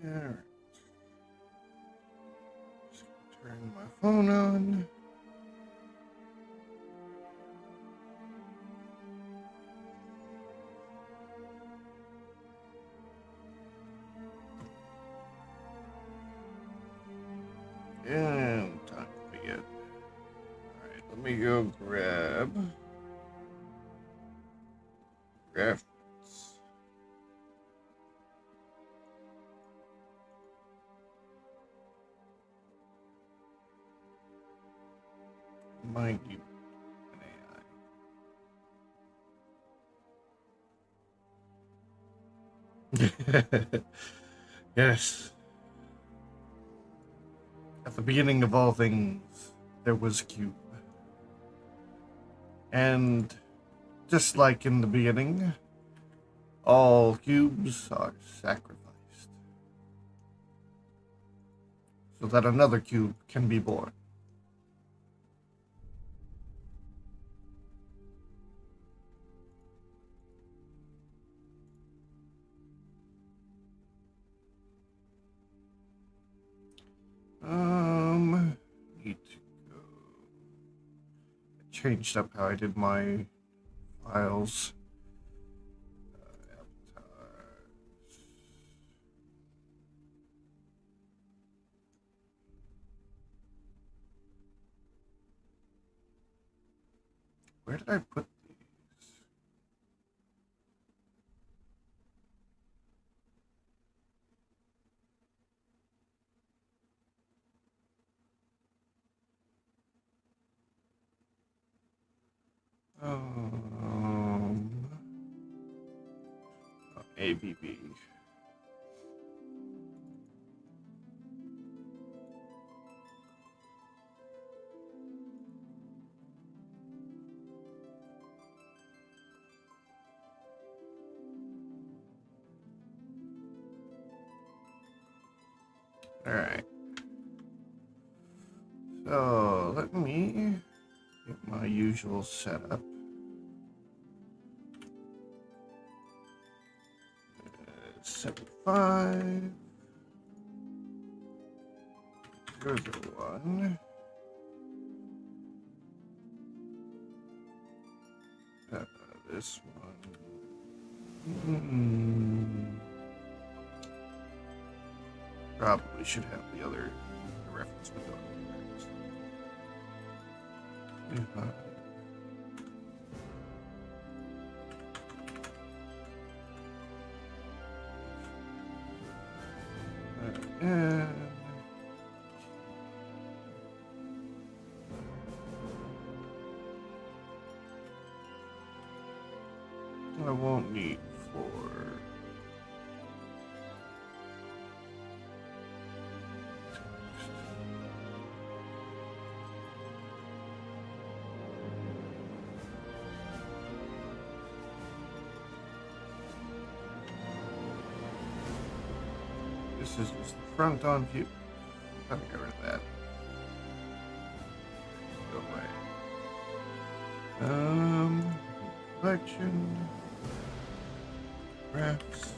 Alright. Just gonna turn my phone on. And time to begin. Alright, let me go grab reference. Mind you, an AI. Yes. At the beginning of all things, there was Cube. And just like in the beginning, all cubes are sacrificed so that another cube can be born. Need to go. I changed up how I did my files. Avatars. Where did I put these? ABB. Alright. So let me get my usual setup. 75 001. This one. Probably should have the other reference window. And I won't need 4. This is just the front on view. Let me get rid of that. Go away. Collection. Graphs.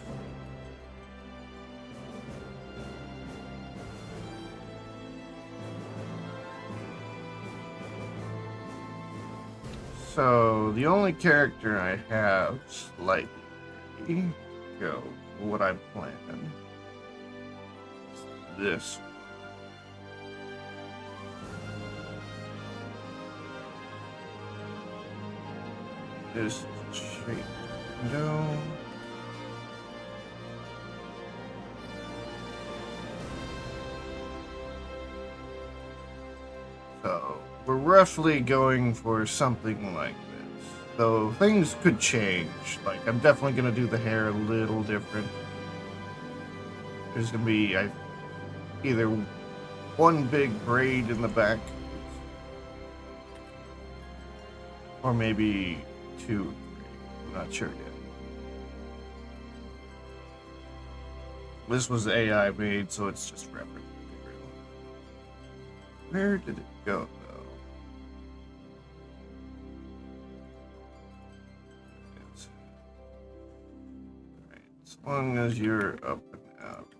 So the only character I have slightly go for what I planned is this. This is shape window. So we're roughly going for something like this. Though things could change. Like I'm definitely gonna do the hair a little different. There's gonna be either one big braid in the back, or maybe 2. I'm not sure yet. This was AI made, so it's just reference material. Where did it go, though? Alright, as long as you're up and out.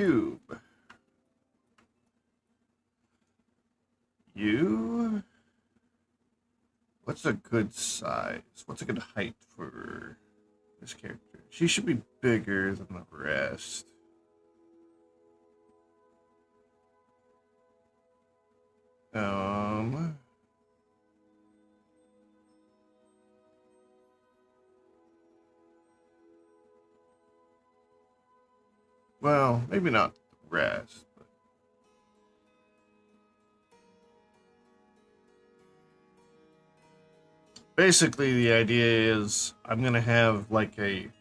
cube. You. What's a good size? What's a good height for this character? She should be bigger than the rest. Well, maybe not the rest, but basically the idea is I'm gonna have like a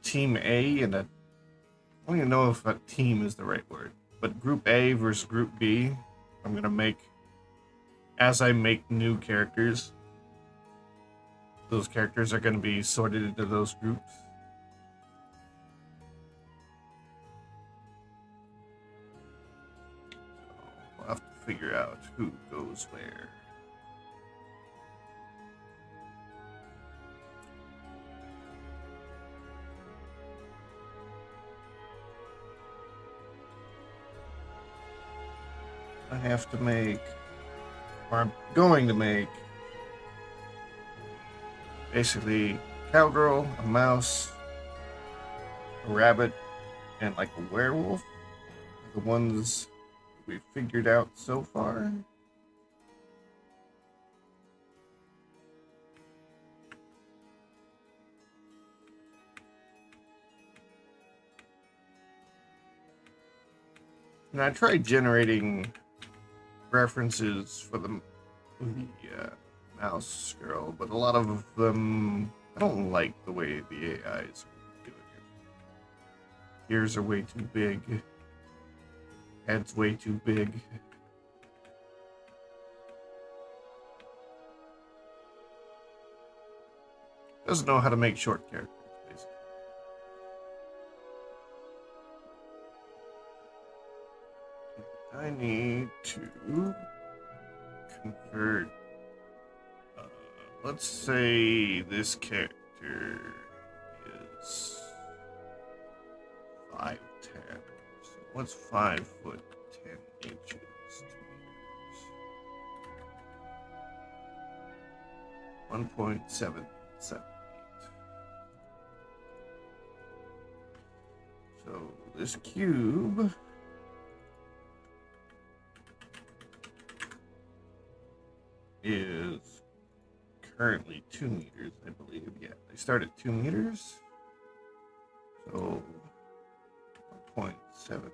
team A and a, I don't even know if a team is the right word, but group A versus group B. I'm gonna make, as I make new characters, those characters are gonna be sorted into those groups. We'll have to figure out who goes where. I have to make, or I'm going to make, basically cowgirl, a mouse, a rabbit, and like a werewolf. The ones we figured out so far. And I tried generating references for the mouse girl, but a lot of them, I don't like the way the AIs are doing it. Ears are way too big. Head's way too big. Doesn't know how to make short characters, basically. I need to convert. Let's say this character is 5'10". So what's 5'10" inches? 1.778. So this cube is currently 2 meters, I believe. Yeah, they start at 2 meters. So 1.7.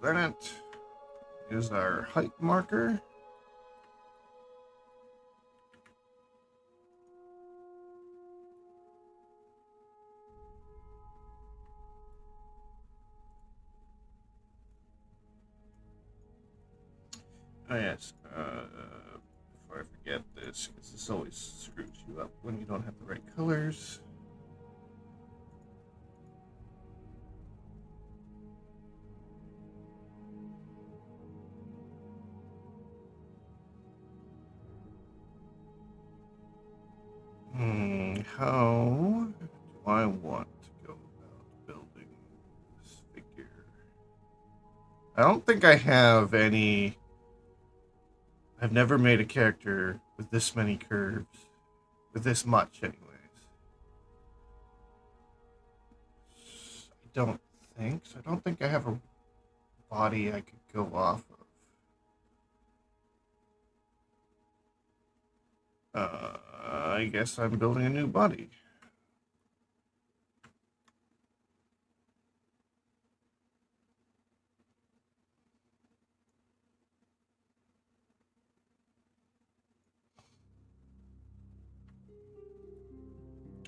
That is our height marker. Oh yes, before I forget this, because this always screws you up when you don't have the right colors. How do I want to go about building this figure? I don't think I have any. I've never made a character with this many curves, with this much, anyways. I don't think so. I don't think I have a body I could go off of. I guess I'm building a new body.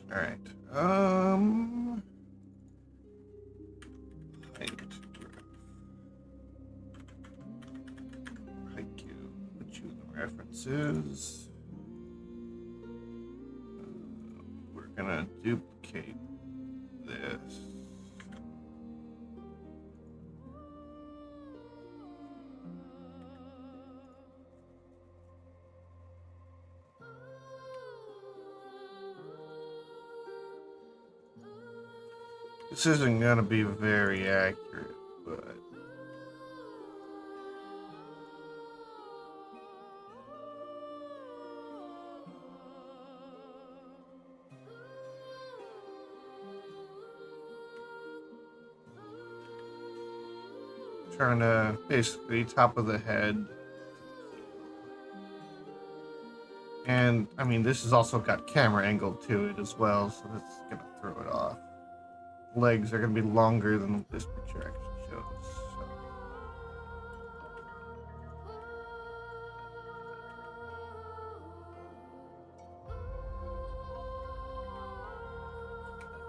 All right. Height. IQ. Put you in the references. We're gonna duplicate this. This isn't gonna be very accurate, but trying to basically top of the head. And I mean, this has also got camera angle to it as well, so that's gonna throw it off. Legs are gonna be longer than this picture actually shows. So.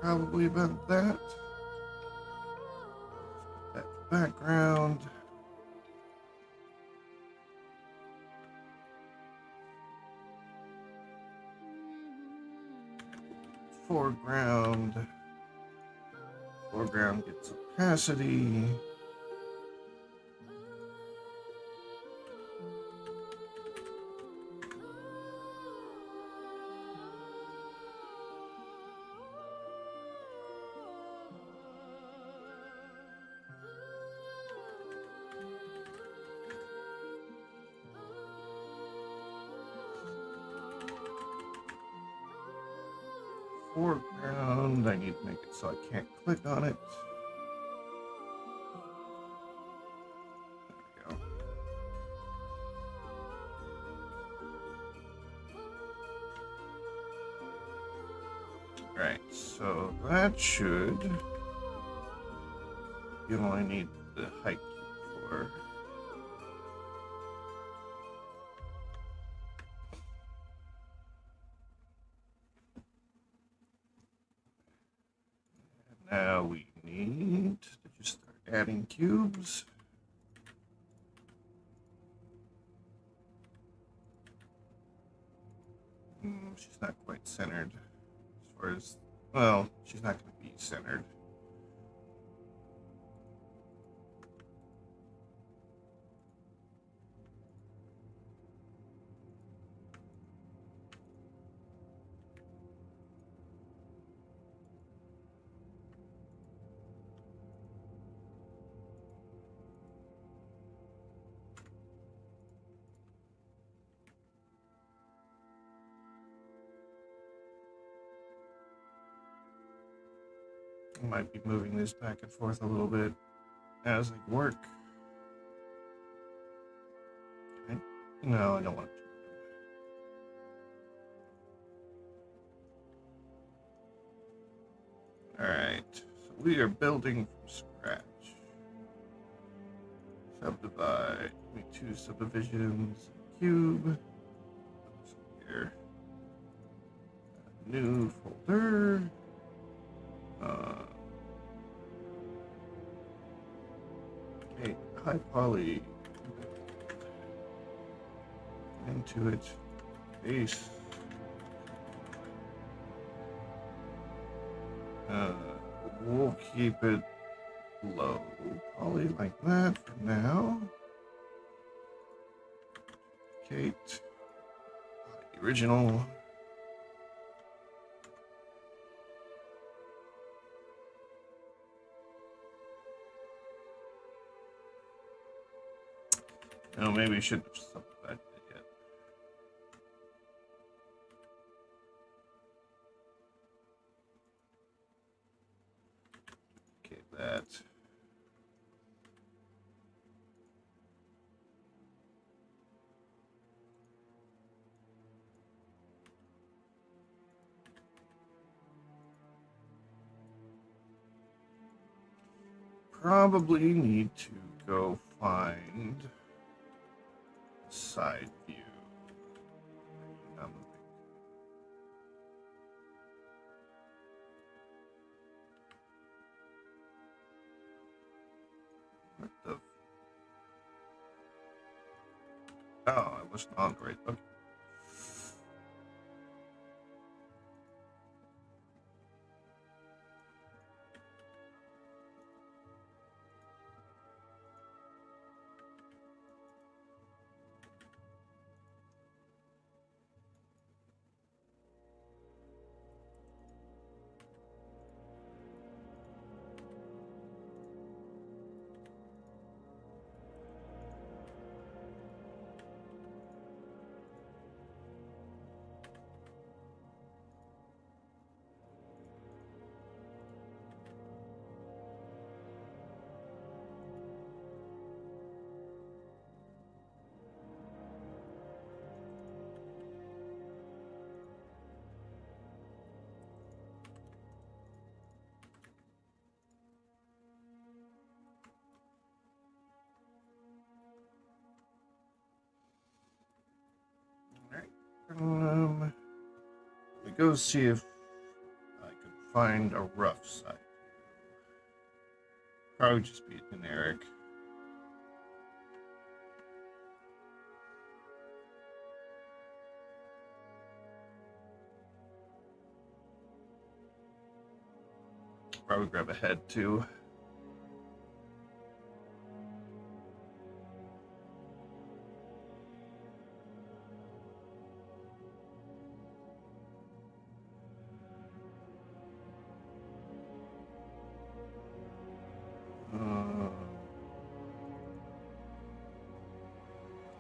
Probably about that. That background. Foreground. Foreground gets opacity. Foreground, I need to make it so I can't click on it. There we go. Right, so that should. You only need the height for. Now we need to just start adding cubes. She's not quite centered as far as, well, she's not going to be centered. I might be moving this back and forth a little bit as I work. Okay. No, I don't want to. Alright, so we are building from scratch. Subdivide, make 2 subdivisions, cube. Here. New folder. Okay, high poly. Into it. Base. We'll keep it low. Poly like that for now. Kate. Original. No, maybe I shouldn't have subdivided it yet. Okay, that. Probably need to go find side view. What the? Oh, I wasn't on the right. Okay. All right. Let me go see if I can find a rough side. Probably just be generic. Probably grab a head too.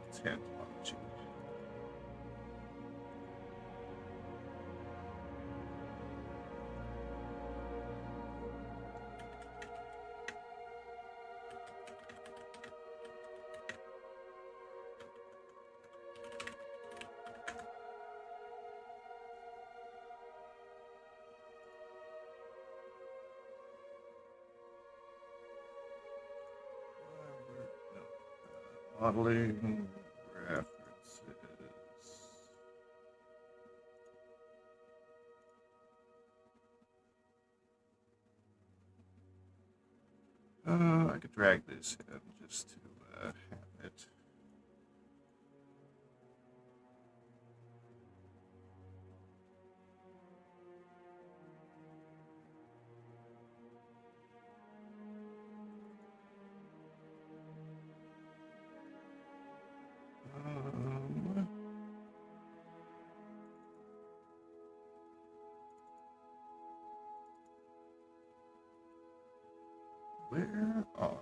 It's head topology. Modeling references. I could drag this in just to have it. Where are...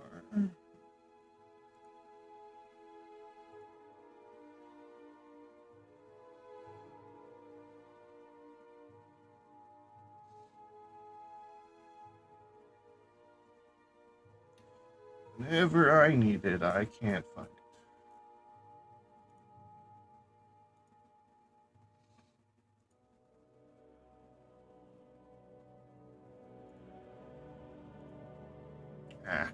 Whenever I need it, I can't find it. Ah.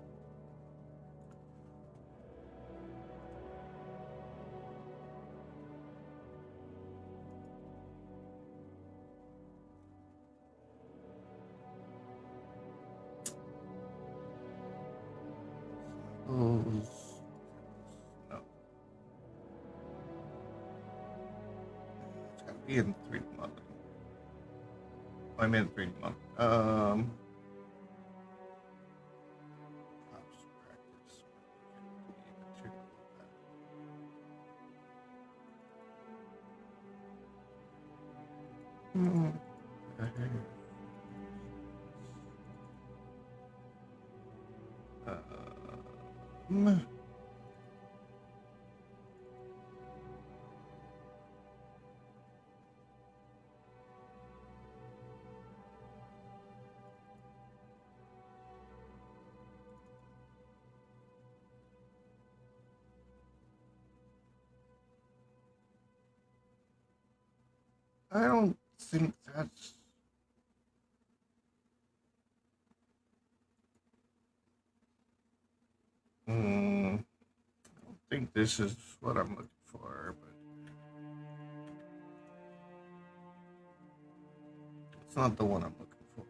Those... No. It's gotta be in 3D modeling. I'm in 3D modeling. Ops practice. Um, I don't think that's... I don't think this is what I'm looking for, but it's not the one I'm looking for.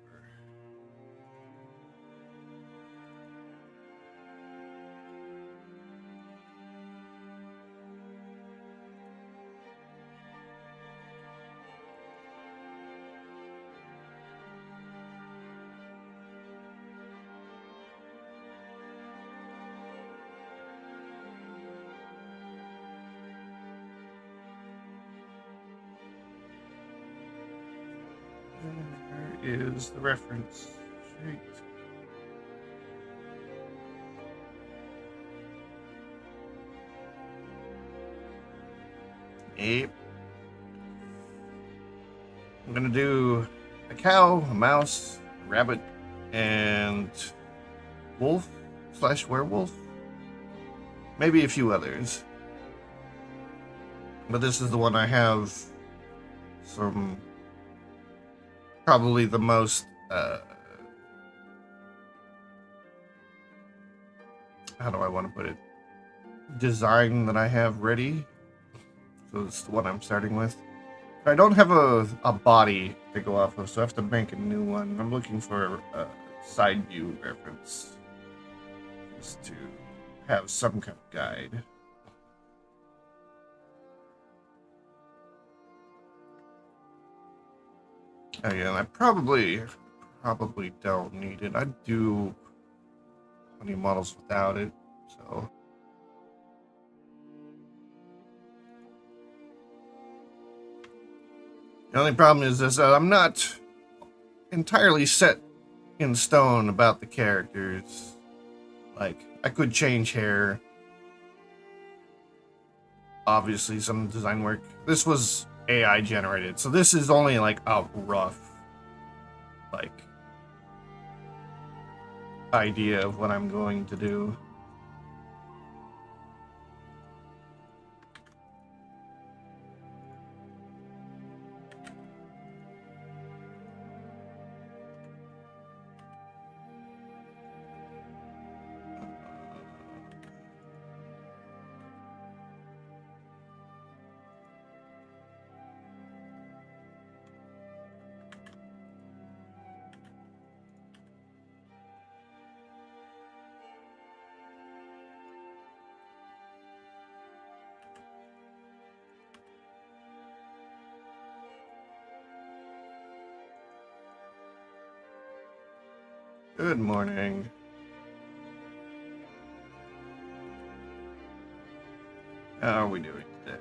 Where is the reference sheet? Yep. I'm gonna do a cow, a mouse, a rabbit, and wolf / werewolf. Maybe a few others. But this is the one I have some probably the most how do I want to put it? Design that I have ready. So it's the one I'm starting with. I don't have a body to go off of, so I have to make a new one. I'm looking for a side view reference. Just to have some kind of guide. Oh yeah, and I probably don't need it. I do plenty of models without it, so. The only problem is that I'm not entirely set in stone about the characters. Like, I could change hair. Obviously, some design work. This was AI generated, so this is only like a rough, like, idea of what I'm going to do. Good morning. How are we doing today?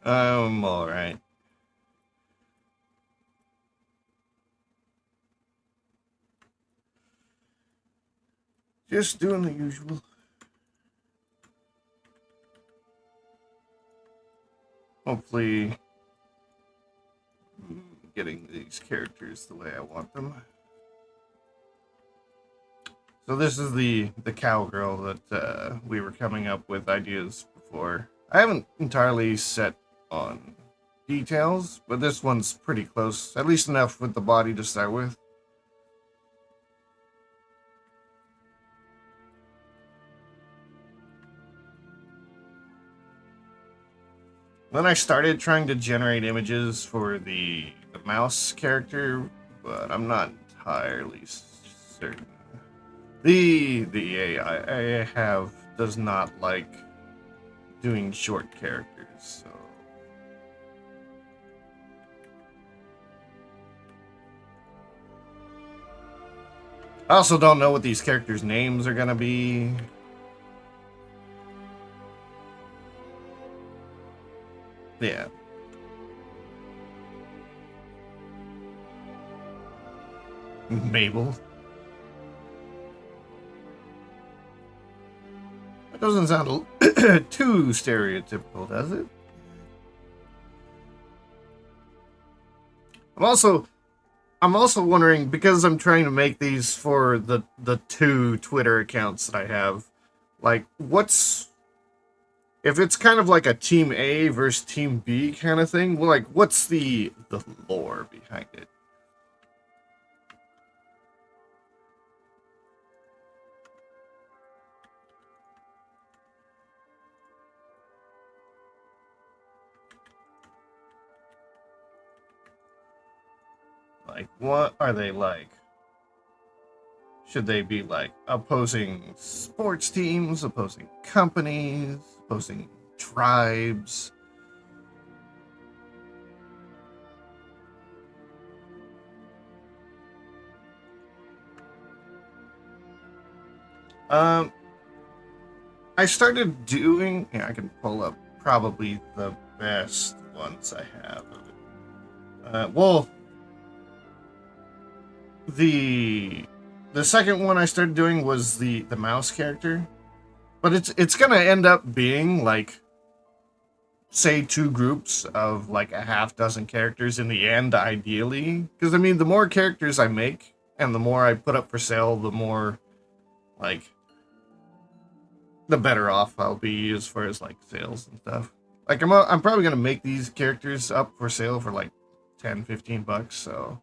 I'm alright. Just doing the usual. Hopefully, getting these characters the way I want them. So this is the cowgirl that we were coming up with ideas before. I haven't entirely set on details, but this one's pretty close. At least enough with the body to start with. Then I started trying to generate images for the mouse character, but I'm not entirely certain. The AI I have does not like doing short characters, so. I also don't know what these characters' names are gonna be. Yeah. Mabel. That doesn't sound too stereotypical, does it? I'm also wondering, because I'm trying to make these for the two Twitter accounts that I have, like, what's if it's kind of like a Team A versus Team B kind of thing, well, like, what's the lore behind it? Like, what are they like? Should they be like opposing sports teams, opposing companies, opposing tribes? I started doing. Yeah, I can pull up probably the best ones I have. Well, the second one I started doing was the mouse character, but it's gonna end up being like, say, two groups of like a half dozen characters in the end, ideally. Because I mean, the more characters I make and the more I put up for sale, the more like the better off I'll be as far as like sales and stuff. Like I'm probably gonna make these characters up for sale for like 10-15 bucks. So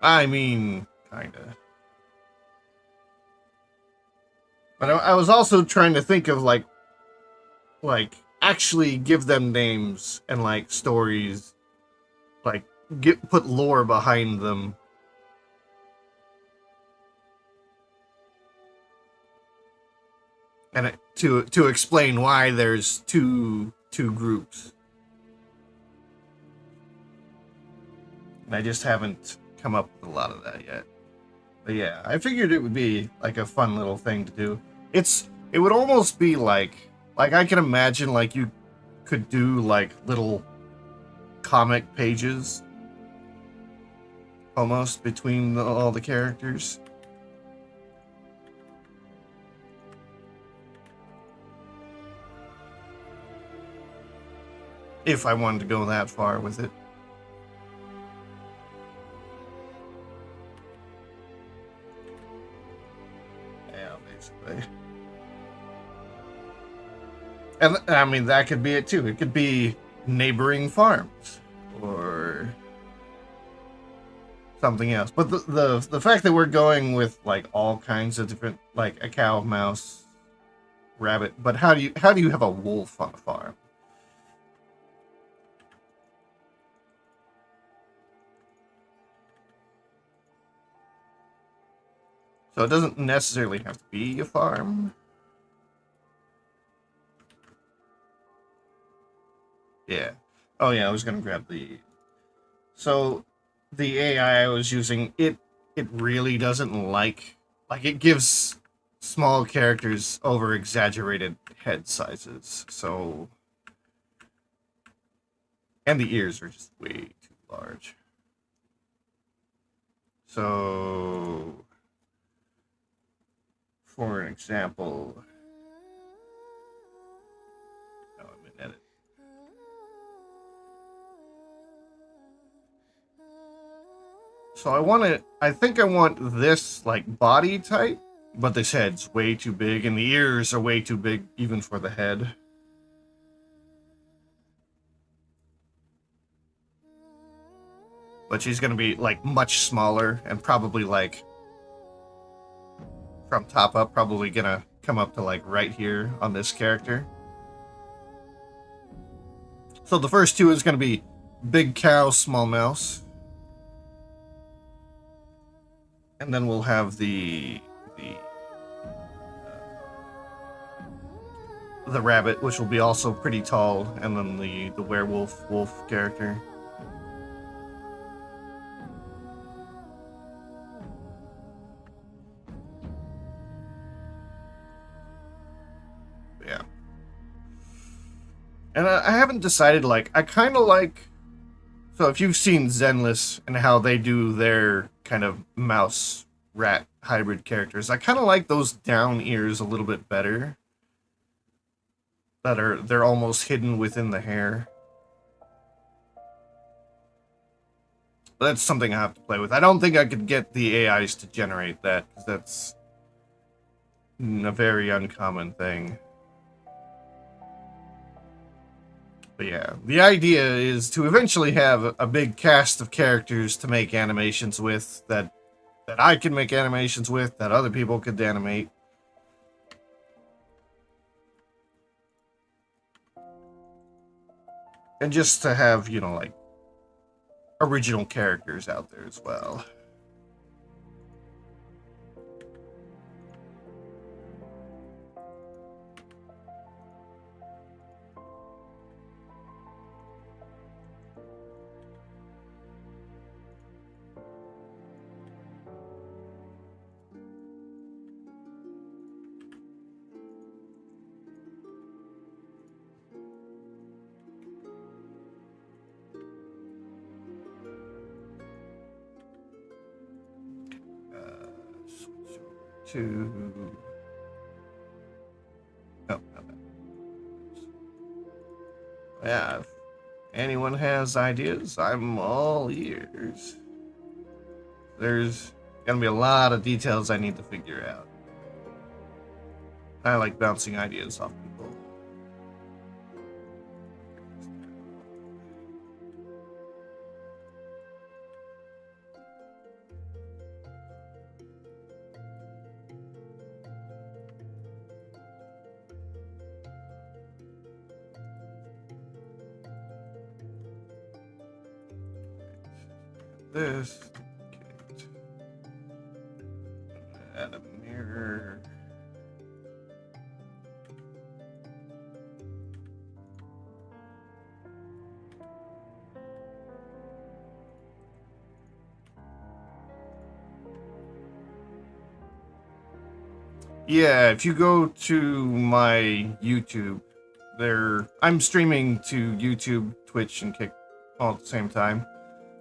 I mean, kinda. But I was also trying to think of like actually give them names and like stories, like put lore behind them. And to explain why there's two groups. And I just haven't come up with a lot of that yet. But yeah, I figured it would be like a fun little thing to do. It would almost be like I can imagine like you could do like little comic pages almost between all the characters. If I wanted to go that far with it. Yeah, basically. And I mean, that could be it too. It could be neighboring farms or something else. But the fact that we're going with like all kinds of different, like a cow, mouse, rabbit, but how do you have a wolf on a farm? So it doesn't necessarily have to be a farm. Yeah. Oh yeah, I was gonna grab the. So the AI I was using, it really doesn't like it gives small characters over exaggerated head sizes. So, and the ears are just way too large. So, for an example, oh, I'm in edit. So I think I want this like body type, but this head's way too big and the ears are way too big even for the head. But she's gonna be like much smaller and probably like from top up, probably gonna come up to like right here on this character. So the first two is gonna be big cow, small mouse. And then we'll have the rabbit, which will be also pretty tall, and then the werewolf wolf character. Yeah. And I haven't decided, like, I kind of like... So if you've seen Zenless and how they do their kind of mouse rat hybrid characters, I kind of like those down ears a little bit better. They're almost hidden within the hair. But that's something I have to play with. I don't think I could get the AIs to generate that, because that's a very uncommon thing. But yeah, the idea is to eventually have a big cast of characters to make animations with, that I can make animations with, that other people could animate. And just to have, you know, like, original characters out there as well. Switch over to... Oh, not that. Yeah, if anyone has ideas, I'm all ears. There's gonna be a lot of details I need to figure out. I like bouncing ideas off people. This. Okay. Add a mirror. Yeah, if you go to my YouTube, I'm streaming to YouTube, Twitch, and Kick all at the same time.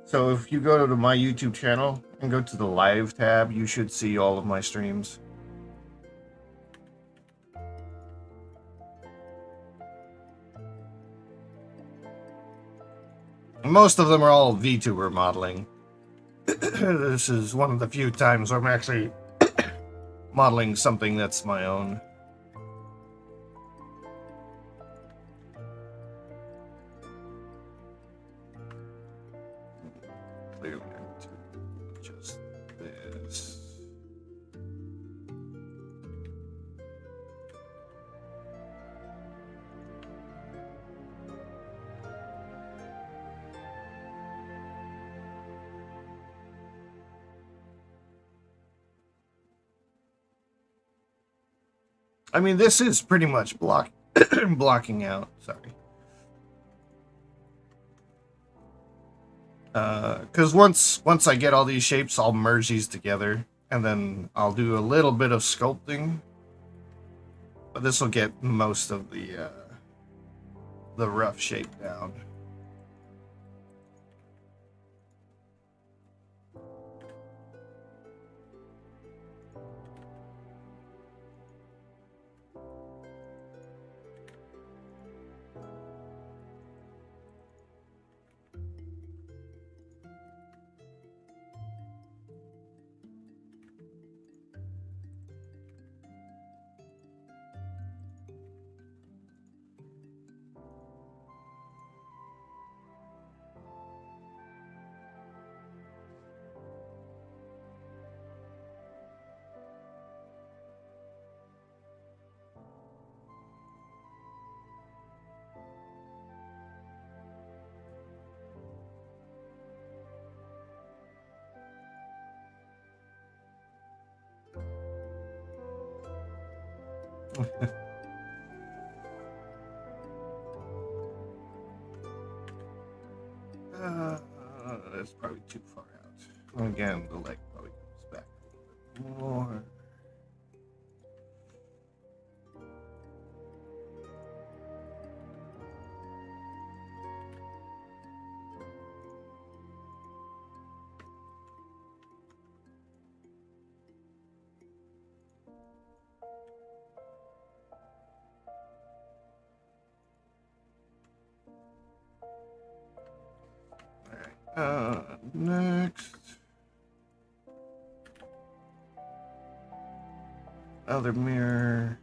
So if you go to my YouTube channel and go to the live tab, you should see all of my streams. Most of them are all VTuber modeling. This is one of the few times where I'm actually modeling something that's my own. Clearly, I need to adjust this. I mean, this is pretty much blocking out. Sorry. Because once I get all these shapes, I'll merge these together, and then I'll do a little bit of sculpting. But this will get most of the rough shape down. That's probably too far out. Again, the leg probably comes back a little bit more. Next. Other mirror.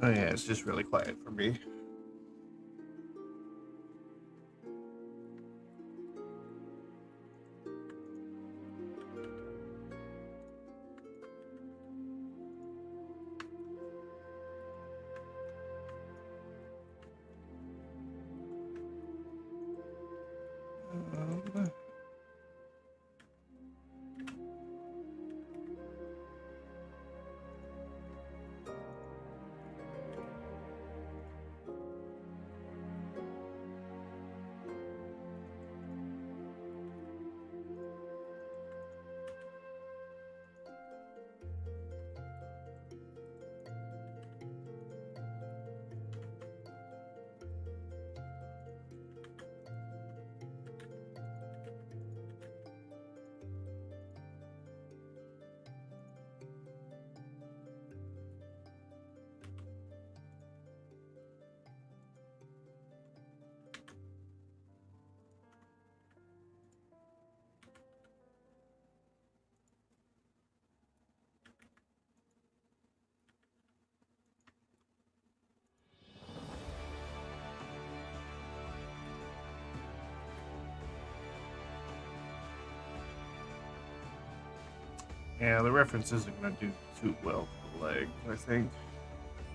Oh yeah, it's just really quiet for me. Um, yeah, the reference isn't gonna do too well for the legs, I think.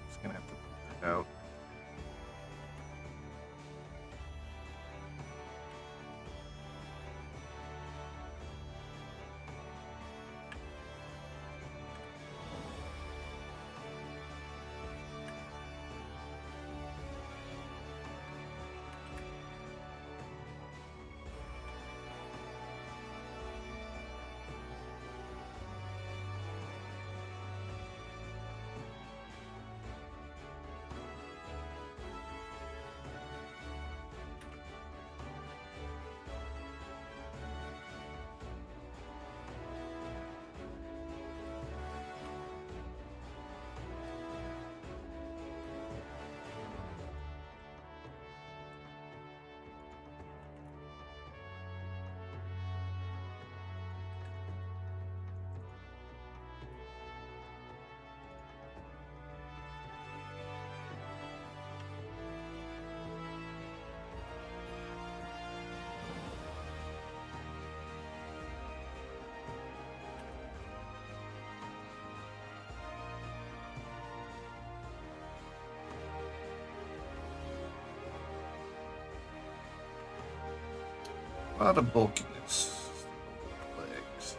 Just gonna have to figure it out. A lot of bulkiness. Legs.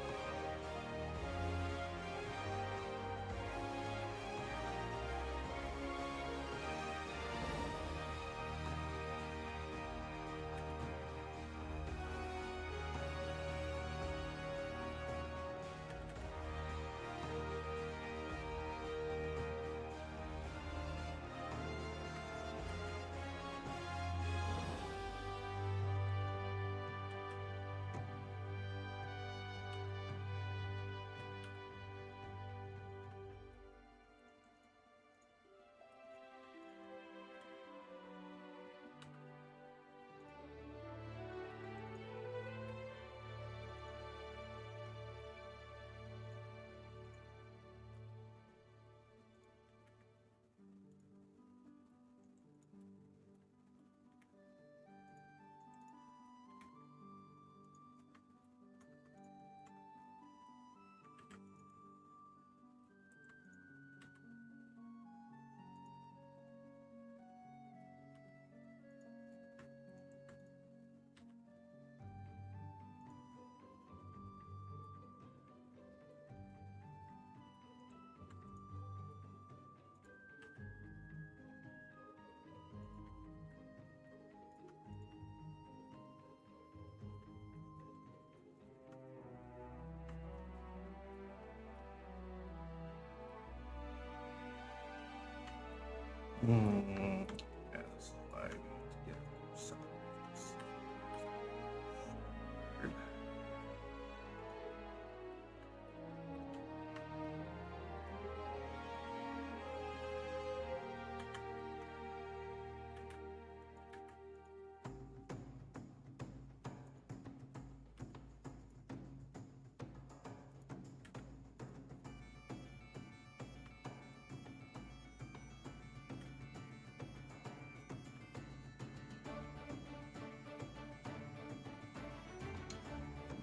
Yeah, this is why I need to get some of this.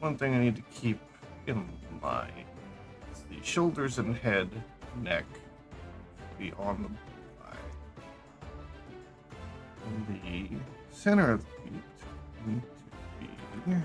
one thing I need to keep in mind is the shoulders and head, neck be on the bullseye. And the center of the feet need to be bullseye.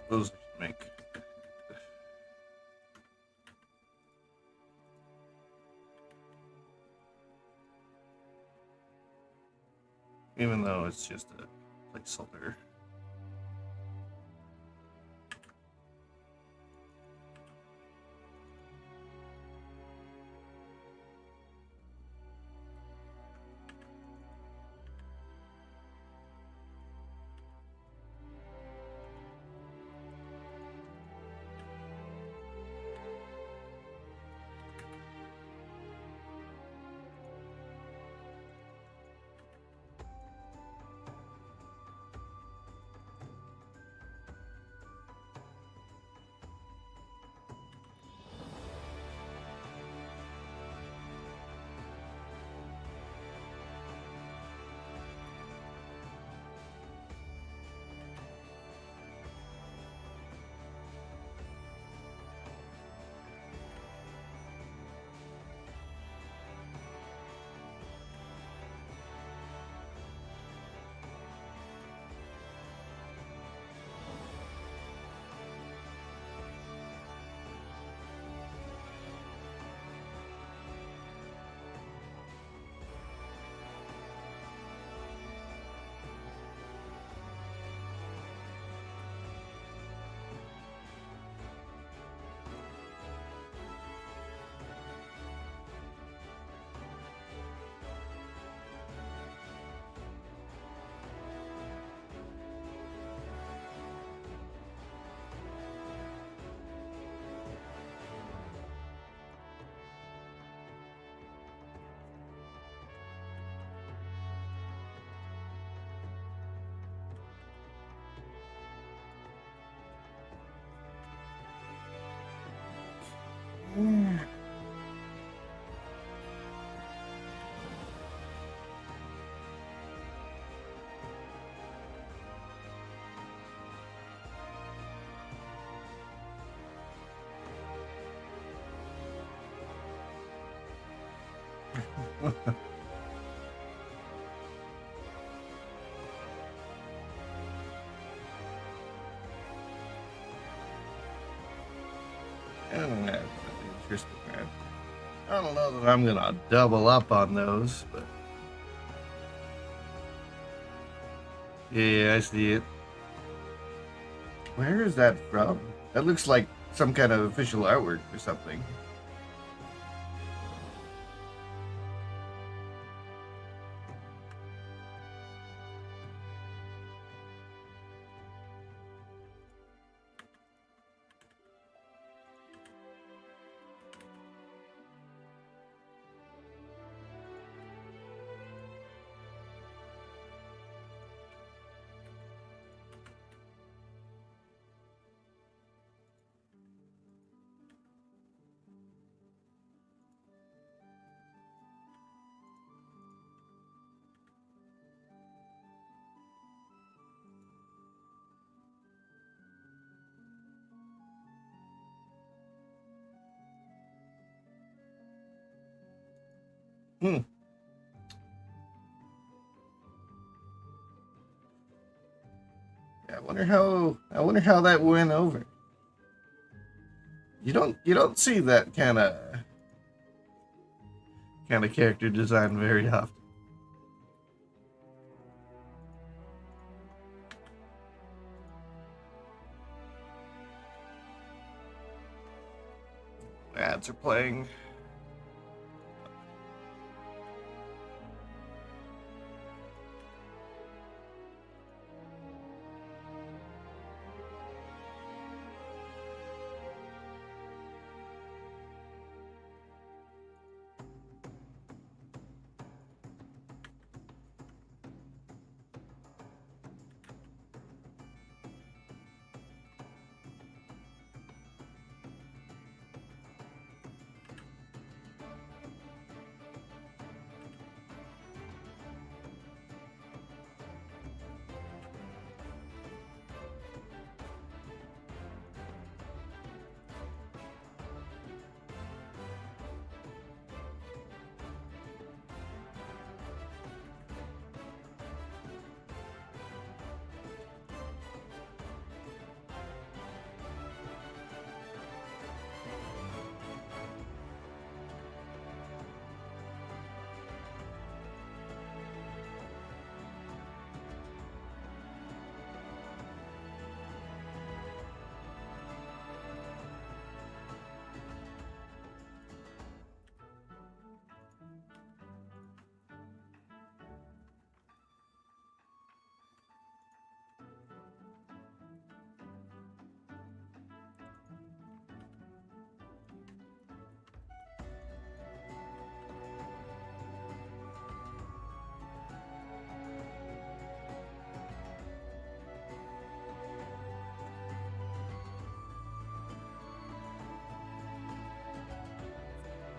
Suppose I should make even though it's just a placeholder. And that's interesting. I don't know that I'm gonna double up on those, but yeah, I see it. Where is that from? That looks like some kind of official artwork or something. Hmm. Yeah, I wonder how that went over. You don't see that kind of character design very often. Ads are playing.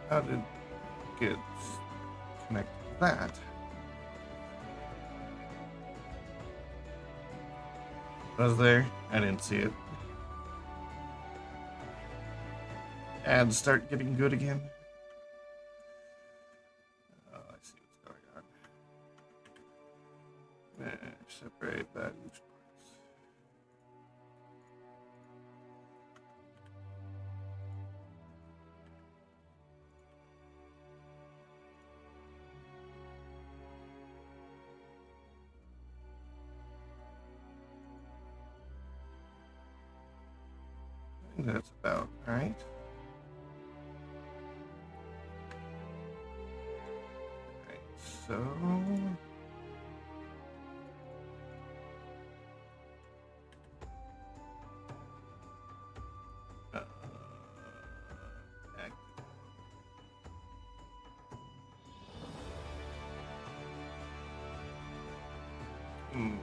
How did it get connected to that? Was there? I didn't see it. Ads start getting good again. Oh, I see what's going on. Separate that. I think that's about right. Right, so uh, hmm.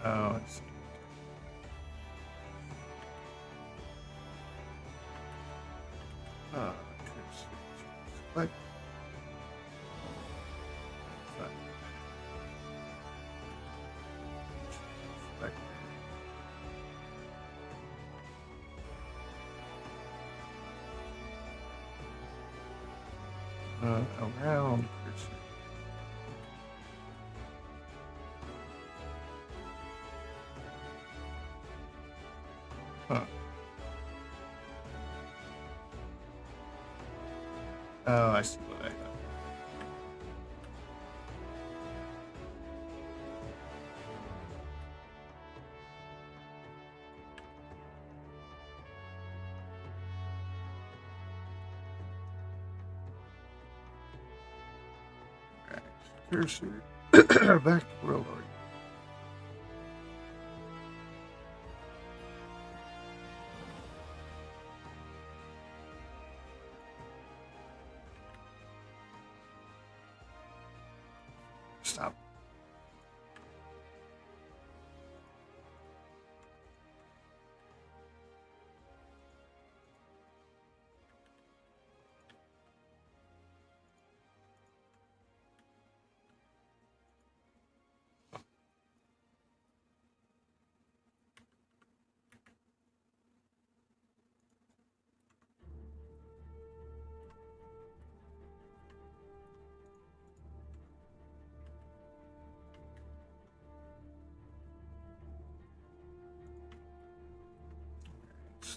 Oh, I see. Oh, select. Select. Around cursor. Huh. Oh, I see what I got. Right. Cursor. Back to world order. Stop.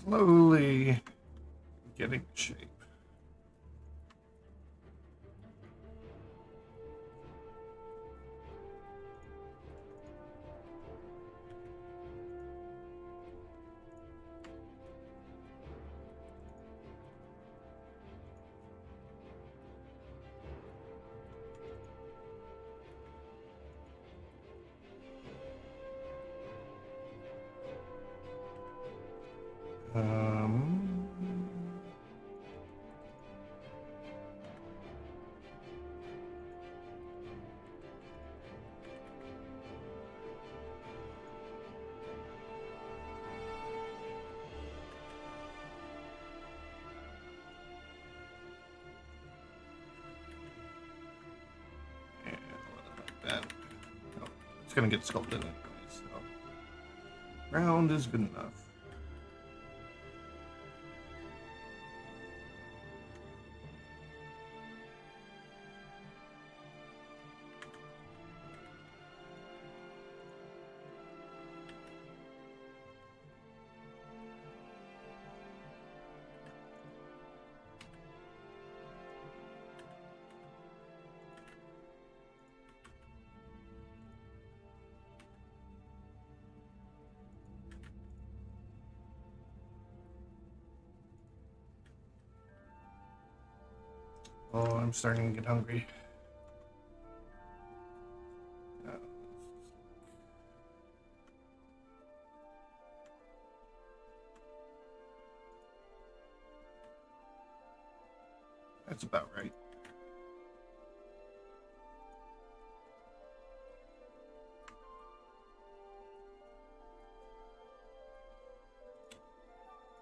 slowly getting shape. Um, yeah, like that. Oh, it's gonna get sculpted anyway, so round is good enough. Oh, I'm starting to get hungry. That's about right.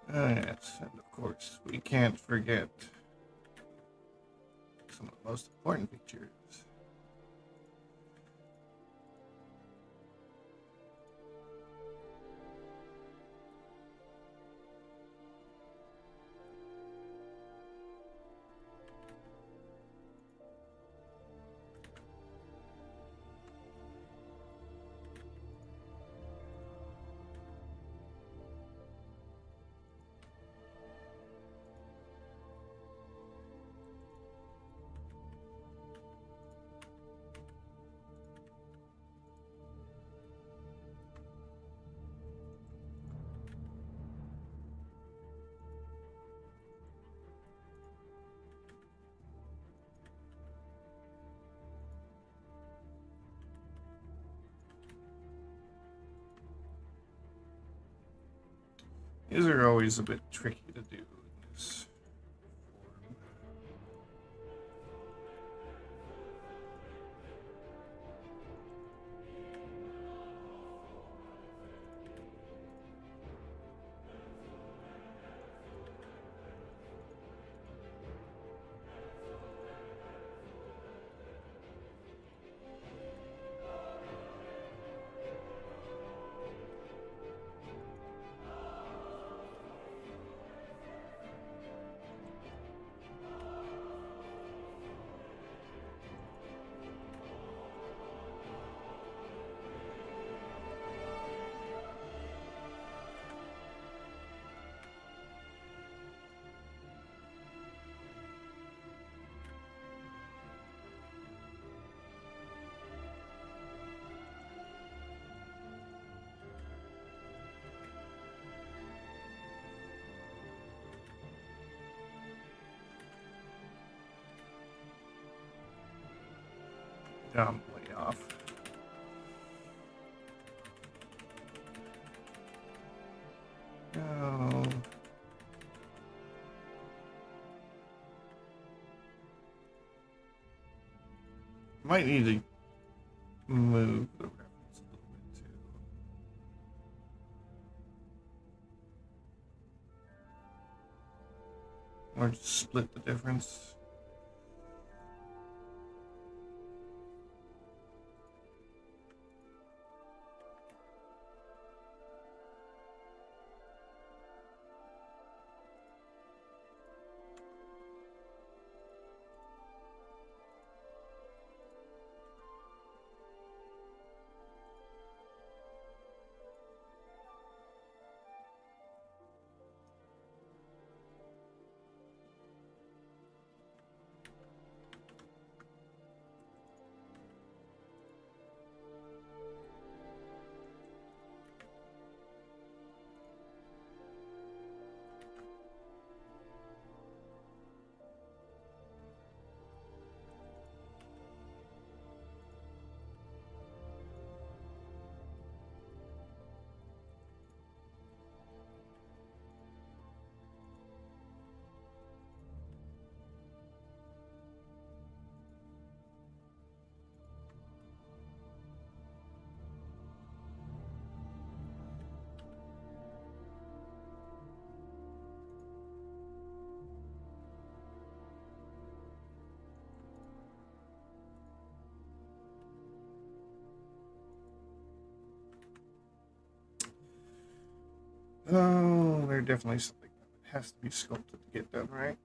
Yes, and of course, we can't forget some of the most important features. These are always a bit tricky to do in this form. I'm way off. No. Might need to move the reference a little bit too. Or just split the difference. they're definitely something that has to be sculpted to get done right.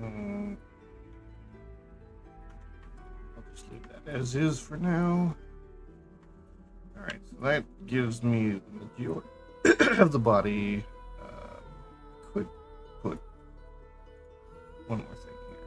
I'll just leave that as is for now. Alright, so that gives me the majority of the body. Could put one more thing here.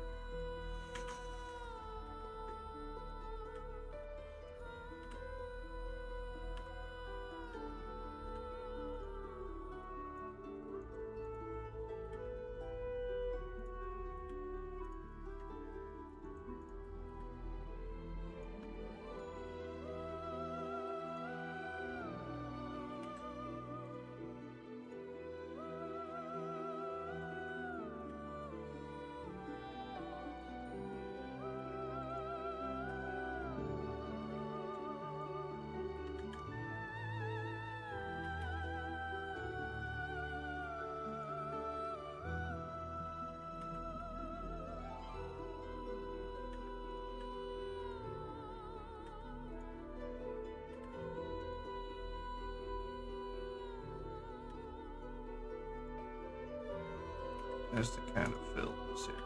Just to kind of fill this area.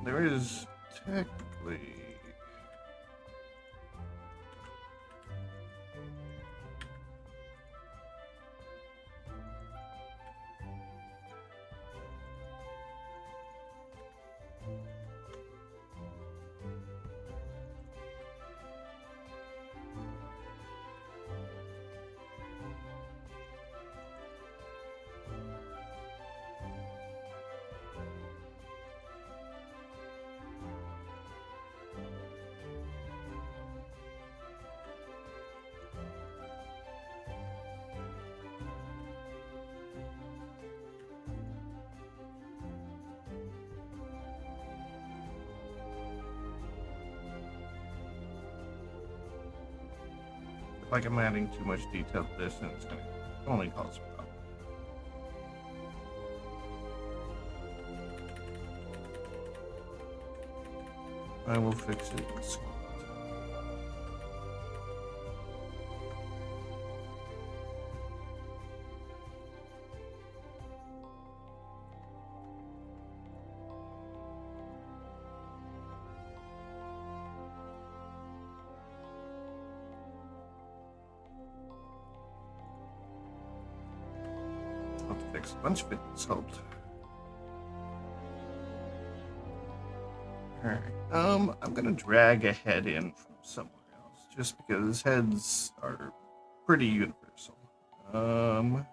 There is technically like I'm adding too much detail to this, and it's going to only cause a problem. I will fix it. I'll have to fix a bunch of it. It's helped. Alright. I'm gonna drag a head in from somewhere else, just because heads are pretty universal. Let's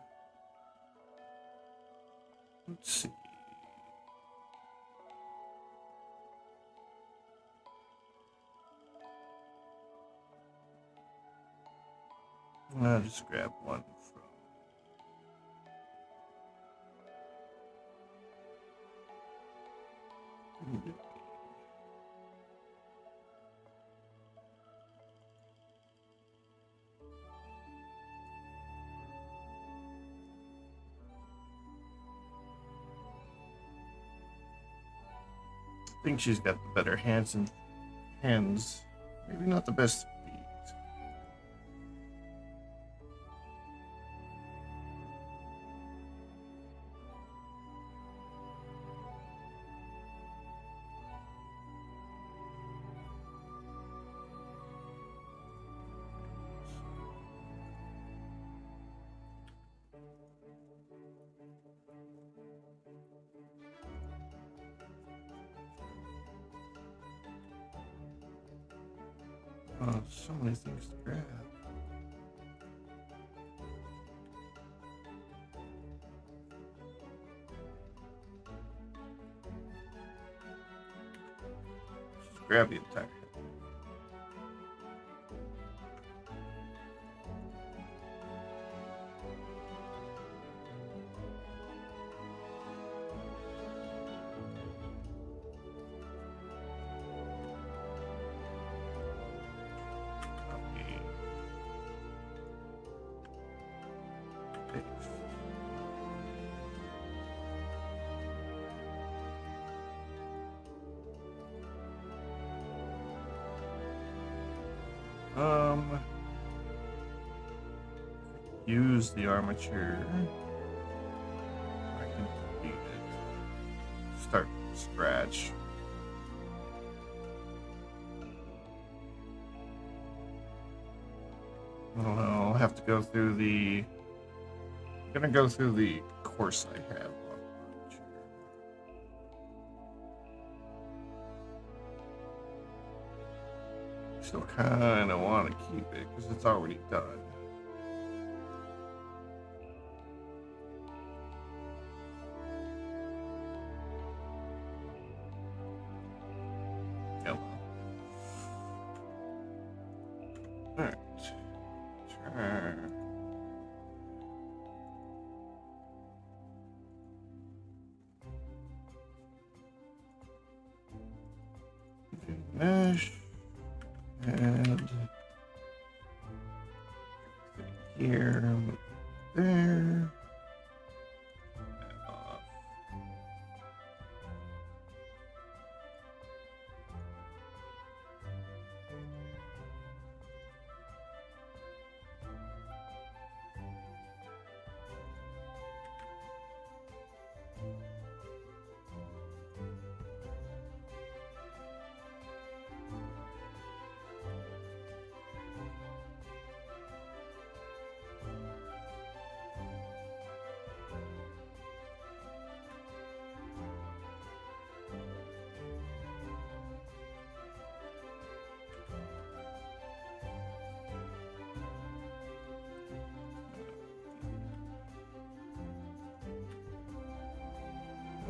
see. I'll just grab one from. I think she's got the better hands and hands. Maybe not the best feet. Oh, so many things to grab. Just grab the entire head. Use the armature. I can delete it. Start from scratch. I don't know. I'll have to go through the. I'm gonna go through the course I have on armature. Still kind of want to keep it because it's already done. Mesh and here, move there. Off.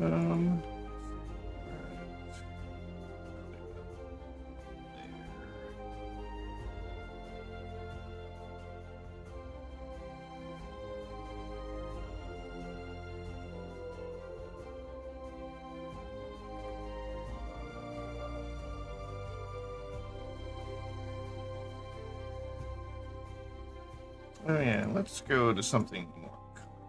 Um, oh yeah, let's go to something more colorful.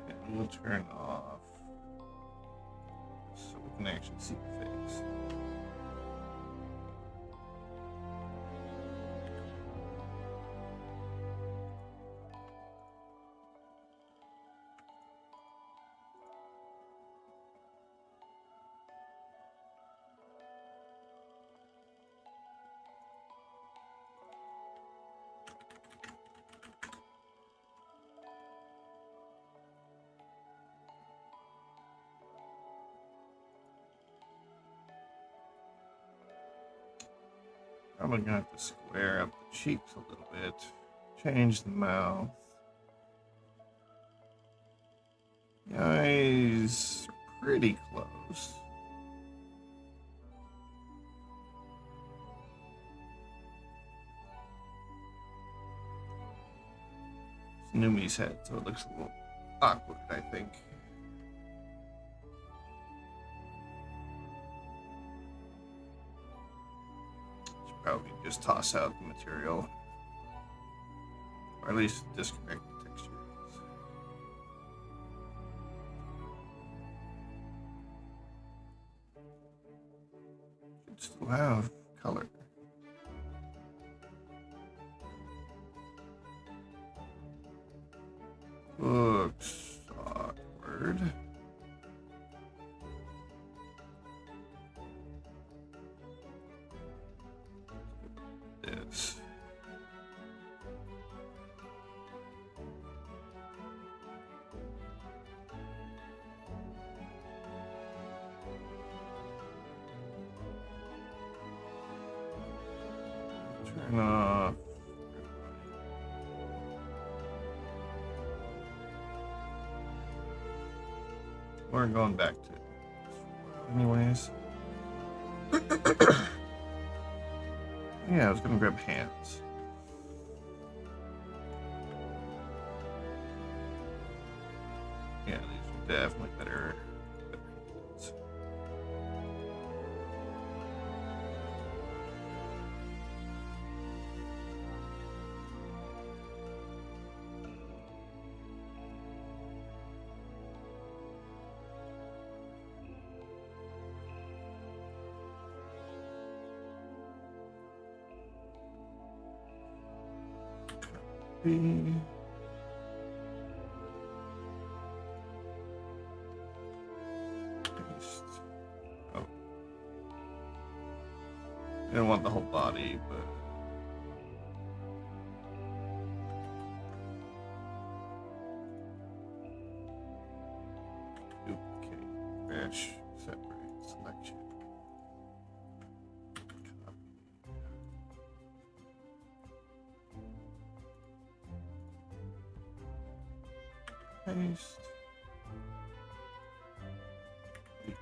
And we'll turn off so we can actually see the face. Probably gonna have to square up the cheeks a little bit. Change the mouth. The eyes are pretty close. It's Numi's head, so it looks a little awkward, I think. Should probably just toss out the material. Or at least disconnect the textures. Should still have color. Looks awkward. This. Turn off. We're going back to anyways. Yeah, I was gonna grab hands. Yeah, these are definitely better hands. Copy. Paste. Oh. I don't want the whole body, but duplicate, mesh, separate, selection. Copy. Paste. Preview.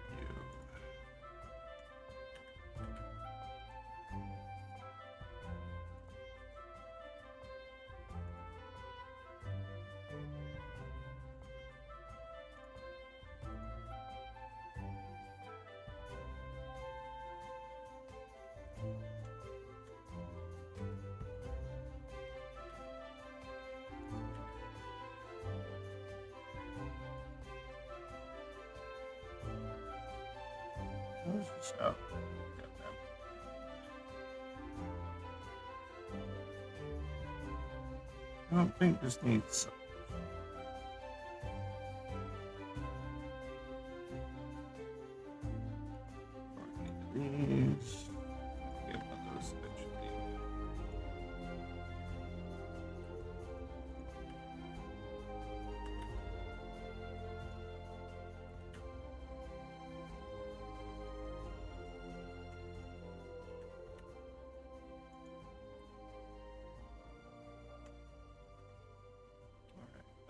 Where's this? Oh, got that. I don't think this needs some. These. Get one of those eventually.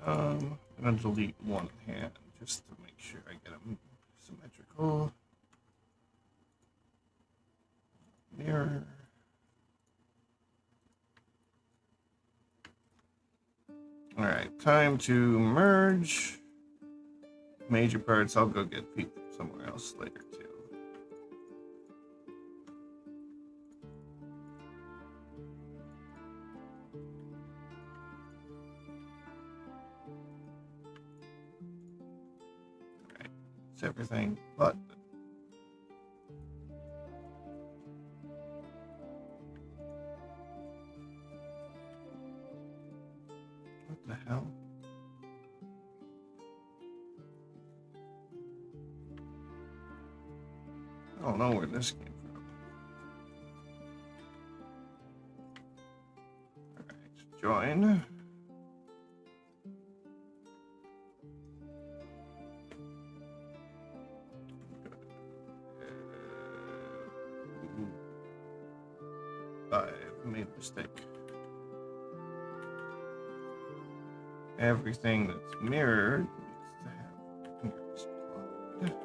I'm gonna delete one hand just to make sure I get them symmetrical. Mirror. All right, time to merge major parts. I'll go get feet somewhere else later too. All right, it's everything but. What the hell? I don't know where this came from. All right, join. I've made a mistake. Everything that's mirrored needs to have mirrors applied.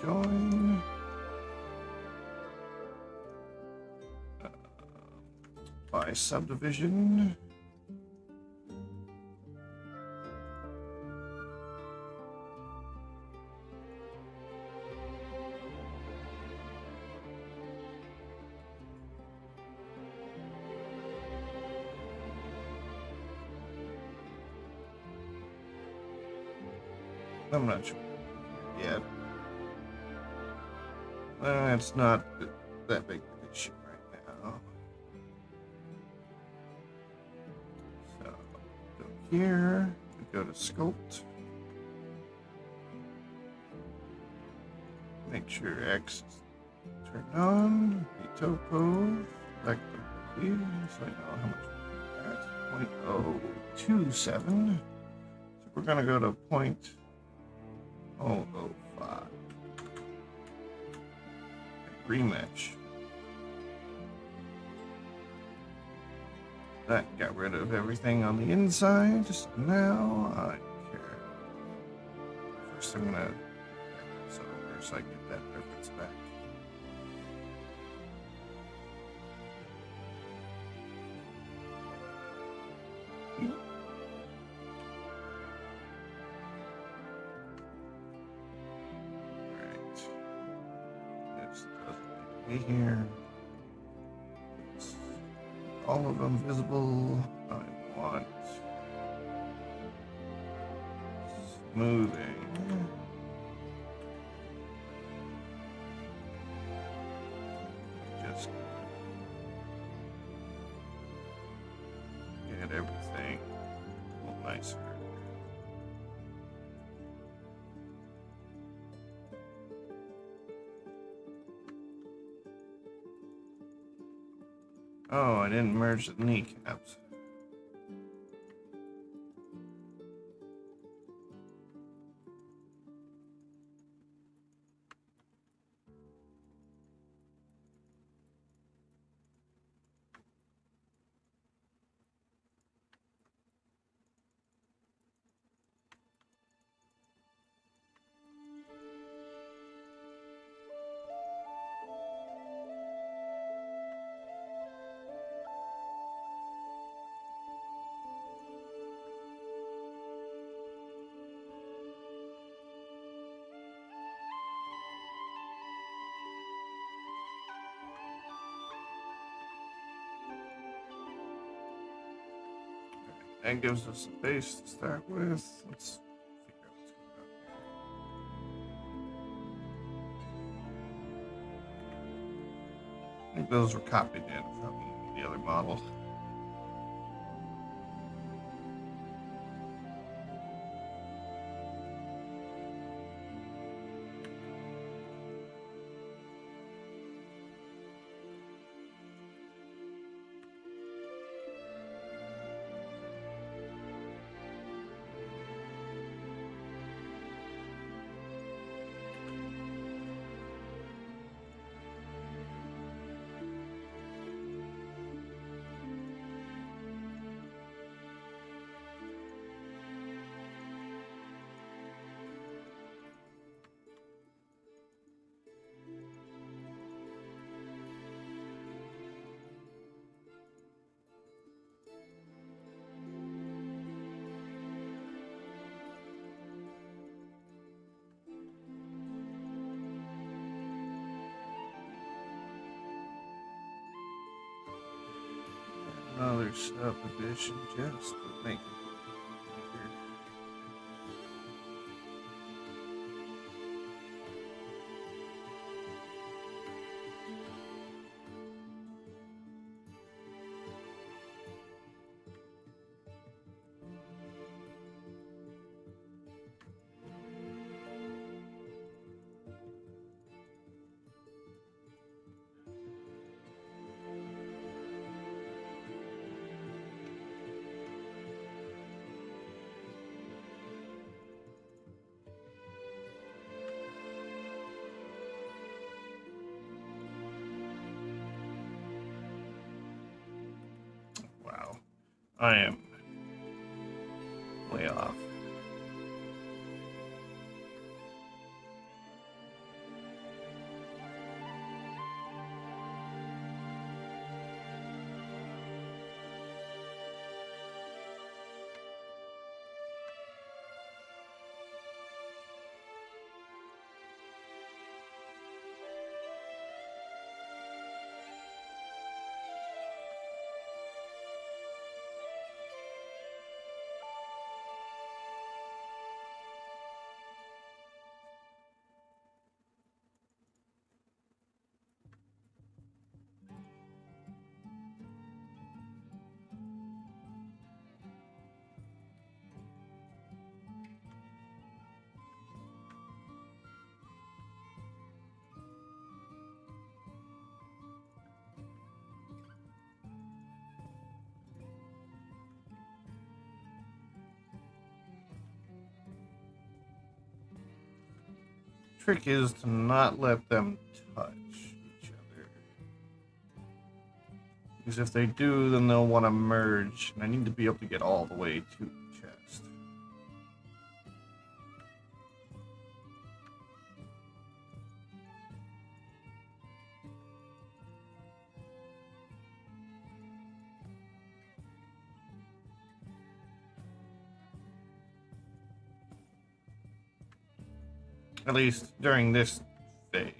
Join. By subdivision. I'm not sure yet. It's not that big of an issue right now. So, go here, go to sculpt. Make sure X is turned on, the topo, select the blue, so I know how much we're at, 0.027. So we're gonna go to 0.005. Rematch. That got rid of everything on the inside, so now I care. First I'm gonna so first I get that reference back. Here, all of them visible. I want smoothing. Just get everything a little nicer. Oh, I didn't merge the kneecaps. That gives us a base to start with. Let's figure out what's going on here. I think those were copied in from the other model. Another subdivision just to make it easier. I am way off. Trick is to not let them touch each other. Because if they do, then they'll want to merge, and I need to be able to get all the way to the chest. At least during this phase.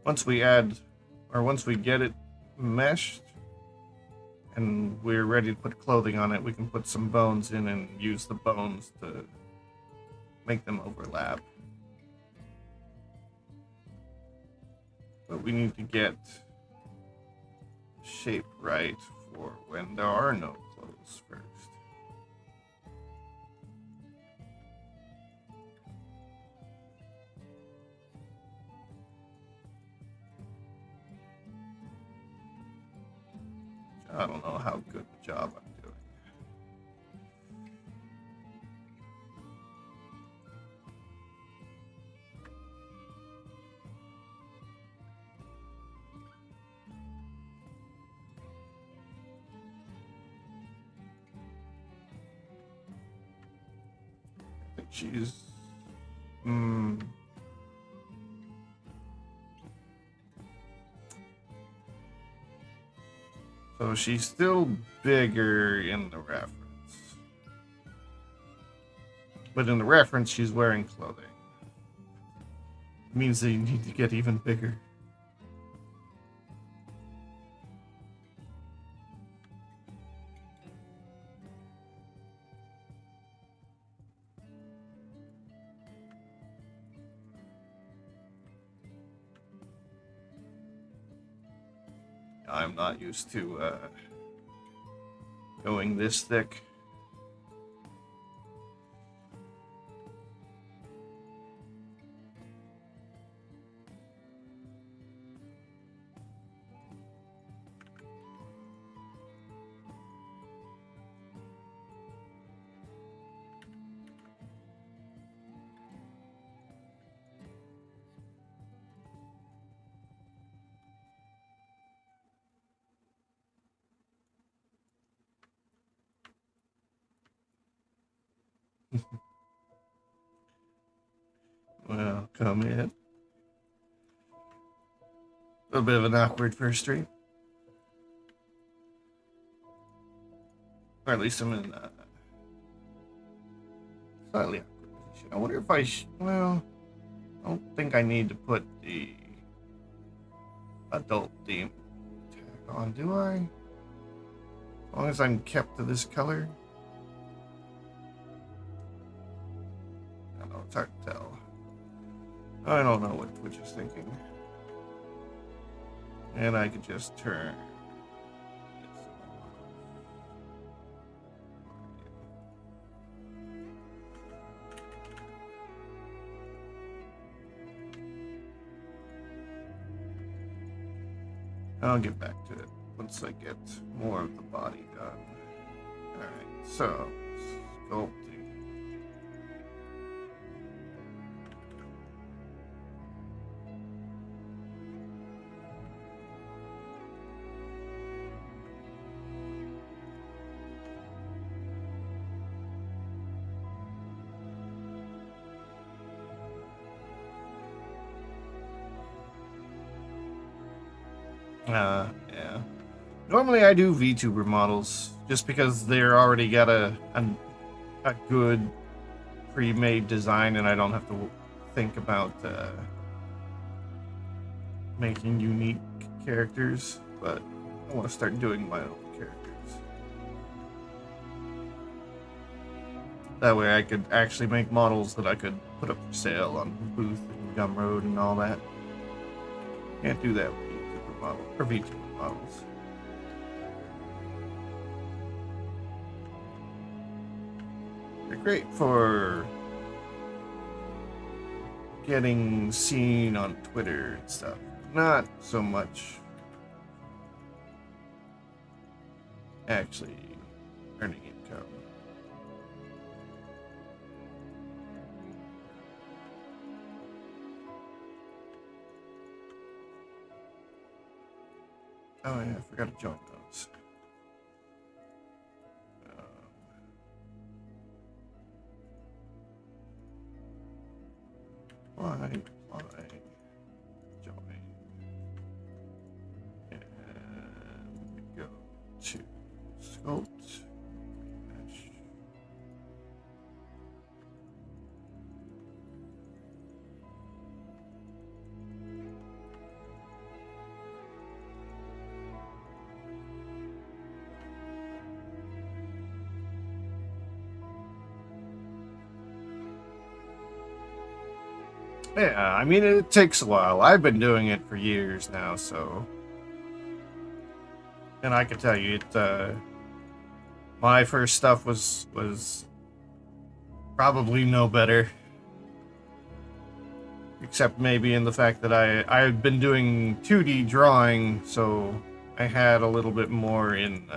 Once we get it meshed and we're ready to put clothing on it, we can put some bones in and use the bones to make them overlap. But we need to get shape right for when there are no clothes first. I don't know how good a job I'm doing. I think she's... So she's still bigger in the reference. But in the reference, she's wearing clothing. It means that you need to get even bigger. I'm not used to going this thick. Well, come in. A little bit of an awkward first stream. Or at least I'm in a slightly awkward position. I wonder if well, I don't think I need to put the adult theme tag on, do I? As long as I'm kept to this color. I don't know, it's hard to tell. I don't know what Twitch is thinking. And I could just turn this off. I'll get back to it once I get more of the body done. Alright, so sculpting. Yeah. Normally I do VTuber models just because they're already got a good pre-made design and I don't have to think about making unique characters, but I want to start doing my own characters. That way I could actually make models that I could put up for sale on Booth and Gumroad and all that. Can't do that with VTuber models or VTuber models. They're great for getting seen on Twitter and stuff. Not so much actually earning income. Oh yeah, I forgot to join those. Why join? And we go to sculpt. Yeah, I mean, it takes a while. I've been doing it for years now, so. And I can tell you, my first stuff was probably no better. Except maybe in the fact that I've been doing 2D drawing, so I had a little bit more in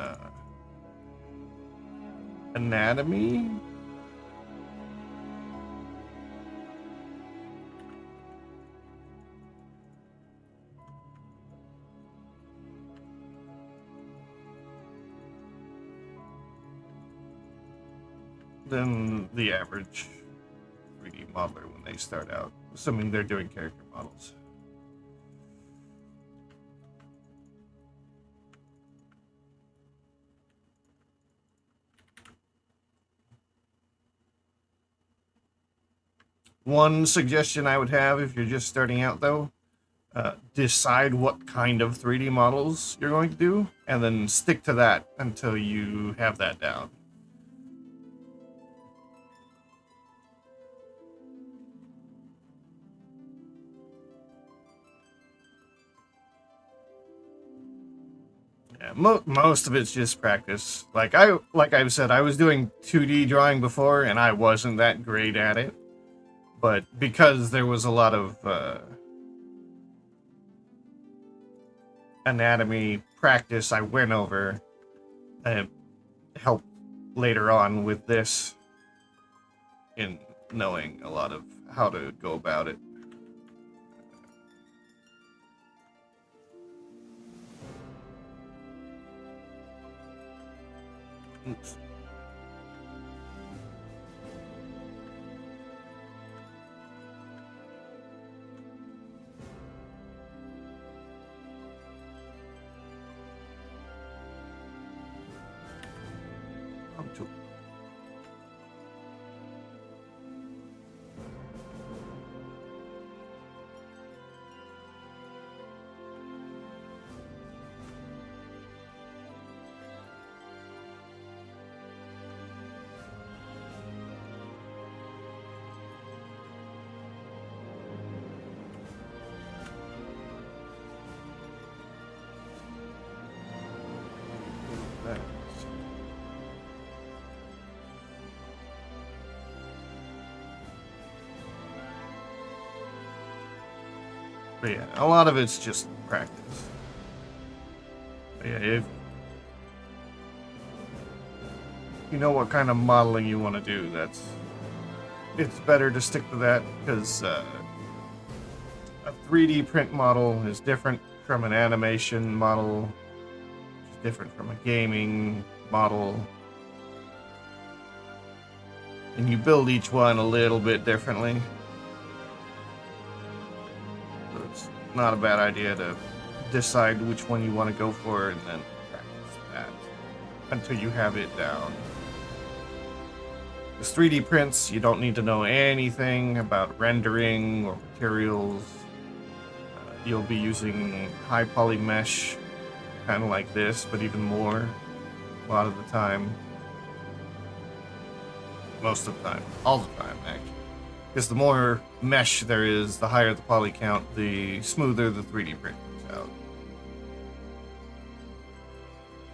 anatomy. Than the average 3D modeler when they start out, assuming they're doing character models. One suggestion I would have if you're just starting out, though, decide what kind of 3D models you're going to do, and then stick to that until you have that down. Yeah, most of it's just practice. Like I've said, I was doing 2D drawing before, and I wasn't that great at it. But because there was a lot of anatomy practice I went over, it helped later on with this in knowing a lot of how to go about it. Oops. But yeah, a lot of it's just practice. But yeah, if you know what kind of modeling you want to do, it's better to stick to that, because a 3D print model is different from an animation model, which is different from a gaming model. And you build each one a little bit differently. So it's not a bad idea to decide which one you want to go for and then practice that until you have it down. With 3D prints, you don't need to know anything about rendering or materials. You'll be using high poly mesh, kind of like this, but even more a lot of the time. Most of the time. All the time, actually. Because the more mesh there is, the higher the poly count, the smoother the 3D print comes out.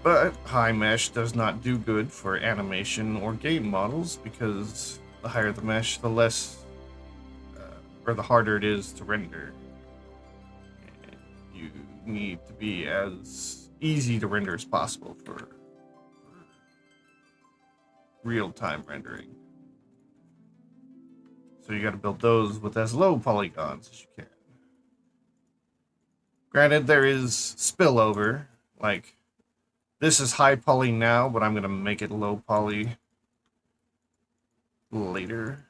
But high mesh does not do good for animation or game models, because the higher the mesh, the less, or the harder it is to render. And you need to be as easy to render as possible for real-time rendering. So you got to build those with as low polygons as you can. Granted, there is spillover. Like, this is high poly now, but I'm going to make it low poly later.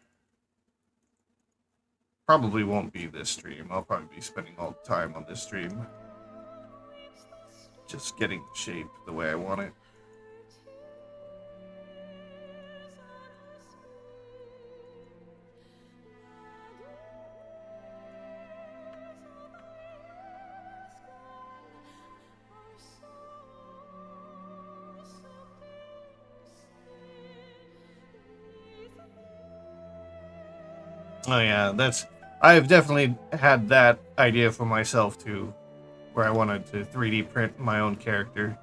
Probably won't be this stream. I'll probably be spending all the time on this stream just getting the shape the way I want it. Oh yeah, I've definitely had that idea for myself too, where I wanted to 3D print my own character.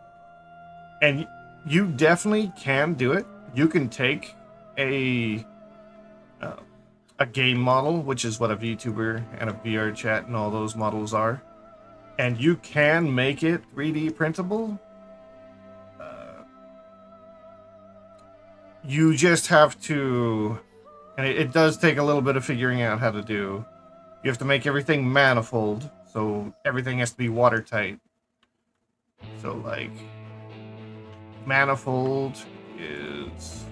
And you definitely can do it. You can take a game model, which is what a VTuber and a VR chat and all those models are, and you can make it 3D printable. You just have to, and it does take a little bit of figuring out how to do. You have to make everything manifold, so everything has to be watertight. So, like, manifold is...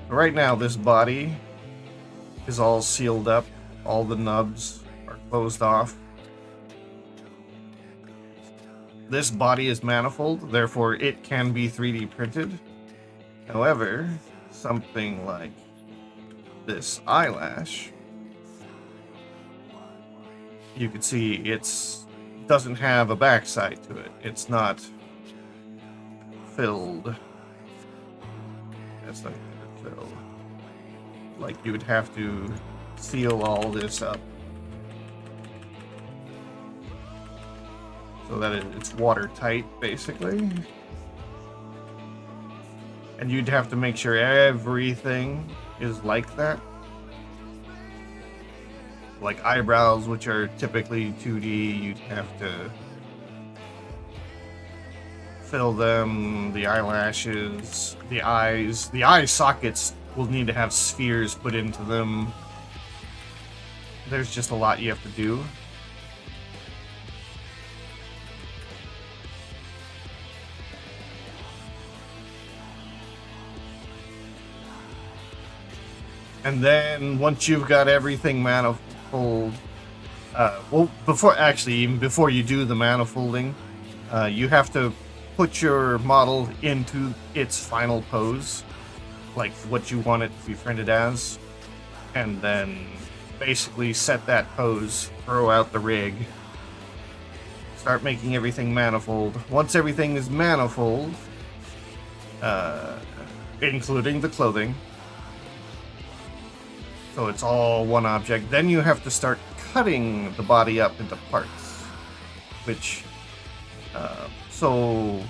Right now, this body is all sealed up. All the nubs are closed off. This body is manifold, therefore it can be 3D printed. However, something like this eyelash, you can see it's doesn't have a backside to it. It's not filled. That's not filled. Like, you would have to seal all this up so that it's watertight, basically. And you'd have to make sure everything is like that. Like eyebrows, which are typically 2D, you'd have to fill them. The eyelashes, the eyes, the eye sockets will need to have spheres put into them. There's just a lot you have to do. And then once you've got everything manifold, well, even before you do the manifolding, you have to put your model into its final pose, like what you want it to be printed as, and then basically set that pose, throw out the rig, start making everything manifold. Once everything is manifold, including the clothing, so it's all one object, then you have to start cutting the body up into parts, which, so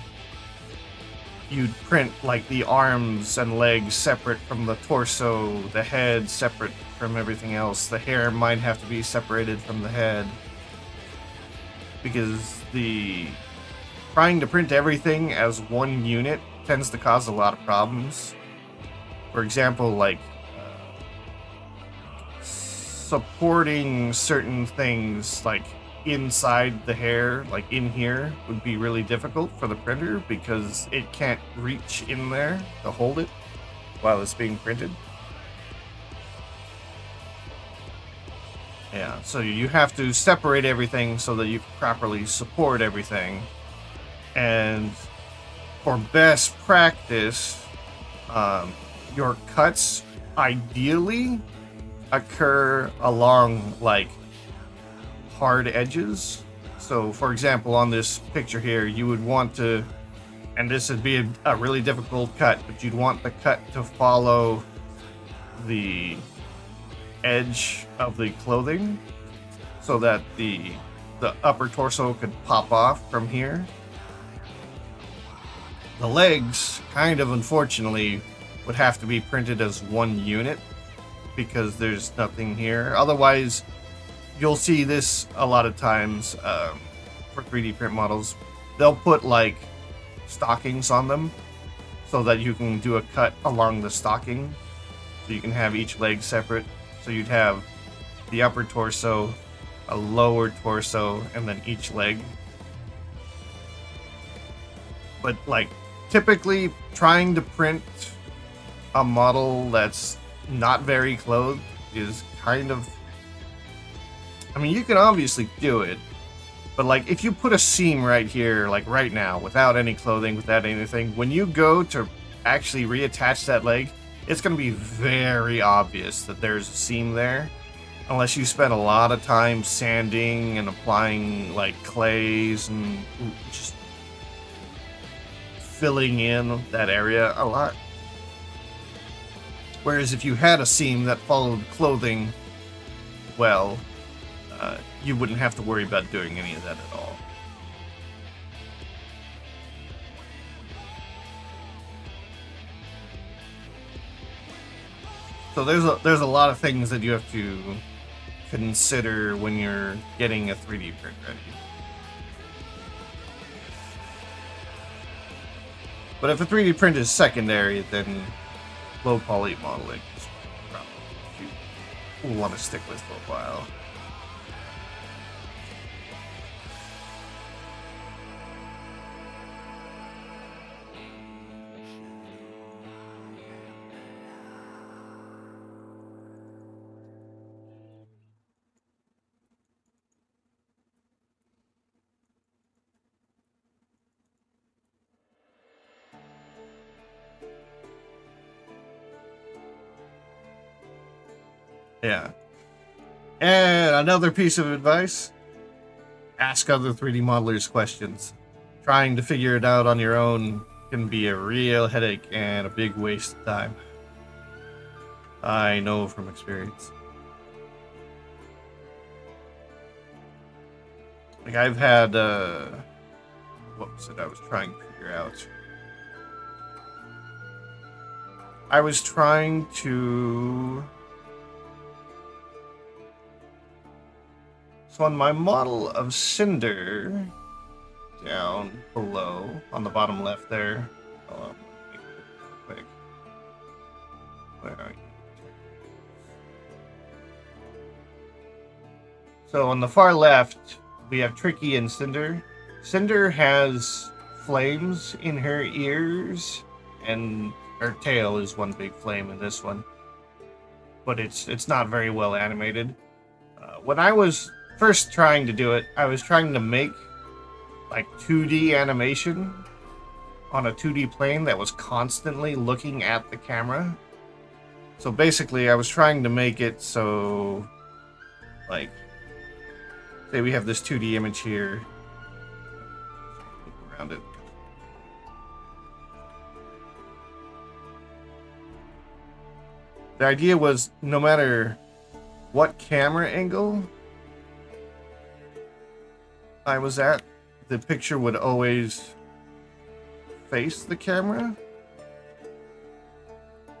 you'd print like the arms and legs separate from the torso, the head separate from everything else, the hair might have to be separated from the head, because trying to print everything as one unit tends to cause a lot of problems. For example, like, supporting certain things like inside the hair, like in here, would be really difficult for the printer because it can't reach in there to hold it while it's being printed. Yeah, so you have to separate everything so that you can properly support everything. And for best practice, your cuts ideally occur along like hard edges. So for example, on this picture here, you would want to, and this would be a really difficult cut, but you'd want the cut to follow the edge of the clothing so that the upper torso could pop off from here. The legs, kind of unfortunately, would have to be printed as one unit because there's nothing here. Otherwise, you'll see this a lot of times for 3D print models. They'll put like stockings on them so that you can do a cut along the stocking. So you can have each leg separate. So you'd have the upper torso, a lower torso, and then each leg. But like typically trying to print a model that's not very clothed is kind of, I mean, you can obviously do it, but like if you put a seam right here, like right now, without any clothing, without anything, when you go to actually reattach that leg, it's going to be very obvious that there's a seam there, unless you spend a lot of time sanding and applying like clays and just filling in that area a lot. Whereas if you had a seam that followed clothing well, you wouldn't have to worry about doing any of that at all. So there's a lot of things that you have to consider when you're getting a 3D print ready. But if a 3D print is secondary, then low poly modeling is probably what you want to stick with for a while. Yeah. And another piece of advice, ask other 3D modelers questions. Trying to figure it out on your own can be a real headache and a big waste of time. I know from experience. Like I've had, what was it I was trying to figure out? I was trying to... So on my model of Cinder, down below, on the bottom left there, make it real quick. Where are you? So on the far left, we have Tricky and Cinder. Cinder has flames in her ears, and her tail is one big flame in this one. But it's not very well animated. When I was first trying to do it, I was trying to make like 2D animation on a 2D plane that was constantly looking at the camera. So basically I was trying to make it so, like, say we have this 2D image here, look around it. The idea was no matter what camera angle I was at, the picture would always face the camera.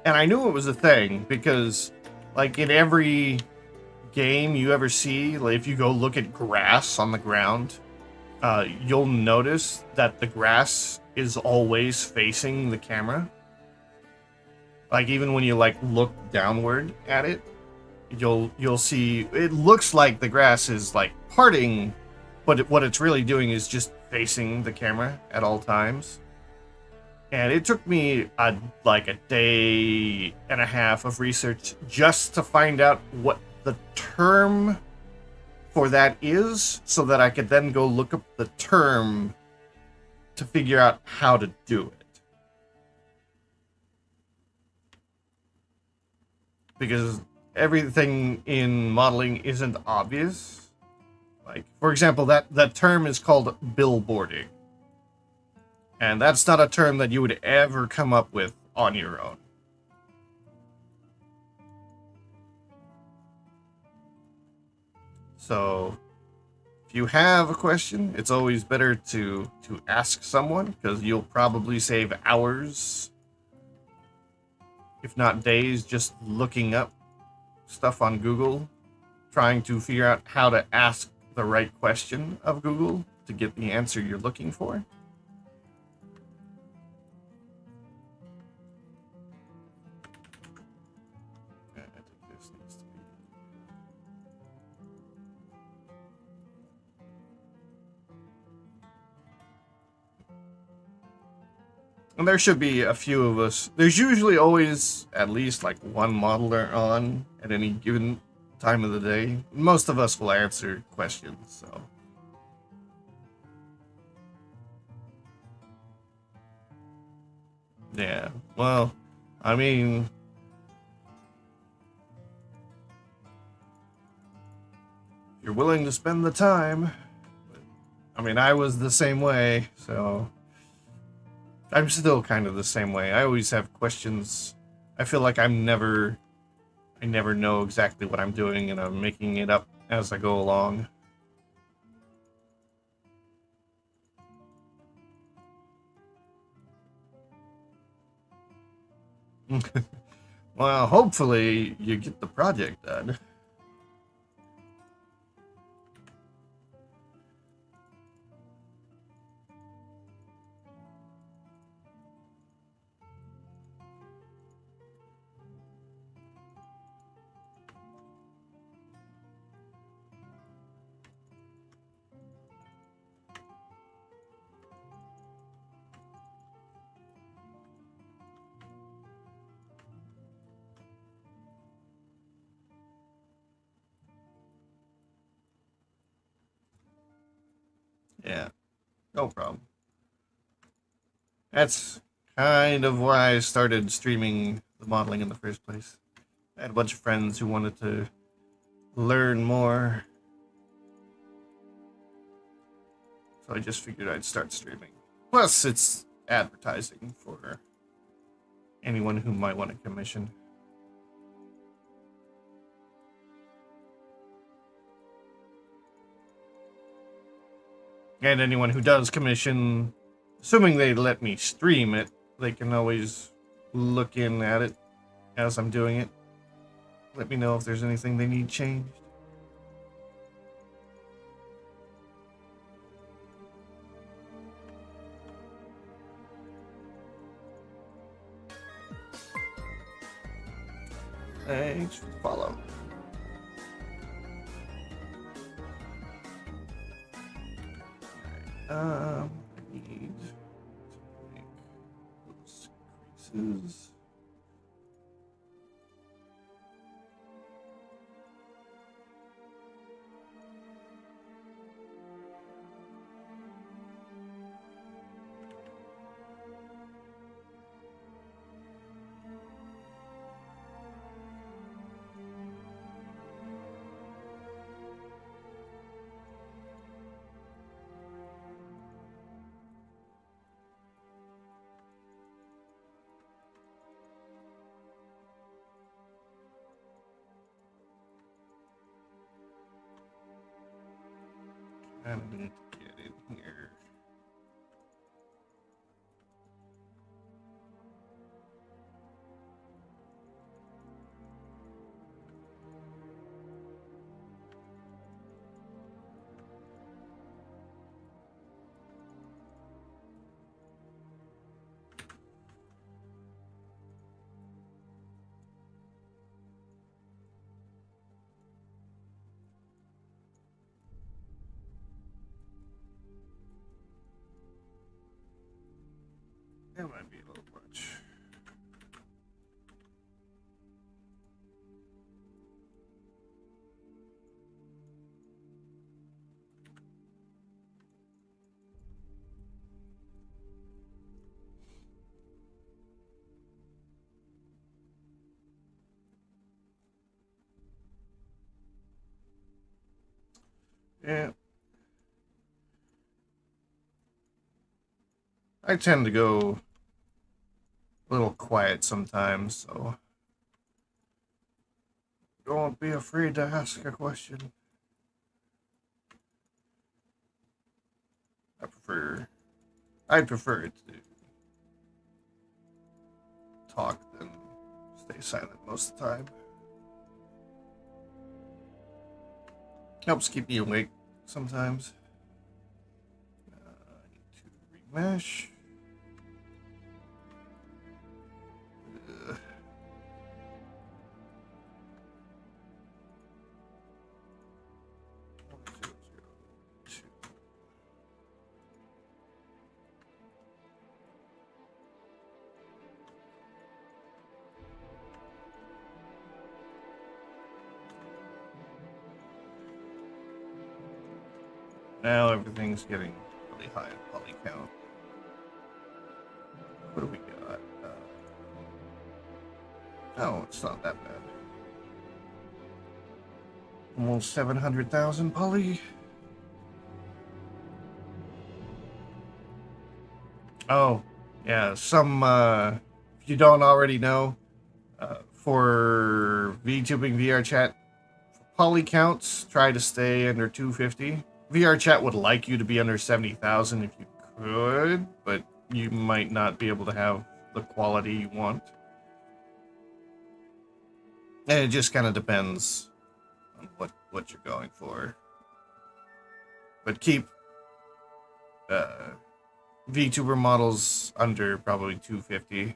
And I knew it was a thing because, like, in every game you ever see, like, if you go look at grass on the ground, you'll notice that the grass is always facing the camera. Like, even when you, like, look downward at it, you'll see it looks like the grass is, like, parting, but what it's really doing is just facing the camera at all times. And it took me like a day and a half of research just to find out what the term for that is, so that I could then go look up the term to figure out how to do it. Because everything in modeling isn't obvious. Like, for example, that term is called billboarding. And that's not a term that you would ever come up with on your own. So, if you have a question, it's always better to ask someone, because you'll probably save hours, if not days, just looking up stuff on Google, trying to figure out how to ask the right question of Google to get the answer you're looking for. I think this needs to be... And there should be a few of us. There's usually always at least like one modeler on at any given time of the day. Most of us will answer questions, so. Yeah, well, I mean, if you're willing to spend the time. I mean, I was the same way, so I'm still kind of the same way. I always have questions. I feel like I never know exactly what I'm doing, and I'm making it up as I go along. Well, hopefully you get the project done. Yeah, no problem. That's kind of why I started streaming the modeling in the first place. I had a bunch of friends who wanted to learn more, so I just figured I'd start streaming. Plus, it's advertising for anyone who might want to commission. And anyone who does commission, assuming they let me stream it, they can always look in at it as I'm doing it. Let me know if there's anything they need changed. Thanks for the follow. I need to make those creases. I need to get in here. That might be a little much. Yeah. I tend to go a little quiet sometimes, so don't be afraid to ask a question. I'd prefer it to talk than stay silent most of the time. Helps keep me awake sometimes. I need to remesh. Uh, Now everything's getting really high in poly count. What do we got? Oh, it's not that bad. Almost 700,000 poly. Oh, yeah. If you don't already know, for VTubing VR chat, poly counts, try to stay under 250. VR chat would like you to be under 70,000 if you could, but you might not be able to have the quality you want. And it just kind of depends on what you're going for. But keep VTuber models under probably 250.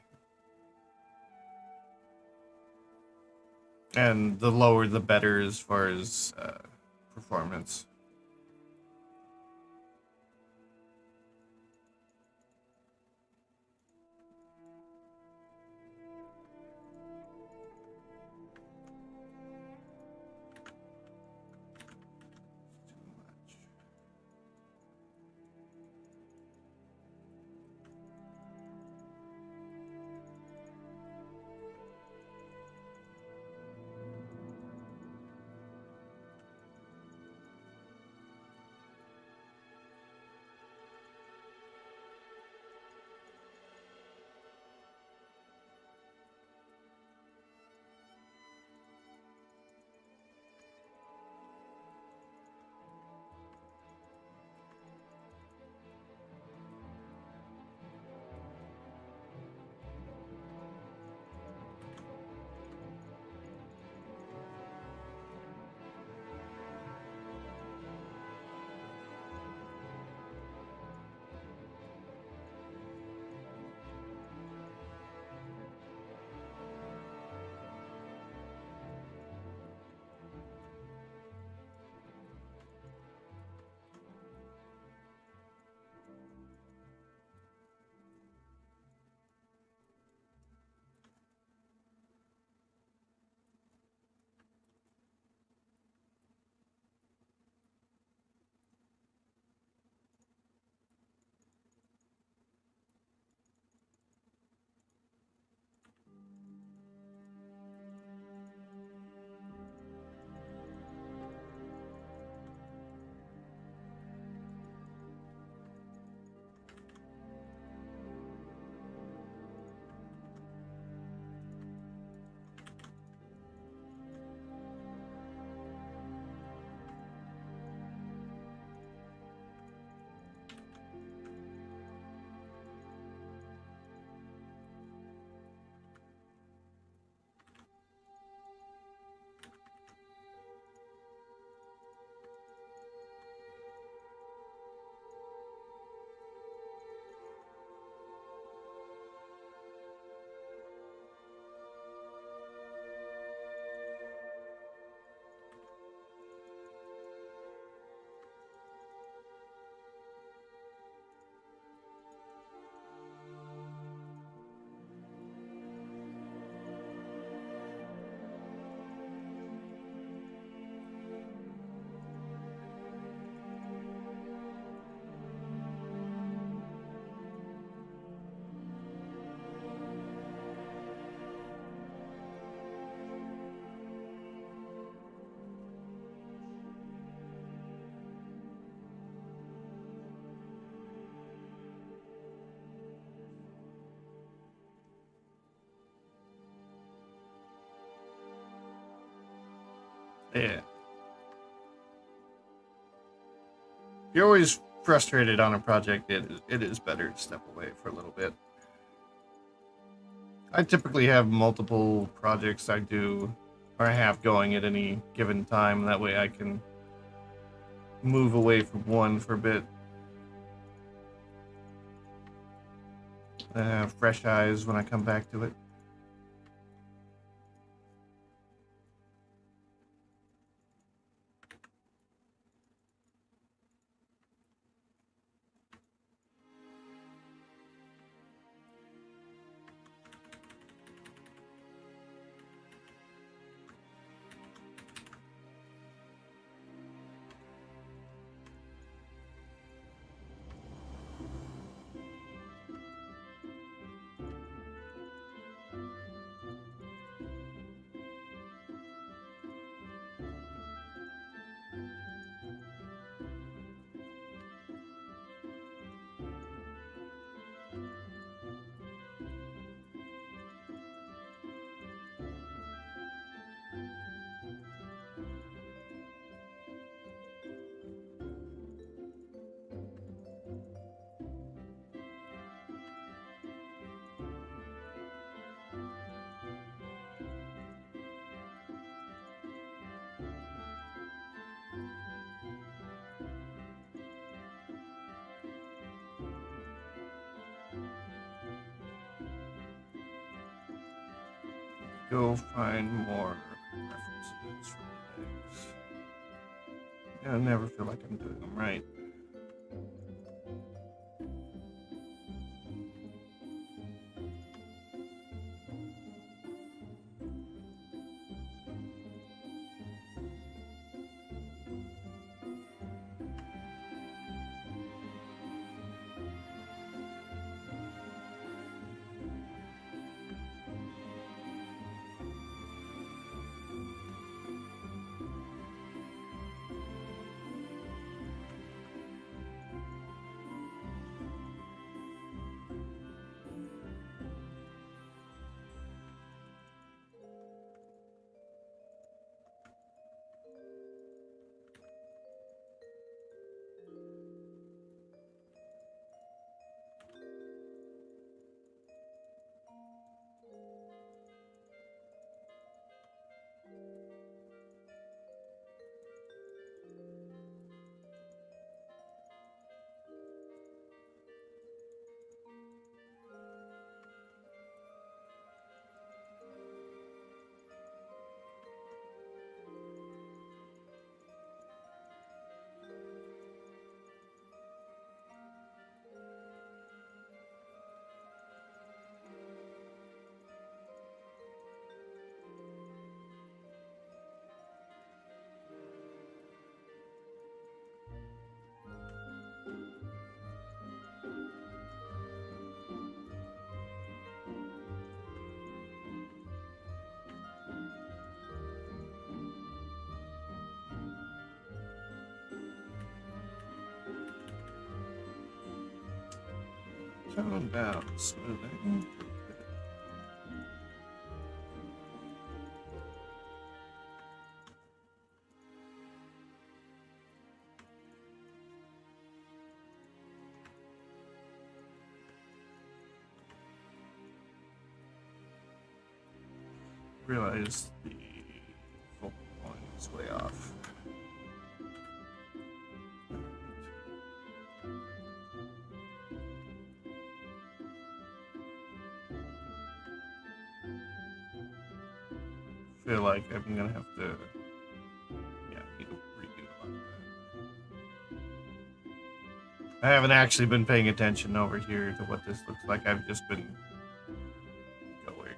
And the lower the better as far as performance. Yeah. If you're always frustrated on a project, it is better to step away for a little bit. I typically have multiple projects I do or I have going at any given time. That way I can move away from one for a bit. Have fresh eyes when I come back to it. Go find more references for things. I never feel like I'm doing them right. Tone down smoothing. Realize the focal point is way off. Feel like I'm gonna have to, need to redo a lot of that. I haven't actually been paying attention over here to what this looks like. I've just been going.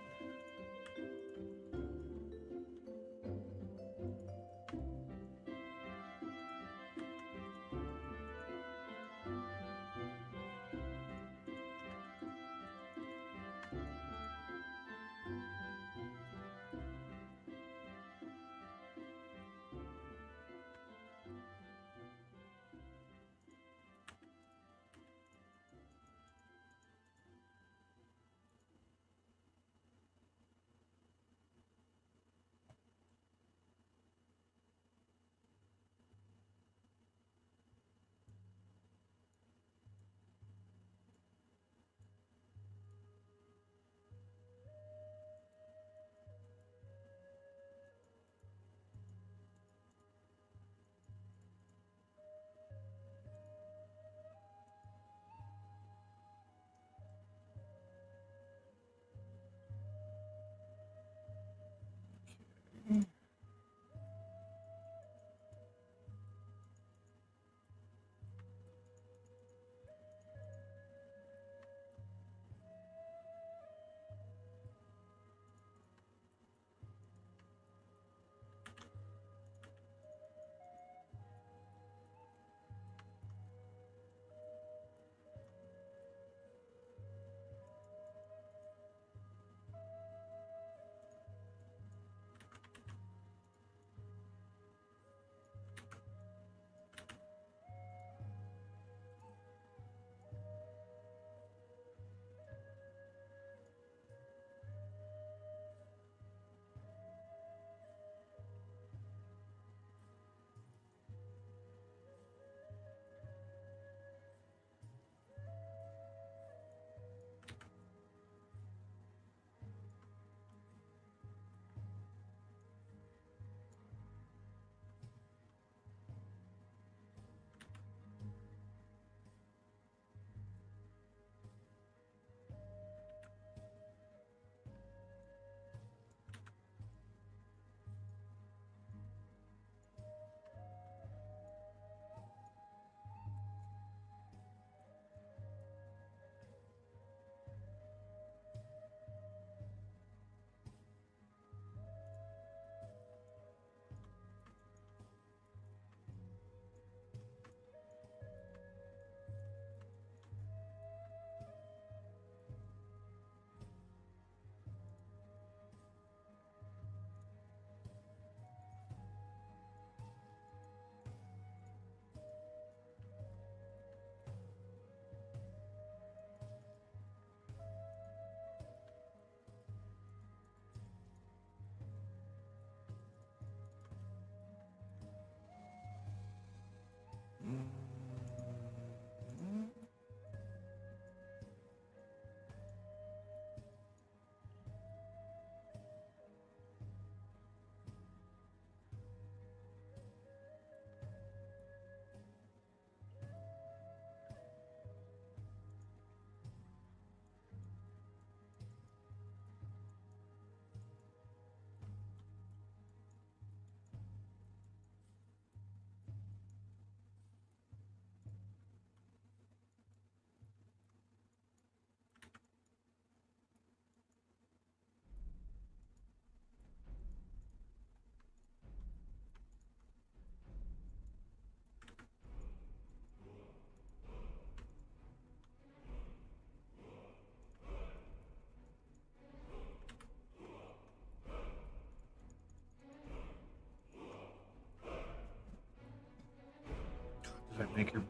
Make her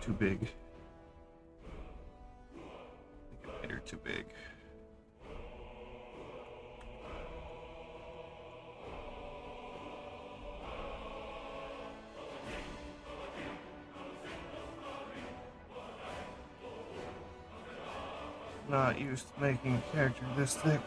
too big. Make her too big. Not used to making a character this thick.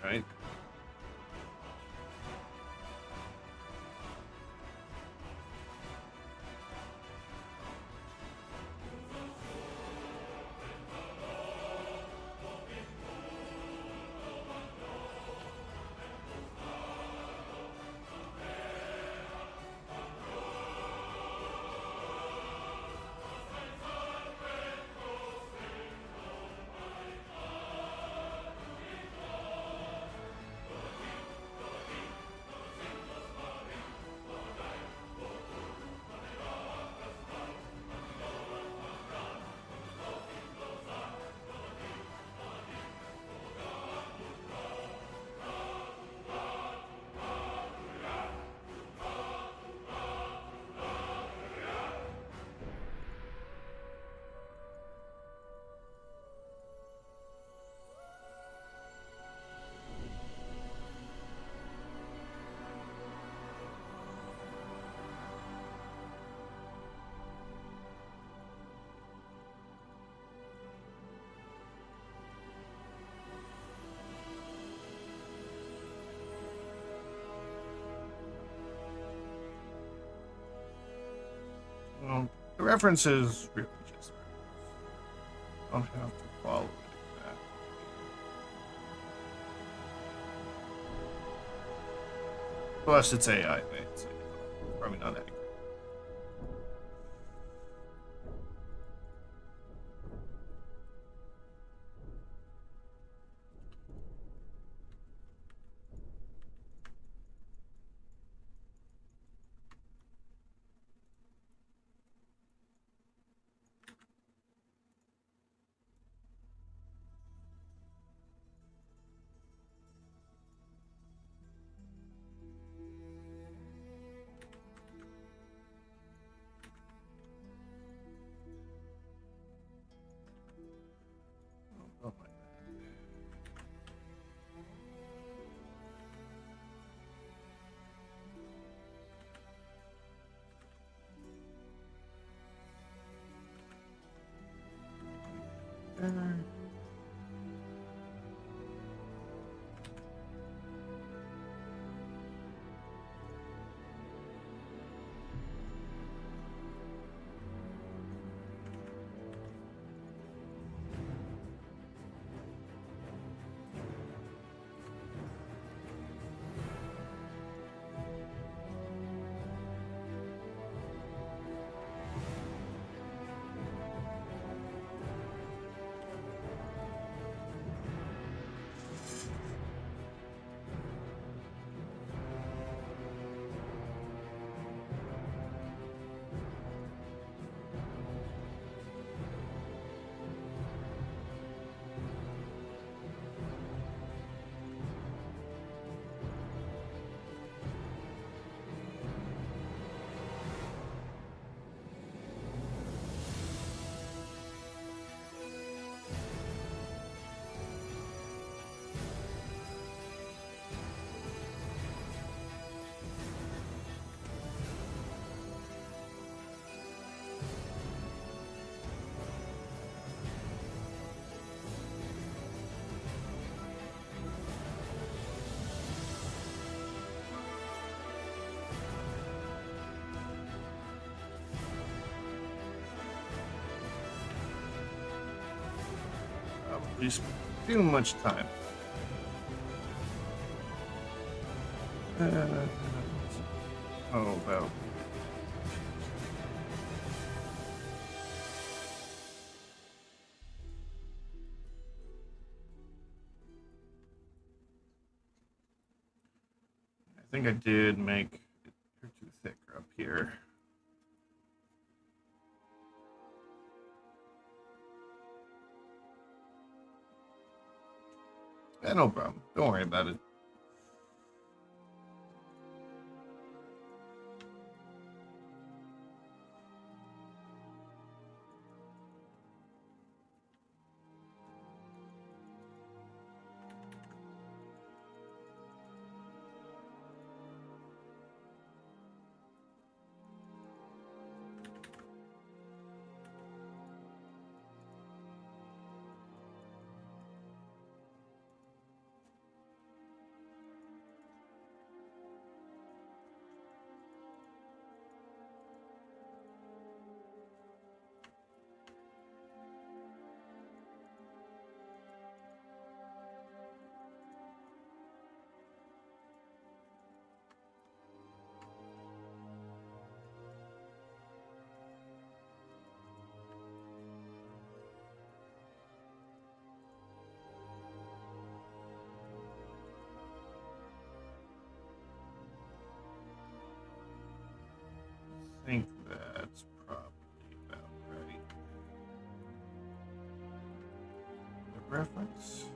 Right? Well, the reference is really just don't have to follow it exactly. Plus, it's AI made, so probably not accurate. Oh my. least too much time. Oh, well. I think I did make her too thicker up here. No problem. Don't worry about it. I think that's probably about right. The reference.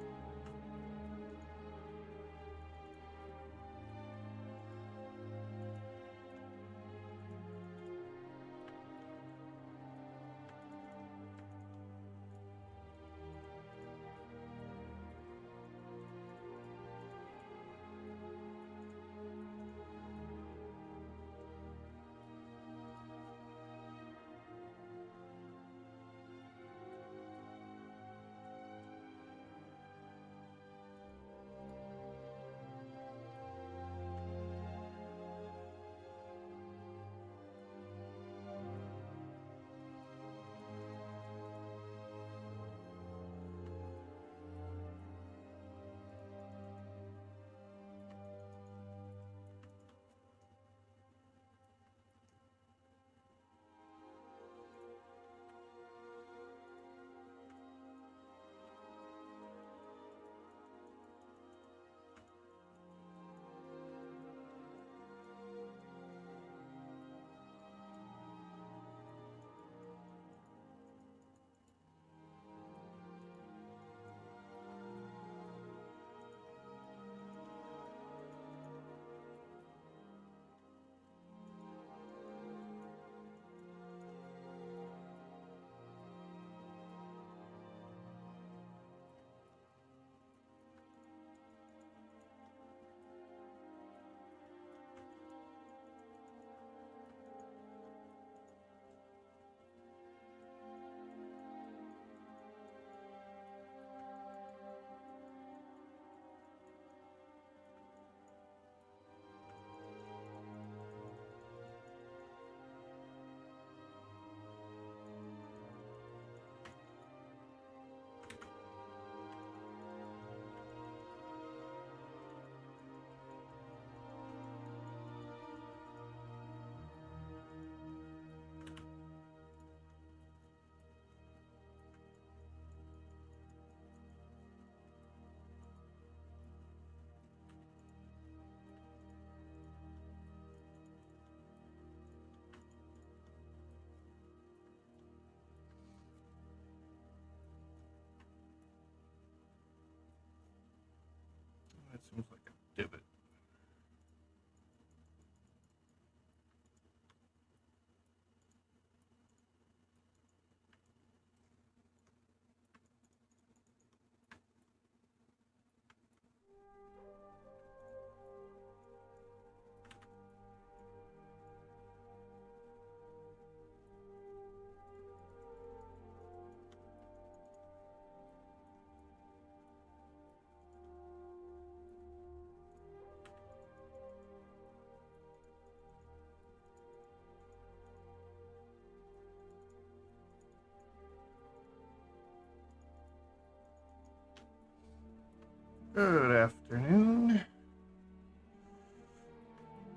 Good afternoon.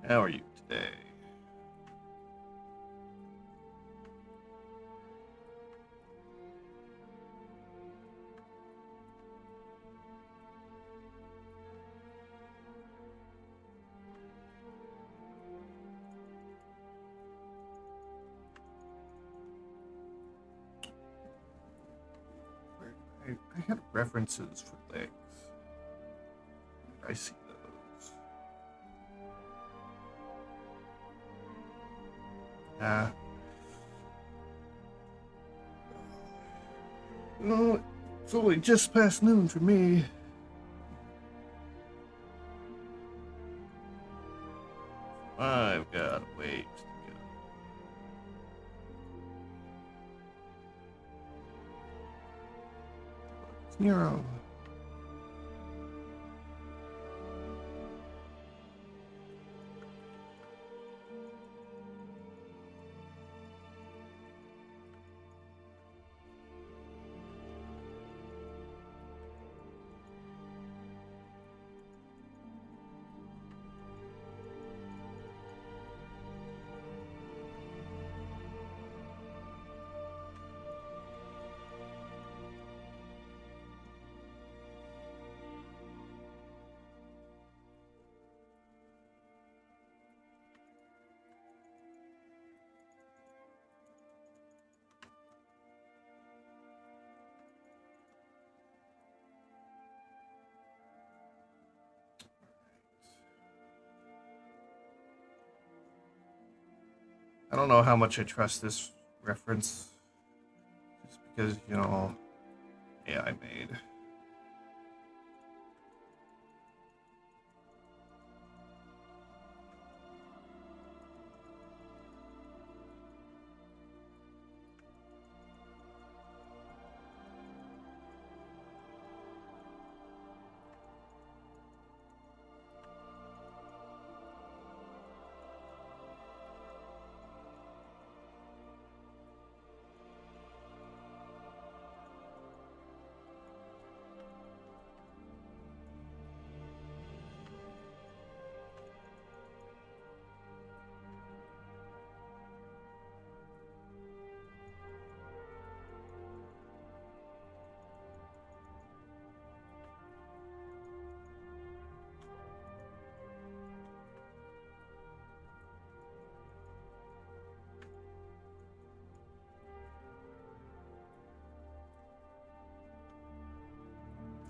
How are you today? I had references for legs. I see those. No, it's only just past noon for me. I've got a ways to go. It's Nero. I don't know how much I trust this reference. Just because, AI made.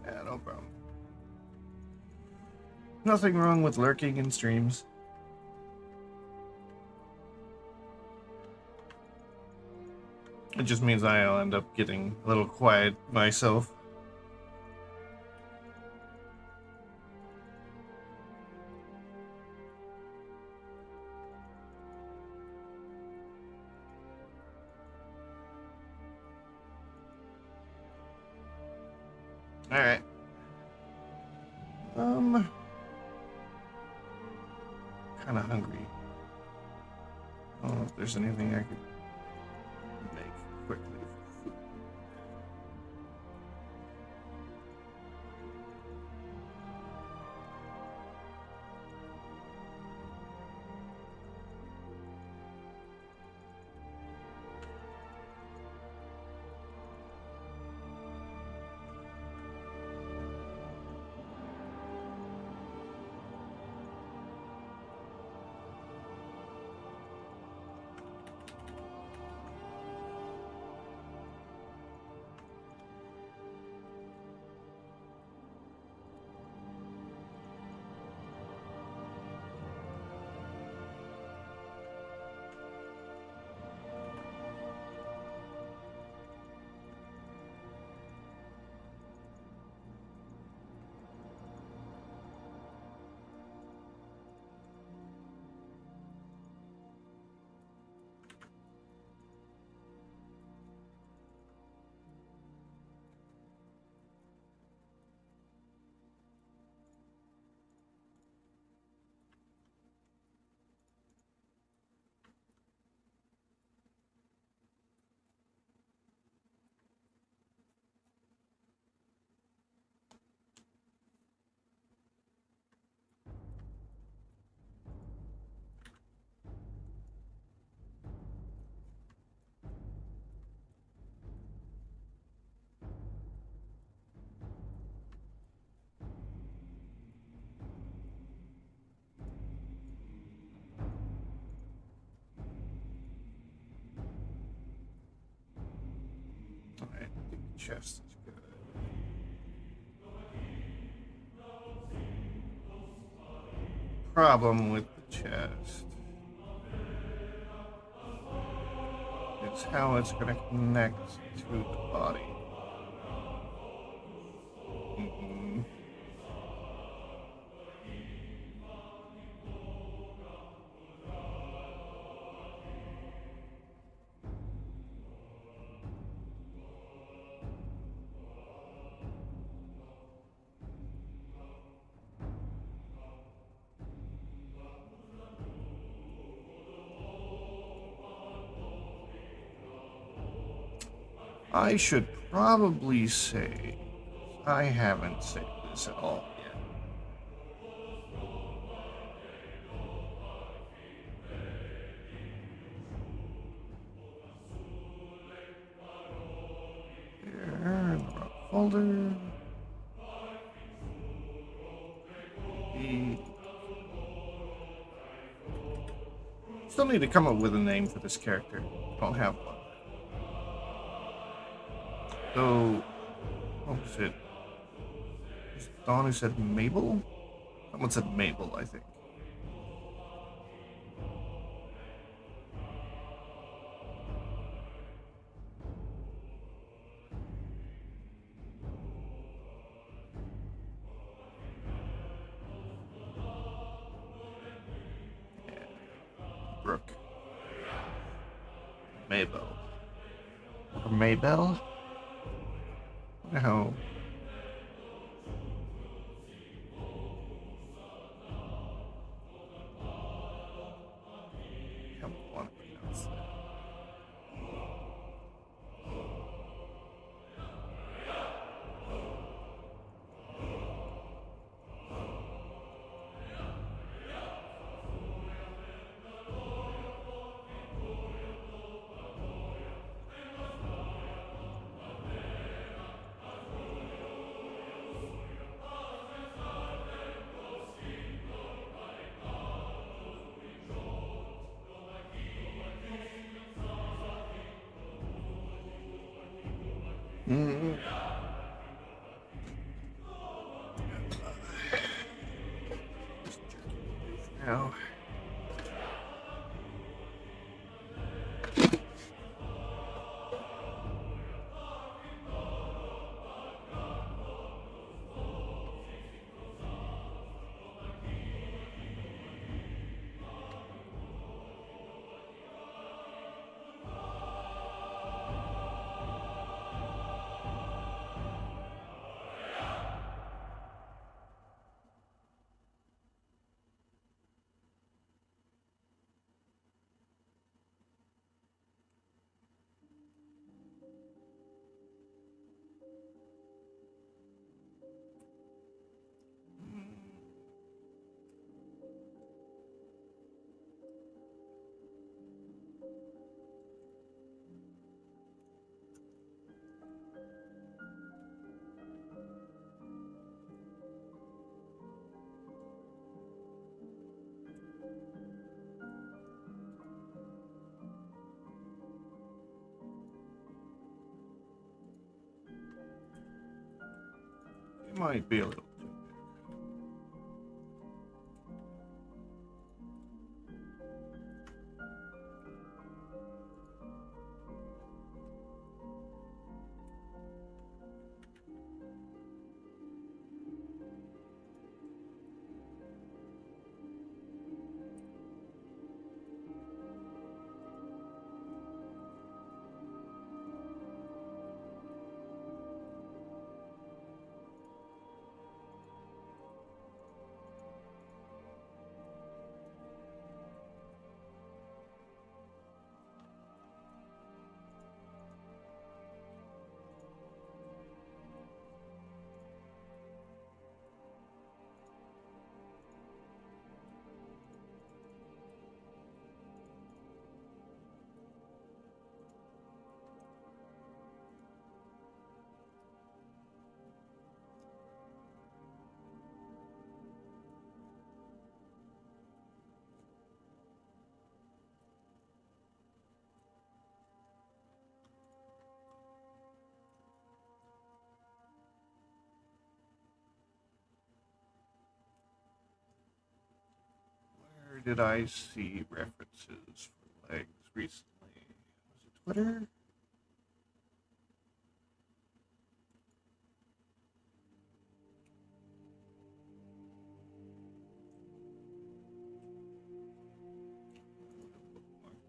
Yeah, no problem. Nothing wrong with lurking in streams. It just means I'll end up getting a little quiet myself. Alright. Kinda hungry. I don't know if there's anything I could make quickly. Alright, I think the chest is good. Problem with the chest is how it's going to connect to the body. I should probably say I haven't saved this at all yet. There, in the wrong folder. Still need to come up with a name for this character. Don't have one. So, what was it? Was it Dawn who said Mabel? Someone said Mabel, I think. Brooke. Mabel. Or Maybell? No. I don't want to pronounce that. Mm-hmm. Now. It might be a little too big. Where did I see references for legs recently? Was it Twitter?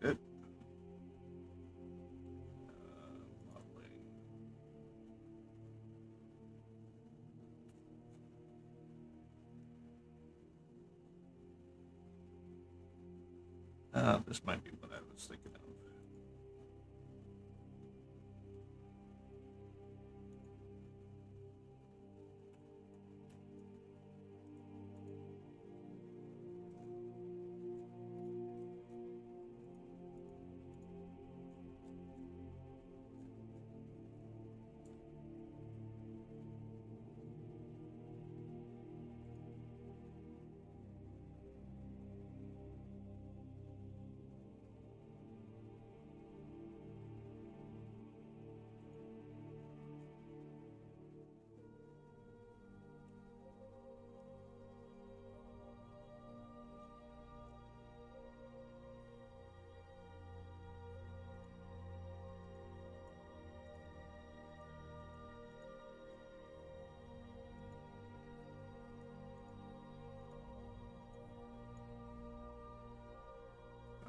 It. Lovely. This might be what I was thinking of.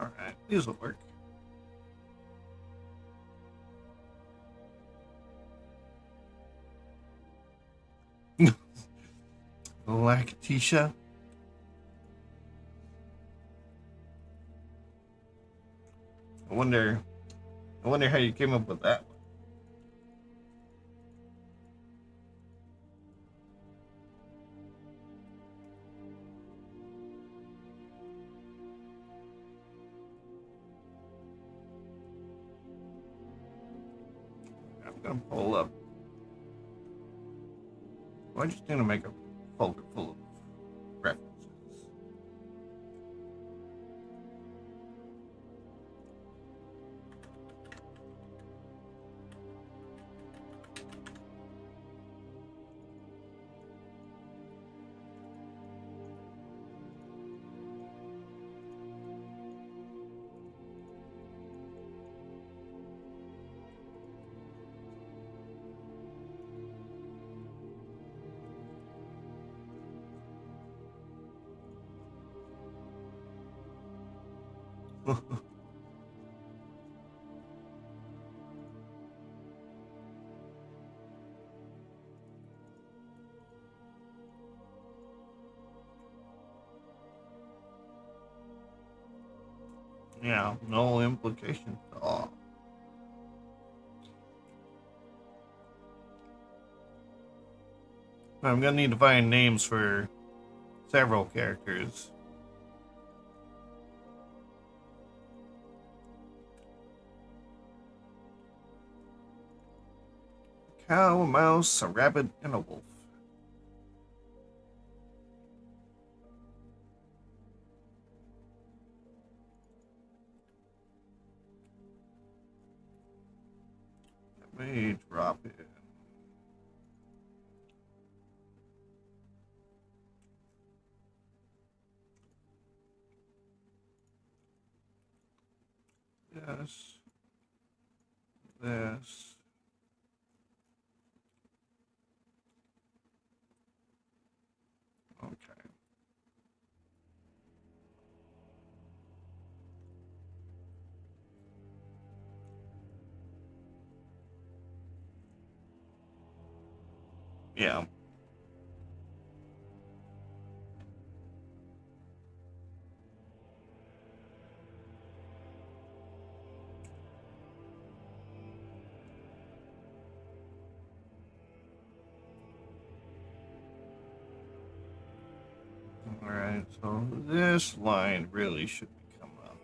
Alright, these will work. Lactisha. I wonder how you came up with that one. I'm gonna pull up. Well, I just need to make a folder full of references. Yeah, no implications at all. I'm gonna need to find names for several characters. A cow, a mouse, a rabbit, and a wolf. Let me drop it. Yes. This. Okay. Yeah. Alright, so this line really should be coming up.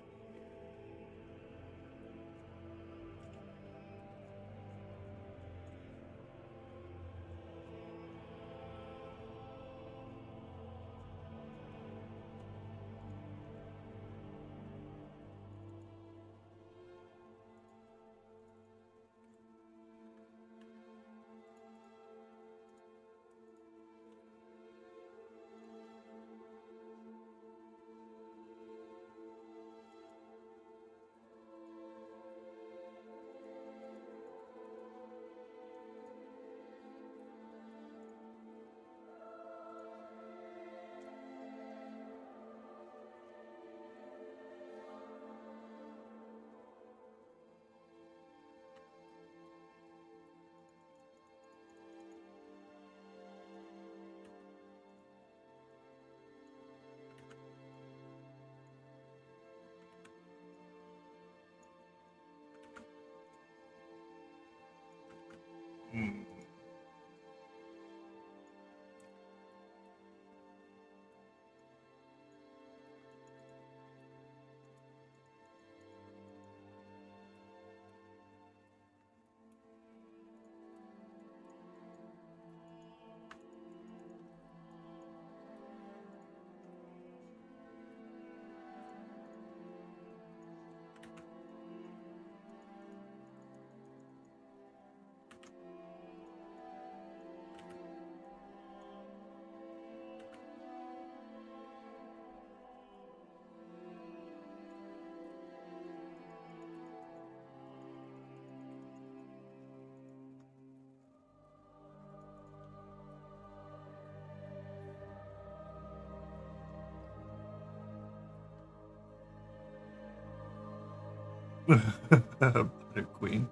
Butter Queen.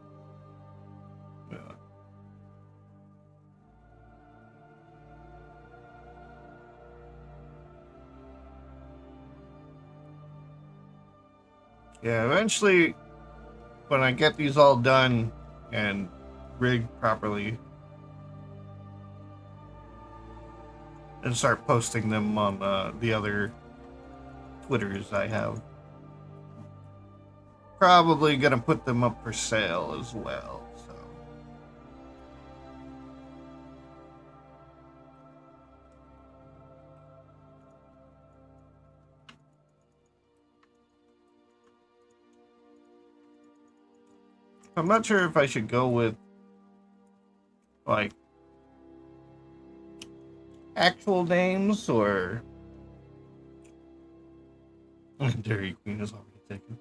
Yeah. Yeah, eventually, when I get these all done and rigged properly, and start posting them on the other Twitters I have, probably gonna put them up for sale as well. So. I'm not sure if I should go with like actual names or Dairy Queen is already taken.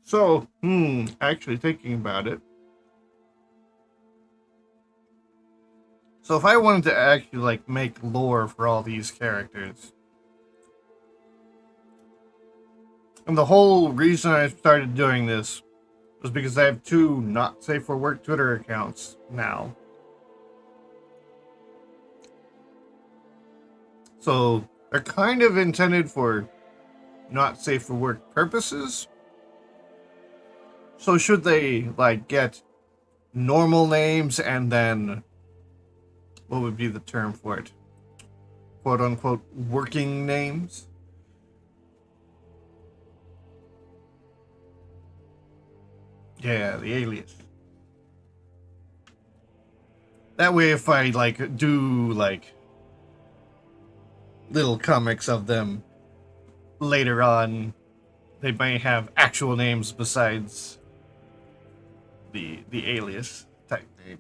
So, actually thinking about it. So if I wanted to actually like make lore for all these characters, and the whole reason I started doing this was because I have 2 not safe for work Twitter accounts now. So they're kind of intended for not safe for work purposes. So should they like get normal names and then what would be the term for it? Quote unquote working names? Yeah, the alias. That way if I like do like little comics of them later on, they may have actual names besides the alias type name.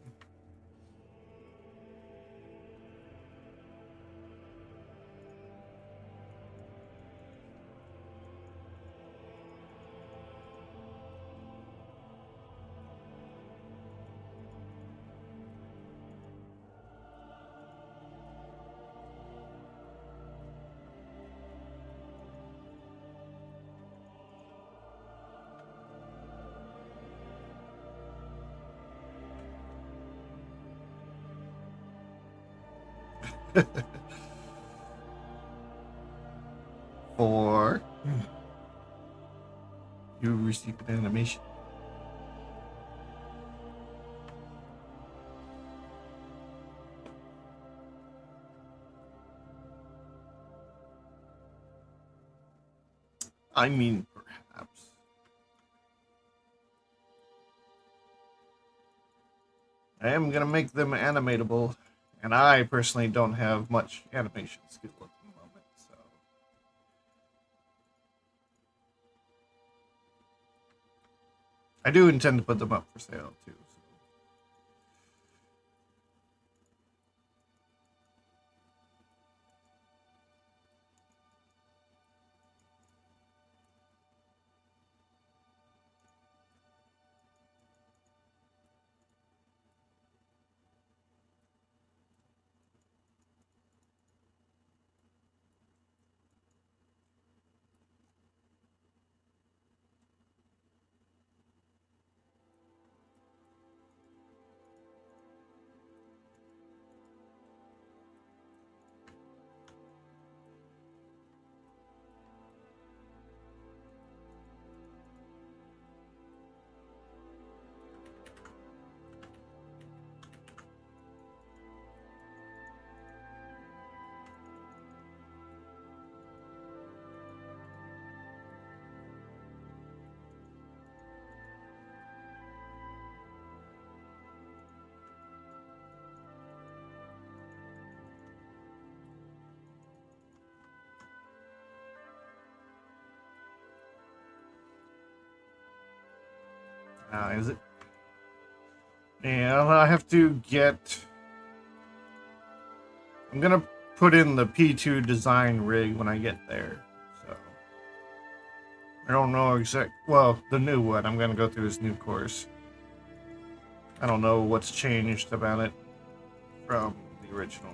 Or you receive an animation. I mean, perhaps. I am going to make them animatable, and I personally don't have much animation skill at the moment, so. I do intend to put them up for sale, too. Is it? Yeah, I have to get. I'm gonna put in the P2 design rig when I get there. So I don't know well, the new one. I'm gonna go through his new course. I don't know what's changed about it from the original.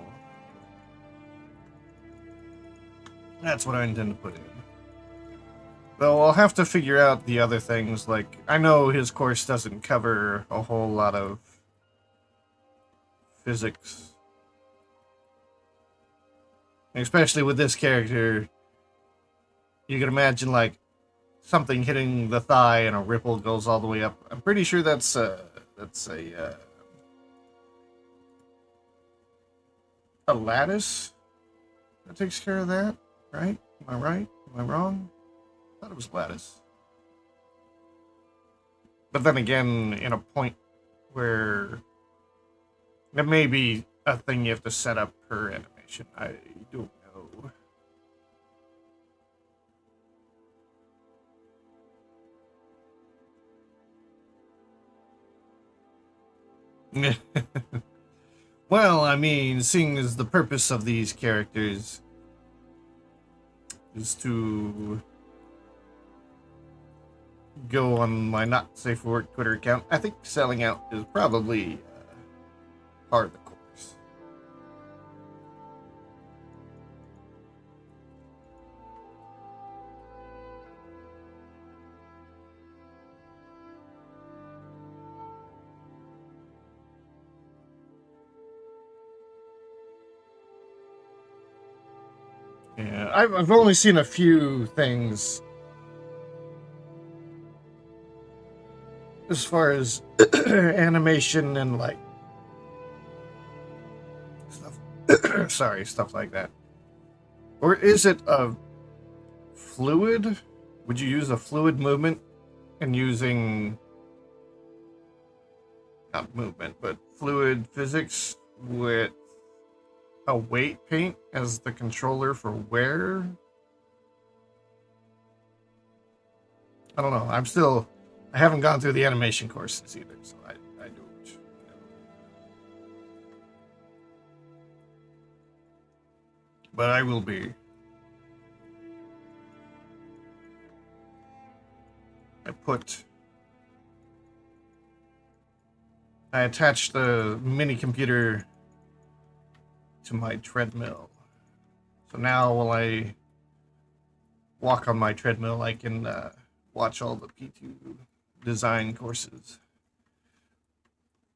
That's what I intend to put in. Though I'll have to figure out the other things, like, I know his course doesn't cover a whole lot of physics. Especially with this character, you can imagine, like, something hitting the thigh and a ripple goes all the way up. I'm pretty sure that's a lattice that takes care of that, right? Am I right? Am I wrong? I thought it was lattice. But then again, in a point where it may be a thing you have to set up per animation. I don't know. Well, I mean, seeing as the purpose of these characters is to go on my not safe for work Twitter account, I think selling out is probably part of the course. Yeah, I've only seen a few things as far as animation and like stuff. Sorry, stuff like that. Or is it a fluid? Would you use a fluid movement and using not movement, but fluid physics with a weight paint as the controller for wear? I don't know. I haven't gone through the animation courses either, so I don't know. But I will be. I attached the mini computer to my treadmill. So now while I walk on my treadmill, I can watch all the P2 design courses.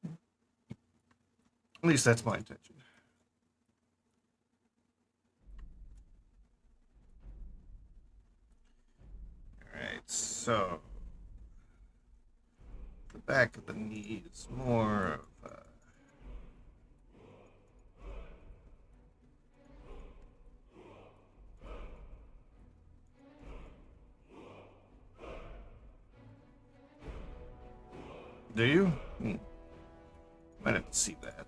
At least that's my intention. Alright, so the back of the knee is more of a Do you? Might have to see that.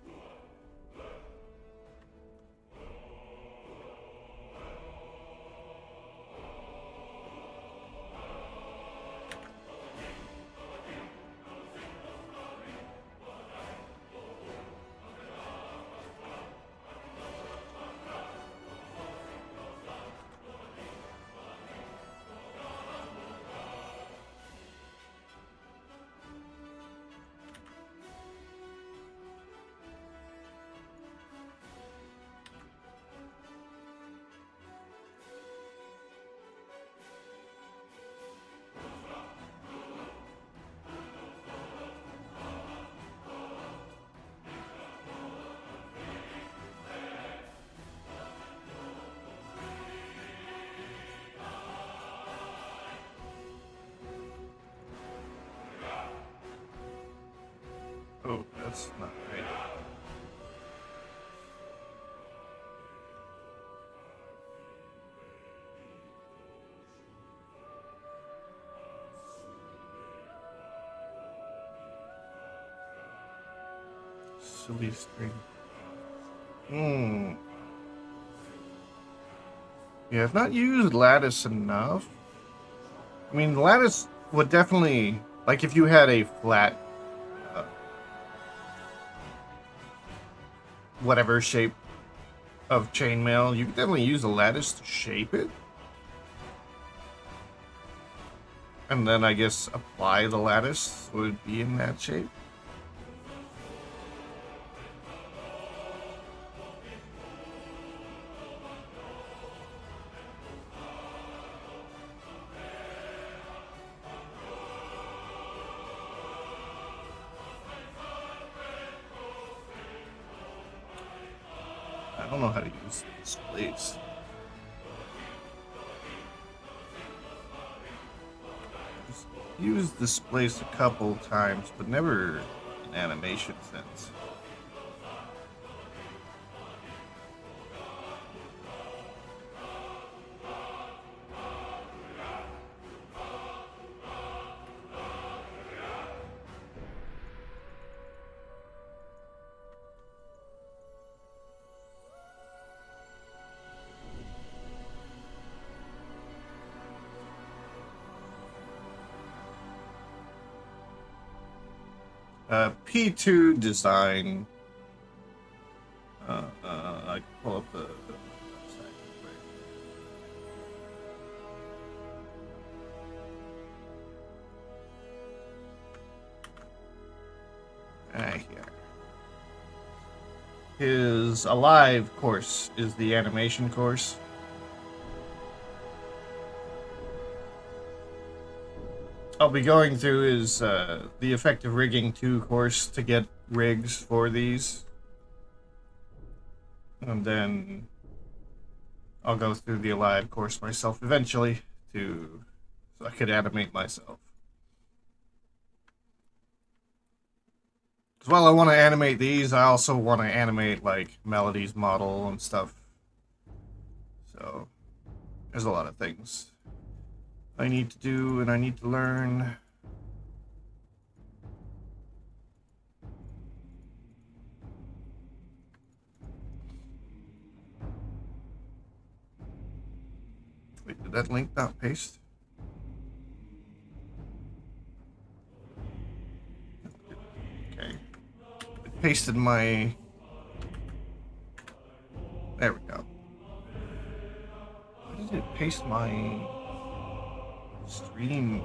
Oh, that's not right. Silly string. Yeah, I've not used lattice enough. I mean, lattice would definitely, like if you had a flat, whatever shape of chainmail, you could definitely use a lattice to shape it. And then I guess apply the lattice would be in that shape. I don't know how to use displays. Used displays a couple times, but never in animation sense. P2 design. I can pull up the website quick. Here. His Alive course is the animation course. I'll be going through is the Effective Rigging 2 course to get rigs for these. And then I'll go through the Alive course myself eventually so I could animate myself. Because while I want to animate these, I also want to animate like Melody's model and stuff. So there's a lot of things I need to do and I need to learn. Wait, did that link not paste? Okay. It pasted my... There we go. Why did it paste my... stream?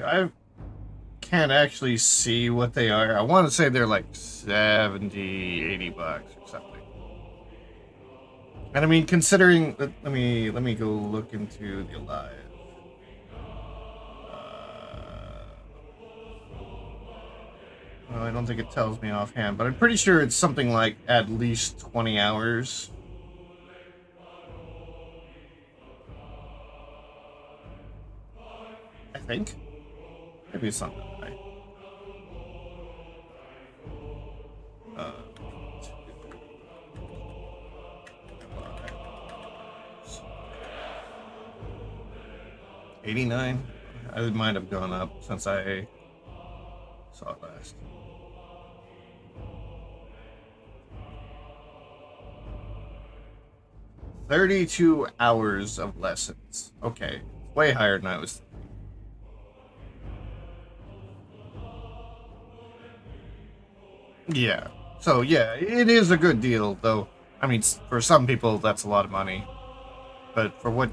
I can't actually see what they are. I want to say they're like 70, 80 bucks or something. And I mean, considering, let me go look into the Alive. Well, I don't think it tells me offhand, but I'm pretty sure it's something like at least 20 hours. I think. Maybe it's something like that. 89? It might have gone up since I saw it last. $32 hours of lessons. Okay, way higher than I was thinking. Yeah. So yeah, it is a good deal, though. I mean, for some people, that's a lot of money, but for what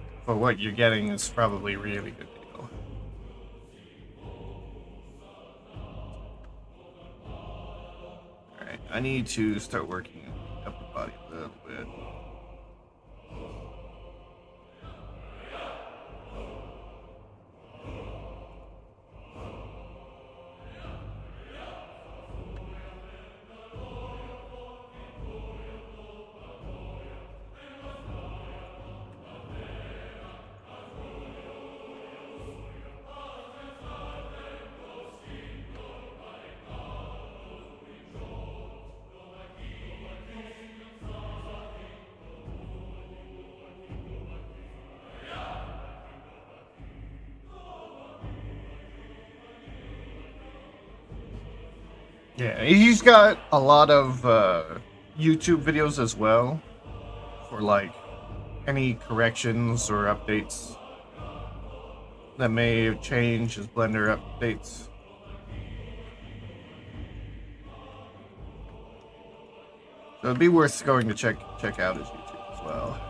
you're getting, it's probably a really good deal. All right, I need to start working on the upper body a little bit. Yeah, he's got a lot of YouTube videos as well for like any corrections or updates that may have changed as Blender updates. So it'd be worth going to check out his YouTube as well.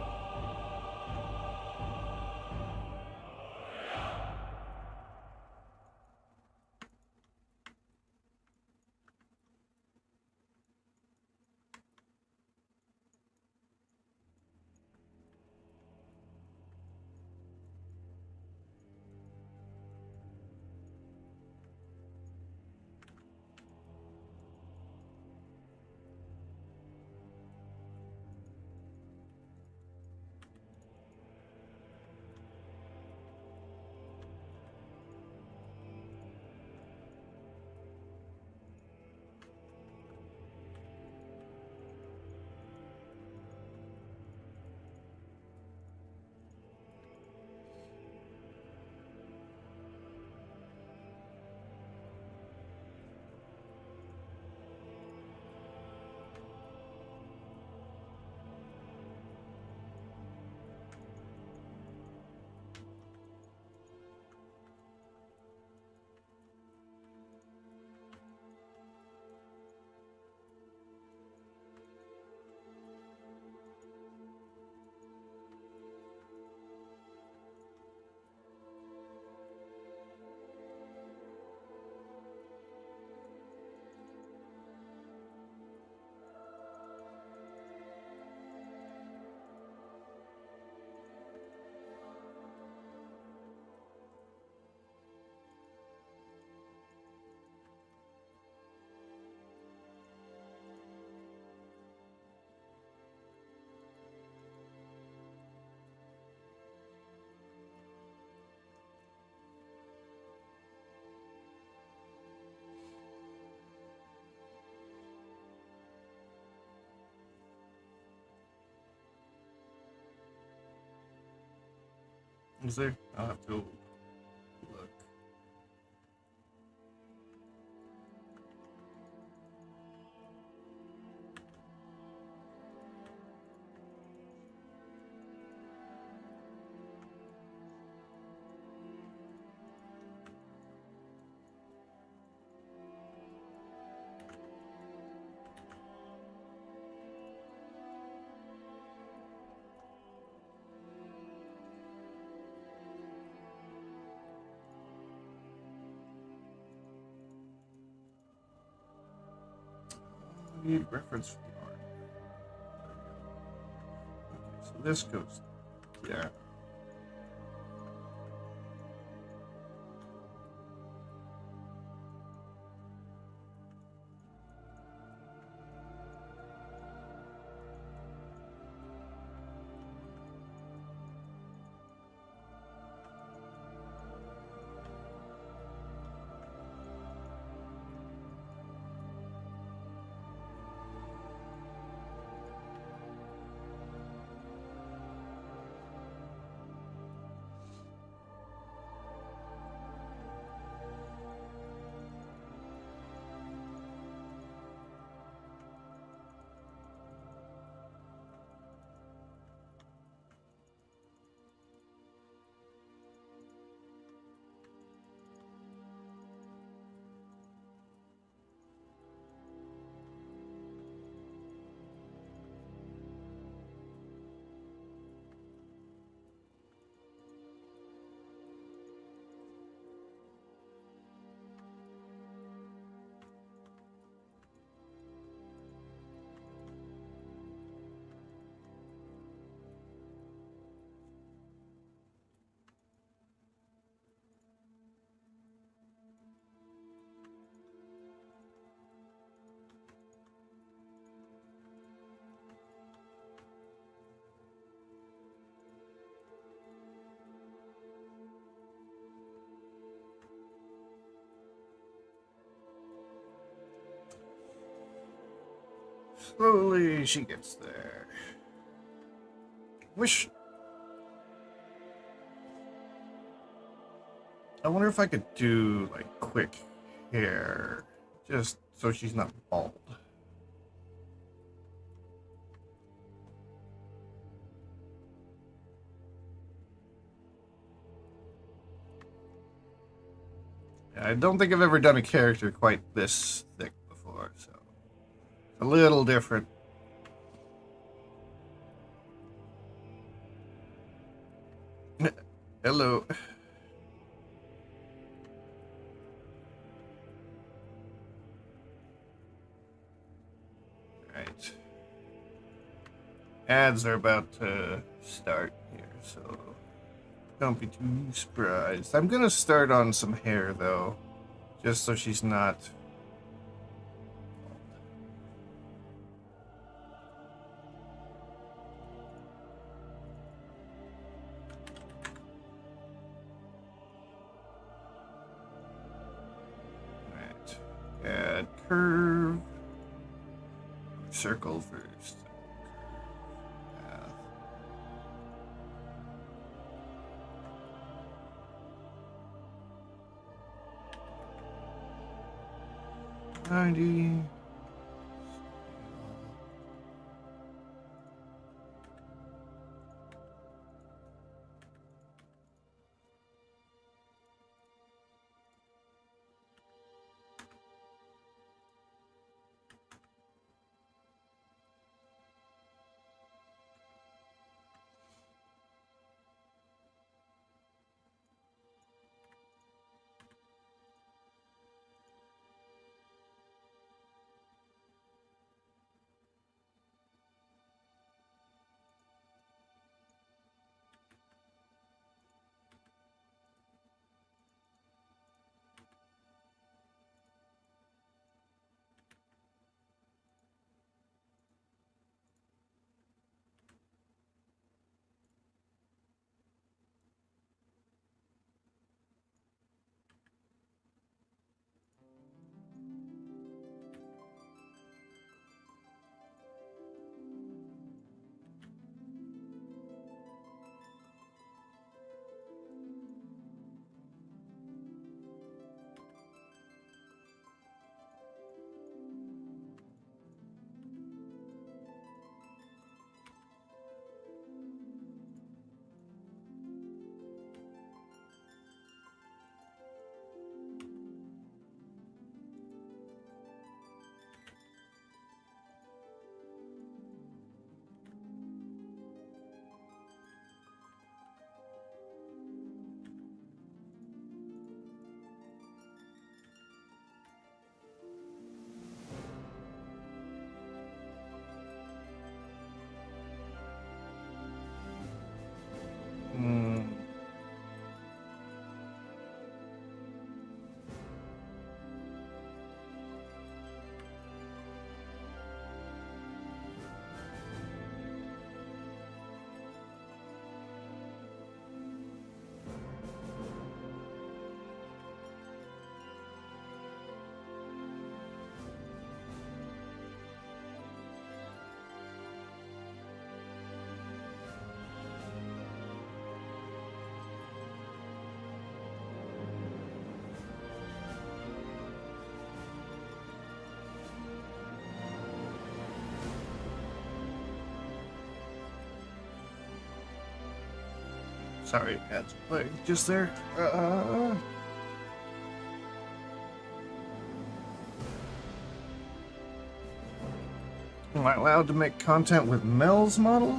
Is there? I'll have to look. I need reference for the art. Okay, so this goes. Yeah. Slowly she gets there. Wish. I wonder if I could do like quick hair, just so she's not bald. I don't think I've ever done a character quite this thick before, so a little different. Hello. Right. Ads are about to start here, so don't be too surprised. I'm gonna start on some hair though, just so she's not. Right. Add curve. Circle first. Path. $90. Hmm. Sorry, ads playing just there. Am I allowed to make content with Mel's model?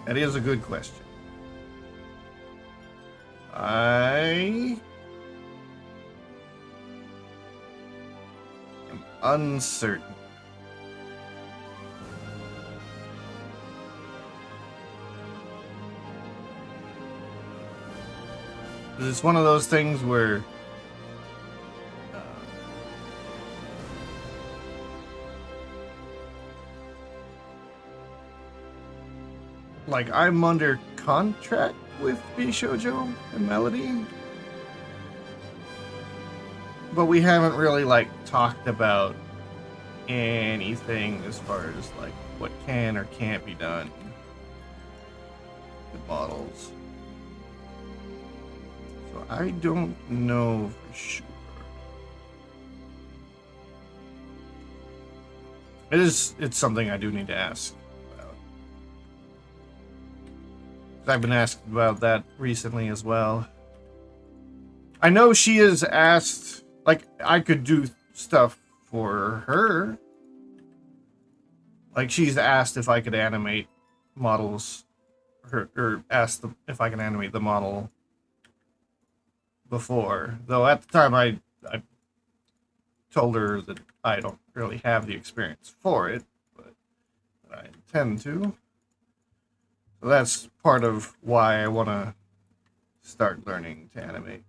That is a good question. I am uncertain. It's one of those things where like I'm under contract with Bishojo and Melody, but we haven't really like talked about anything as far as like what can or can't be done with models. So I don't know for sure. It's something I do need to ask about. I've been asked about that recently as well. I know she has asked, like, I could do stuff for her. Like, she's asked if I could animate models, or asked if I can animate the model before. Though at the time I told her that I don't really have the experience for it, but I intend to. So that's part of why I want to start learning to animate.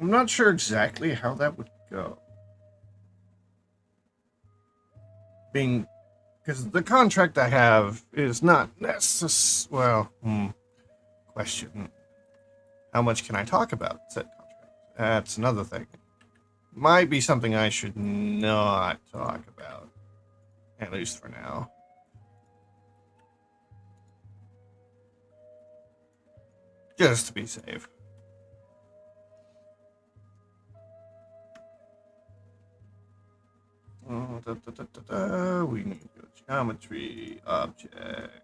I'm not sure exactly how that would go. Being, because the contract I have is not necessary. Well, question. How much can I talk about said contract? That's another thing. Might be something I should not talk about, at least for now. Just to be safe. We need to go geometry, object.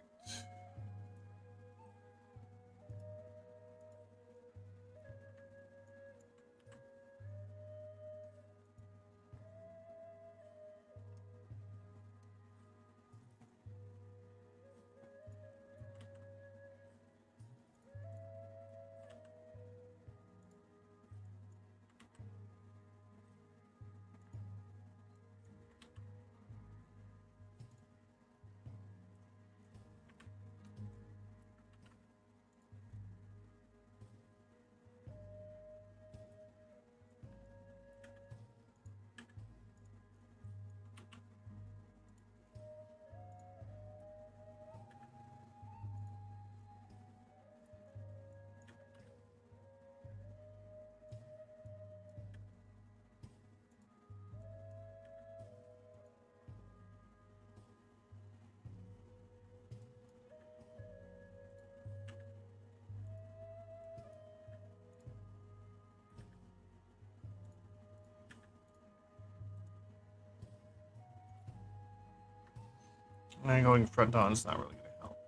And going front on is not really going to help.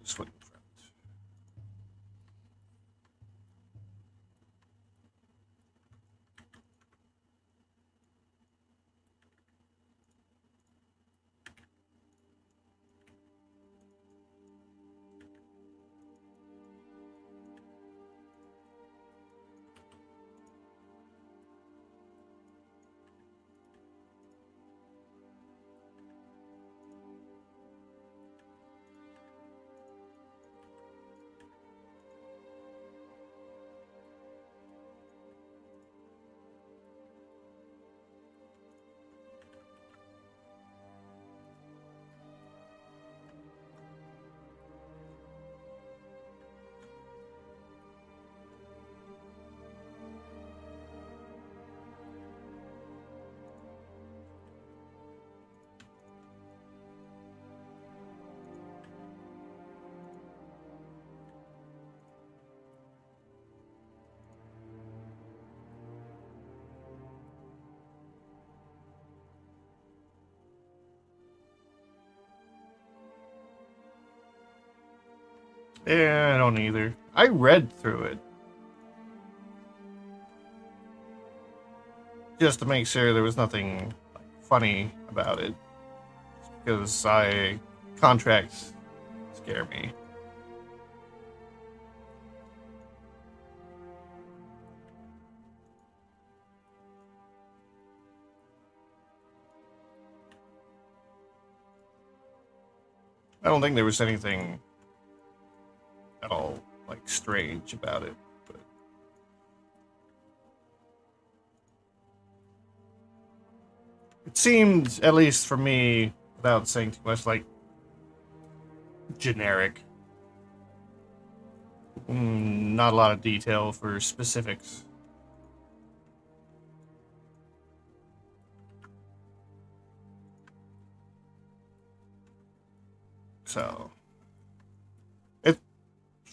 Put this one in front. Yeah, I don't either. I read through it just to make sure there was nothing funny about it, because contracts scare me. I don't think there was anything at all, like, strange about it, but... It seemed, at least for me, without saying too much, like, generic. Not a lot of detail for specifics. So it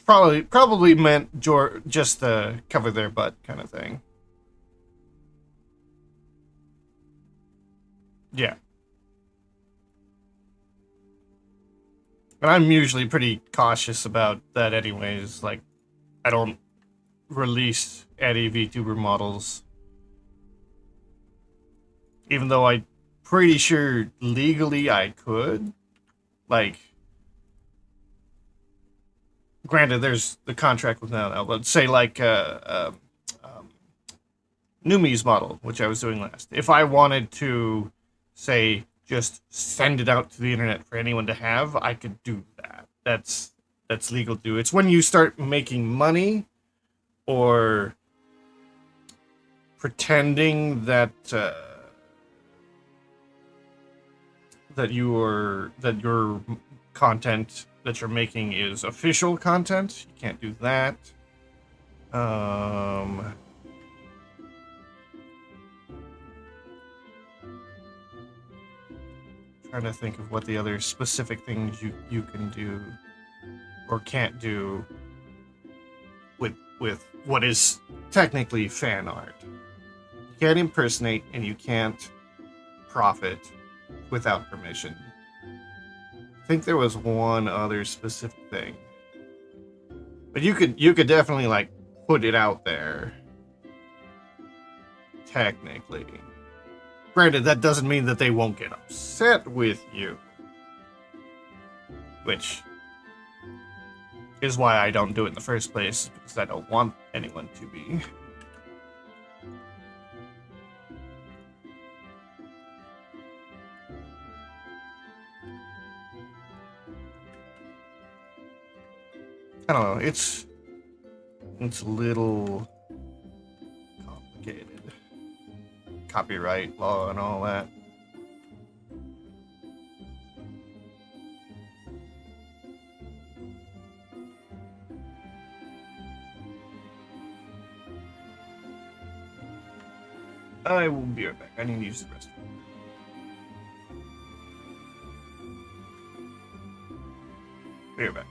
probably meant just the cover their butt kind of thing. Yeah. And I'm usually pretty cautious about that anyways. Like, I don't release any VTuber models. Even though I'm pretty sure legally I could. Like, granted, there's the contract with now, but say like Numi's model, which I was doing last. If I wanted to, say, just send it out to the internet for anyone to have, I could do that. That's legal to do. It's when you start making money or pretending that that your content that you're making is official content. You can't do that. Trying to think of what the other specific things you can do or can't do with what is technically fan art. You can't impersonate and you can't profit without permission. I think there was one other specific thing. But you could definitely like put it out there. Technically. Granted, that doesn't mean that they won't get upset with you. Which is why I don't do it in the first place, because I don't want anyone to be. I don't know, it's a little complicated. Copyright law and all that. I will be right back. I need to use the restroom. Be right back.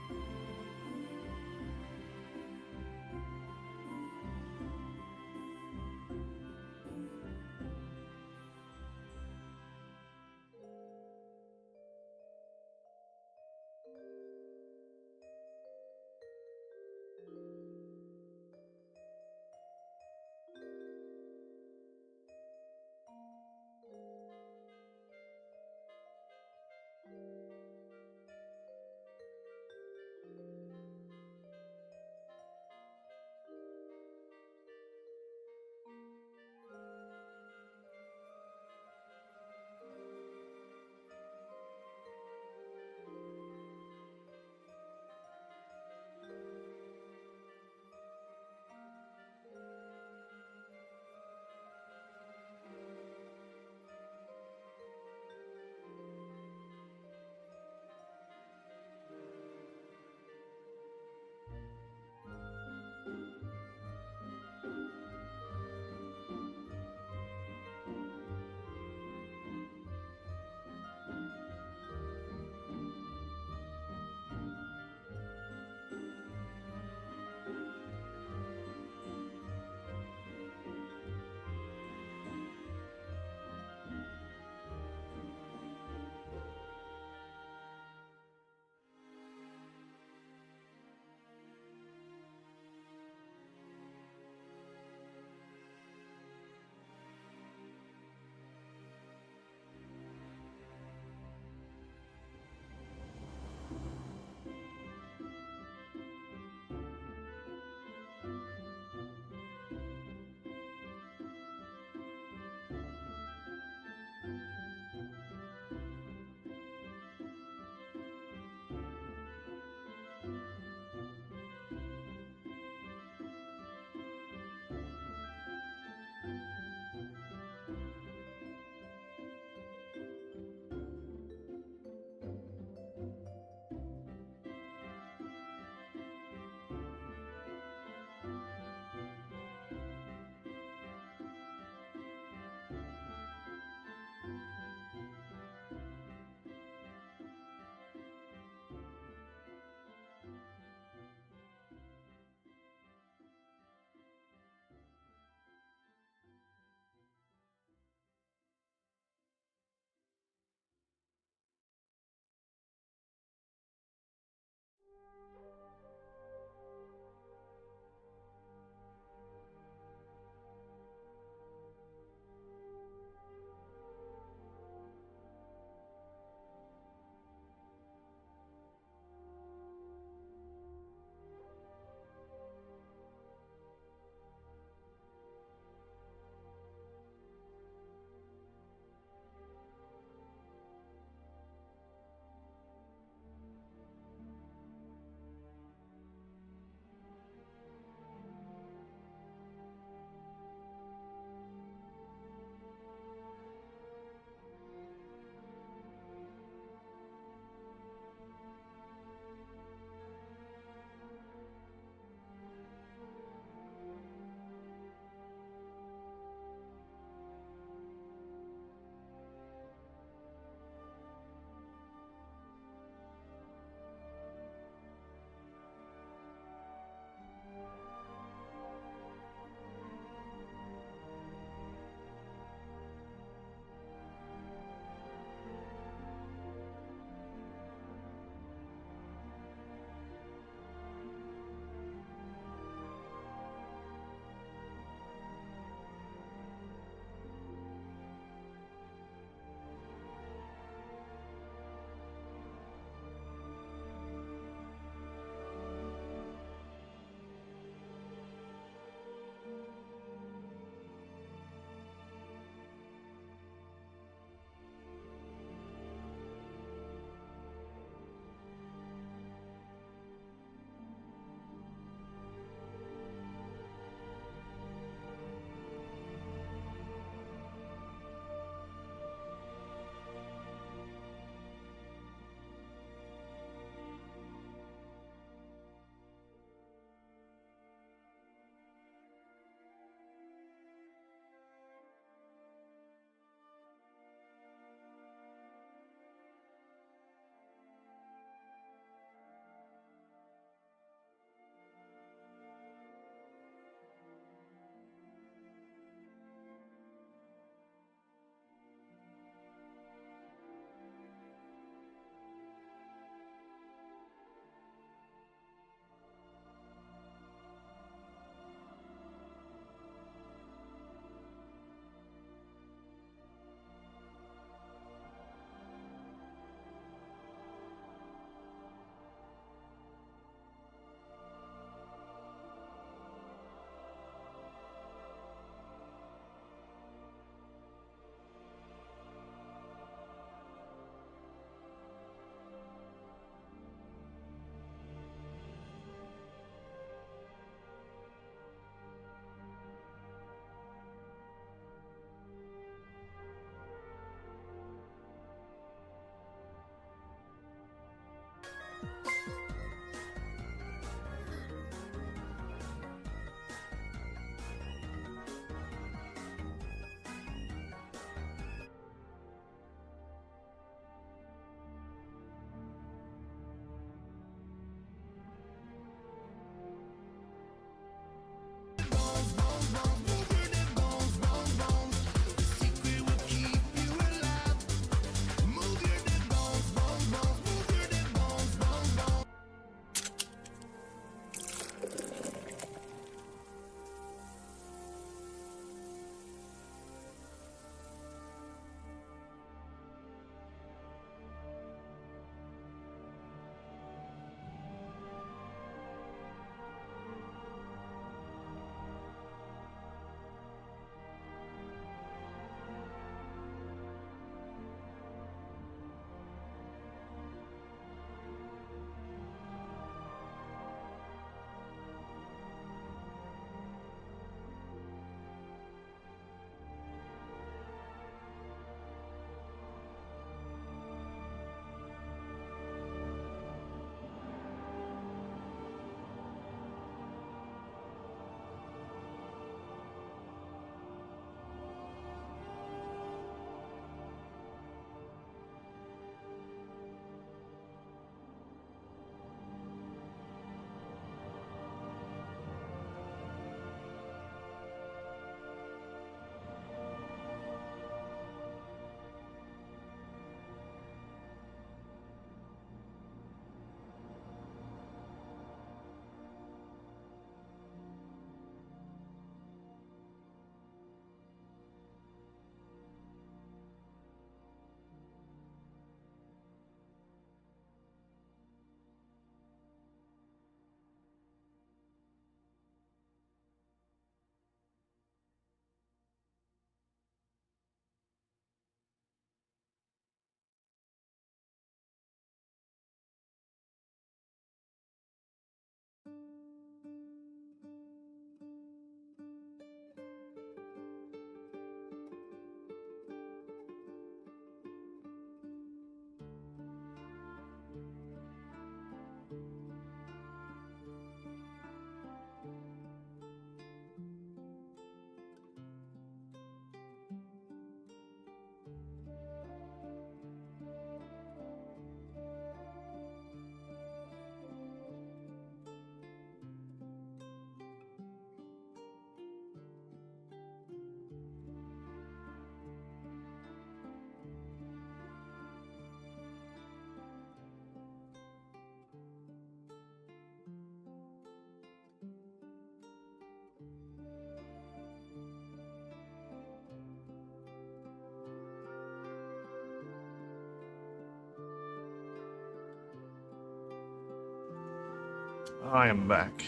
I am back.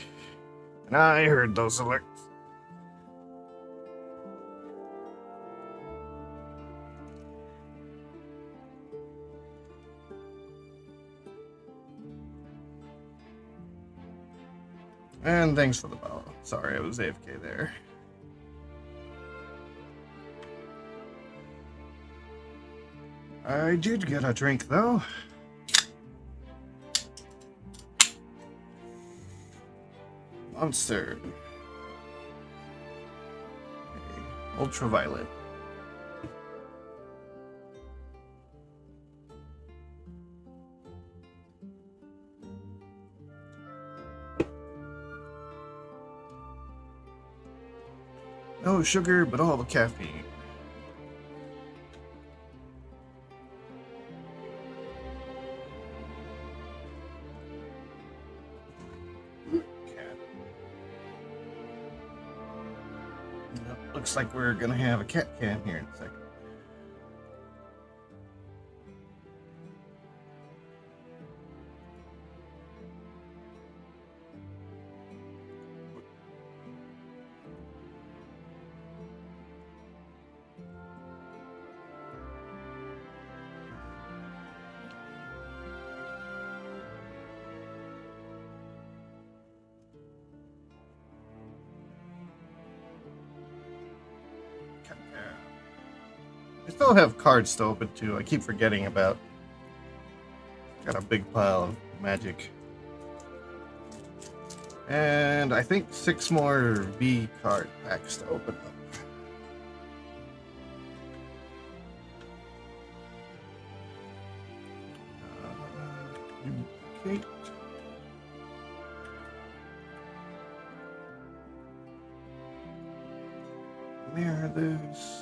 And I heard those alerts. And thanks for the bell. Sorry, I was AFK there. I did get a drink, though. Monster. Okay. Ultraviolet. No sugar, but all the caffeine. Looks like we're gonna have a cat can here in a second. I still have cards to open too. I keep forgetting about. Got a big pile of magic. And I think 6 more V card packs to open up. Duplicate. Mirror this.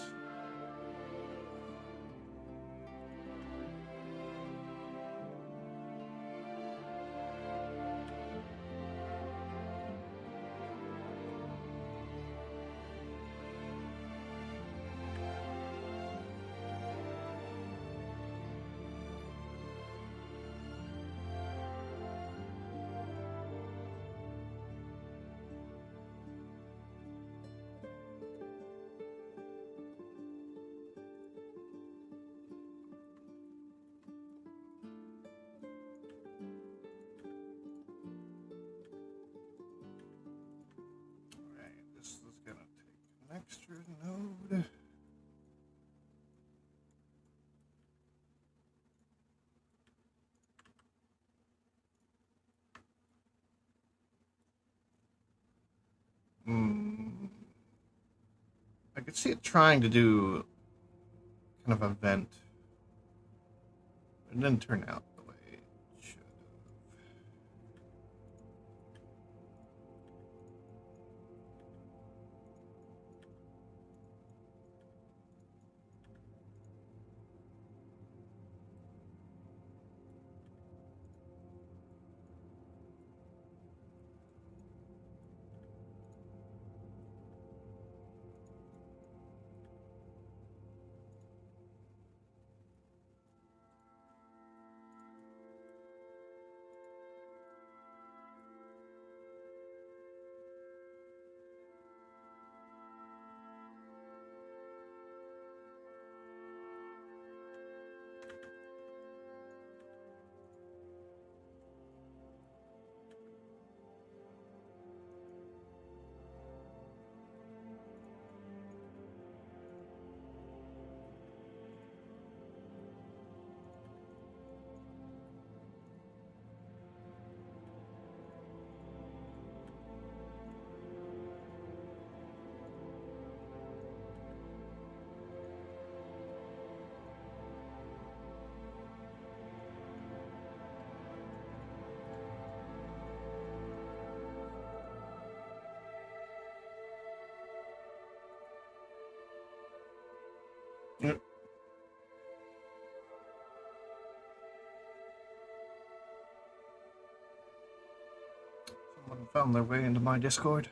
This is gonna take an extra node. I could see it trying to do kind of a vent. It didn't turn out the way it should have. Yep. Someone found their way into my Discord.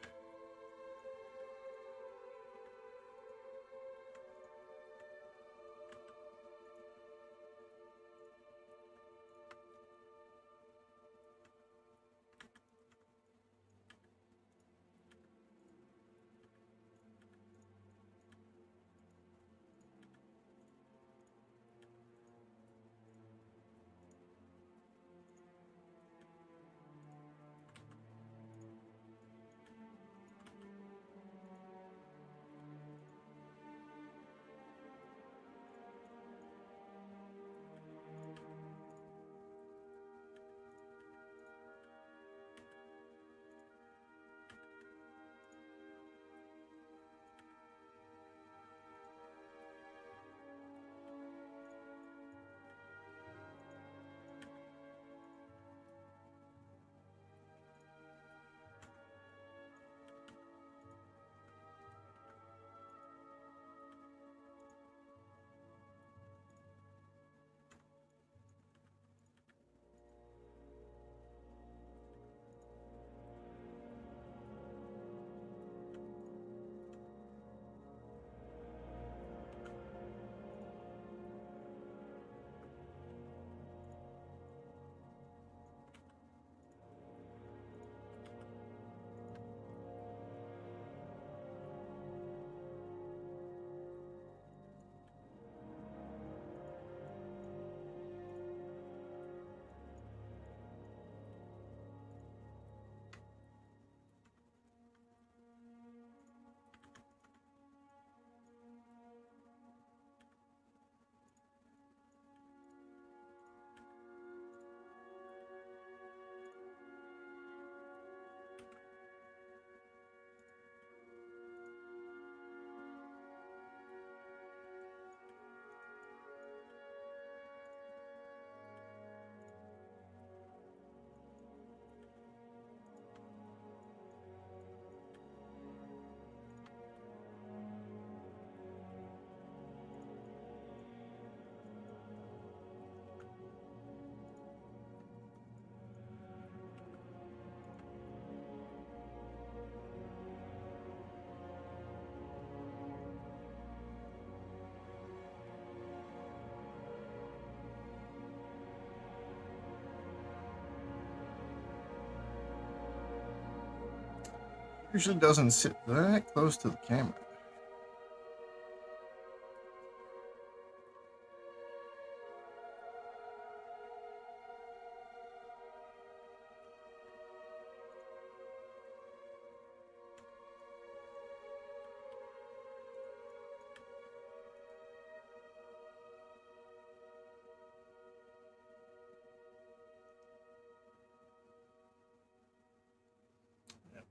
Usually doesn't sit that close to the camera.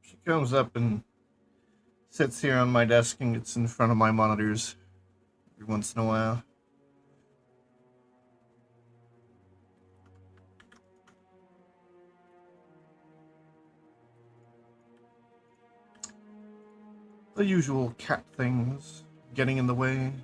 She comes up and sits here on my desk and gets in front of my monitors every once in a while. The usual cat things getting in the way.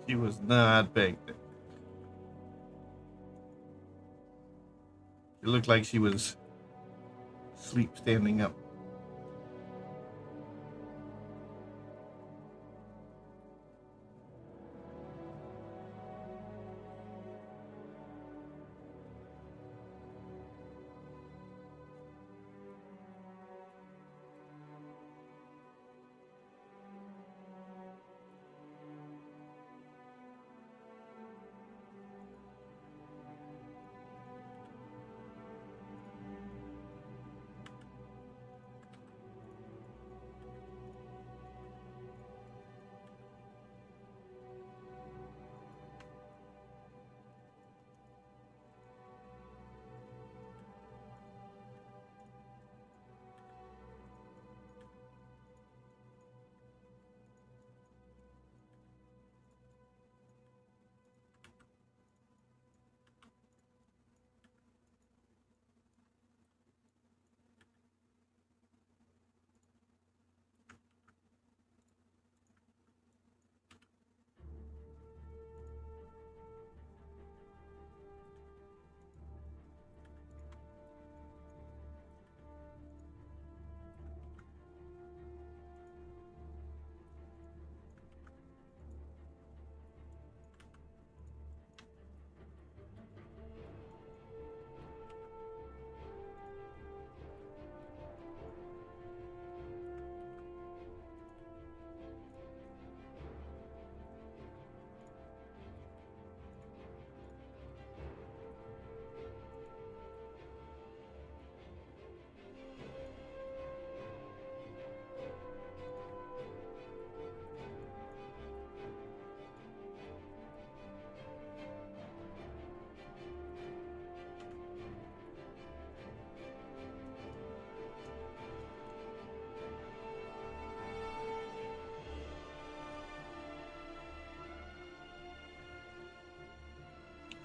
She was not baked. It looked like she was asleep standing up.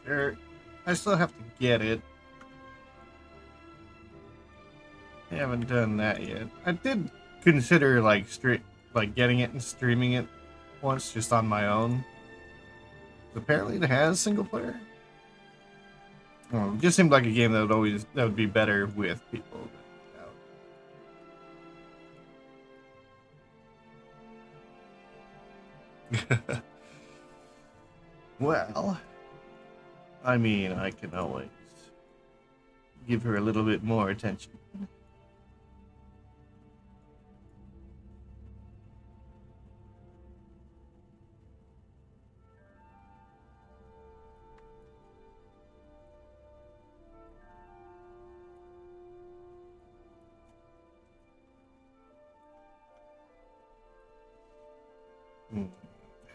Sure, I still have to get it. I haven't done that yet. I did consider like getting it and streaming it once just on my own. Apparently it has single player. It just seemed like a game that would be better with people. Well, I mean, I can always give her a little bit more attention.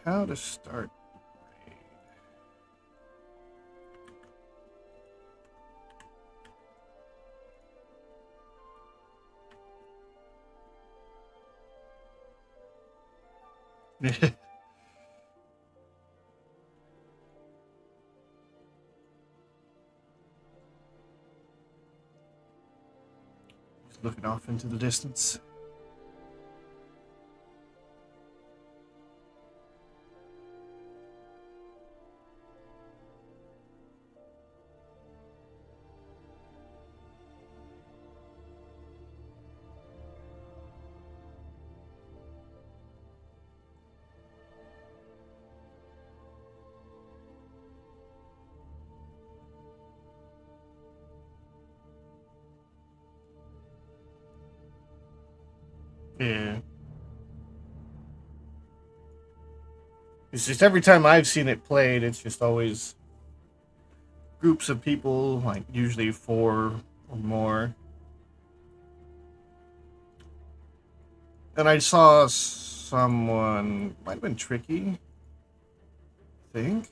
How to start the raid. Looking off into the distance. Yeah. It's just every time I've seen it played, it's just always groups of people, like usually 4 or more. And I saw someone, might have been Tricky, I think.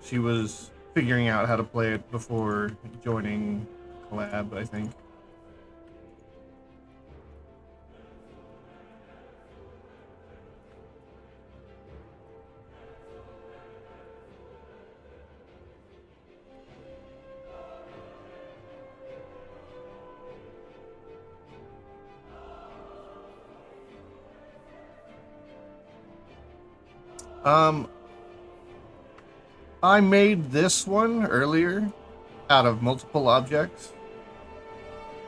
She was figuring out how to play it before joining collab, I think. Um, I made this one earlier out of multiple objects,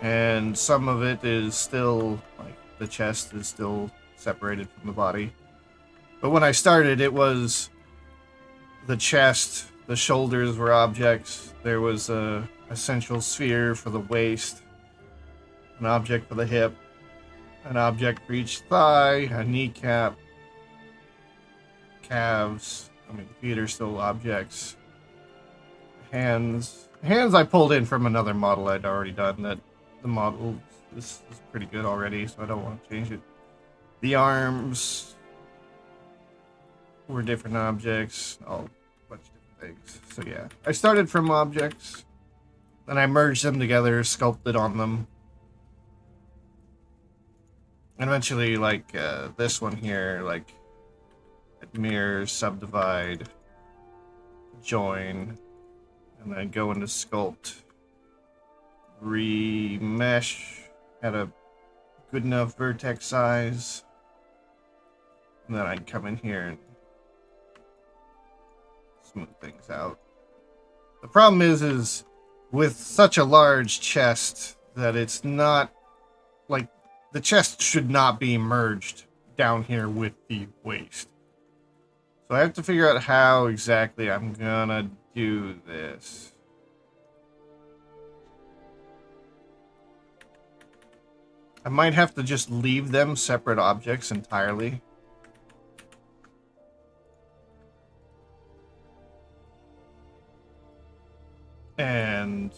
and some of it is still, like, the chest is still separated from the body. But when I started, it was the chest, the shoulders were objects, there was a essential sphere for the waist, an object for the hip, an object for each thigh, a kneecap, calves. I mean, feet are still objects. Hands. Hands I pulled in from another model I'd already done. That the model is pretty good already, so I don't want to change it. The arms were different objects, all a bunch of different things. So yeah, I started from objects, then I merged them together, sculpted on them. And eventually, like this one here, like mirror, subdivide, join, and then go into sculpt, remesh at a good enough vertex size, and then I'd come in here and smooth things out. The problem is with such a large chest that it's not, like, the chest should not be merged down here with the waist. So I have to figure out how exactly I'm gonna do this. I might have to just leave them separate objects entirely. And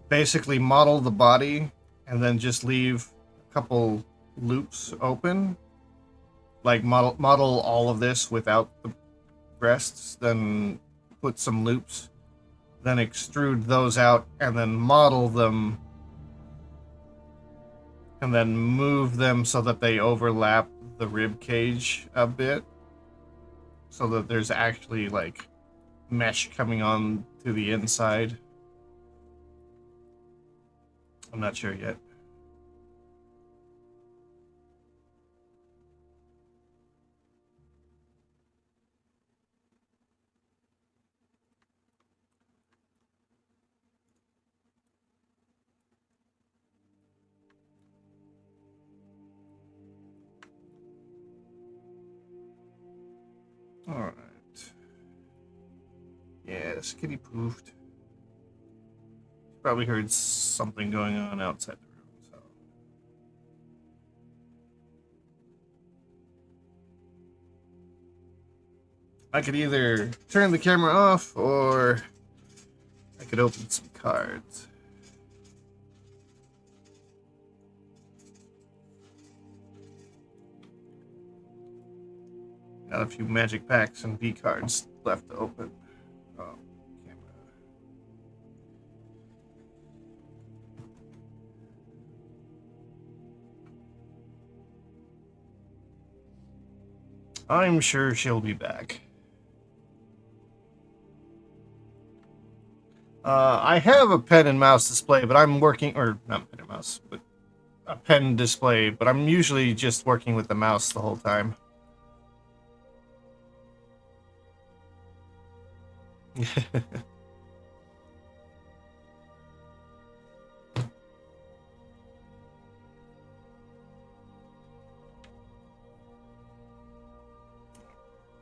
basically model the body and then just leave a couple loops open. Like model all of this without the breasts, then put some loops, then extrude those out, and then model them, and then move them so that they overlap the rib cage a bit, so that there's actually like mesh coming on to the inside. I'm not sure yet. Alright. Yeah, this kitty poofed. Probably heard something going on outside the room, so. I could either turn the camera off or I could open some cards. Got a few magic packs and V cards left to open. Oh, camera. I'm sure she'll be back. I have a pen and mouse display, but I'm working, or not pen and mouse, but a pen display, but I'm usually just working with the mouse the whole time.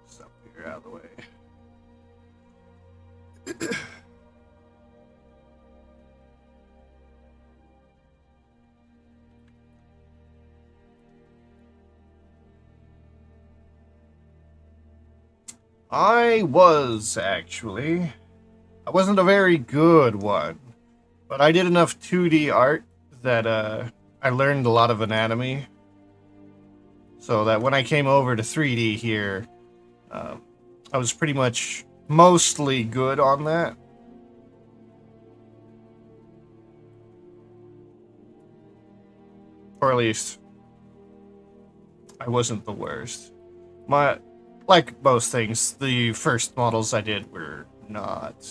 Stop here out of the way. I was, actually. I wasn't a very good one, but I did enough 2D art that I learned a lot of anatomy. So that when I came over to 3D here, I was pretty much mostly good on that. Or at least, I wasn't the worst. Like most things, the first models I did were not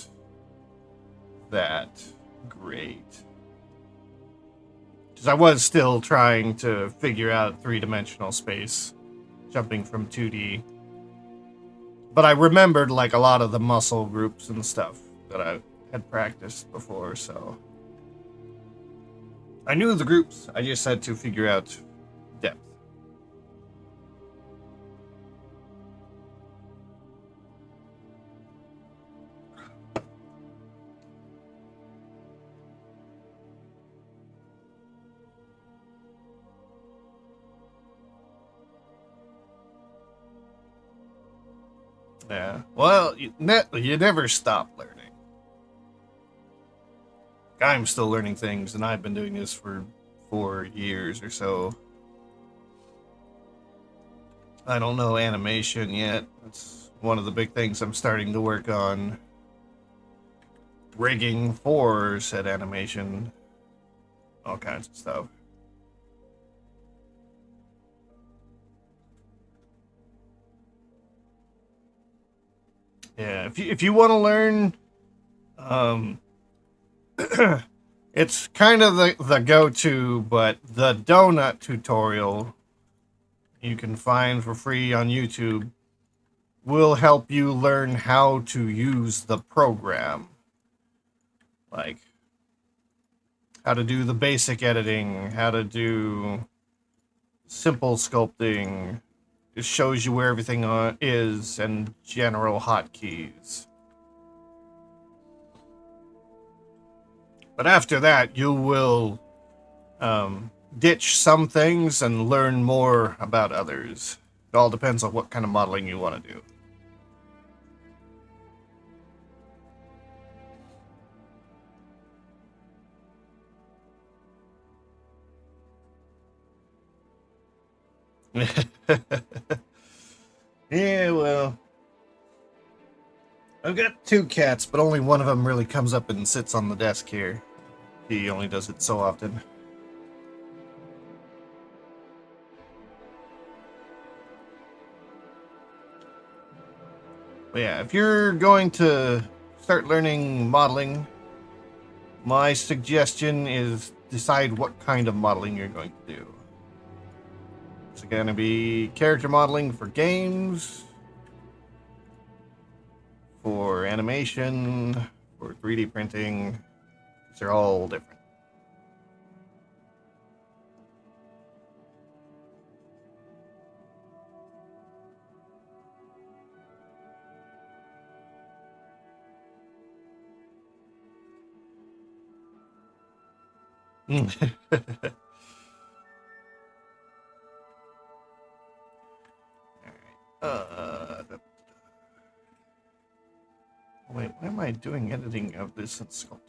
that great. Because I was still trying to figure out three-dimensional space, jumping from 2D. But I remembered like a lot of the muscle groups and stuff that I had practiced before, so I knew the groups. I just had to figure out depth. Yeah. Well, you never stop learning. I'm still learning things, and I've been doing this for 4 years or so. I don't know animation yet. That's one of the big things I'm starting to work on. Rigging for said animation. All kinds of stuff. Yeah, if you want to learn, it's kind of the go-to, but the donut tutorial you can find for free on YouTube will help you learn how to use the program. Like how to do the basic editing, how to do simple sculpting. It shows you where everything is and general hotkeys. But after that, you will ditch some things and learn more about others. It all depends on what kind of modeling you want to do. Yeah, well, I've got 2 cats, but only one of them really comes up and sits on the desk here. He only does it so often. But yeah, if you're going to start learning modeling, my suggestion is decide what kind of modeling you're going to do. Is it going to be character modeling for games, for animation, for 3D printing? They're all different. Wait, why am I doing editing of this in sculpting?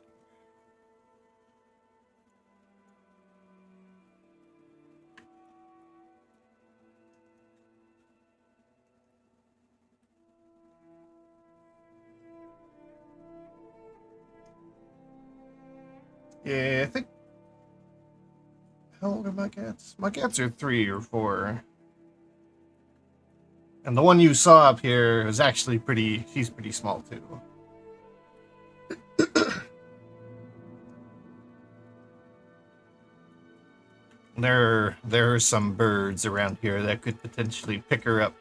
Yeah, I think. How old are my cats? My cats are 3 or 4. And the one you saw up here is actually she's pretty small too. There are some birds around here that could potentially pick her up.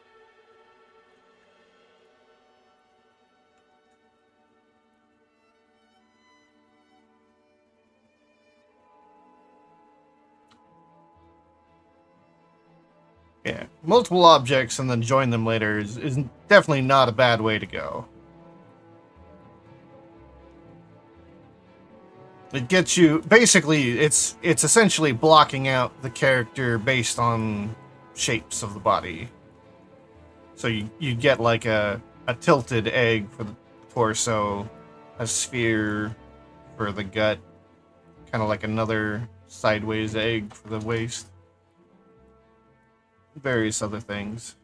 Yeah, multiple objects and then join them later is definitely not a bad way to go. It gets you, basically, it's essentially blocking out the character based on shapes of the body. So you get like a tilted egg for the torso, a sphere for the gut, kind of like another sideways egg for the waist. Various other things.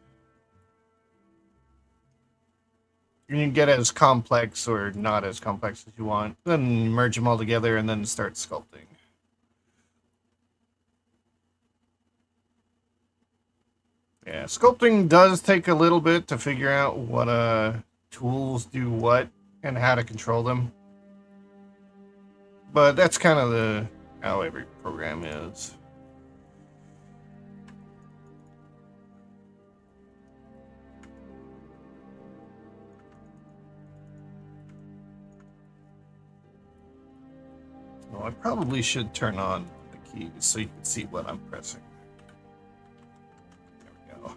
You can get as complex or not as complex as you want, then merge them all together and then start sculpting. Yeah, sculpting does take a little bit to figure out what tools do what and how to control them. But that's kind of how every program is. Well, I probably should turn on the keys so you can see what I'm pressing. There we go.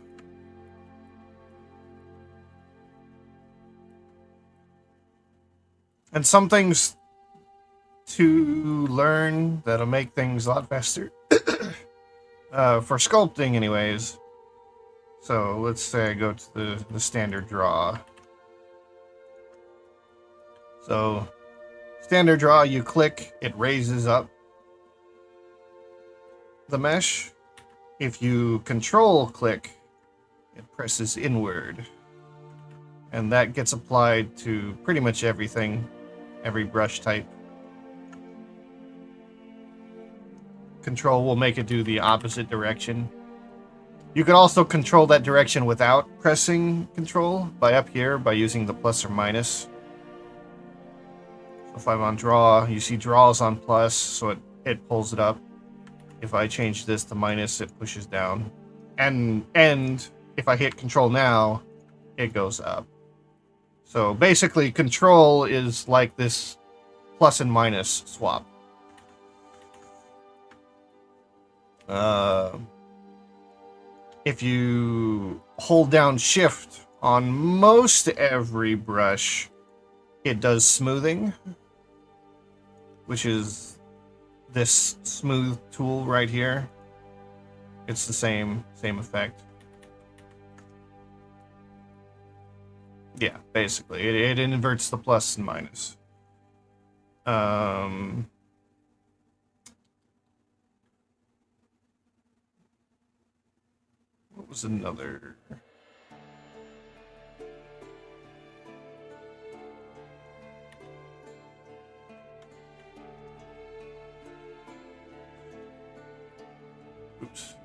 And some things to learn that'll make things a lot faster. For sculpting anyways. So let's say I go to the standard draw. So standard draw, you click, it raises up the mesh. If you control click, it presses inward. And that gets applied to pretty much everything, every brush type. Control will make it do the opposite direction. You can also control that direction without pressing control by up here by using the plus or minus. If I'm on draw, you see draw is on plus, so it pulls it up. If I change this to minus, it pushes down. And if I hit control now, it goes up. So basically, control is like this plus and minus swap. If you hold down shift on most every brush, it does smoothing, which is this smooth tool right here. It's the same effect. Yeah, basically, it inverts the plus and minus. What was another? Oops.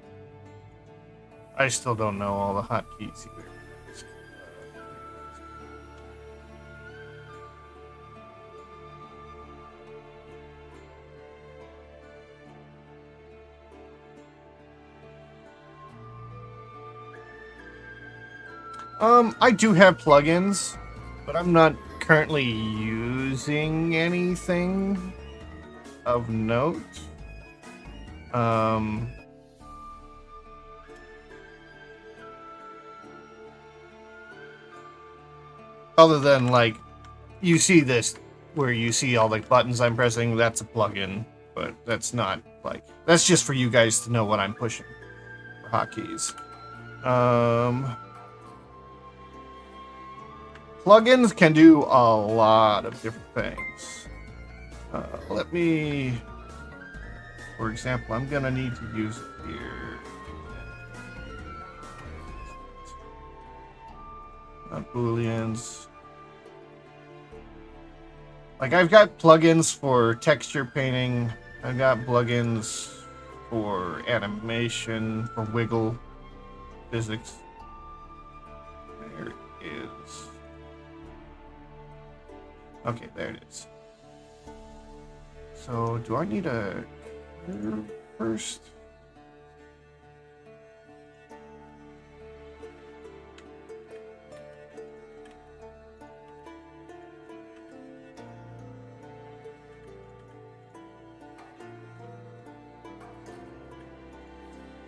I still don't know all the hotkeys either. I do have plugins, but I'm not currently using anything of note. Other than, like, you see this, where you see all the buttons I'm pressing, that's a plugin, but that's not, like, that's just for you guys to know what I'm pushing for hotkeys. Plugins can do a lot of different things. Let me, for example, I'm gonna need to use it here. Not booleans. Like, I've got plugins for texture painting. I've got plugins for animation, for wiggle, physics. Where is... Okay, there it is. So, do I need a curve first?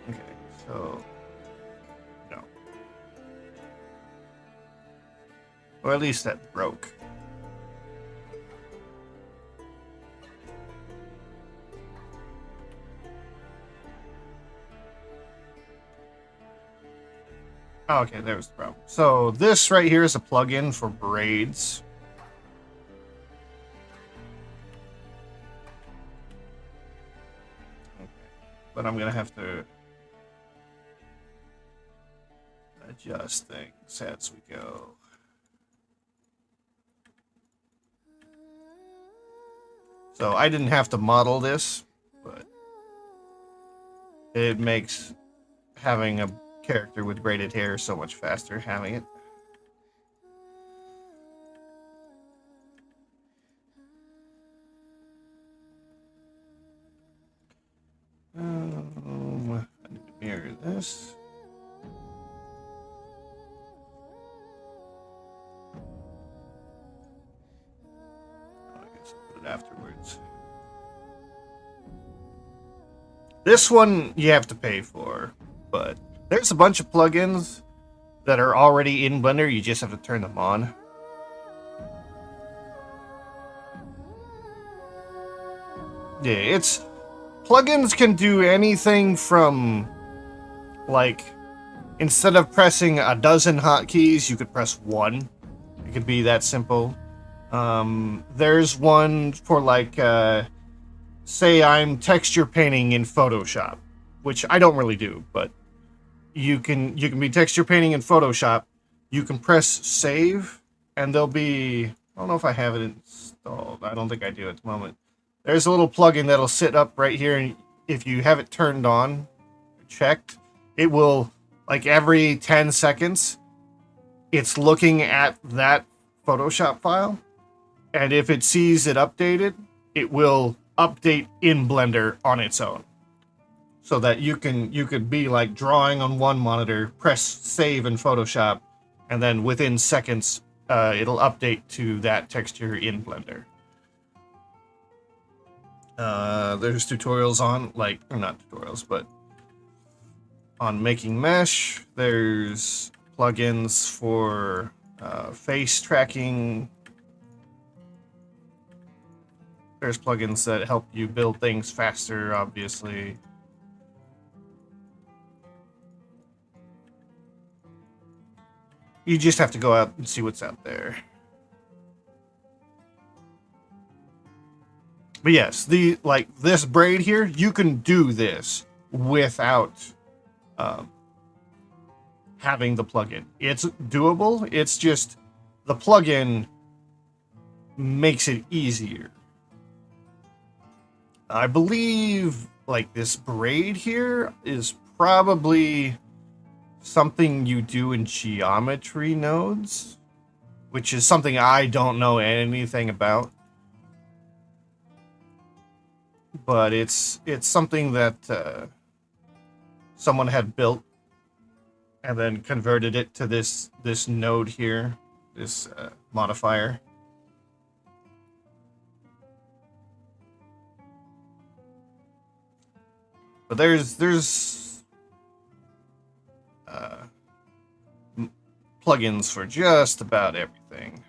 Okay, so... No. Or at least that broke. Oh, okay, there was the problem. So this right here is a plugin for braids. Okay. But I'm gonna have to adjust things as we go. So I didn't have to model this, but it makes having a character with braided hair so much faster having it. I need to mirror this. Oh, I guess I'll put it afterwards. This one you have to pay for, but there's a bunch of plugins that are already in Blender. You just have to turn them on. Yeah, it's... Plugins can do anything from, like, instead of pressing a dozen hotkeys, you could press one. It could be that simple. There's one for, like, say I'm texture painting in Photoshop, which I don't really do, but you can be texture painting in Photoshop. You can press save, and there'll be... I don't know if I have it installed. I don't think I do at the moment. There's a little plugin that'll sit up right here, and if you have it turned on, checked, it will, like every 10 seconds, it's looking at that Photoshop file, and if it sees it updated, it will update in Blender on its own. So that you could be like drawing on one monitor, press save in Photoshop, and then within seconds, it'll update to that texture in Blender. There's tutorials on, like, or not tutorials, but on making mesh. There's plugins for face tracking. There's plugins that help you build things faster, obviously. You just have to go out and see what's out there. But yes, this braid here, you can do this without having the plugin. It's doable. It's just the plugin makes it easier. I believe like this braid here is probably something you do in geometry nodes, which is something I don't know anything about. But it's something that someone had built and then converted it to this node here, this modifier. But there's plugins for just about everything.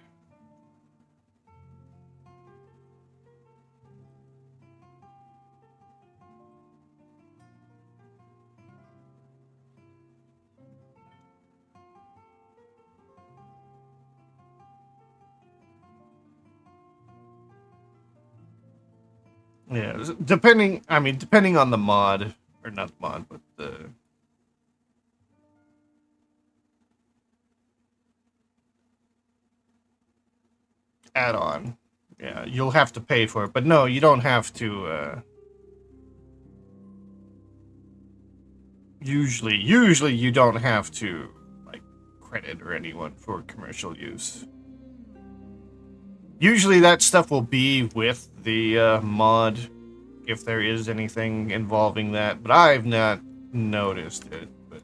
Yeah, depending on the mod, or not the mod, but the add-on. Yeah, you'll have to pay for it, but no, you don't have to. Usually you don't have to like credit or anyone for commercial use. Usually that stuff will be with the mod, if there is anything involving that, but I've not noticed it. But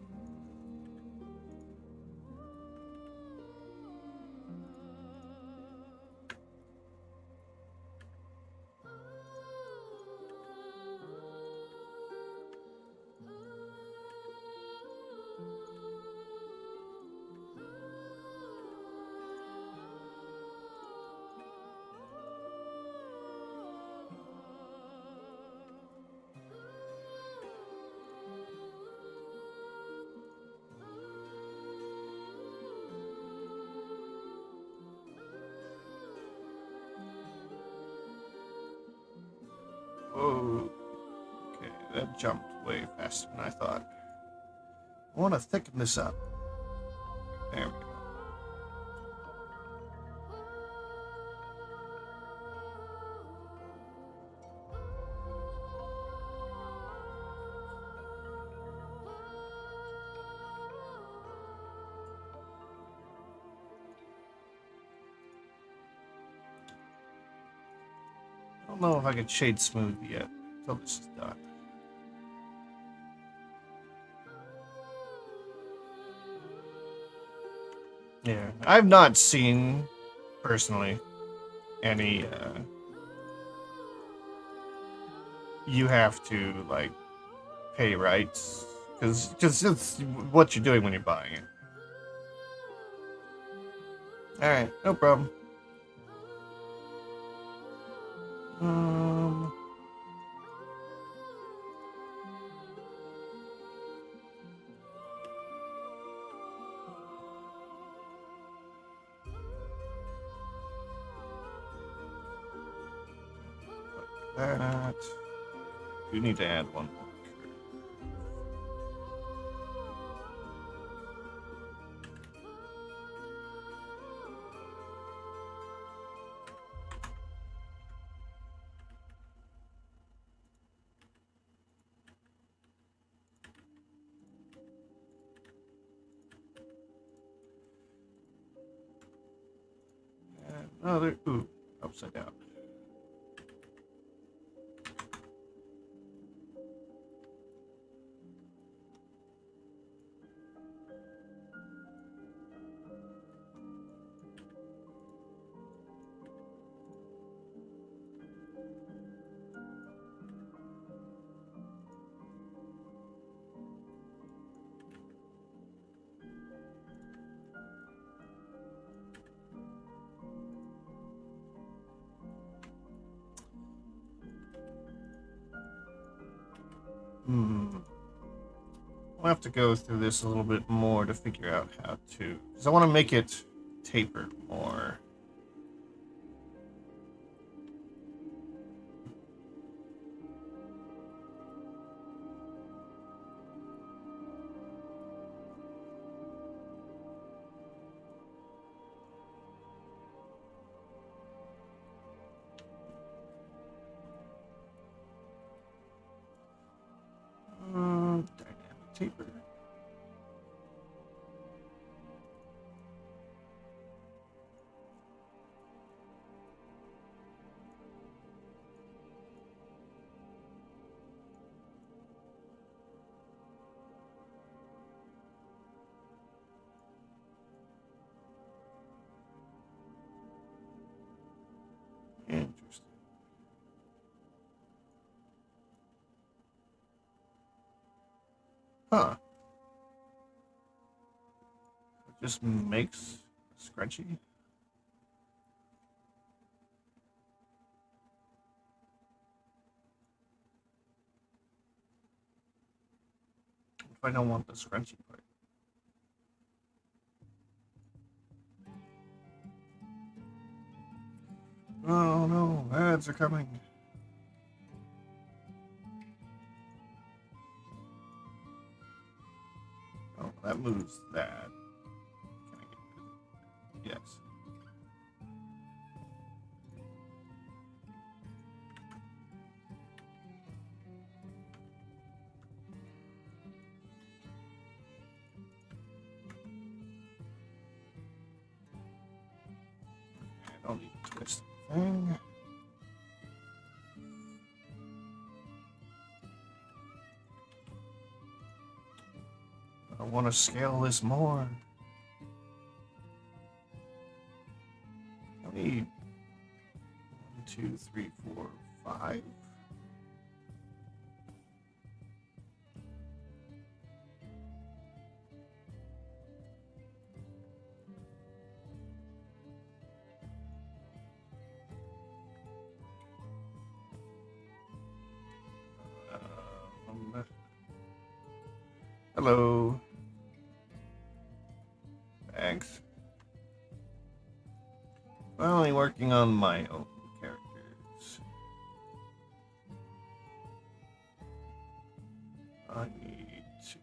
whoa. Okay, that jumped way faster than I thought. I want to thicken this up. There we go. I don't know if I can shade smooth yet until this is done. Yeah, I've not seen, personally, any, you have to, like, pay rights, because it's what you're doing when you're buying it. Alright, no problem. That. You need to add one more. Another. Ooh, upside down. I'll have to go through this a little bit more to figure out how to, because I want to make it taper more. Dynamic taper. Interesting. Huh. It just makes a scrunchie. If I don't want the scrunchie part. Oh no, ads are coming. Oh, that moves that. Can I get rid of it? Yes. don't need to twist anything. I want to scale this more. I need 1, 2, 3, 4, 5. Hello. Thanks. Finally working on my own characters. I need to...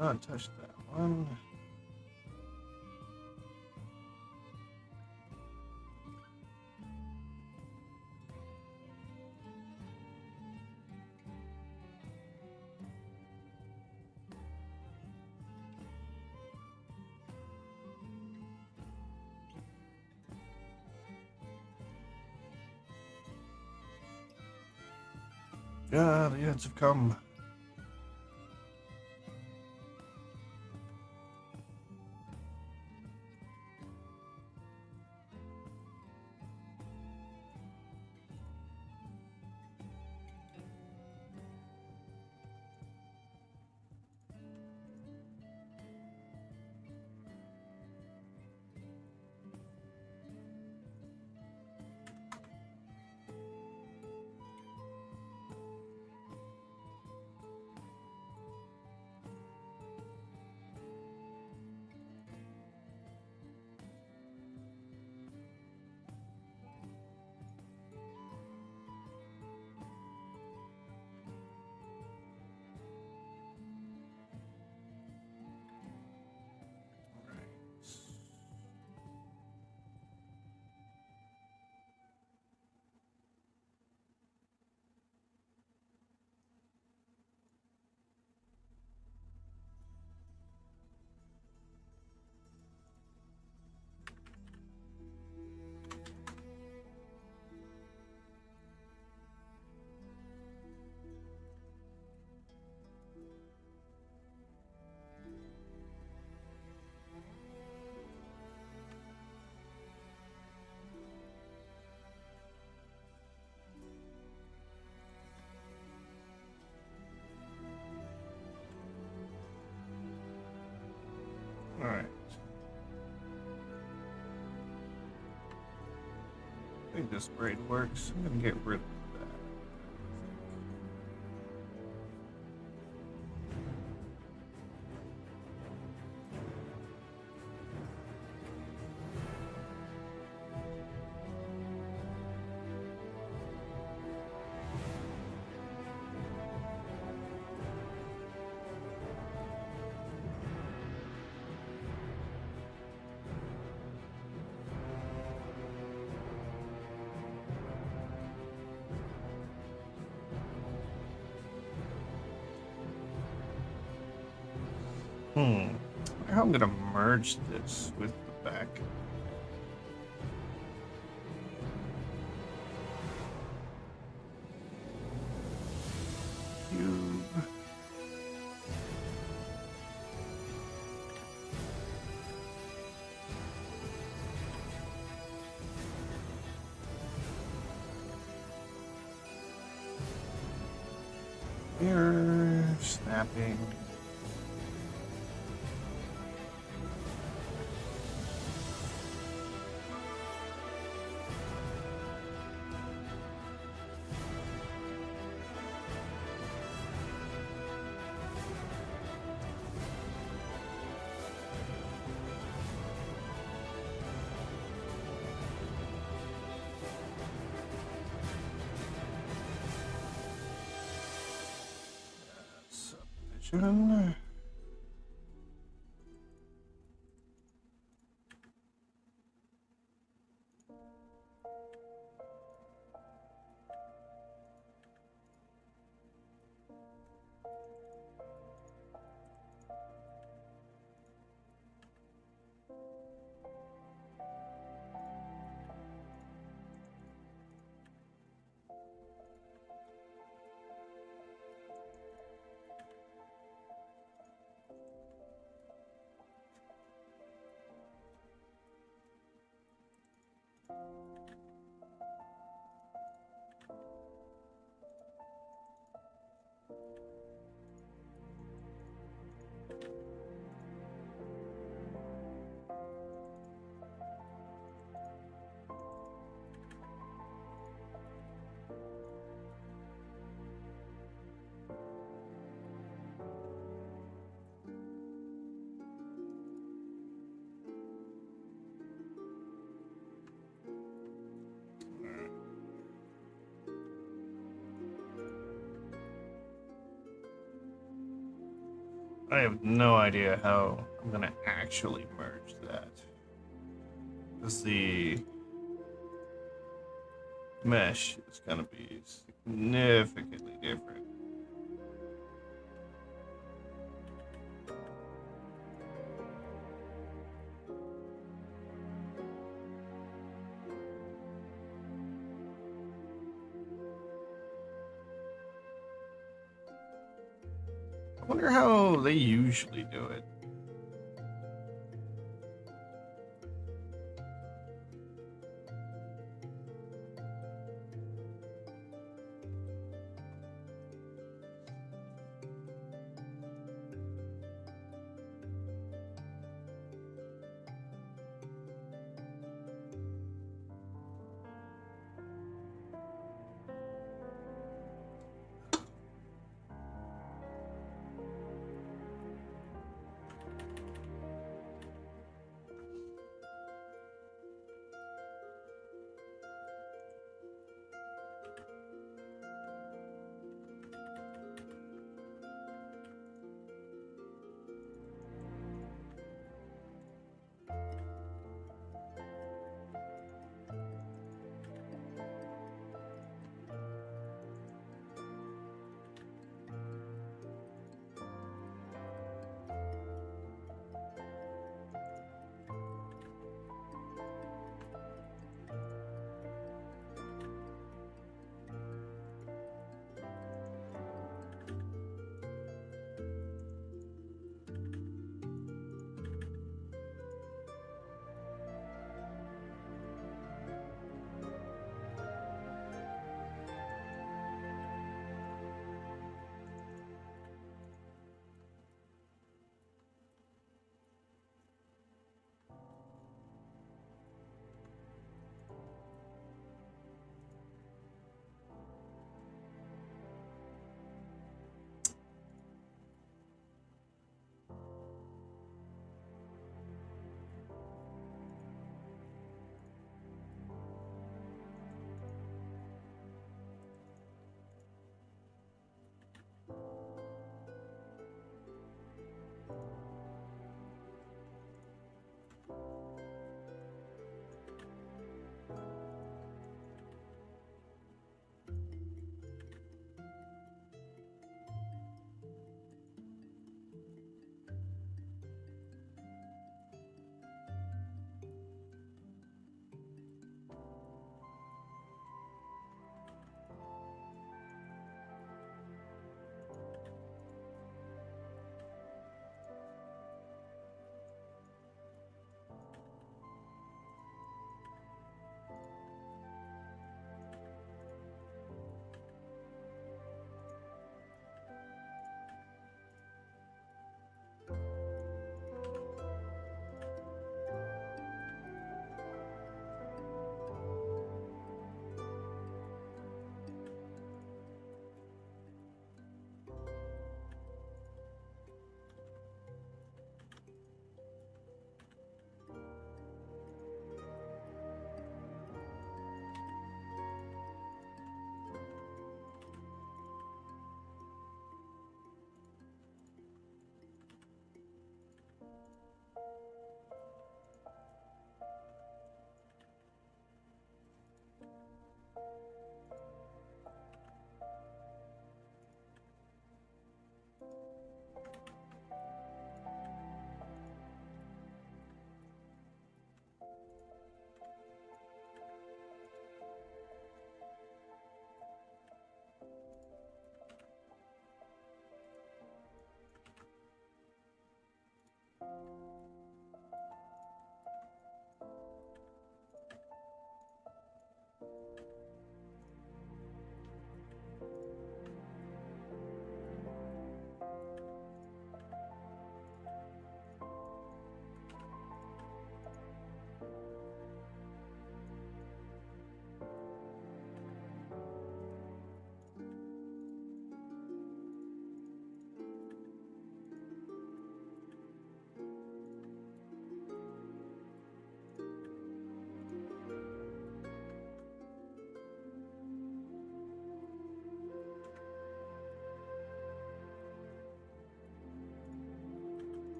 not touch that one. Yeah, the ads have come. Alright. I think this braid works. I'm gonna get rid of that. I wonder how I'm gonna merge this with the back. Cube. Mirror, snapping. Subdivision. I have no idea how I'm gonna actually merge that. Because the mesh is gonna be significantly different. I wonder how they usually do it.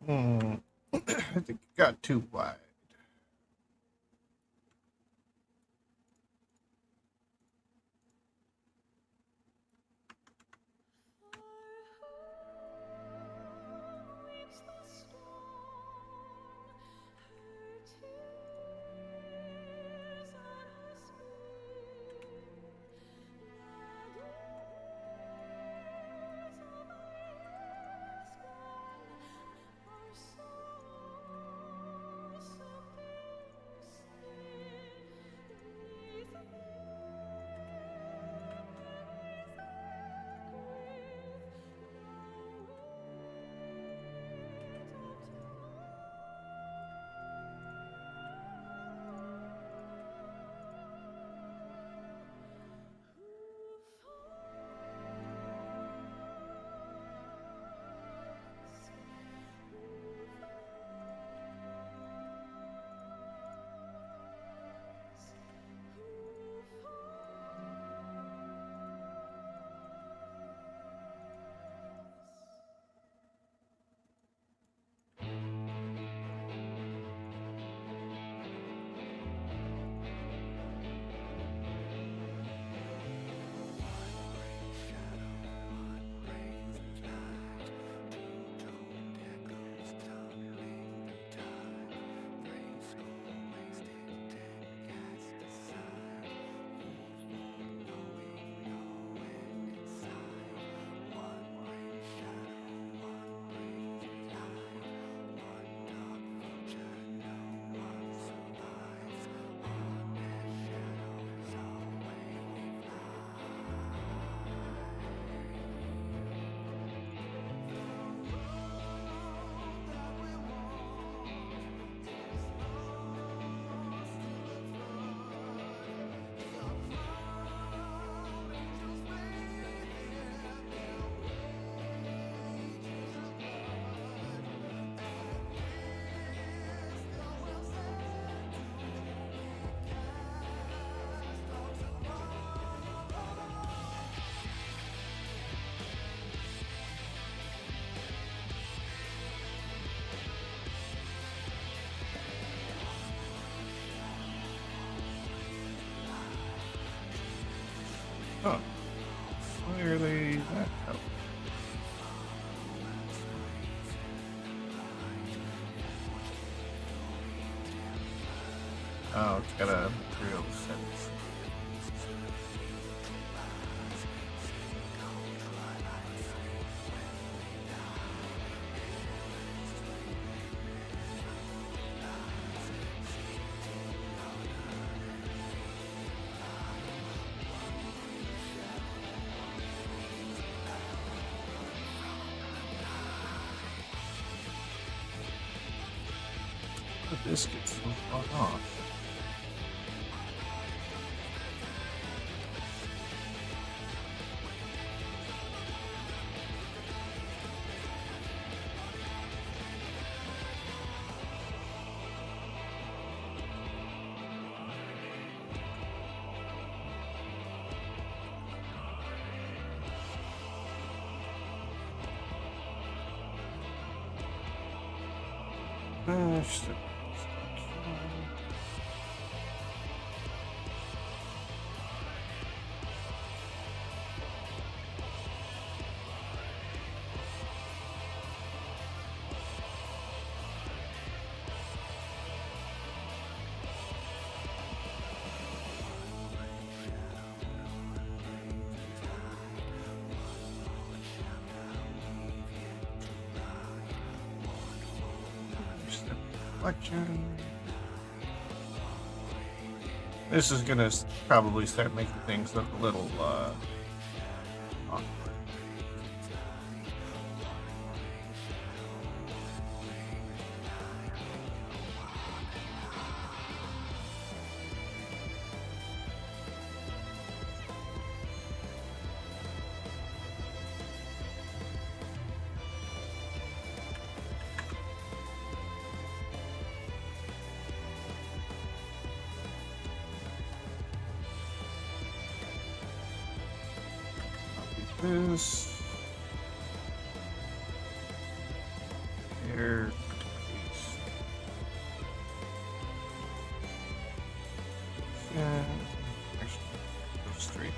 Hmm. I think it got too wide. Huh. Why are they that color? Oh, it's got a material sense. The biscuits so far off. Shit. Reflection. This is gonna probably start making things look a little awkward. This. Here. Hair. Yeah. Actually, go straight.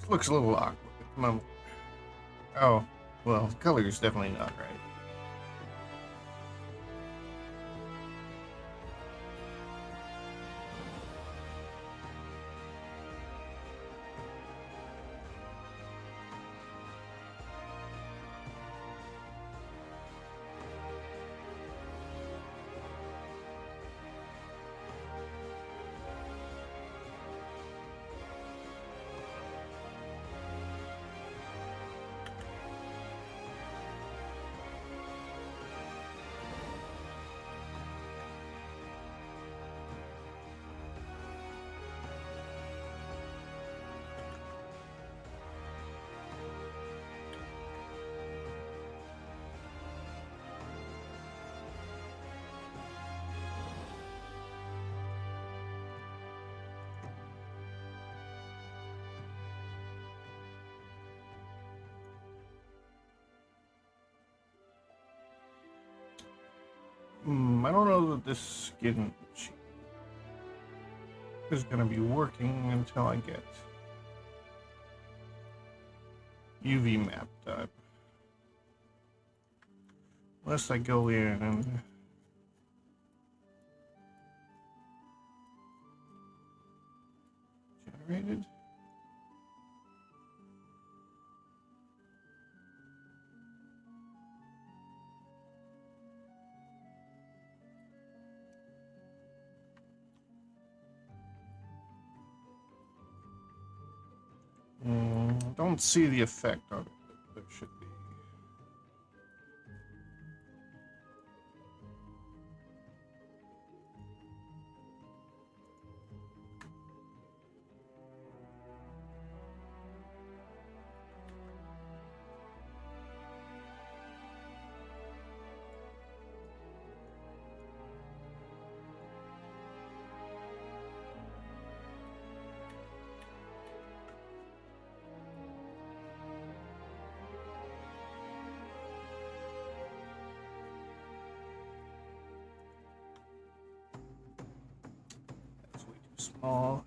This looks a little awkward. Oh, well, the color is definitely not right. I don't know that this skin is going to be working until I get UV map done. Unless I go in and generated. Don't see the effect on it, but there should be. small.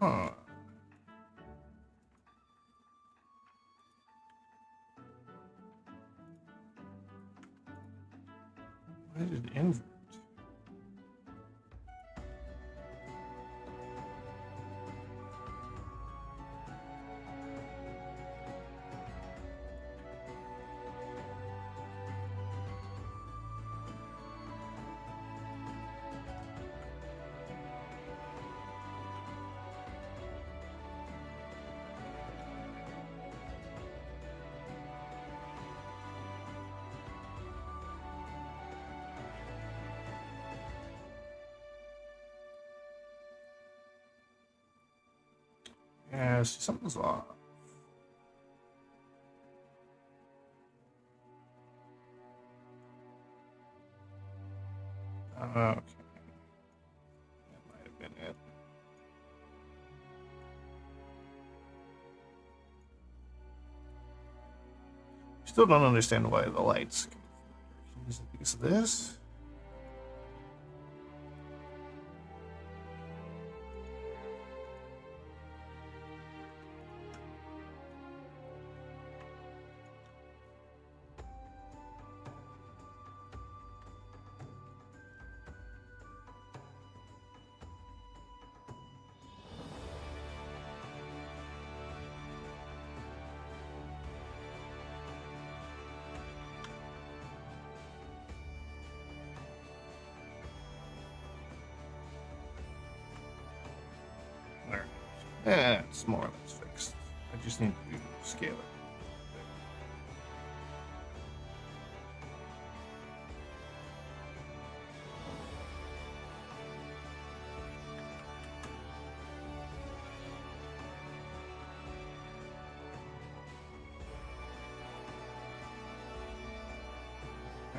Huh. Why did it invert? Yeah, see, something's off. Okay. That might have been it. Still don't understand why the lights. Is this? Yeah, it's more or less fixed. I just need to scale it.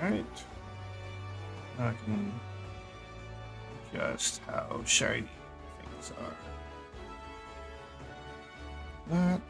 Alright. Now I can adjust how shiny things are. That.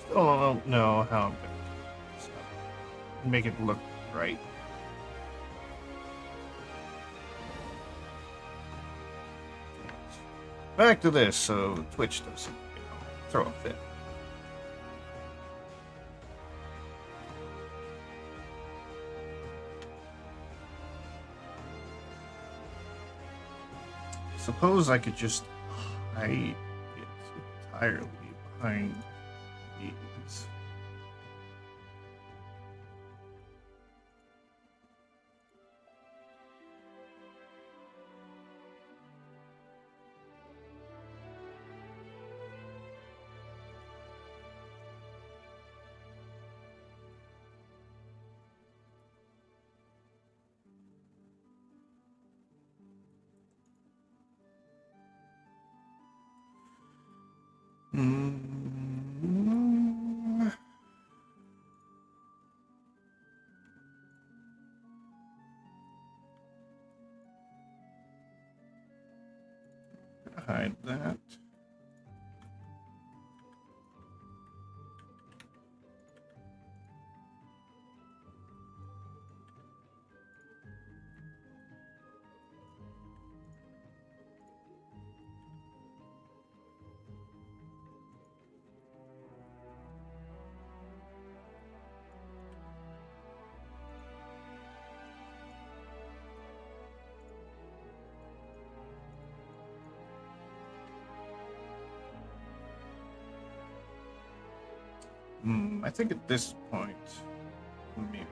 Still don't know how I'm going to do this. Make it look right. Back to this, so Twitch doesn't, throw a fit. Suppose I could just hide it entirely behind these. Mm. Hide that. I think at this point, maybe.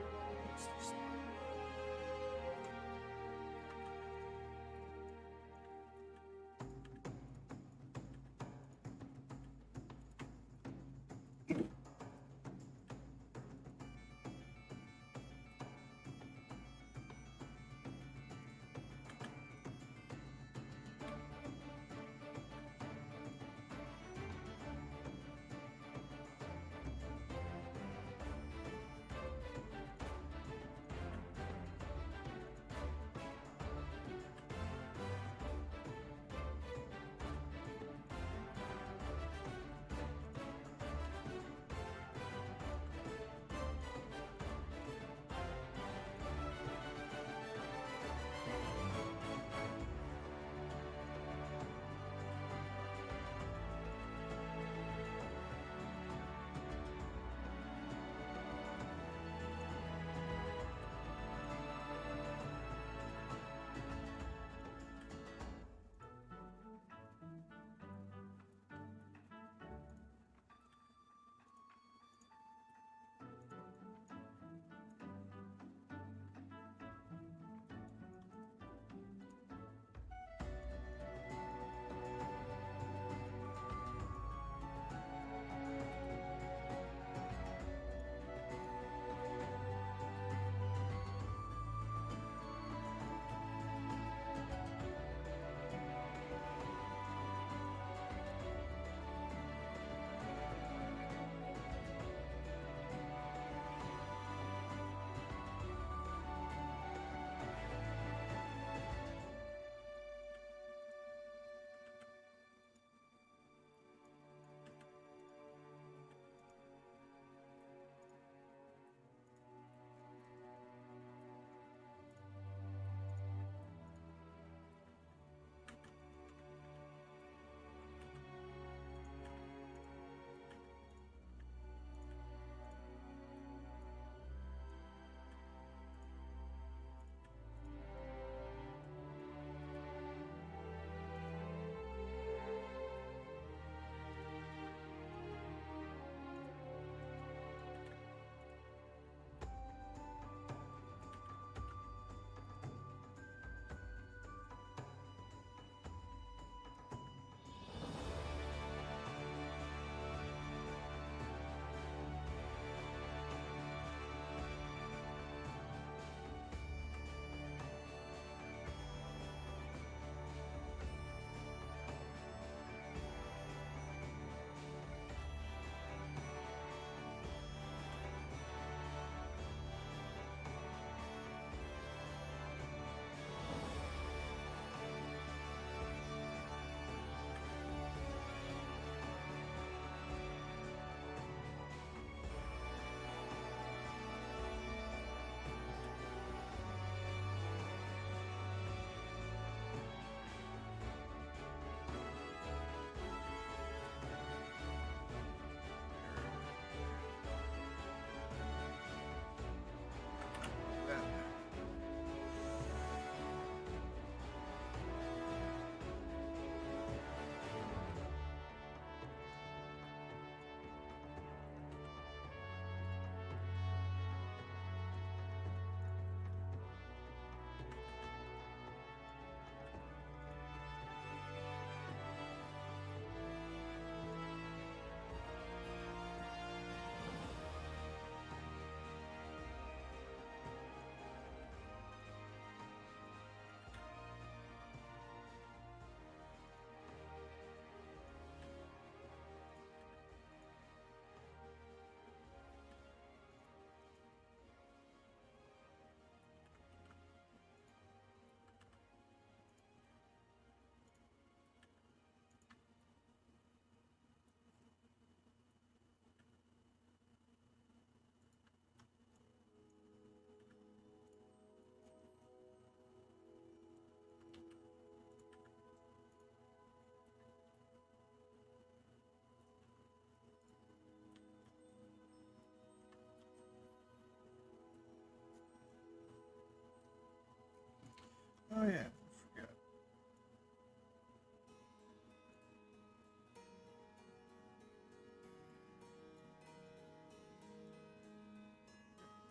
yeah, I forgot.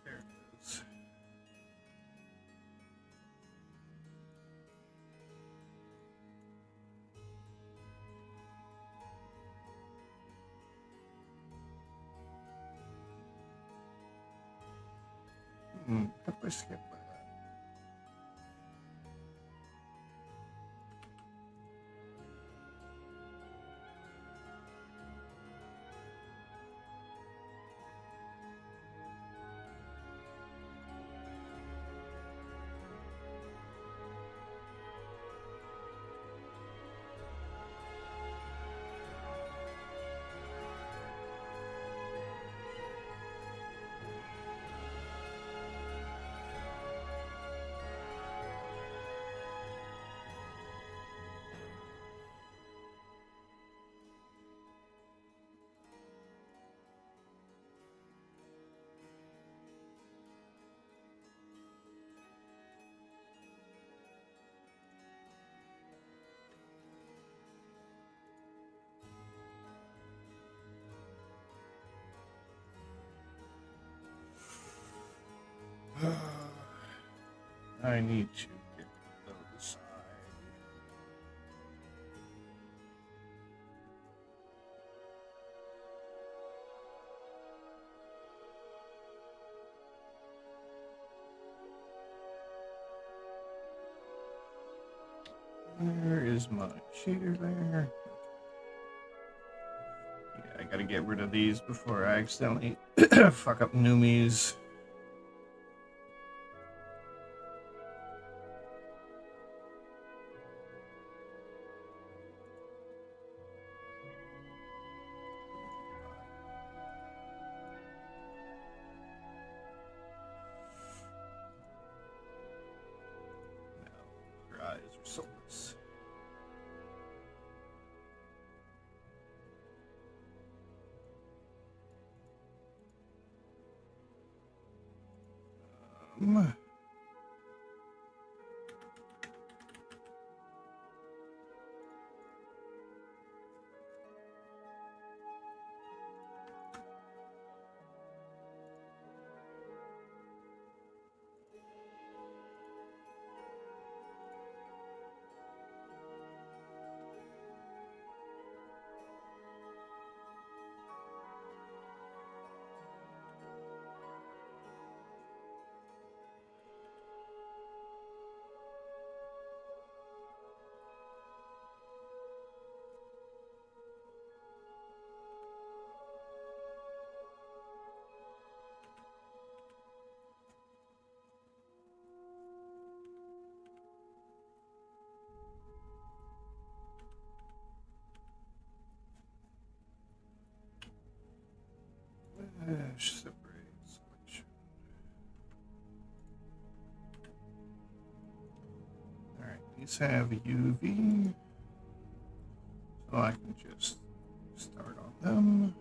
There it is. How do I skip by that? I need to get those aside. Where is my cheater there? Yeah, I gotta get rid of these before I accidentally fuck up Numies. Her eyes are soulless. Um, separate selection. Alright, these have UV, so I can just start on them.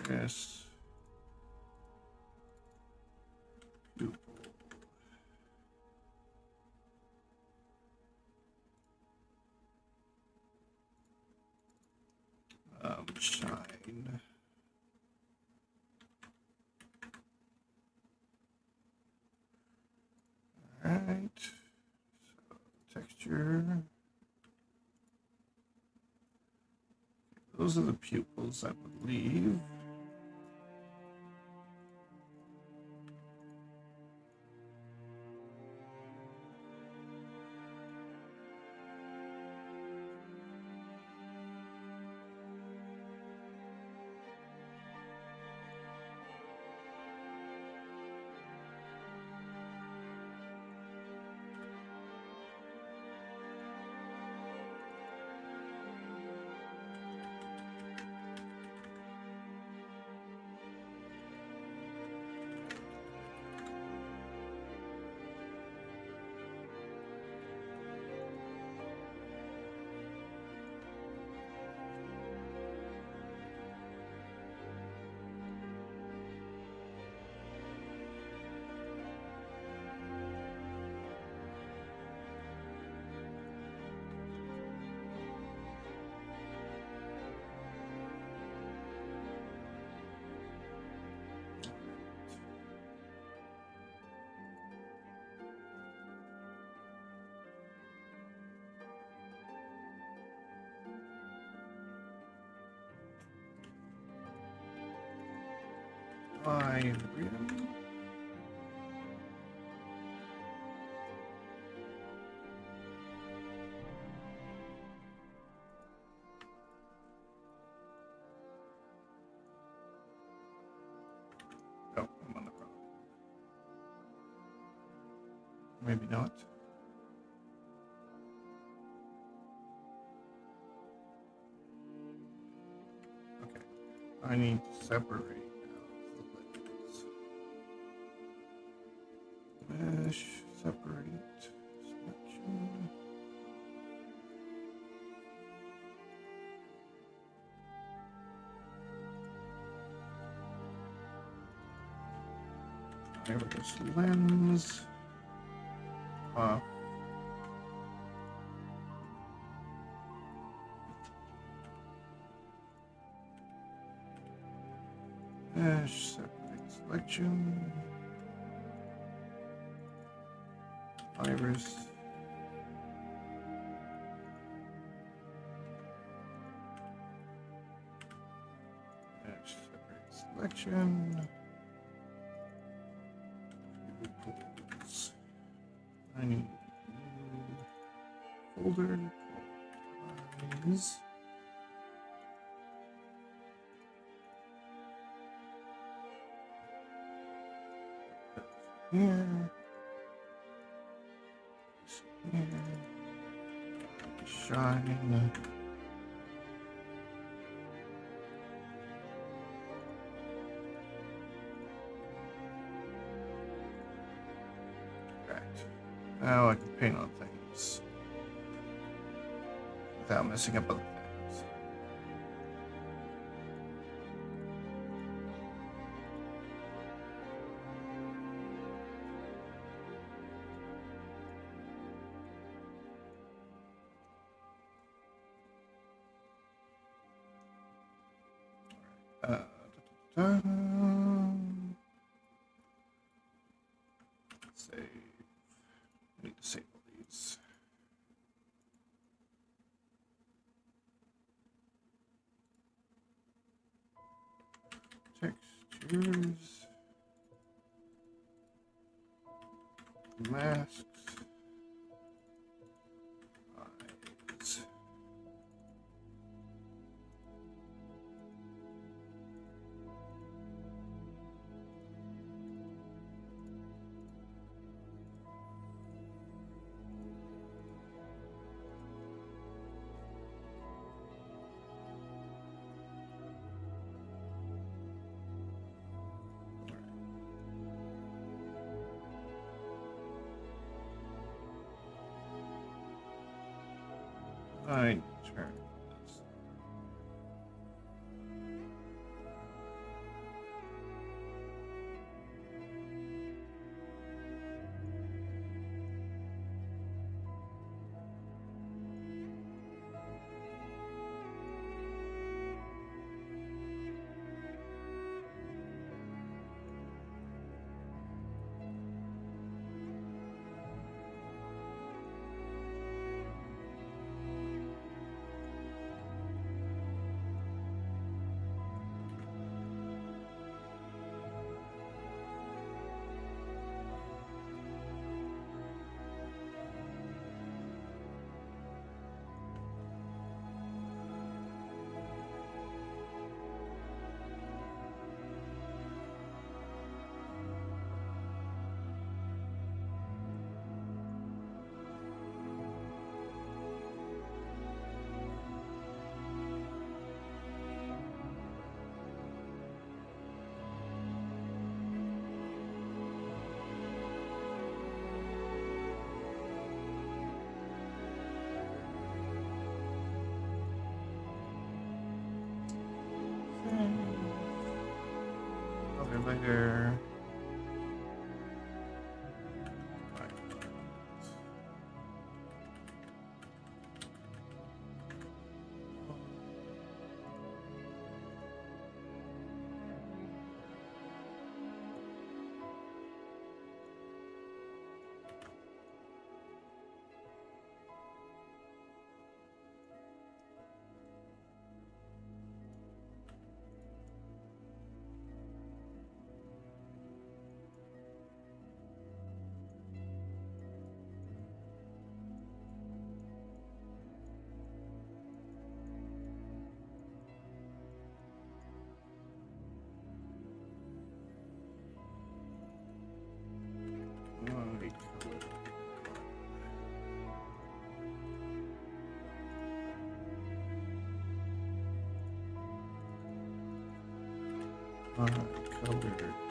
Iris. Pupil. Shine. Alright. So, texture. Those are the pupils, I believe. 5 rim. Oh, I'm on the wrong. Maybe not. Okay, I need to separate out the ledges. Mesh, separate, selection. Iris lens. Off. Mesh, separate selection. Iris. Mesh, separate selection. Pools. I need a new folder called eyes. Here. Here. Shine. Right. Now I can paint on things without messing up other things. Da-da-da. Save. I need to save all these. Textures. Masks. Eyes. I turn this. Color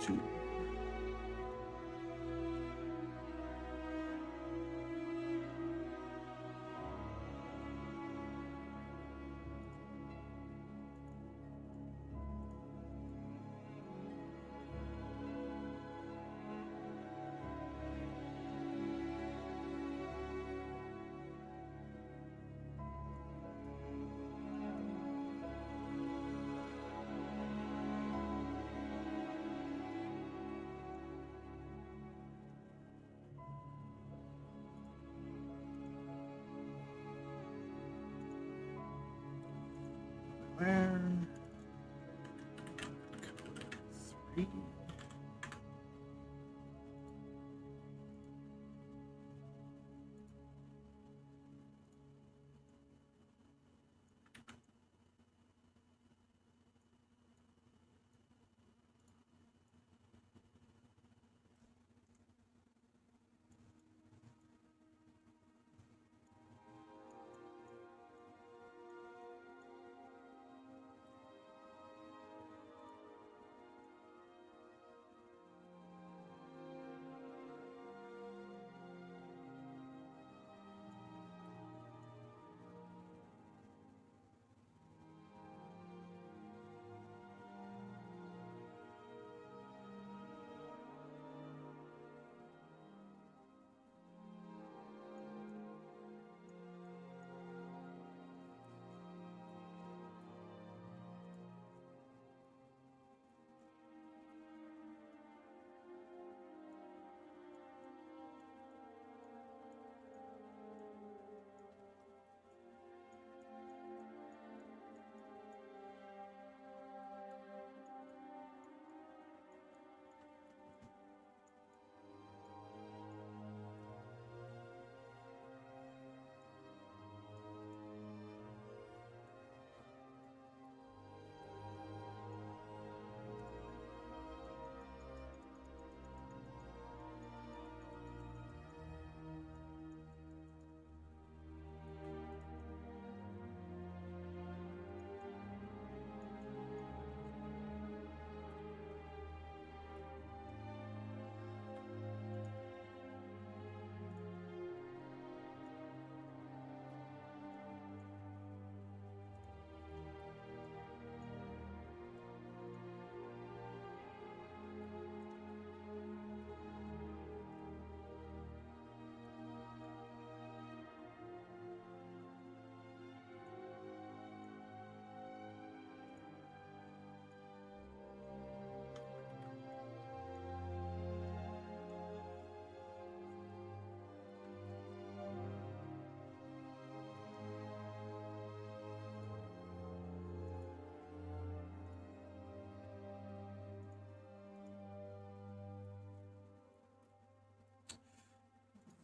2. Where? Color 3.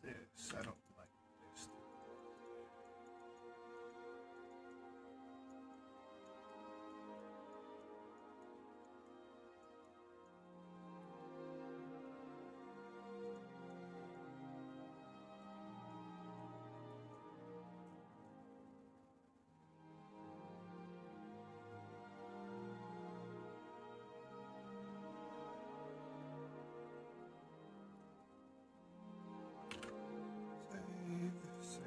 This, I don't like this. Save.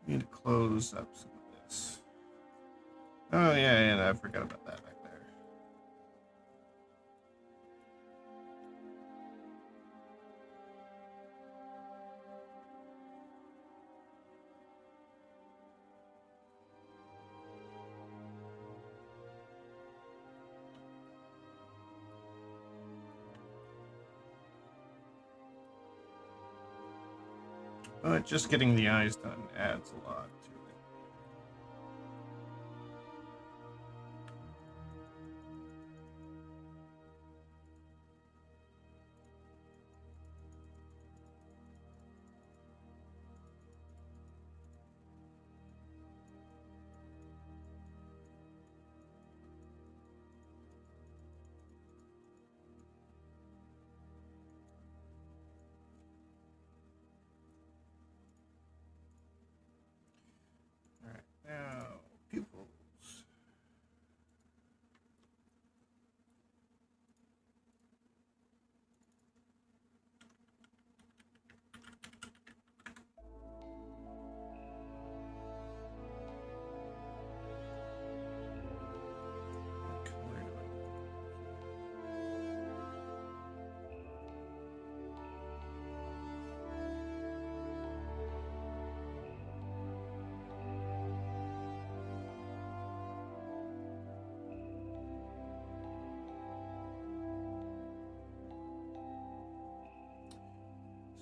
Need to close up some of this. Oh yeah, I forgot about that back there. But just getting the eyes done adds a lot to it.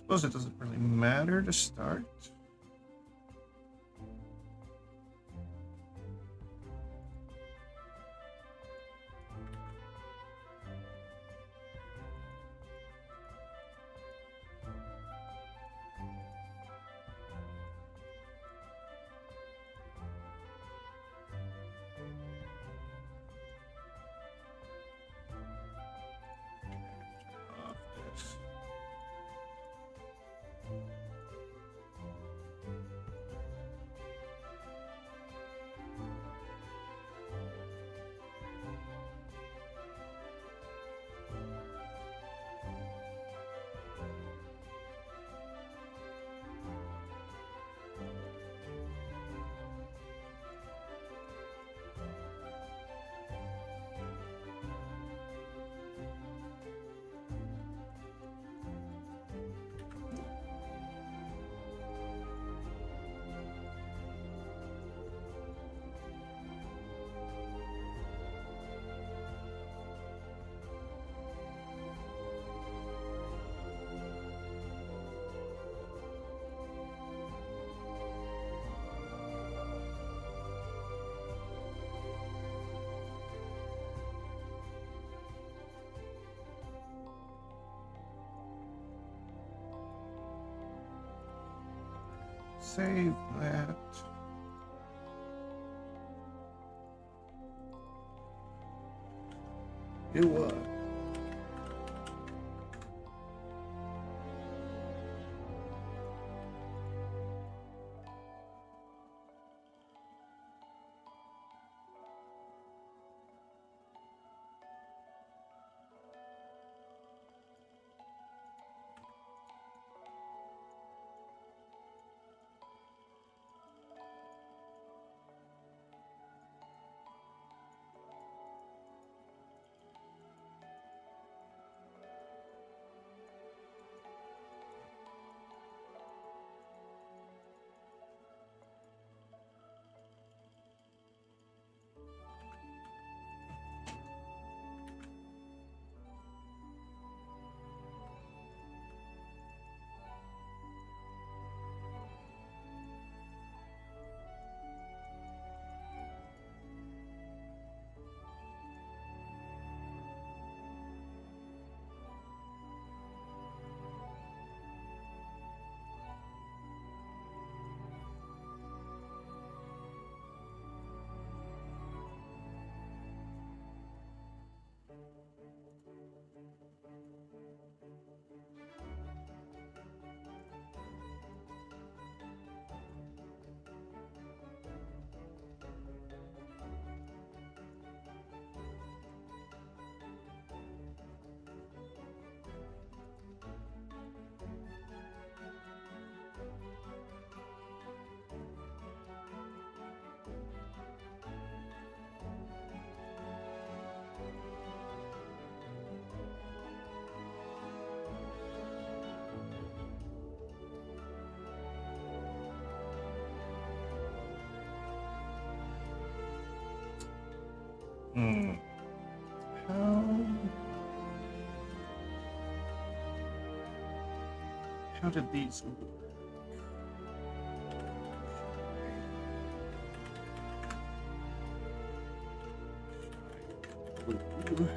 Suppose it doesn't really matter to start. Off this. Save that. It was. Hmm. How did these work? Blue.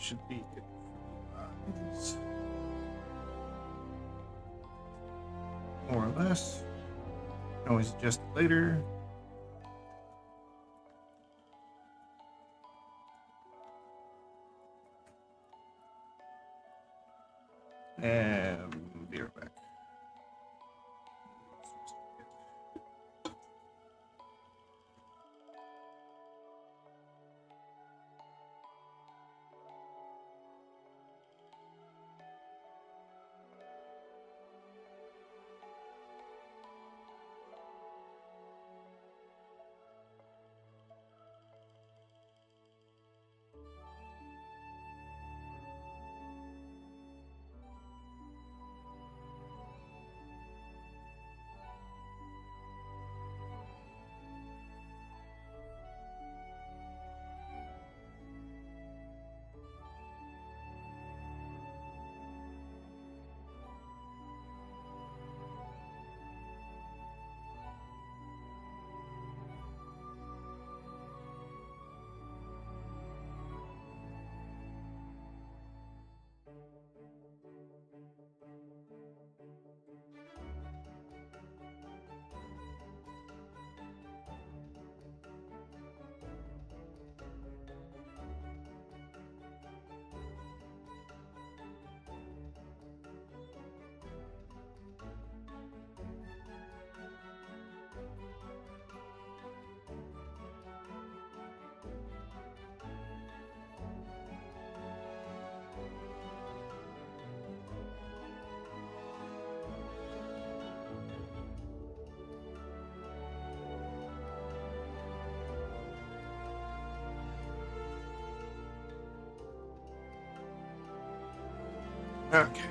should be good. More or less. Can always adjust it later. And be right back. Okay.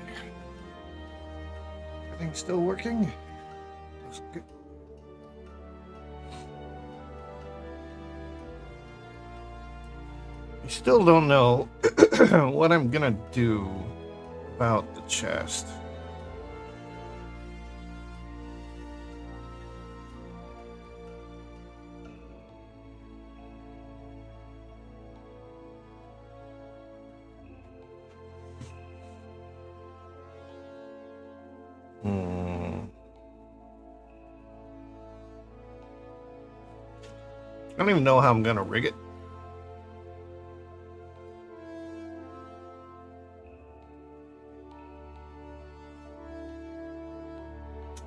Everything's still working? Looks good. I still don't know what I'm gonna do about the chest. I don't even know how I'm gonna rig it.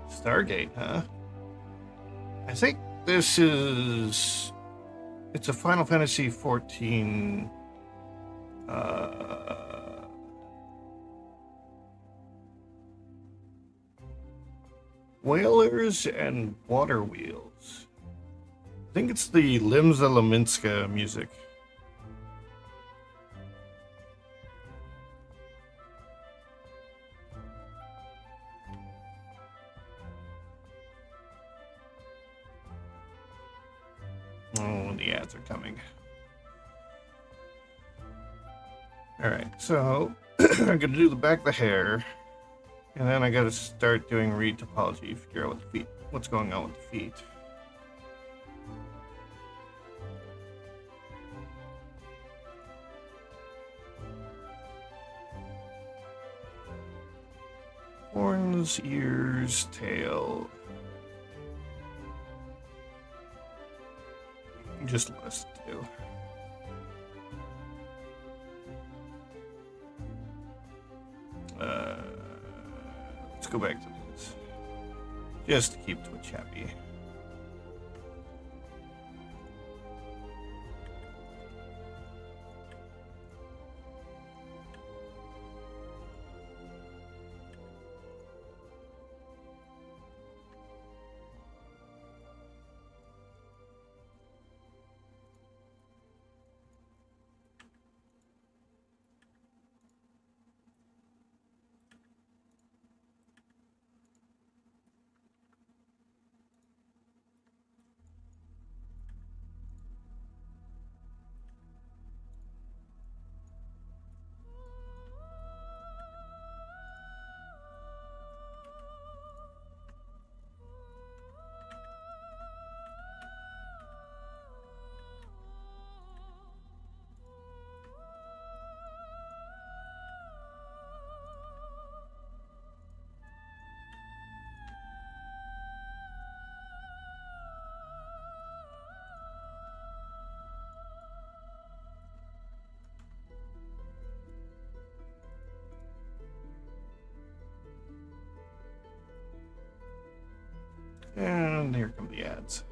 Stargate, huh? I think this is... It's a Final Fantasy XIV... Whalers and Water Wheels. I think it's the Limsa Laminska music. Oh, the ads are coming. Alright, so I'm gonna do the back of the hair, and then I gotta start doing read topology, figure out what the feet, what's going on with the feet. Horns, ears, tail. Just less to do. Let's go back to this. Just to keep Twitch happy. And here come the ads.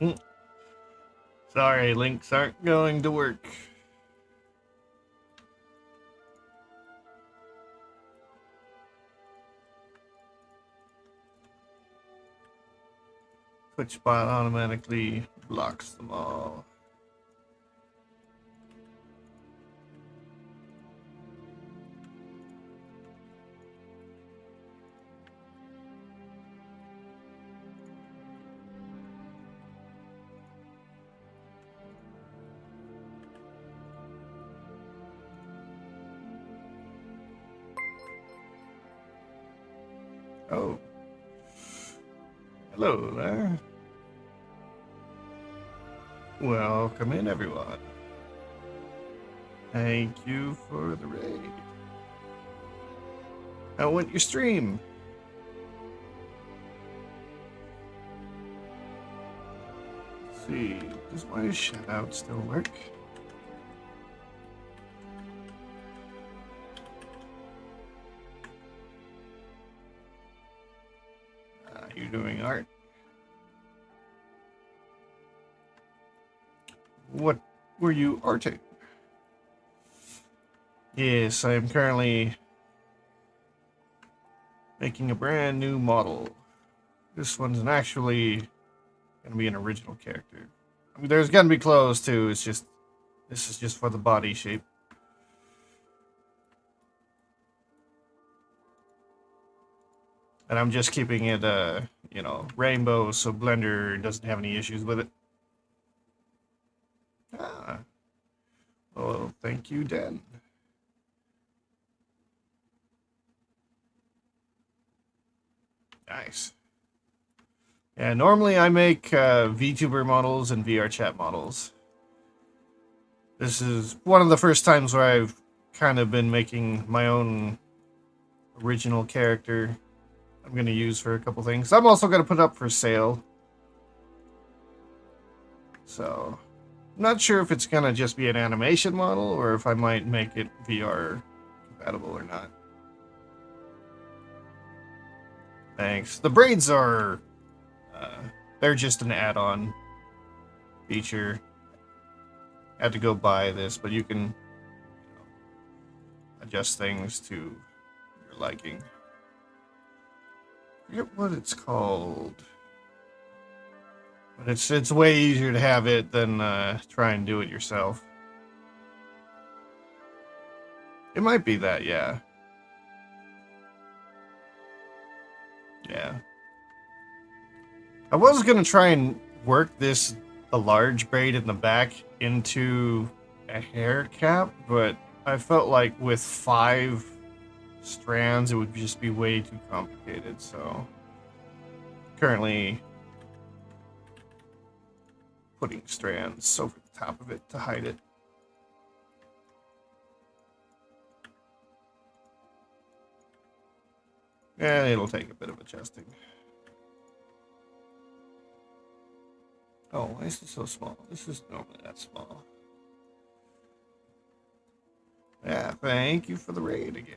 Mm. Sorry, links aren't going to work. Twitch bot automatically blocks them all. Oh. Hello there. Welcome in, everyone. Thank you for the raid. How went your stream? Let's see, does my shout out still work? You're doing art. What were you arting? Yes, I am currently making a brand new model. This one's actually going to be an original character. I mean, there's going to be clothes too. It's just, this is just for the body shape. And I'm just keeping it, you know, rainbow so Blender doesn't have any issues with it. Ah. Well, thank you, Dan. Nice. Yeah, normally I make VTuber models and VR chat models. This is one of the first times where I've kind of been making my own original character. I'm going to use for a couple things. I'm also going to put up for sale. So, I'm not sure if it's going to just be an animation model or if I might make it VR compatible or not. Thanks. The braids are, they're just an add-on feature. I had to go buy this, but you can adjust things to your liking. I forget what it's called. But it's way easier to have it than try and do it yourself. It might be that, yeah. Yeah. I was gonna try and work a large braid in the back into a hair cap, but I felt like with 5 strands it would just be way too complicated, so currently putting strands over the top of it to hide it. Yeah, it'll take a bit of adjusting. Oh, why is this so small? This is normally that small. Yeah, thank you for the raid again.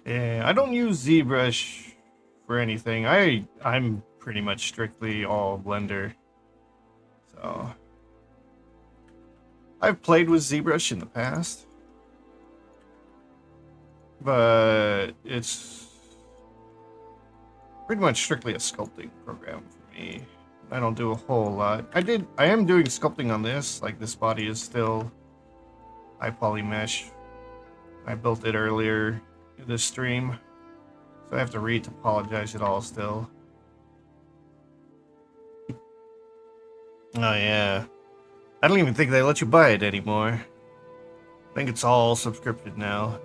Yeah, I don't use ZBrush for anything. I'm pretty much strictly all Blender. So I've played with ZBrush in the past, but it's pretty much strictly a sculpting program for me. I don't do a whole lot. I am doing sculpting on this, like this body is still high poly mesh. I built it earlier in this stream, so I have to retopologize it all still. Oh yeah. I don't even think they let you buy it anymore. I think it's all subscription now.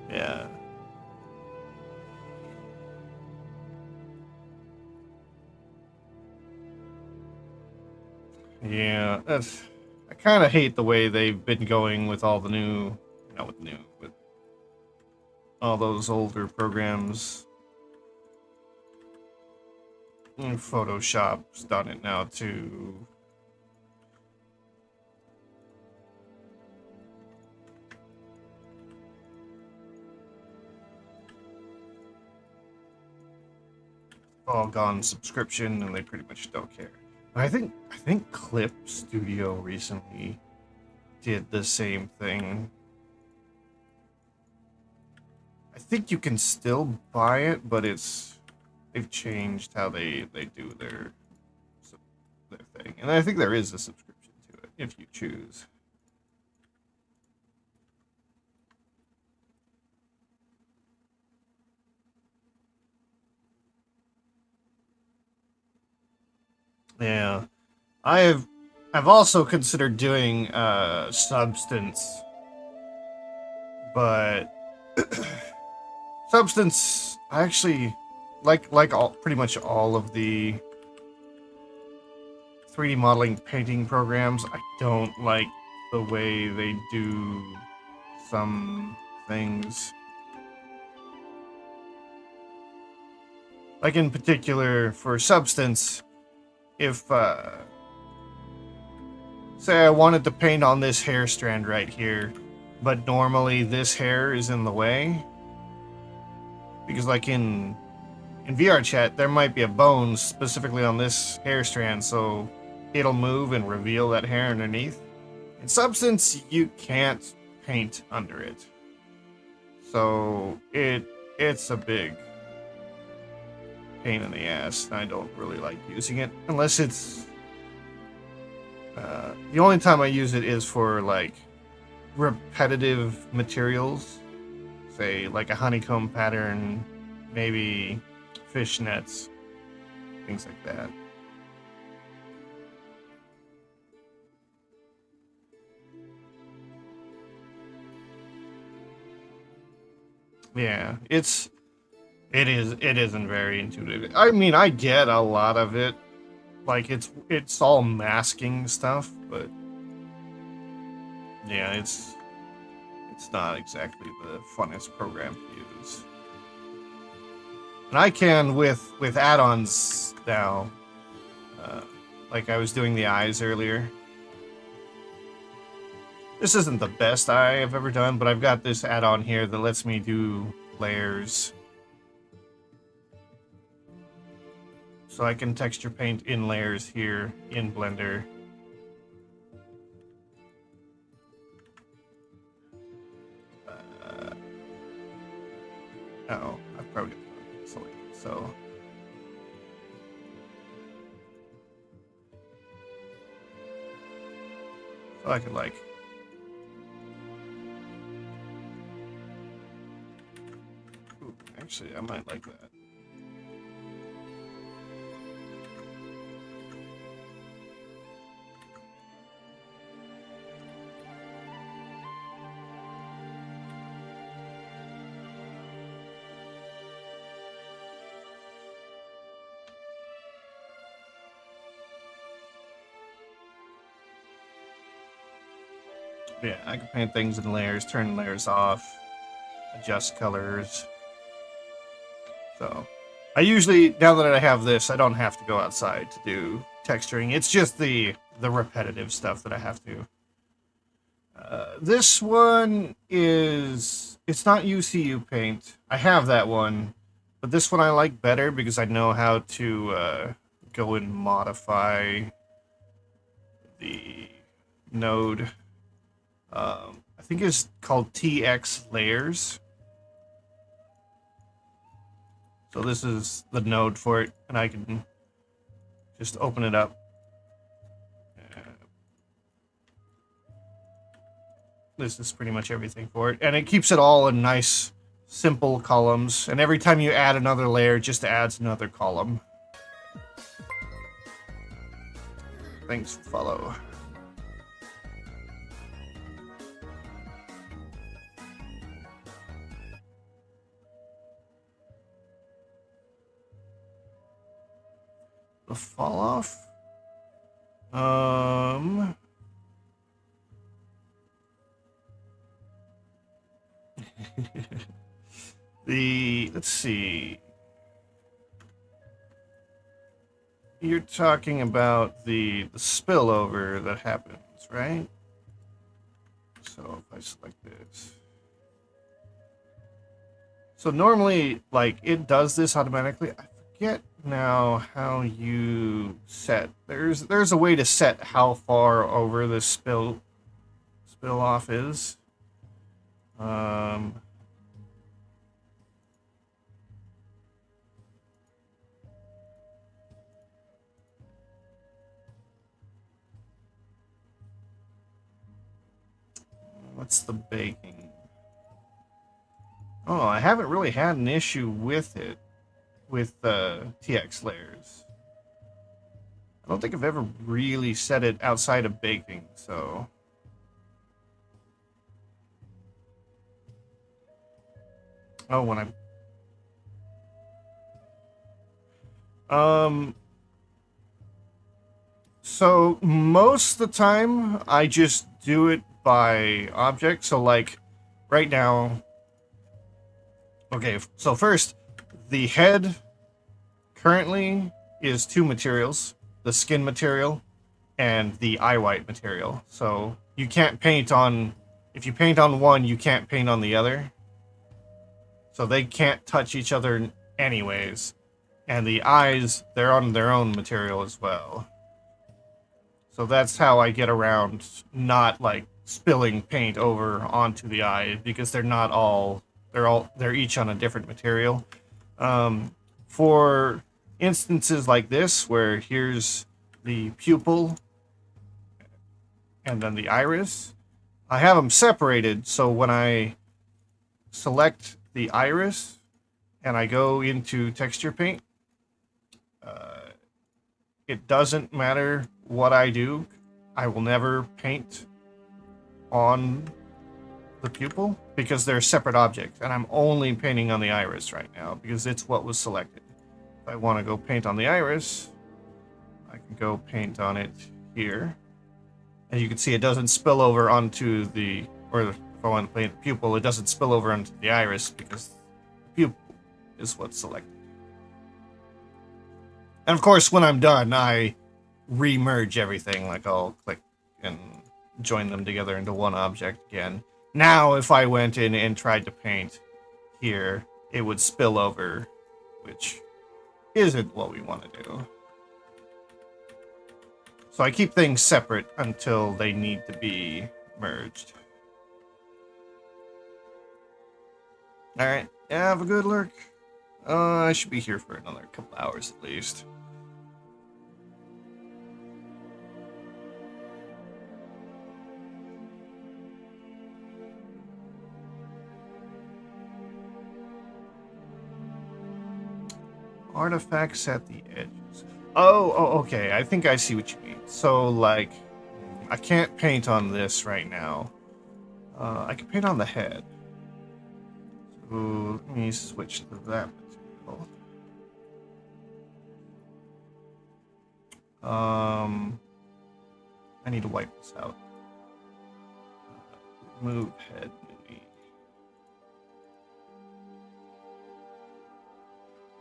Yeah. Yeah, I kind of hate the way they've been going with all the new, not with new, but all those older programs. Photoshop's done it now too. all gone subscription, and they pretty much don't care. I think Clip Studio recently did the same thing. I think you can still buy it, but they've changed how they do their thing. And I think there is a subscription to it if you choose. Yeah. I've also considered doing Substance, but Substance, I actually like all pretty much all of the 3D modeling painting programs. I don't like the way they do some things. Like in particular for Substance, if say I wanted to paint on this hair strand right here, but normally this hair is in the way, because like in VR chat there might be a bone specifically on this hair strand, so it'll move and reveal that hair underneath. In Substance, you can't paint under it, so it's a big pain in the ass. I don't really like using it unless it's the only time I use it is for like repetitive materials, say like a honeycomb pattern, maybe fishnets, things like that. Yeah, it isn't very intuitive. I mean, I get a lot of it. Like it's all masking stuff, but yeah, it's not exactly the funnest program to use. And I can with add-ons now. Like I was doing the eyes earlier. This isn't the best eye I've ever done, but I've got this add-on here that lets me do layers. So I can texture paint in layers here in Blender. Oh, I've probably got it selected, so. So I could like. Ooh, actually, I might like that. Yeah, I can paint things in layers, turn layers off, adjust colors. So, I usually, now that I have this, I don't have to go outside to do texturing. It's just the repetitive stuff that I have to. This one is, it's not UCU Paint. I have that one, but this one I like better because I know how to go and modify the node. I think it's called TX Layers. So this is the node for it, and I can just open it up. This is pretty much everything for it, and it keeps it all in nice, simple columns, and every time you add another layer, it just adds another column. Thanks for follow. The fall off. Let's see. You're talking about the spillover that happens, right? So if I select this. So normally, like, it does this automatically. I forget Now, how you set? There's a way to set how far over the spill off is. Um, what's the baking? Oh, I haven't really had an issue with it with TX layers. I don't think I've ever really set it outside of baking, so. Oh, when I. So most of the time, I just do it by object. So, like, right now. Okay, so first, the head currently is two materials, the skin material and the eye white material. So you can't paint on, if you paint on one, you can't paint on the other. So they can't touch each other anyways. And the eyes, they're on their own material as well. So that's how I get around not like spilling paint over onto the eye, because they're each on a different material. For instances like this, where here's the pupil and then the iris, I have them separated. So when I select the iris and I go into texture paint, it doesn't matter what I do. I will never paint on the pupil because they're separate objects, and I'm only painting on the iris right now because it's what was selected. If I want to go paint on the iris, I can go paint on it here. And you can see it doesn't spill over onto the, or if I want to paint the pupil, it doesn't spill over onto the iris because the pupil is what's selected. And of course, when I'm done, I re-merge everything. Like, I'll click and join them together into one object again. Now, if I went in and tried to paint here, it would spill over, which isn't what we want to do. So I keep things separate until they need to be merged. Alright, have a good lurk. I should be here for another couple hours at least. Artifacts at the edges. Oh, okay. I think I see what you mean. So, like, I can't paint on this right now. I can paint on the head. So, let me switch to that material. I need to wipe this out. Move head.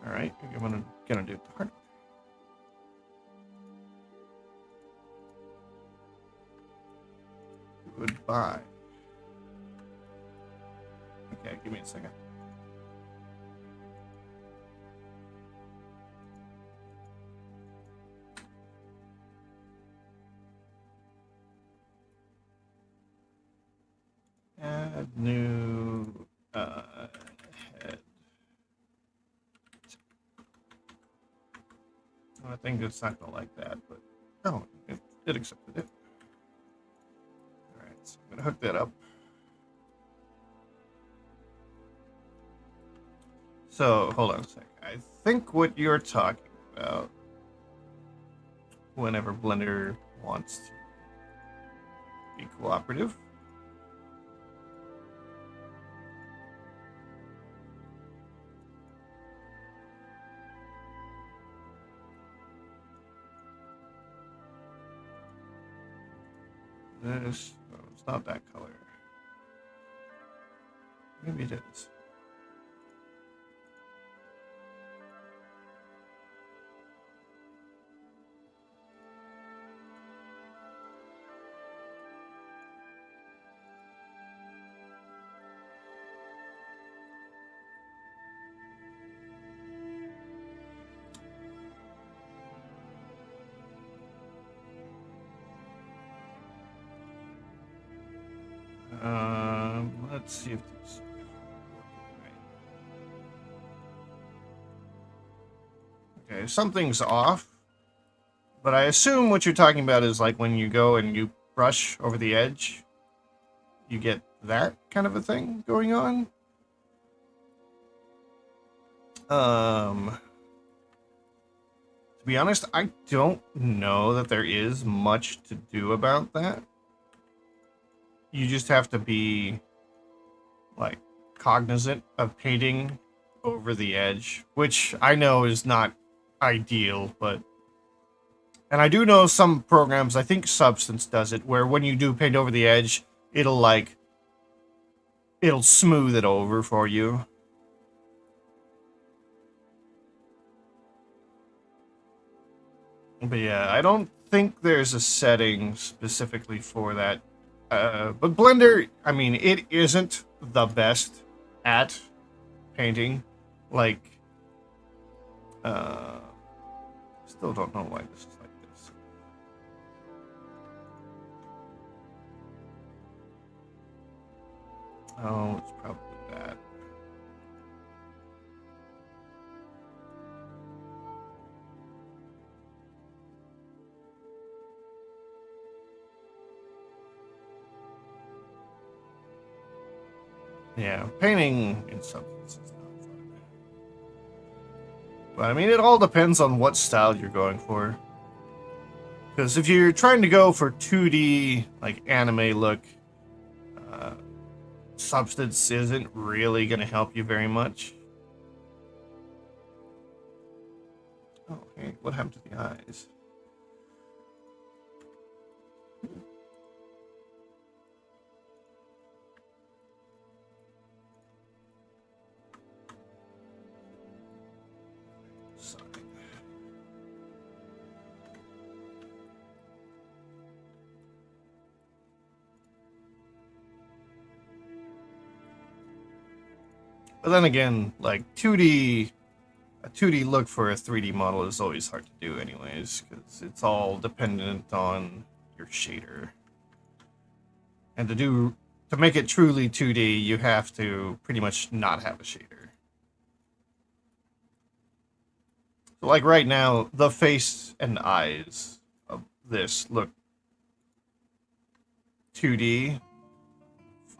Alright, I'm gonna do the hard. Goodbye. Okay, give me a second. Add new head. I think it's not gonna like that, but oh, it accepted it. All right, so I'm gonna hook that up. So hold on a sec. I think what you're talking about, whenever Blender wants to be cooperative. This, oh, it's not that color. Maybe it is. Let's see if this. Okay, something's off. But I assume what you're talking about is like when you go and you brush over the edge, you get that kind of a thing going on. To be honest, I don't know that there is much to do about that. You just have to be, like, cognizant of painting over the edge, which I know is not ideal, but... And I do know some programs, I think Substance does it, where when you do paint over the edge, it'll smooth it over for you. But yeah, I don't think there's a setting specifically for that. But Blender, I mean, it isn't the best at painting. Like, still don't know why this is like this. Oh, it's probably that. Yeah, painting in Substance is not fun. But I mean, it all depends on what style you're going for. Because if you're trying to go for 2D, like anime look, Substance isn't really going to help you very much. Oh, hey, what happened to the eyes? But then again, like a 2D look for a 3D model is always hard to do anyways, because it's all dependent on your shader. And to make it truly 2D, you have to pretty much not have a shader. So like right now, the face and eyes of this look 2D,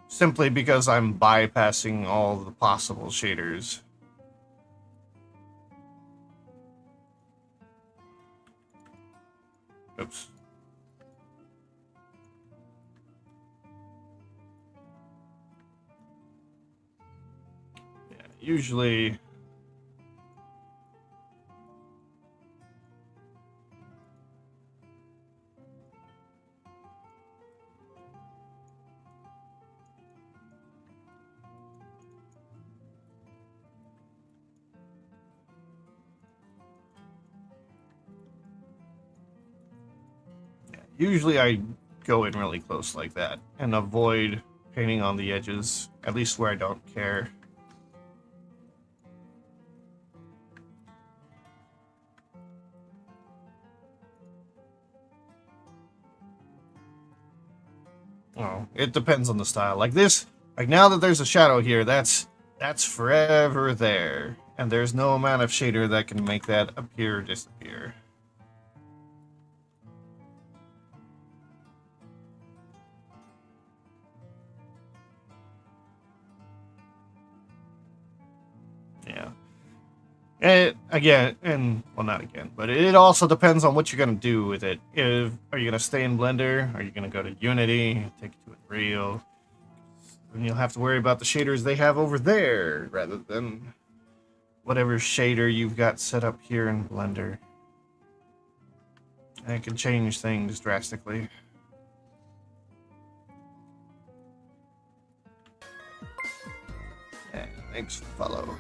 simply because I'm bypassing all the possible shaders. Oops. Yeah, usually... Usually I go in really close like that and avoid painting on the edges, at least where I don't care. Oh, it depends on the style. Like this, like now that there's a shadow here, that's forever there. And there's no amount of shader that can make that appear or disappear. Yeah. And again, well, not again, but it also depends on what you're gonna do with it. Are you gonna stay in Blender? Are you gonna go to Unity, take it to Unreal? Then you'll have to worry about the shaders they have over there, rather than whatever shader you've got set up here in Blender. And it can change things drastically. Yeah, thanks for the follow.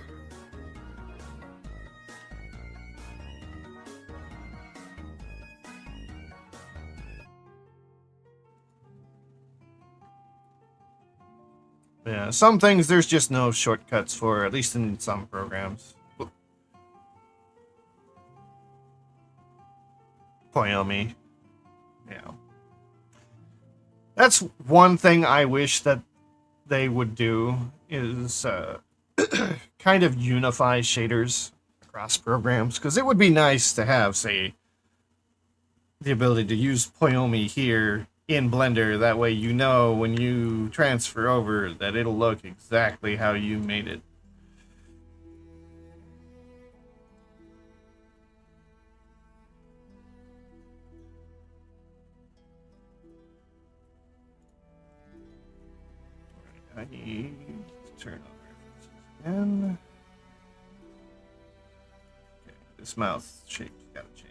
Yeah, some things there's just no shortcuts for, at least in some programs. Poyomi. Yeah. That's one thing I wish that they would do is kind of unify shaders across programs, because it would be nice to have, say, the ability to use Poyomi here in Blender. That way you know when you transfer over that it'll look exactly how you made it. I need to turn on references again. Okay, this mouth shape's gotta change.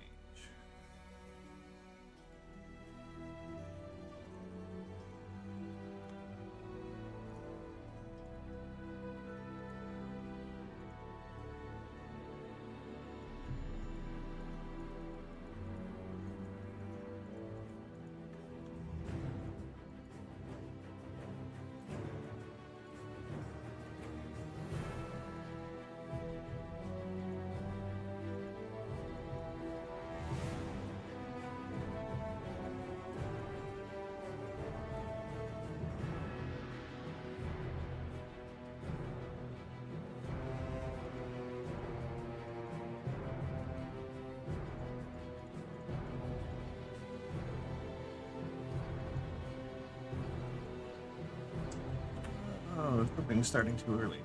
Oh, something's starting too early.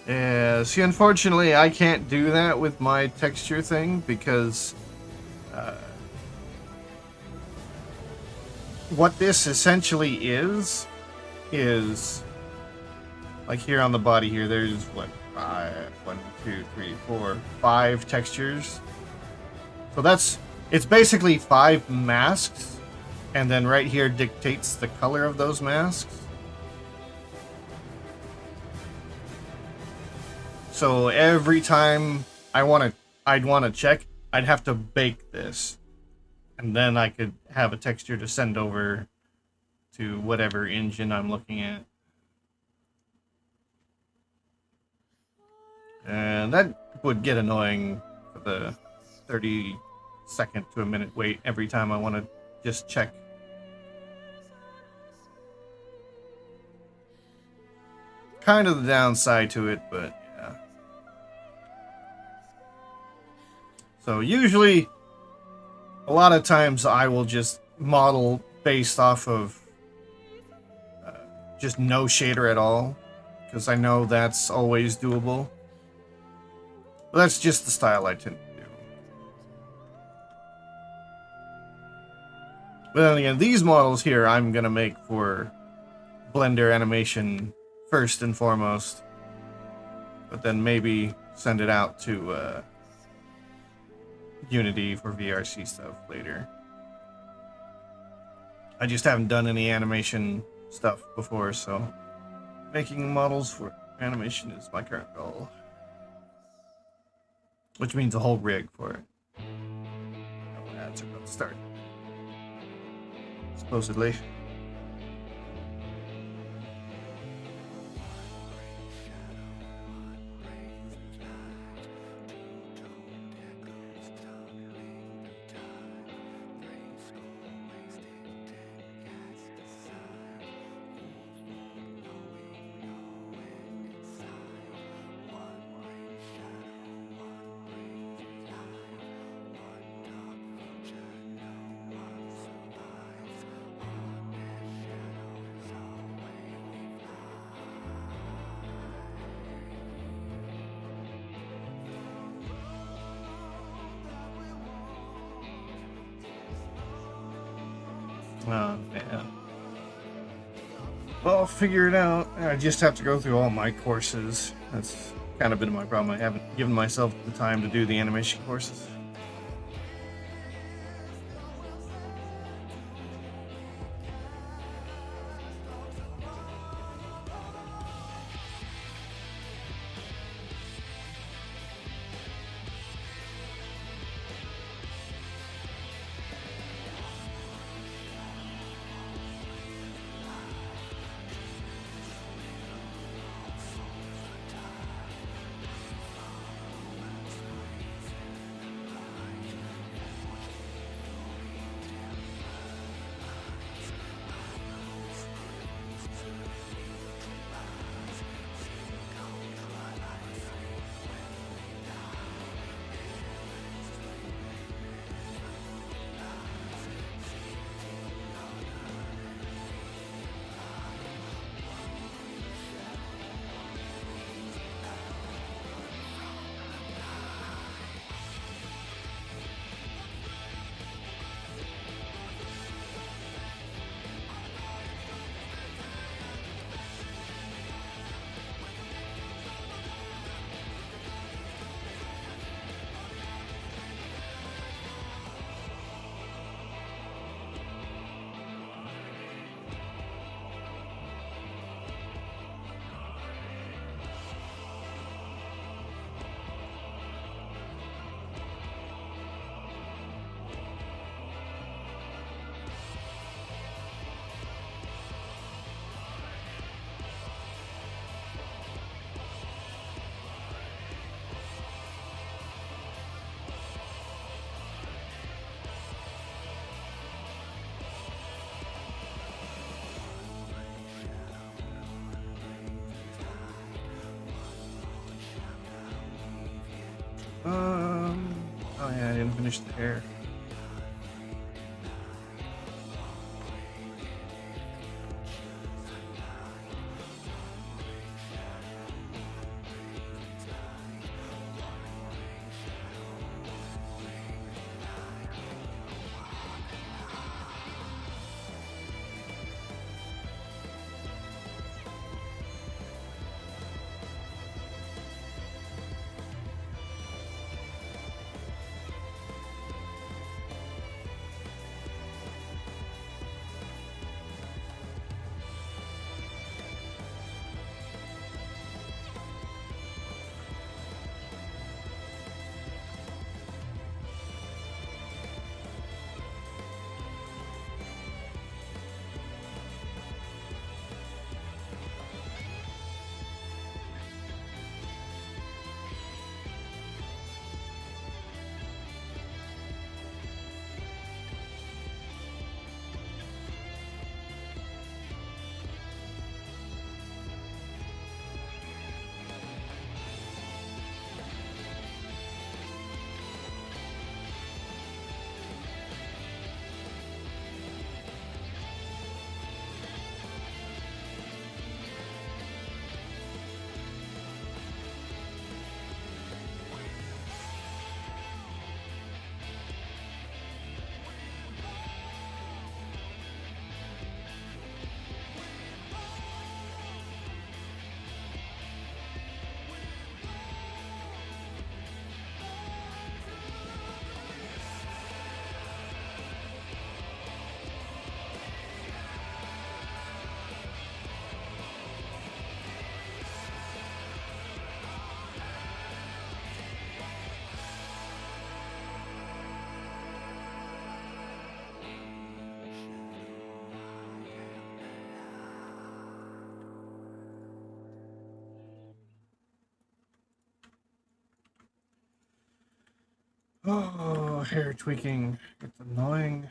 Yeah, see, unfortunately, I can't do that with my texture thing because what this essentially is like here on the body here, there's what, 5 textures. So it's basically 5 masks, and then right here dictates the color of those masks. So every time I'd want to check, I'd have to bake this, and then I could have a texture to send over to whatever engine I'm looking at. And that would get annoying for the 30-second to a minute wait every time I want to just check. Kind of the downside to it, but yeah. So usually, a lot of times I will just model based off of just no shader at all, because I know that's always doable. But that's just the style I tend to do. But then again, these models here I'm going to make for Blender animation first and foremost, but then maybe send it out to Unity for VRC stuff later. I just haven't done any animation stuff before, so making models for animation is my current goal. Which means a whole rig for it. No ads are about to start. Supposedly. Oh, man. Well, I'll figure it out. I just have to go through all my courses. That's kind of been my problem. I haven't given myself the time to do the animation courses. finish the hair. Oh, hair tweaking. It's annoying.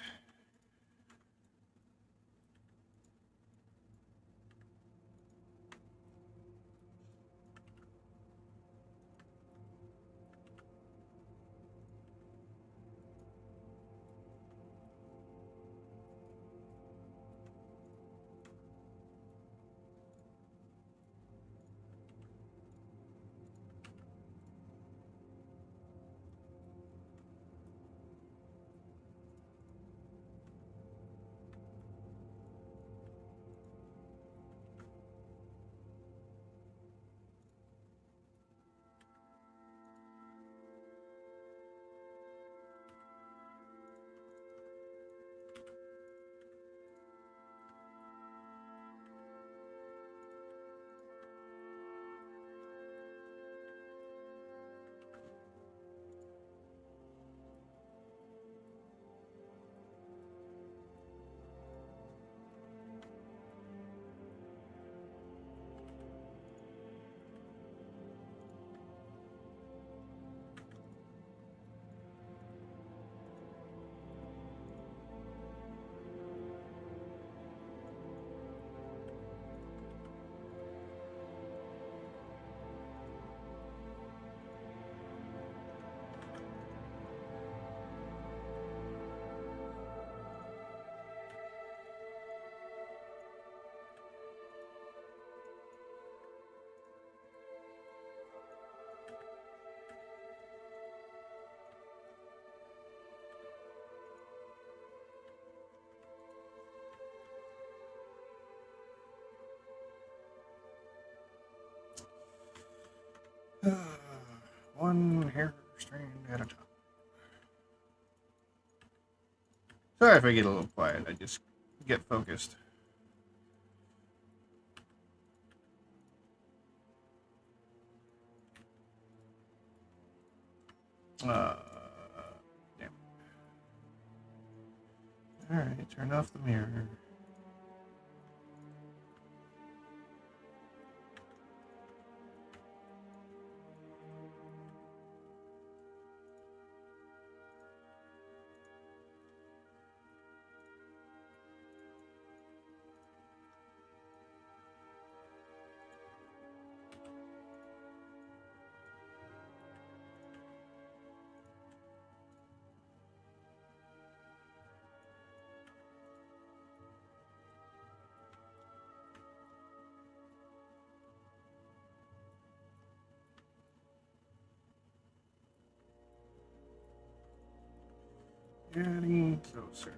One hair strand at a time. Sorry if I get a little quiet. I just get focused. Damn. Alright, turn off the mirror. Getting closer.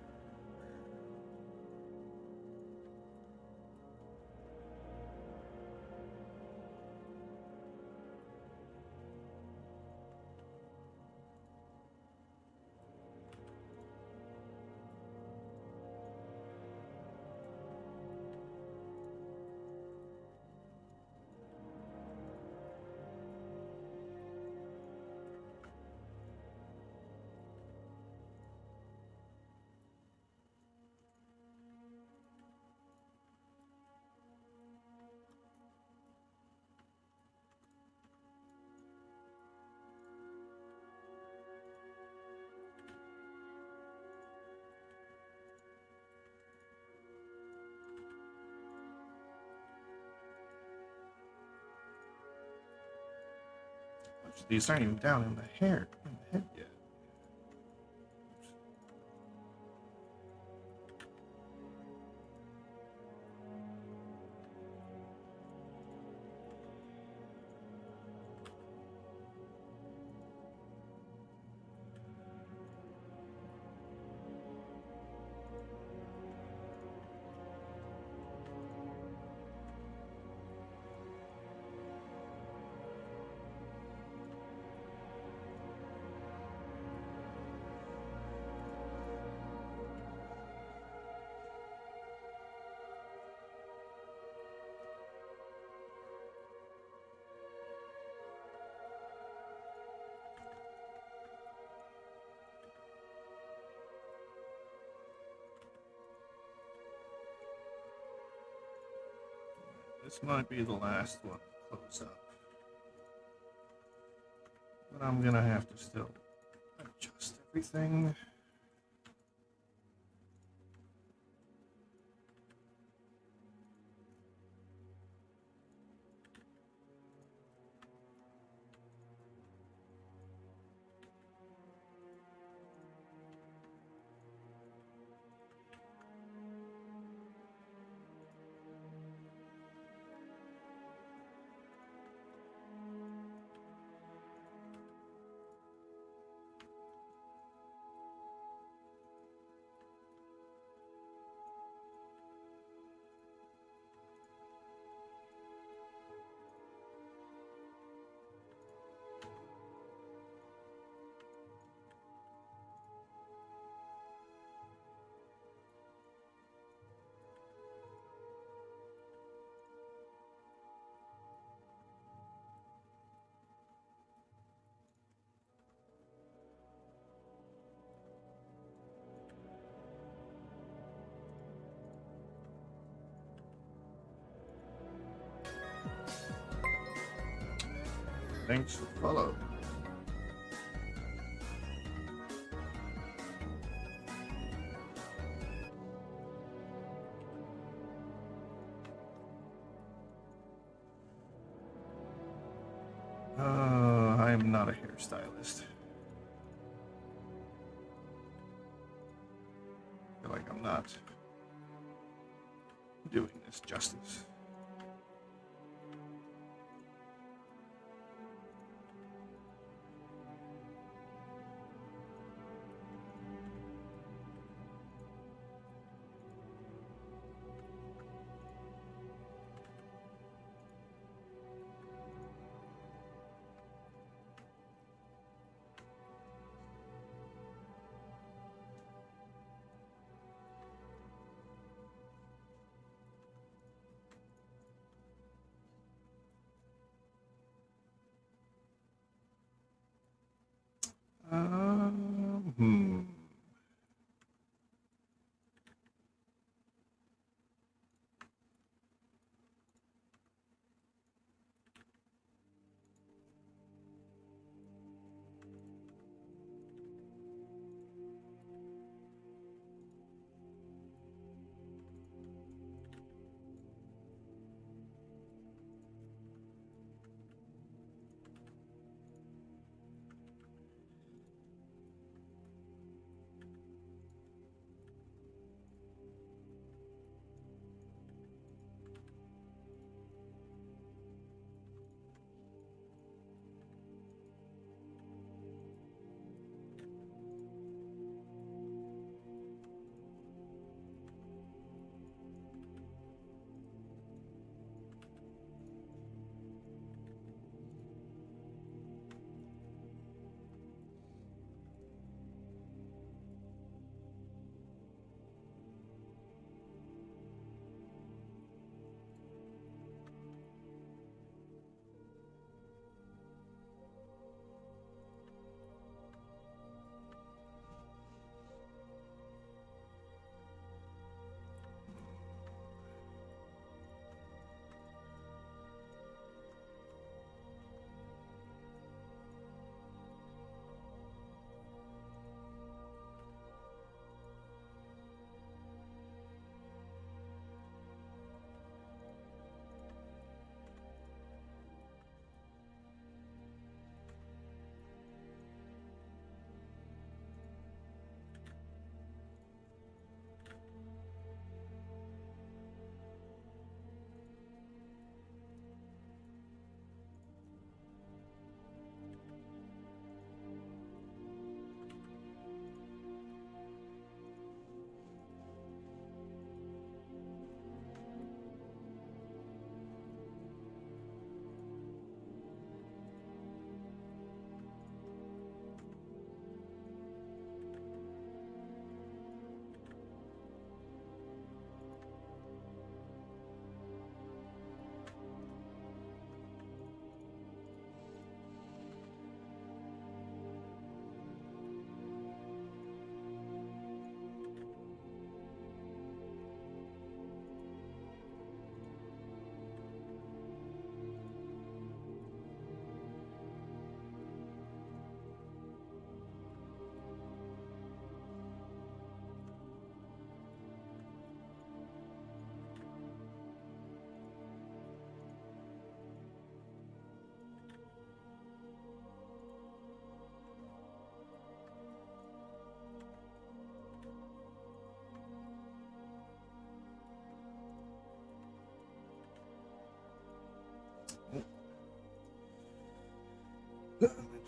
These aren't even down in the hair, in the head yet. This might be the last one to close up. But I'm gonna have to still adjust everything. Thanks for the follow. I am not a hairstylist. I feel like I'm not doing this justice.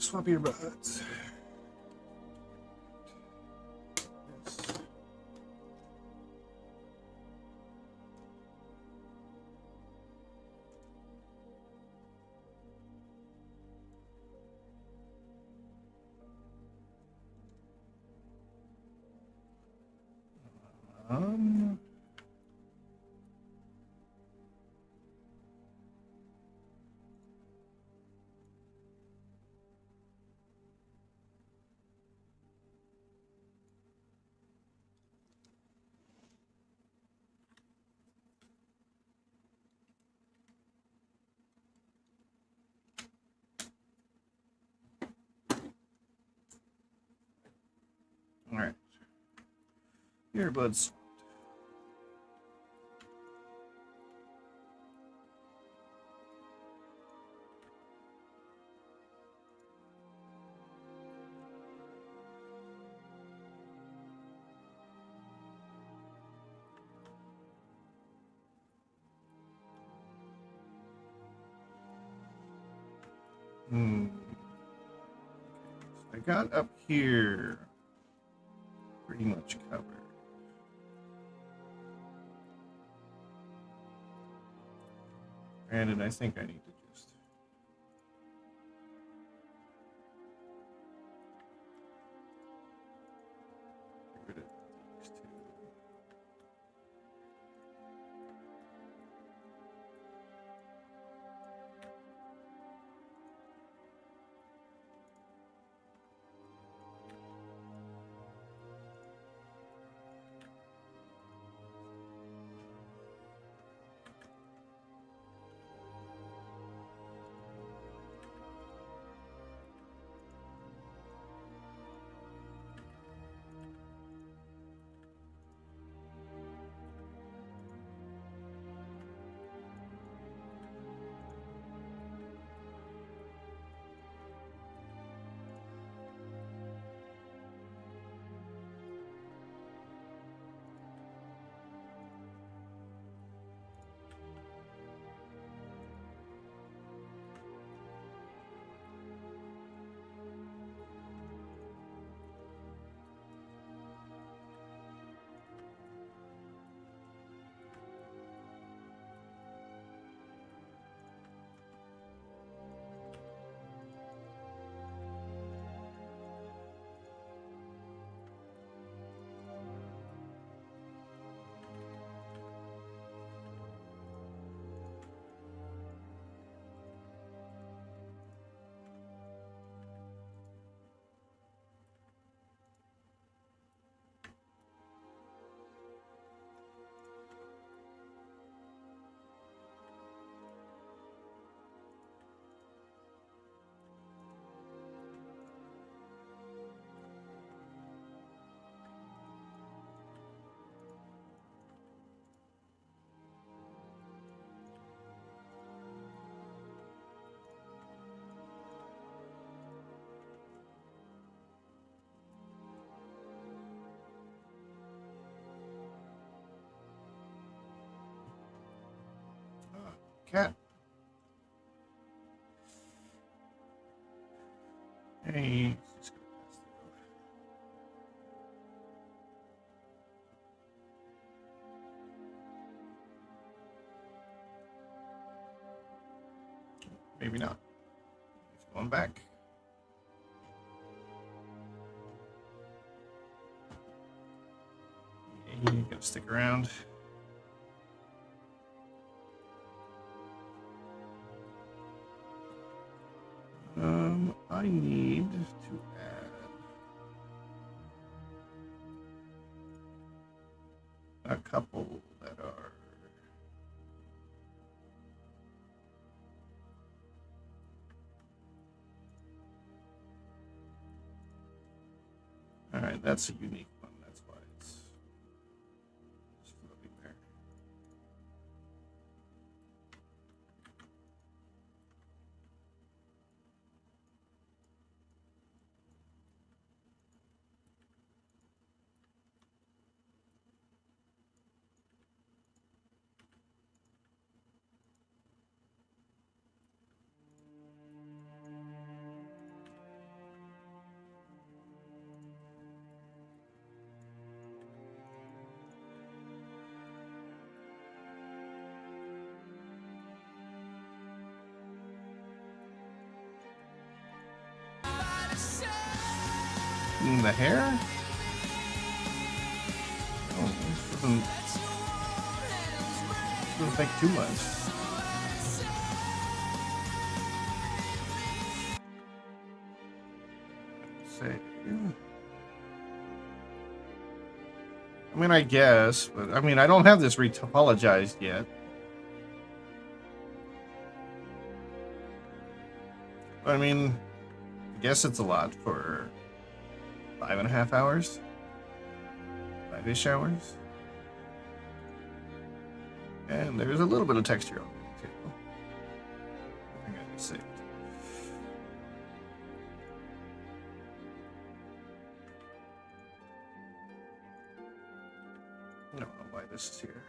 swap earbuds. Um, all right. Earbuds. Hmm. So I got up here pretty much covered. Granted, I think I need to just get rid of these two. Cat. Hey. Just gonna pass through. Maybe not. He's going back. Yeah, you gotta stick around. I need to add a couple that are all right. That's a unique one. That's why it's floating there. making the hair? Oh, this doesn't take too much. Save. I mean, I guess, but I mean, I don't have this retopologized yet. I mean, I guess it's a lot for 5.5 hours. 5-ish hours. And there's a little bit of texture on it, too. I think I just saved. I don't know why this is here.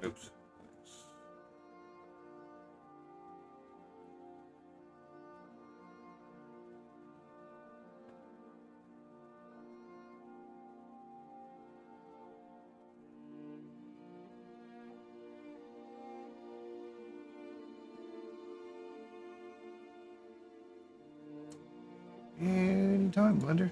Oops. Anytime, Blender.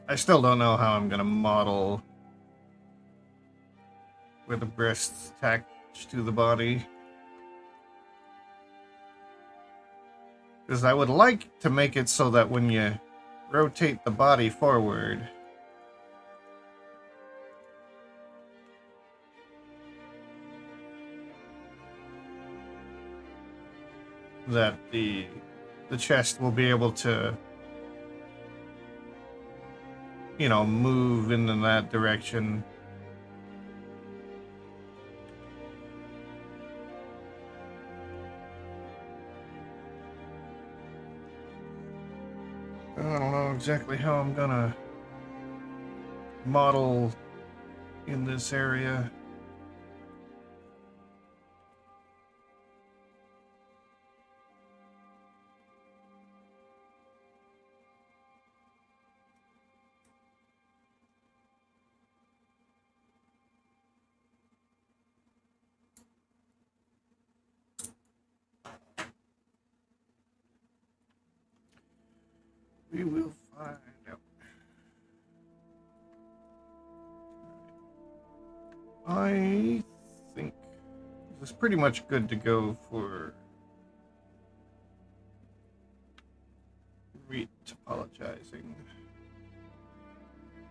I still don't know how I'm gonna model with the breasts attached to the body. Because I would like to make it so that when you rotate the body forward, that the chest will be able to, you know, move in that direction. I don't know exactly how I'm gonna model in this area. We will find out. I think this is pretty much good to go for retopologizing.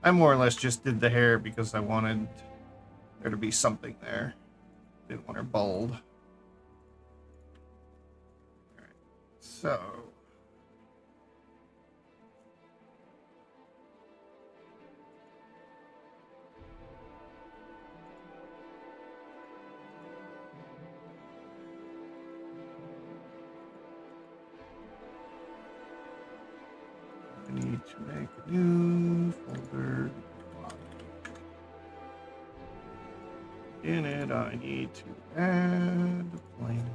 I more or less just did the hair because I wanted there to be something there. Didn't want her bald. Alright, so I need to make a new folder. In it, I need to add a plane.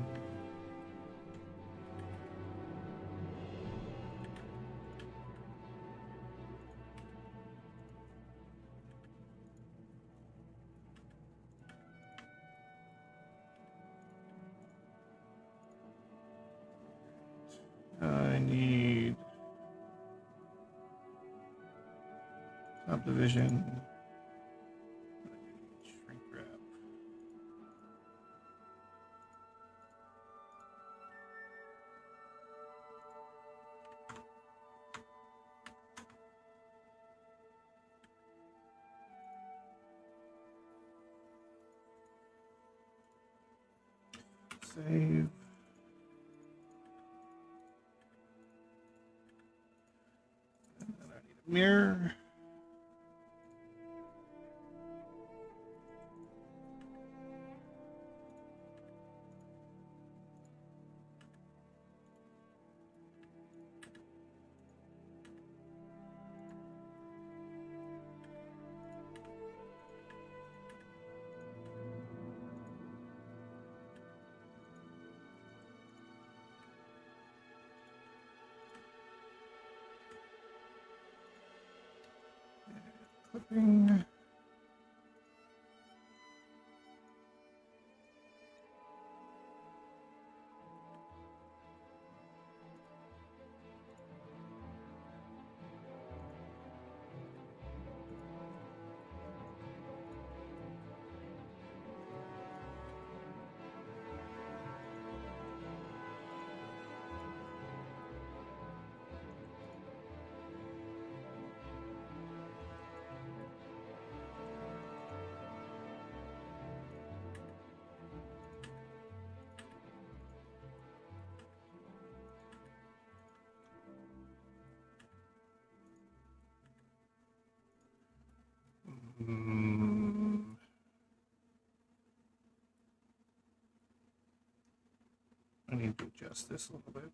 I need subdivision. Shrink wrap. Save. And then I need a mirror. Clipping. I need to adjust this a little bit.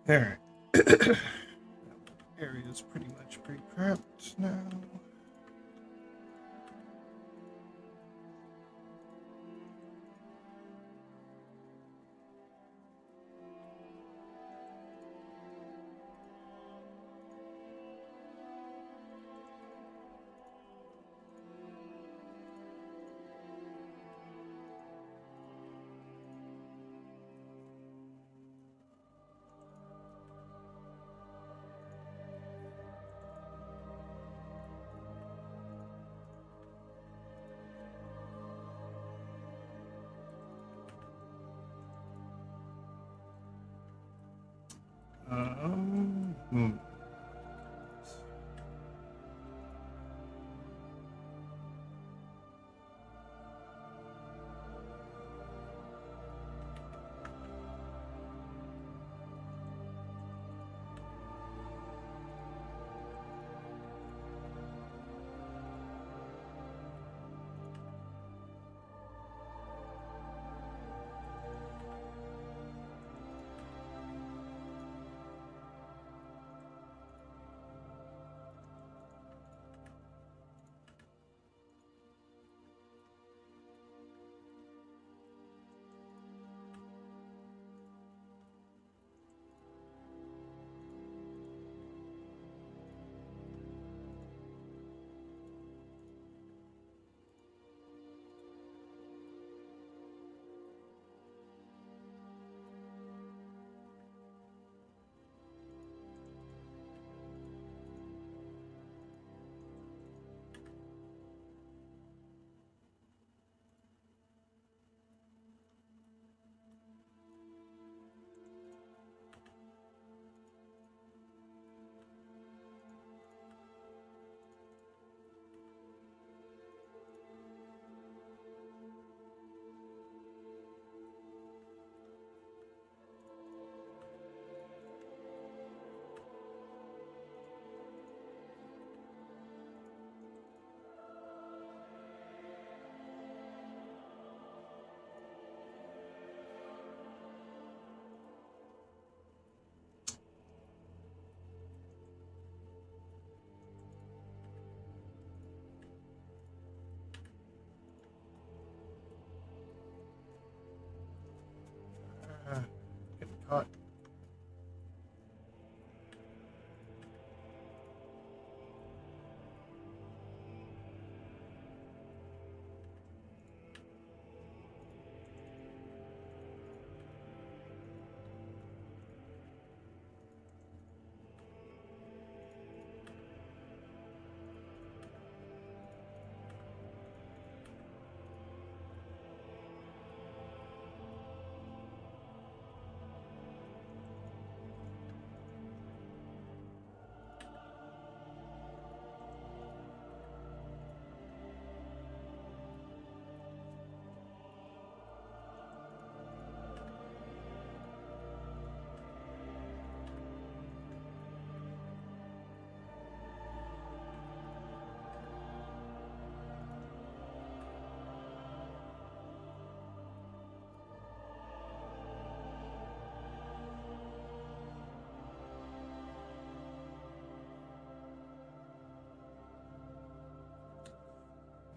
Alright. Area's pretty much pre-prepped now. Hmm.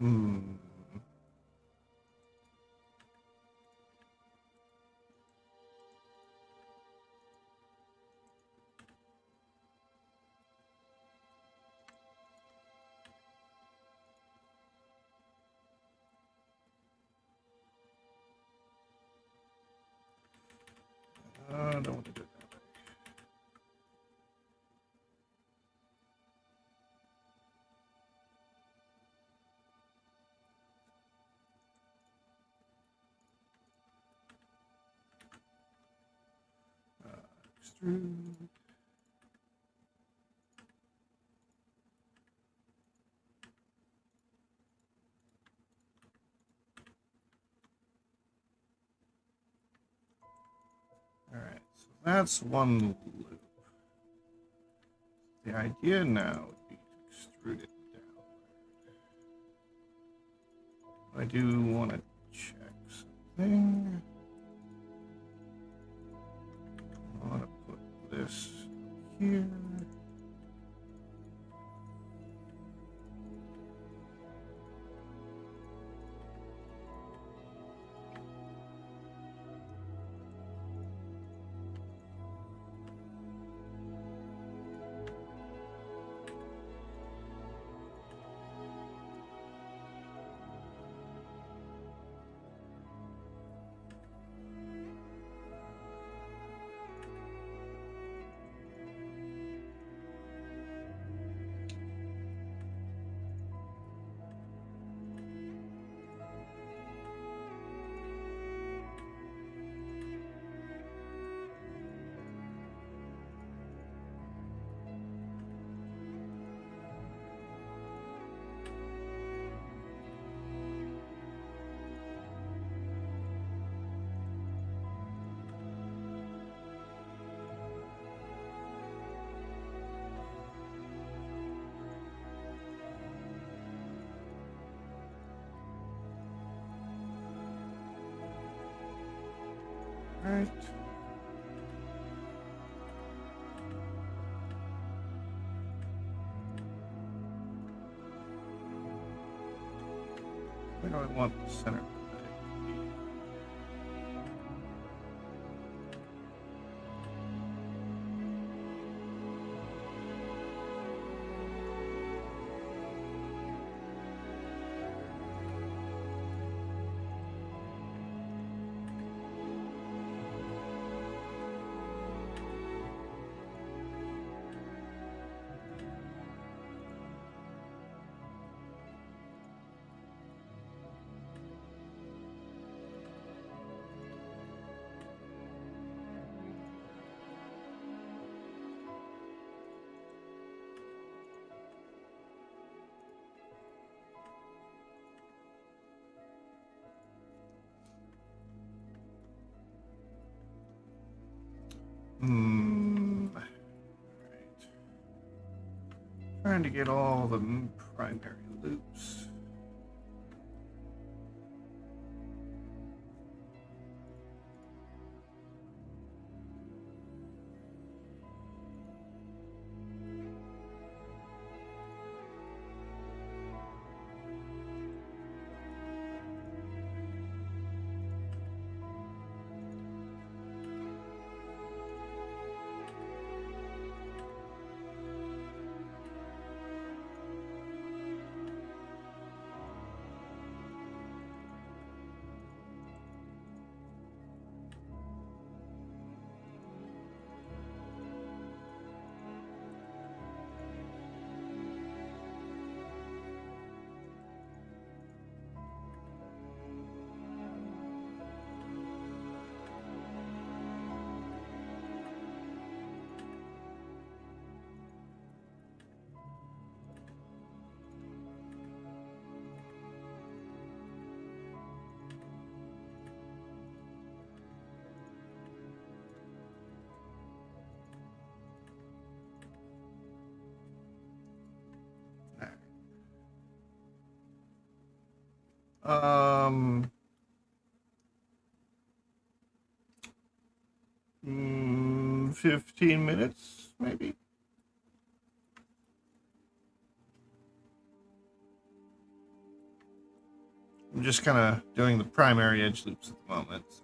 Hmm. I don't want to do it that way. Extrude. All right, so that's one loop. The idea now would be to extrude it down. I do want to check something. I want to put this here. All right. Where do I want the center? All right. Trying to get all the primary loops. Um, 15 minutes, maybe. I'm just kind of doing the primary edge loops at the moment, so.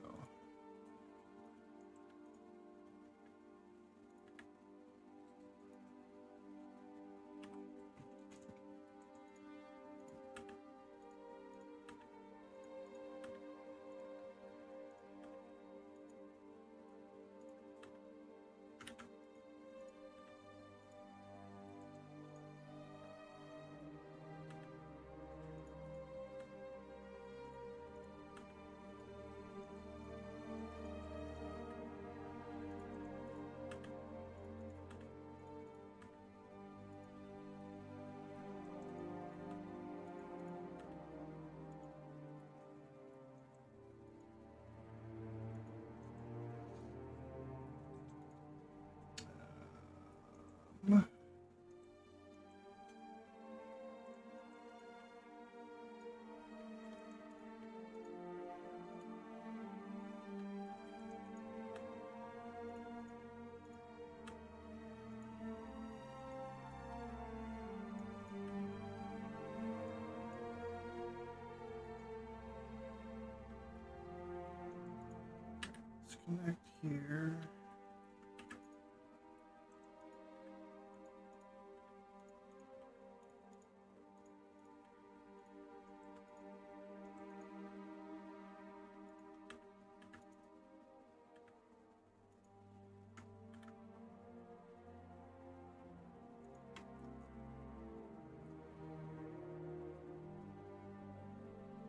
Let's connect here.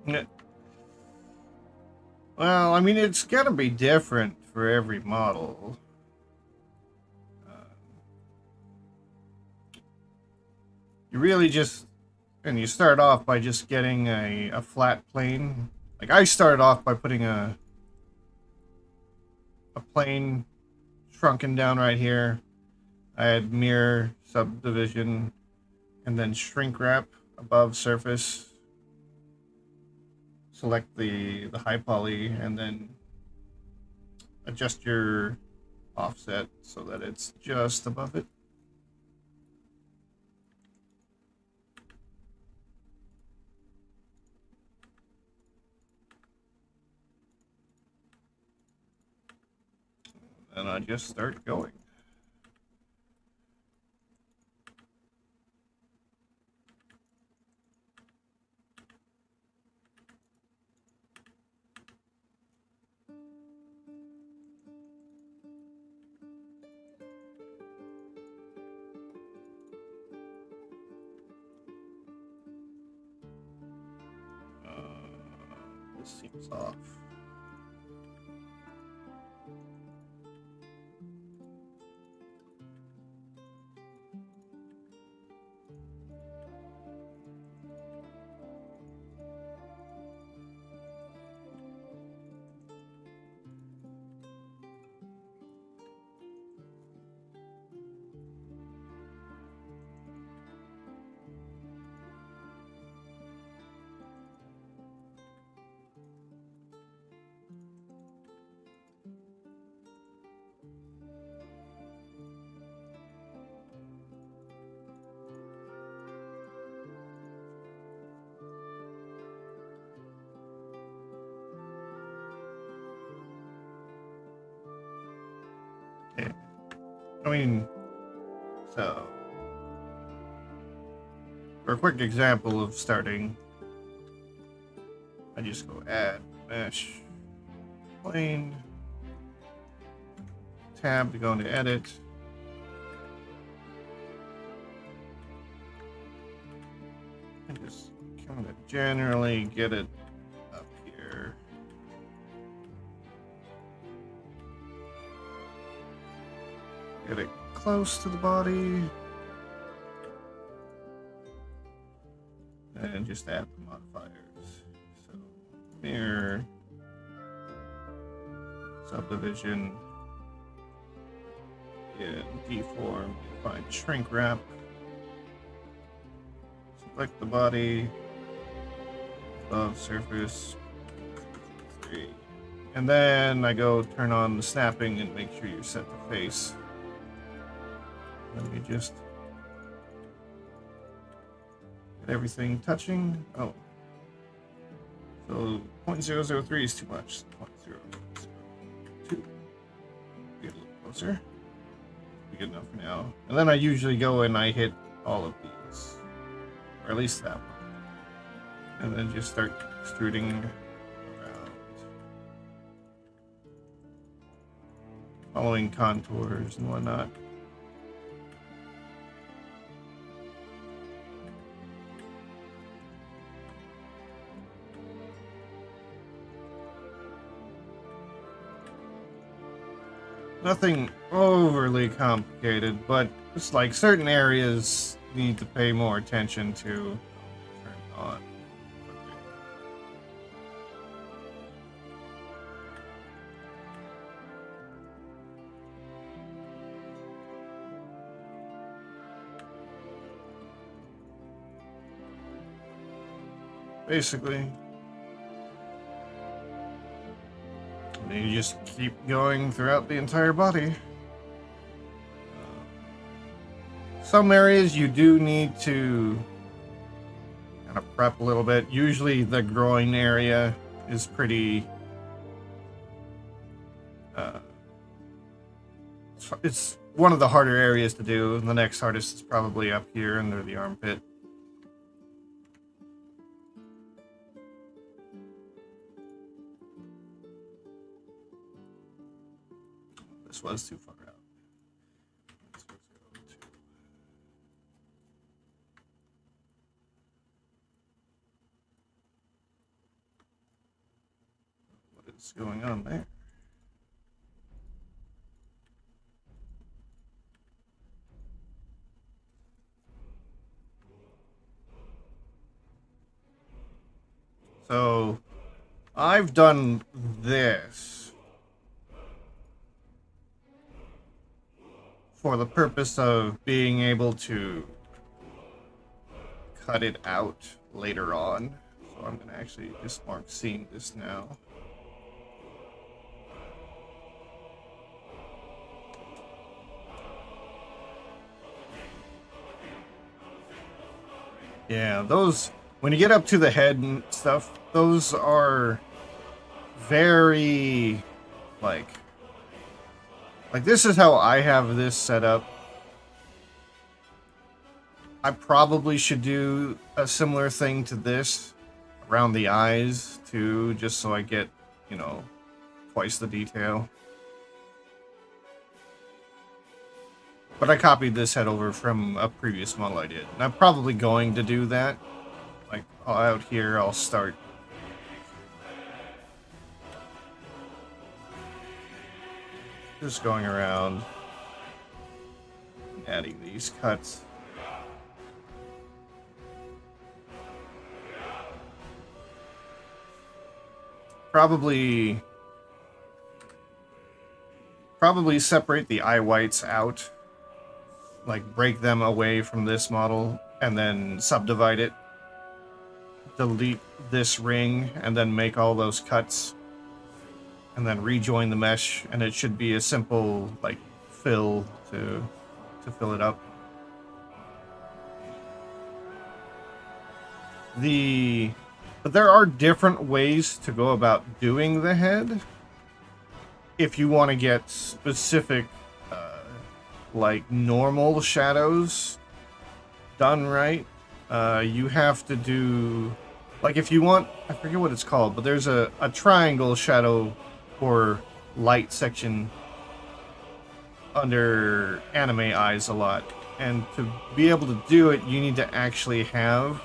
Yeah. Well, I mean, it's got to be different for every model. You really just, and you start off by just getting a flat plane. Like, I started off by putting a plane shrunken down right here. I had mirror subdivision and then shrink wrap above surface. Select the high poly and then adjust your offset so that it's just above it. And I just start going. This seems off. Okay. I mean, so for a quick example of starting, I just go add mesh plane, tab to go into edit. And just kind of generally get it up here. Get it close to the body. And just add the modifiers. So mirror, subdivision, yeah, deform, find shrink wrap. Select the body, above surface, 3. And then I go turn on the snapping and make sure you're set to face. Let me just get everything touching. Oh. So 0.003 is too much. 0.002. Get a little closer. Good enough for now. And then I usually go and I hit all of these. Or at least that one. And then just start extruding around. Following contours and whatnot. Nothing overly complicated, but it's like certain areas need to pay more attention to. Turn on. Basically, you just keep going throughout the entire body. Some areas you do need to kind of prep a little bit. Usually the groin area is pretty... it's one of the harder areas to do. The next hardest is probably up here under the armpit. This was too far out. What is going on there? So, I've done this for the purpose of being able to cut it out later on. So I'm going to actually just mark seeing this now. Yeah, those, when you get up to the head and stuff, those are very, like this is how I have this set up. I probably should do a similar thing to this around the eyes too, just so I get, you know, twice the detail. But I copied this head over from a previous model I did. And I'm probably going to do that. Like, out here, I'll start. Just going around, adding these cuts. Probably separate the eye whites out. Like, break them away from this model, and then subdivide it. Delete this ring, and then make all those cuts. And then rejoin the mesh, and it should be a simple, like, fill to fill it up. But there are different ways to go about doing the head. If you want to get specific, like, normal shadows done right, you have to do... Like, if you want... I forget what it's called, but there's a triangle shadow or light section under anime eyes a lot. And to be able to do it, you need to actually have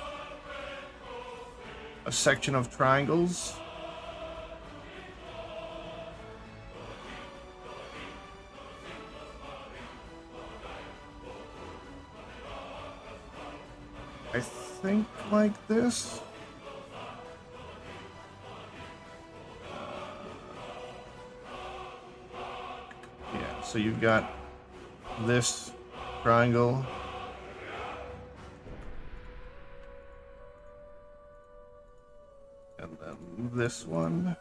a section of triangles. I think like this. Yeah, so you've got this triangle. And then this one.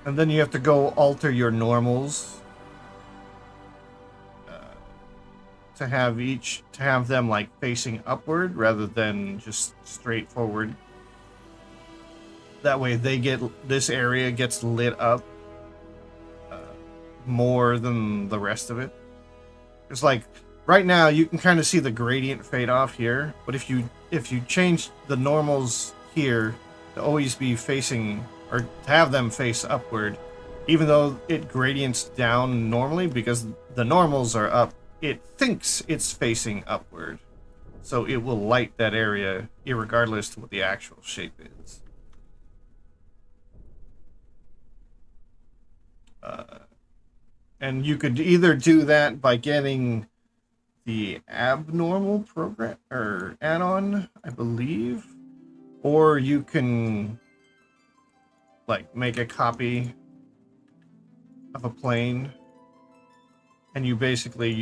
And then you have to go alter your normals to to have them like facing upward rather than just straight forward. That way this area gets lit up more than the rest of it. It's like right now you can kind of see the gradient fade off here, but if you change the normals here to always be facing, or to have them face upward, even though it gradients down normally because the normals are up, it thinks it's facing upward. So it will light that area irregardless to what the actual shape is. And you could either do that by getting the abnormal program or add-on, I believe, or you can like make a copy of a plane, and you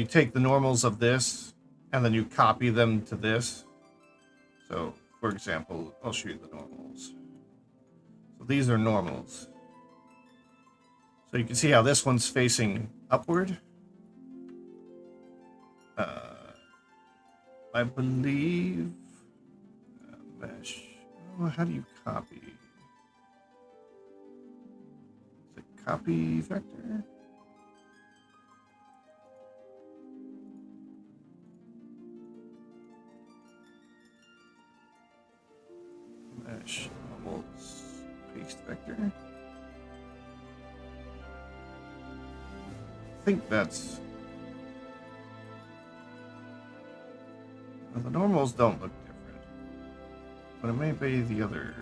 take the normals of this and then you copy them to this. So for example, I'll show you the normals. So these are normals. So you can see how this one's facing upward. I believe mesh. Oh, how do you copy? Is it copy vector? Mesh levels paste vector. I think that's. Well, the normals don't look different, but it may be the other.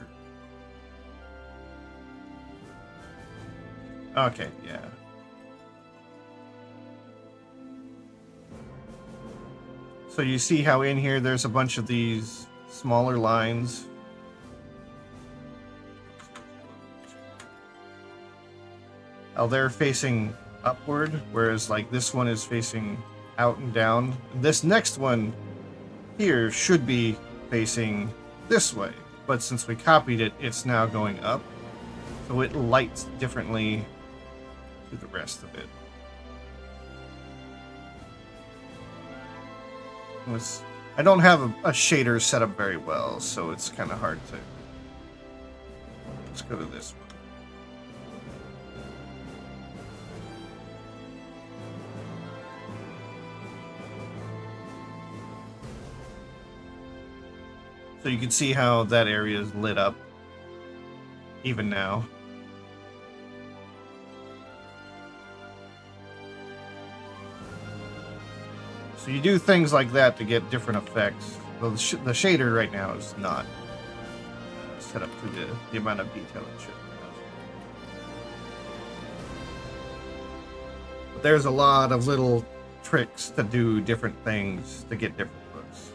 Okay, yeah. So you see how in here there's a bunch of these smaller lines. How they're facing upward, whereas like this one is facing out and down. This next one here should be facing this way, but since we copied it, it's now going up, so it lights differently to the rest of it. I don't have a shader set up very well, so it's kind of hard to. Let's go to this one. So you can see how that area is lit up even now. So you do things like that to get different effects. Well, the shader right now is not set up to the amount of detail it should have. But there's a lot of little tricks to do different things to get different looks.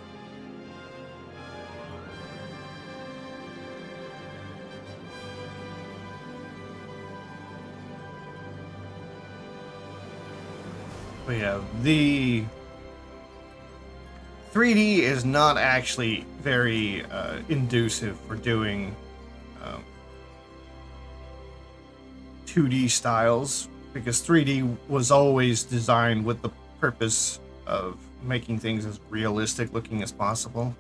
But yeah, the 3D is not actually very inducive for doing 2D styles, because 3D was always designed with the purpose of making things as realistic looking as possible.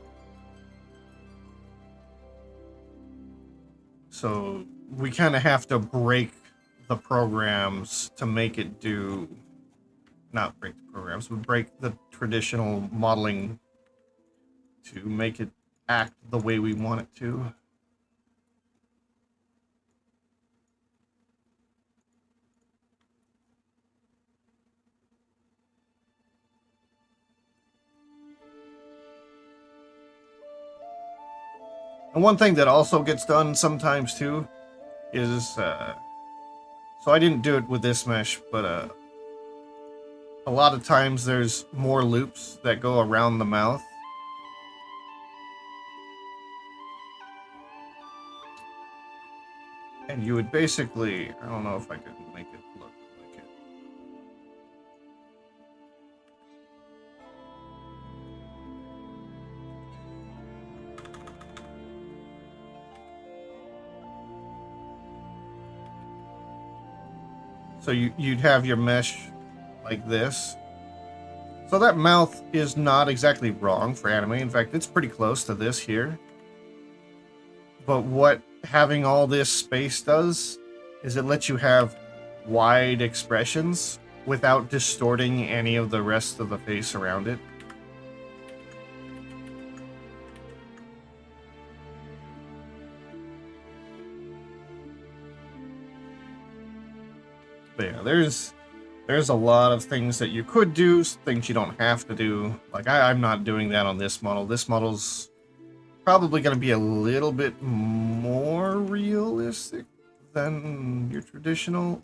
So we kind of have to break the programs to make it do, not break the programs, but break the traditional modeling to make it act the way we want it to. And one thing that also gets done sometimes too is, so I didn't do it with this mesh, but a lot of times there's more loops that go around the mouth. And you would basically, I don't know if I could make it look like it. So you'd have your mesh like this. So that mouth is not exactly wrong for anime. In fact, it's pretty close to this here. But what having all this space does is it lets you have wide expressions without distorting any of the rest of the face around it. But yeah, there's a lot of things that you could do, things you don't have to do. Like I'm not doing that on this model. This model's probably going to be a little bit more realistic than your traditional.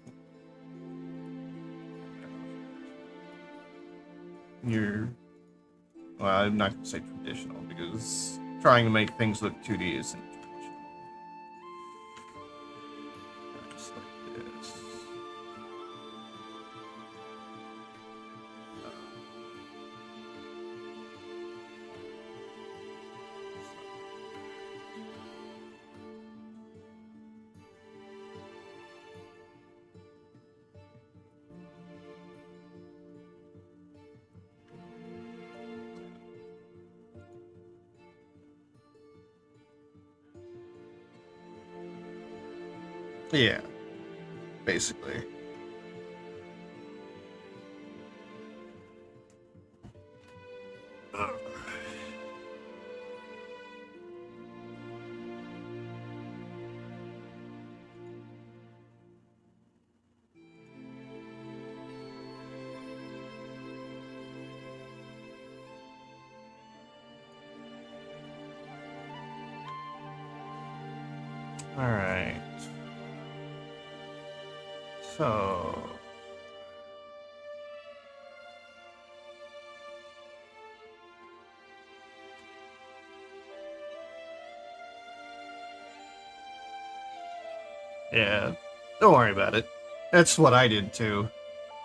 Well, I'm not going to say traditional because trying to make things look 2D isn't traditional. Just like this. Yeah, basically. All right. So yeah, don't worry about it. That's what I did too.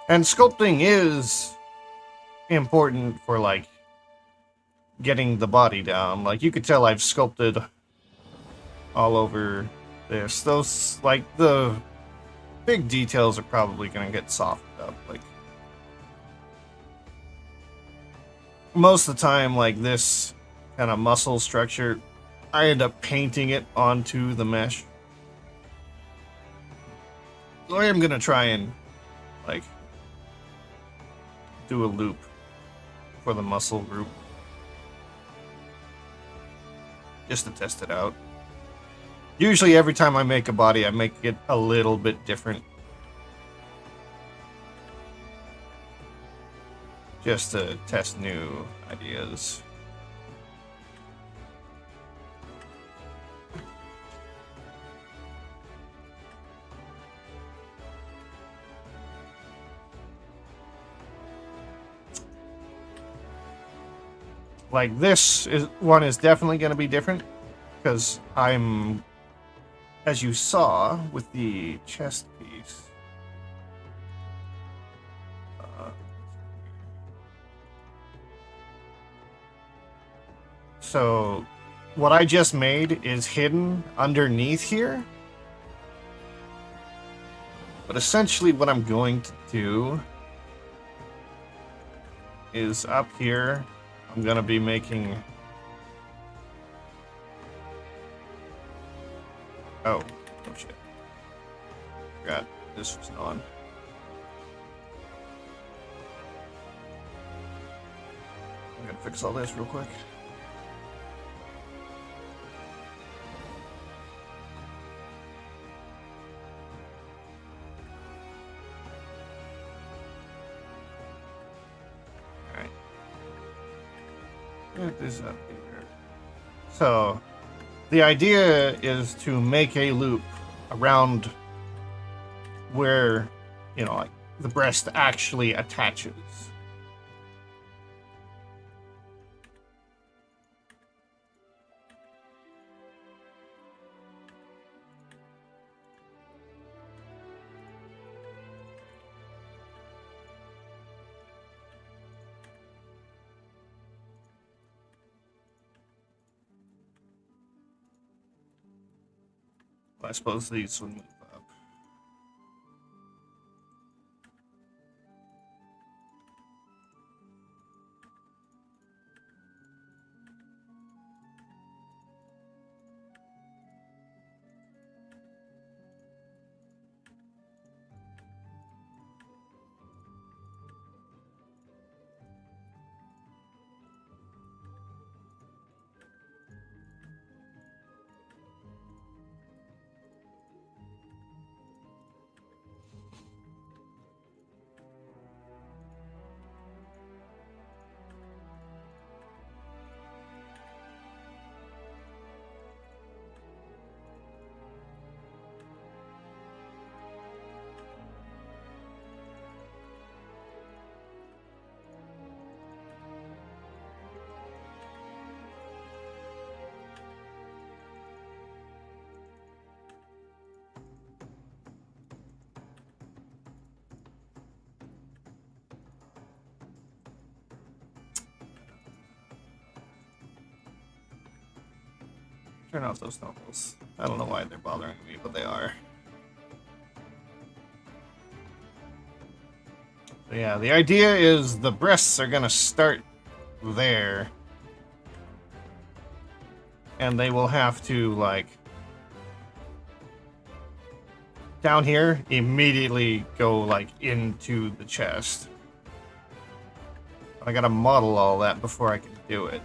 And sculpting is important for like getting the body down. Like you could tell I've sculpted all over this. Those like the big details are probably gonna get softened up. Like most of the time, like this kind of muscle structure, I end up painting it onto the mesh. So I am gonna try and like do a loop for the muscle group just to test it out. Usually every time I make a body, I make it a little bit different. Just to test new ideas. Like this one is definitely going to be different because I'm, as you saw with the chest piece, so what I just made is hidden underneath here. But essentially what I'm going to do is up here, I'm going to be making... Oh shit. Forgot this was on. I'm going to fix all this real quick. Get this up here. So, the idea is to make a loop around where, you know, like the breast actually attaches. I suppose these would move up. Turn off those normals. I don't know why they're bothering me, but they are. So yeah, the idea is the breasts are gonna start there. And they will have to, like, down here, immediately go, like, into the chest. I gotta model all that before I can do it.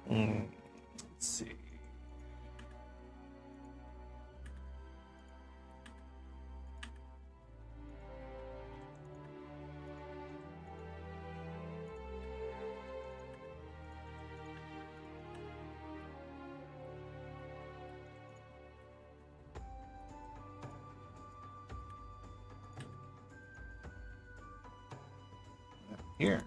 Let's see. Here.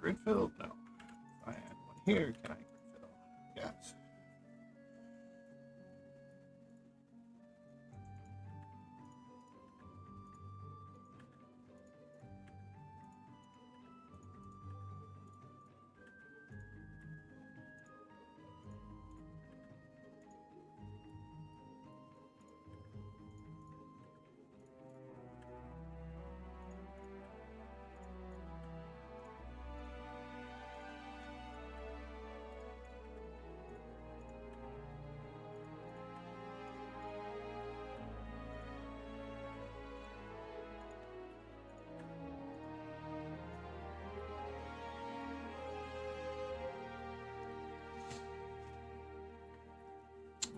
grid fill? No. If I add one here, can I grid fill? Yes.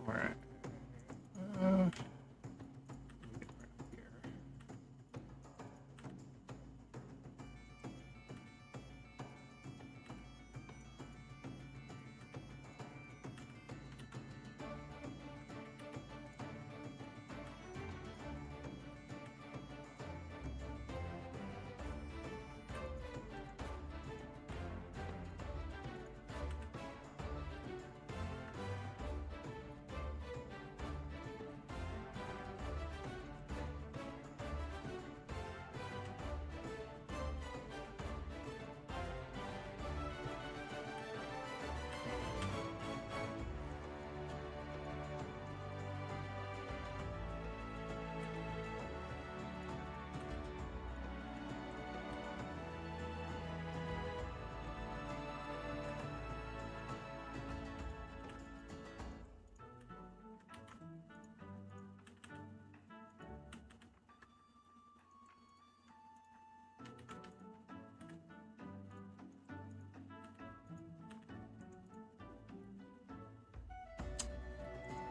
All right. Let me get right up here.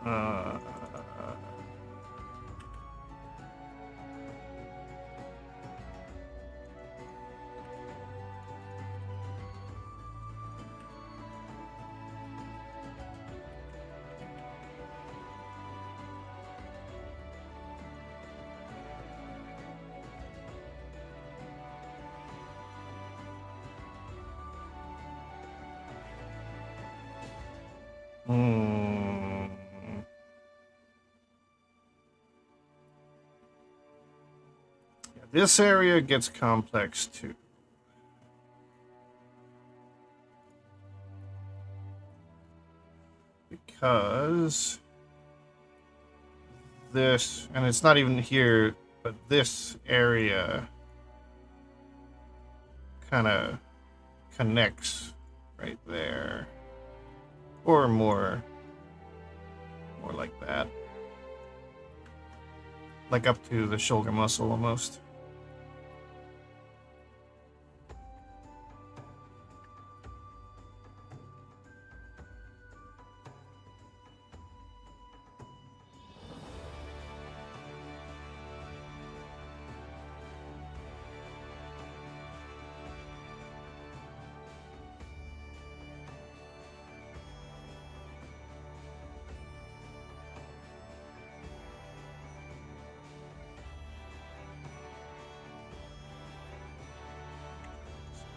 Uh, hmm. Yeah, this area gets complex too. Because this, and it's not even here, but this area kind of connects right there. Or more like that. Like up to the shoulder muscle almost.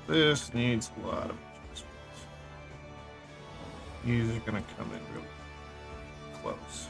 This needs a lot of adjustments. These are going to come in real close.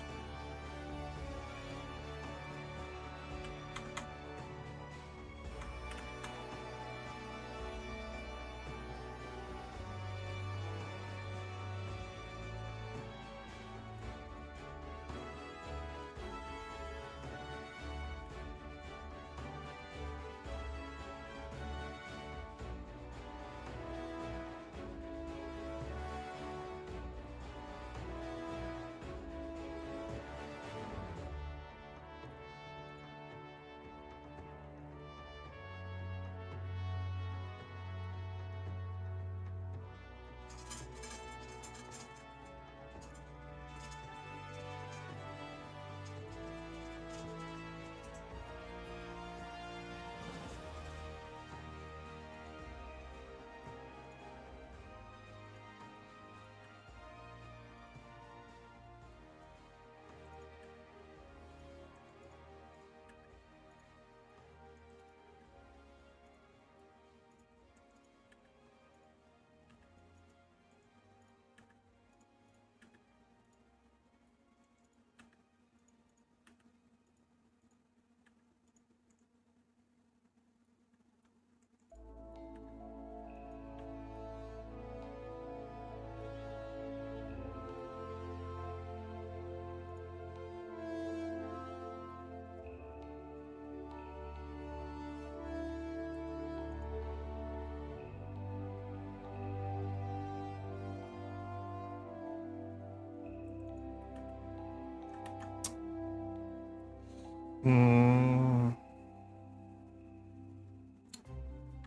Hmm.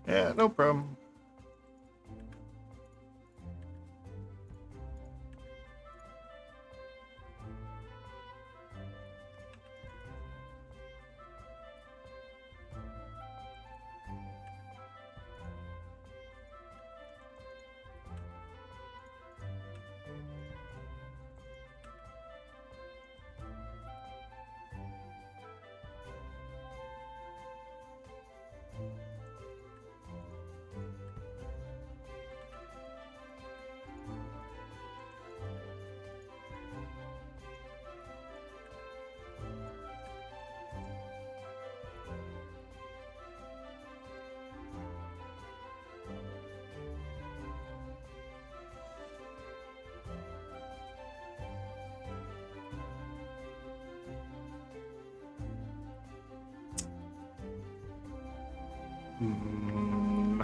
Yeah, no problem. Hmm.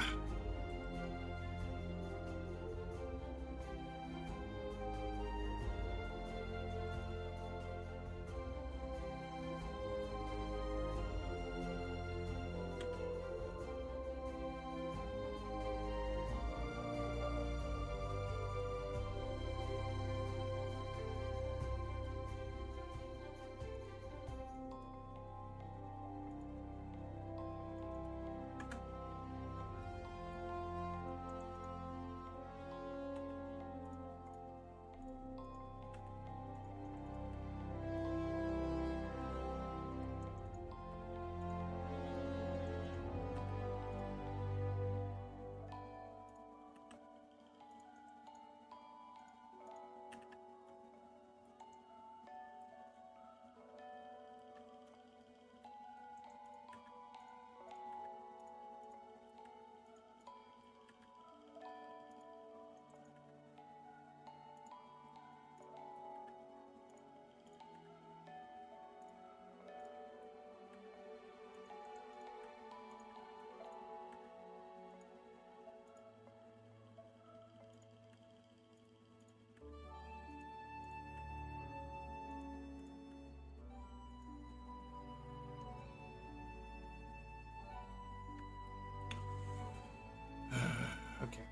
Okay.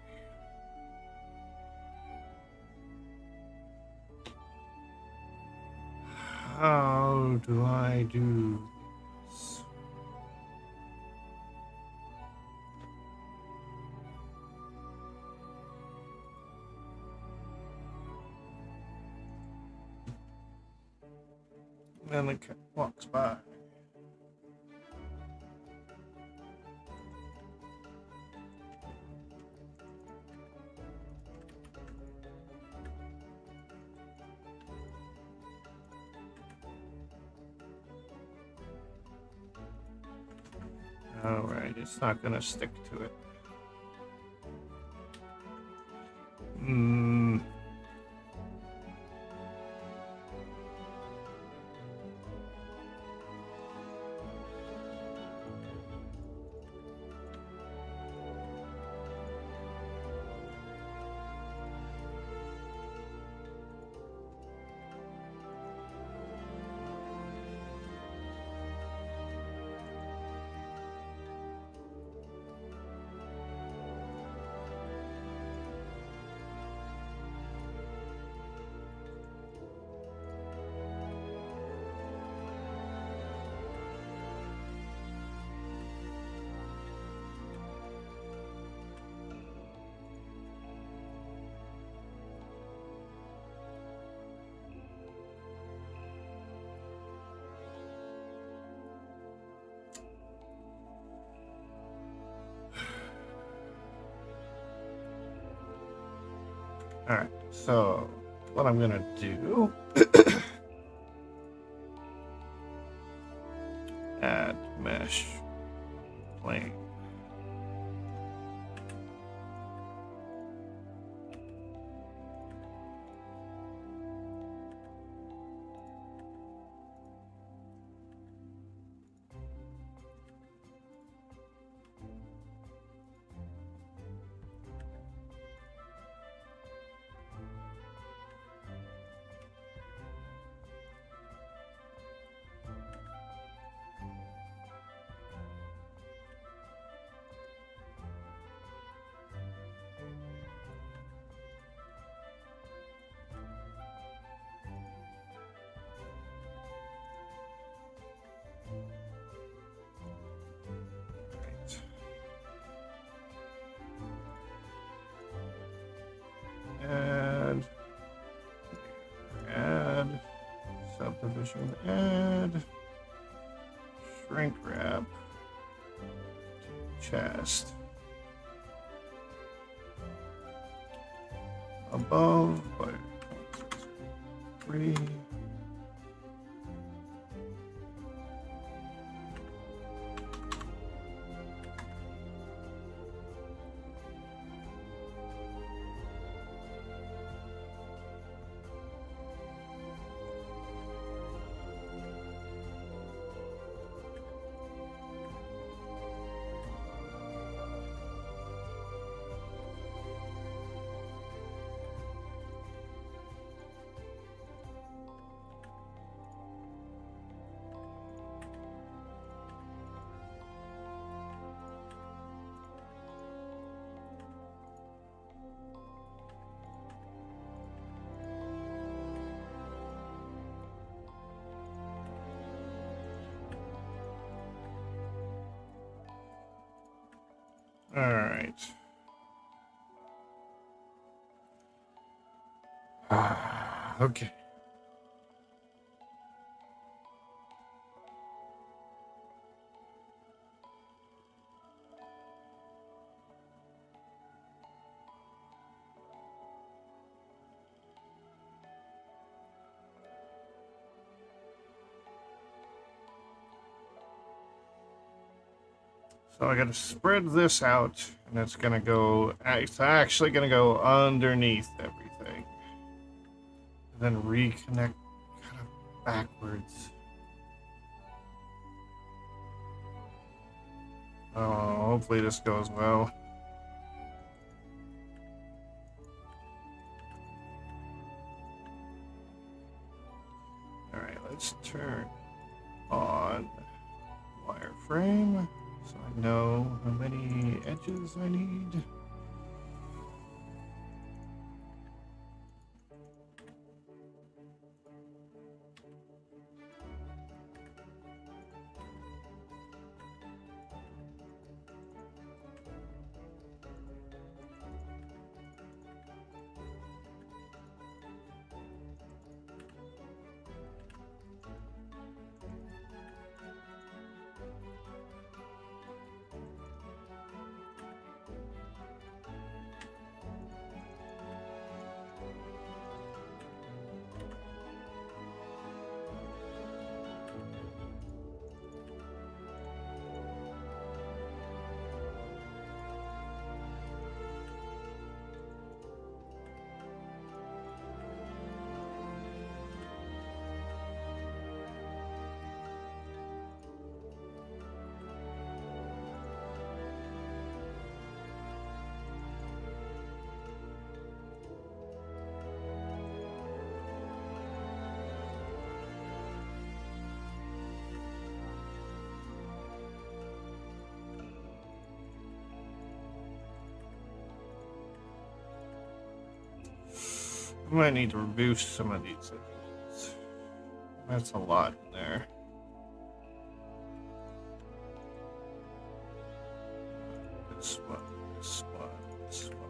How do I do this? And the cat walks by. Alright, it's not gonna stick to it. Hmm. Alright, so what I'm gonna do, add mesh plane. Mission add shrink wrap chest above by 3. All right. Okay. So I got to spread this out, and it's gonna go. It's actually gonna go underneath everything, and then reconnect kind of backwards. Oh, hopefully this goes well. All right, let's turn on wireframe. So I know how many edges I need. I might need to boost some of these edges. That's a lot in there. This one, this one, this one.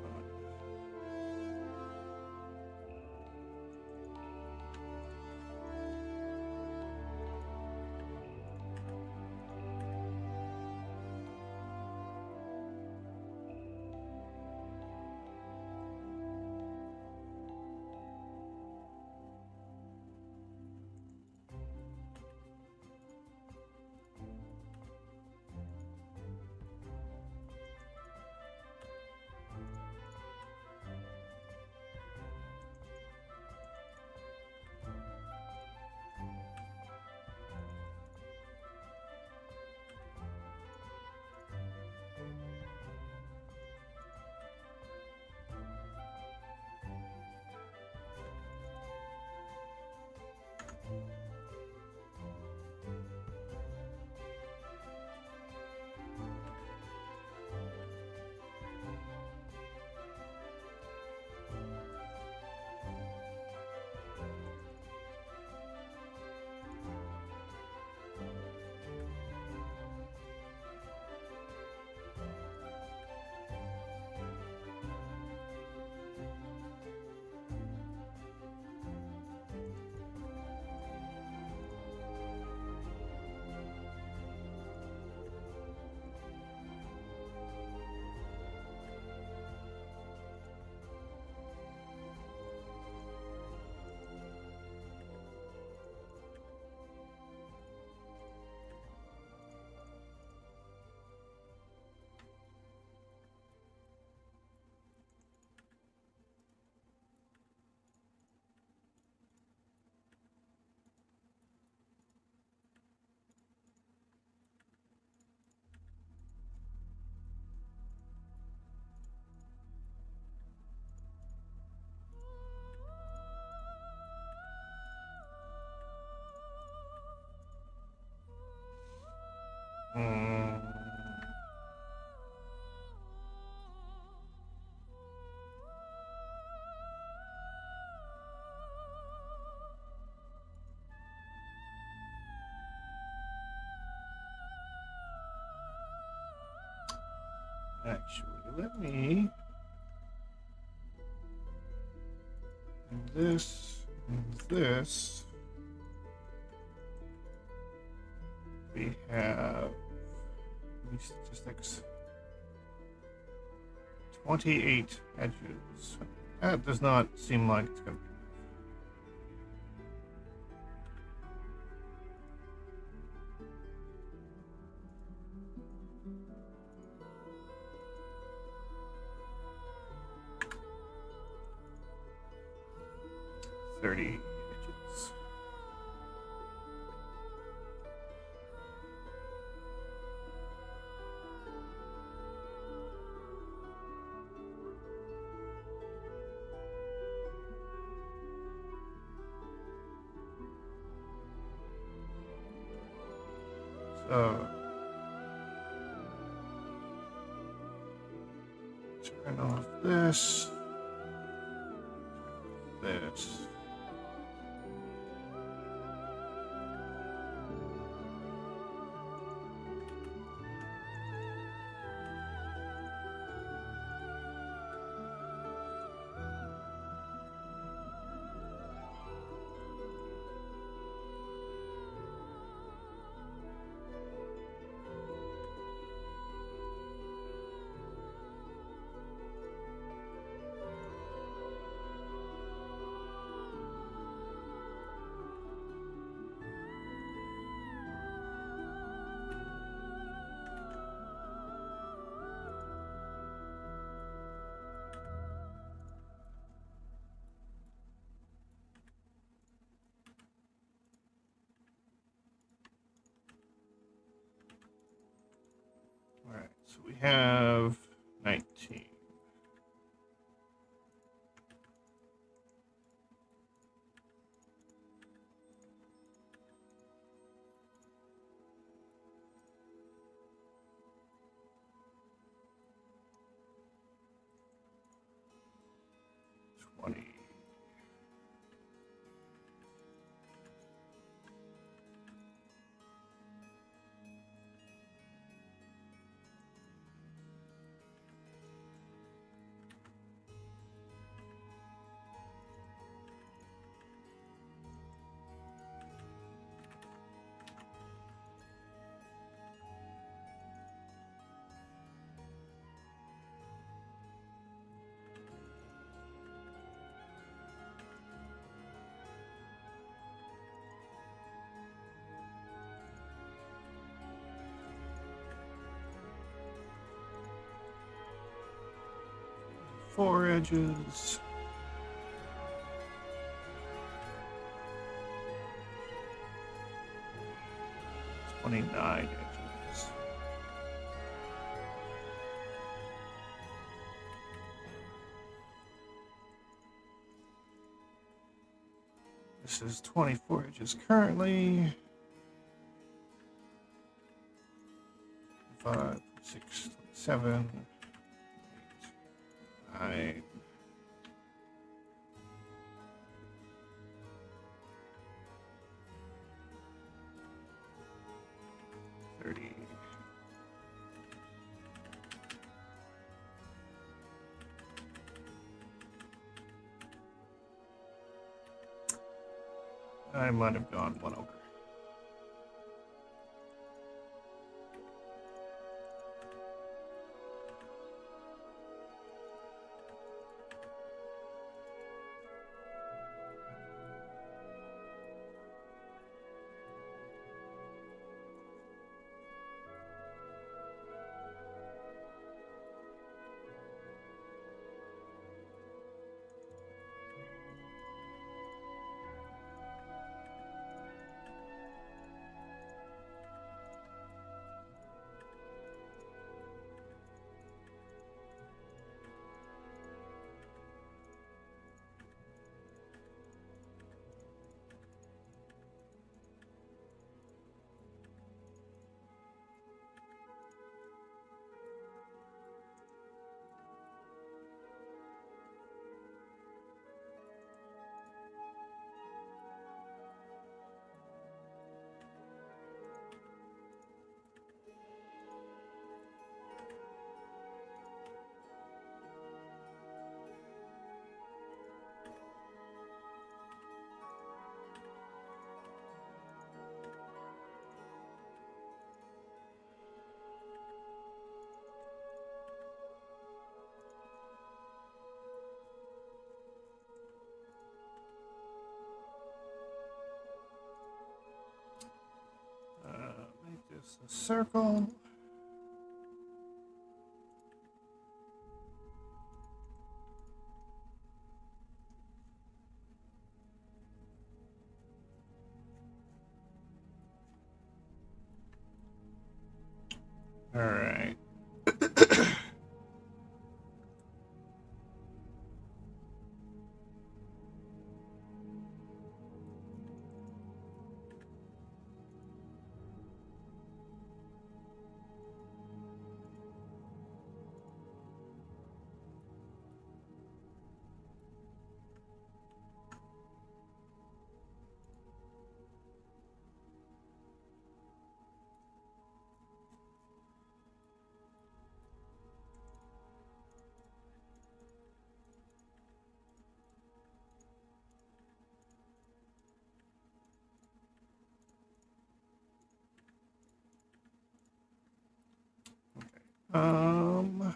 Actually, let me and this and this. We have statistics 28 edges. That does not seem like it's going to be. 30 edges. So turn off this. This. All right, so we have 19. Four edges. $29 edges. This is 24 edges currently. 5, 6, 7, 8, 9. 30. I might have gone one over. a circle. All right. Um.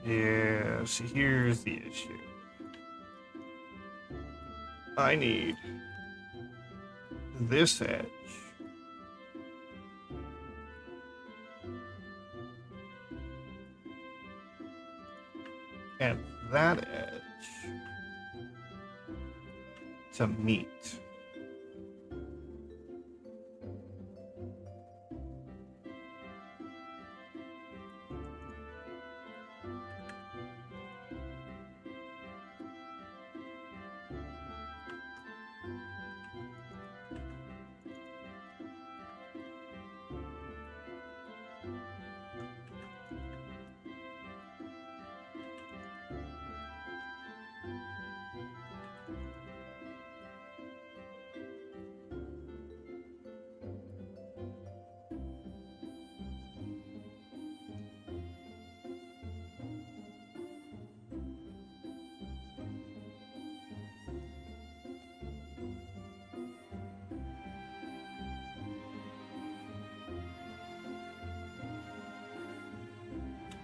Yeah, see, here's the issue. I need this edge. And that edge to meet.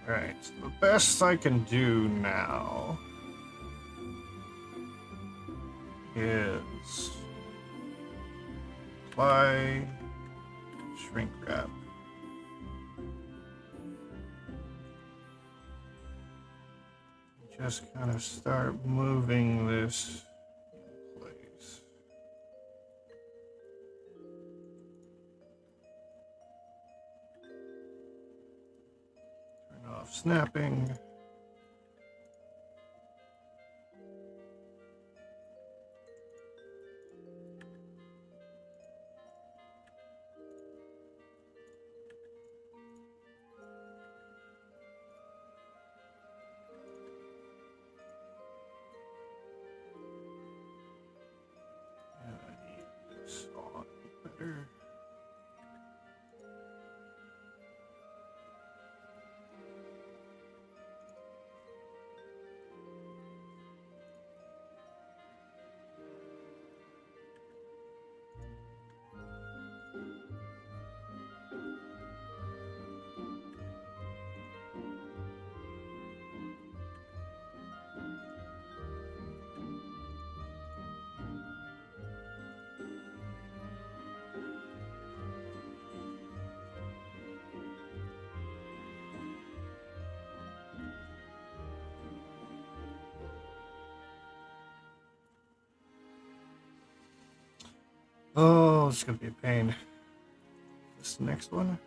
Alright, so the best I can do now is apply shrink wrap. Just kind of start moving this in place. Turn off snapping. Better. Oh, it's gonna be a pain. This next one.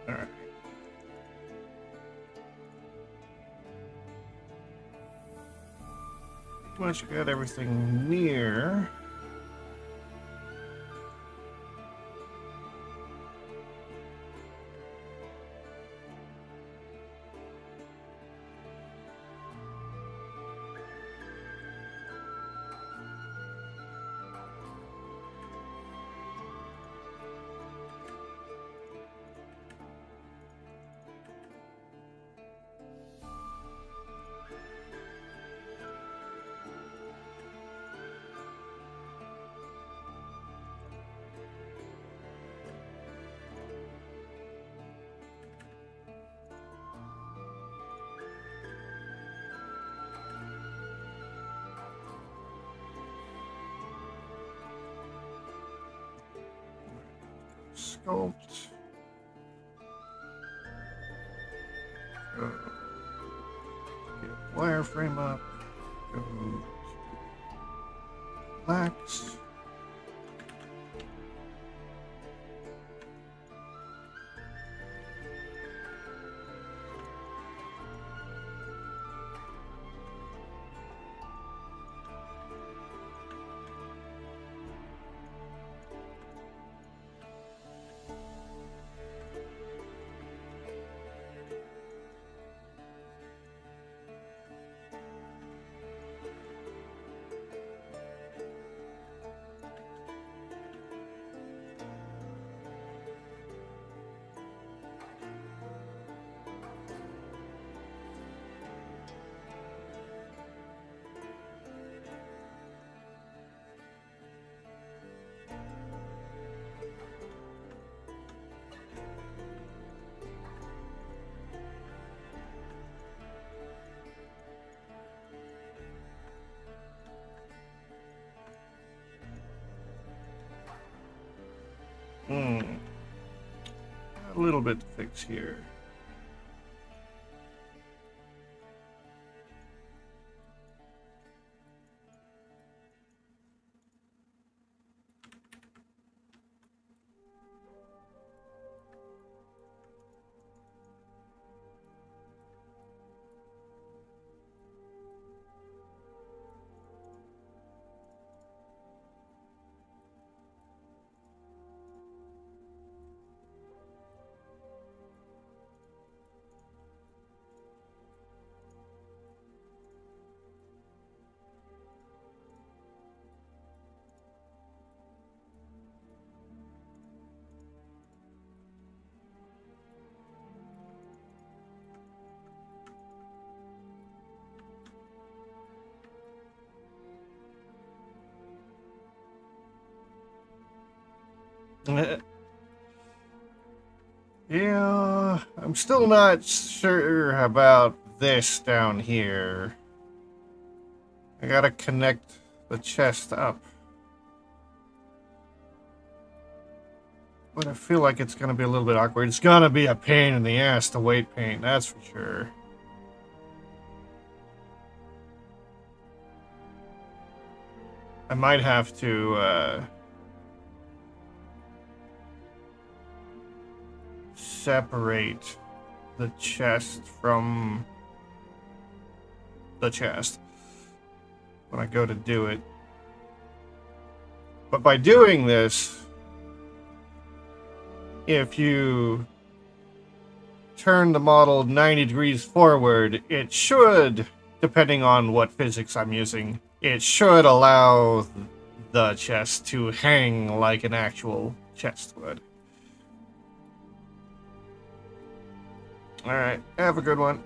Alright. Once you got everything near. Sculpt. Get wireframe up. Go to relax. A little bit to fix here. Yeah, I'm still not sure about this down here. I gotta connect the chest up. But I feel like it's gonna be a little bit awkward. It's gonna be a pain in the ass to weight paint, that's for sure. I might have to, separate the chest from the chest when I go to do it. But by doing this, if you turn the model 90 degrees forward, it should, depending on what physics I'm using, it should allow the chest to hang like an actual chest would. Alright, have a good one.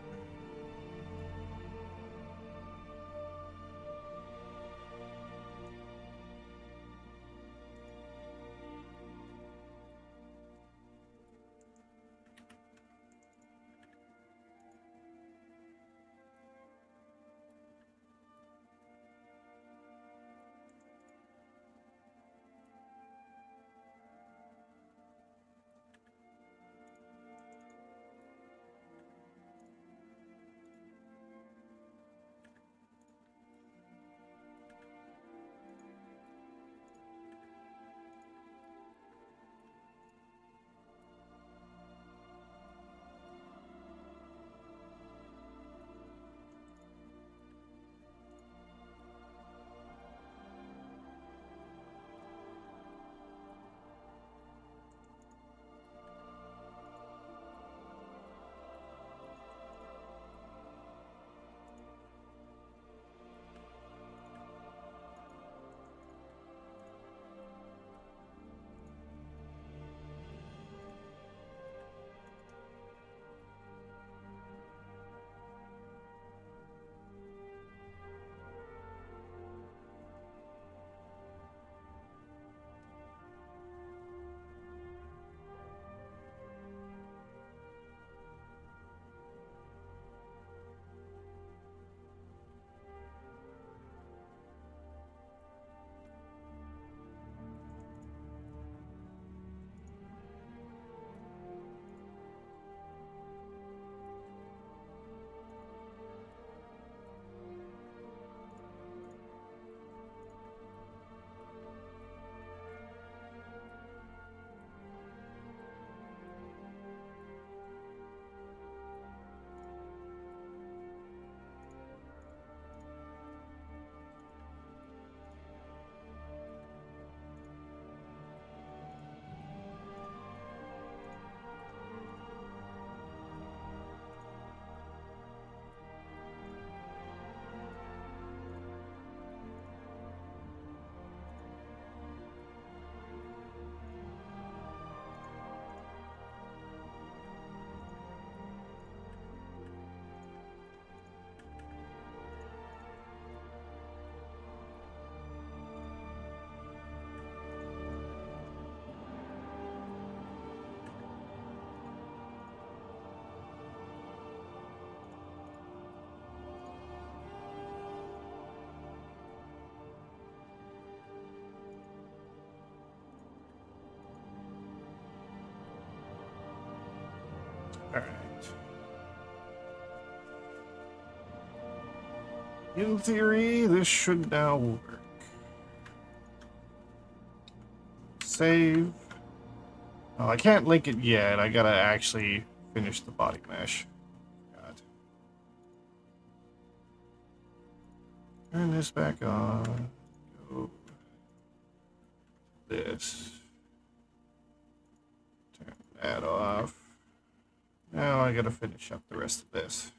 Alright. In theory, this should now work. Save. Oh, I can't link it yet. I gotta actually finish the body mesh. God. Turn this back on. Go. This. Turn that off. Now I gotta finish up the rest of this.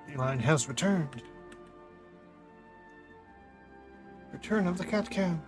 Feline has returned. Return of the cat cam.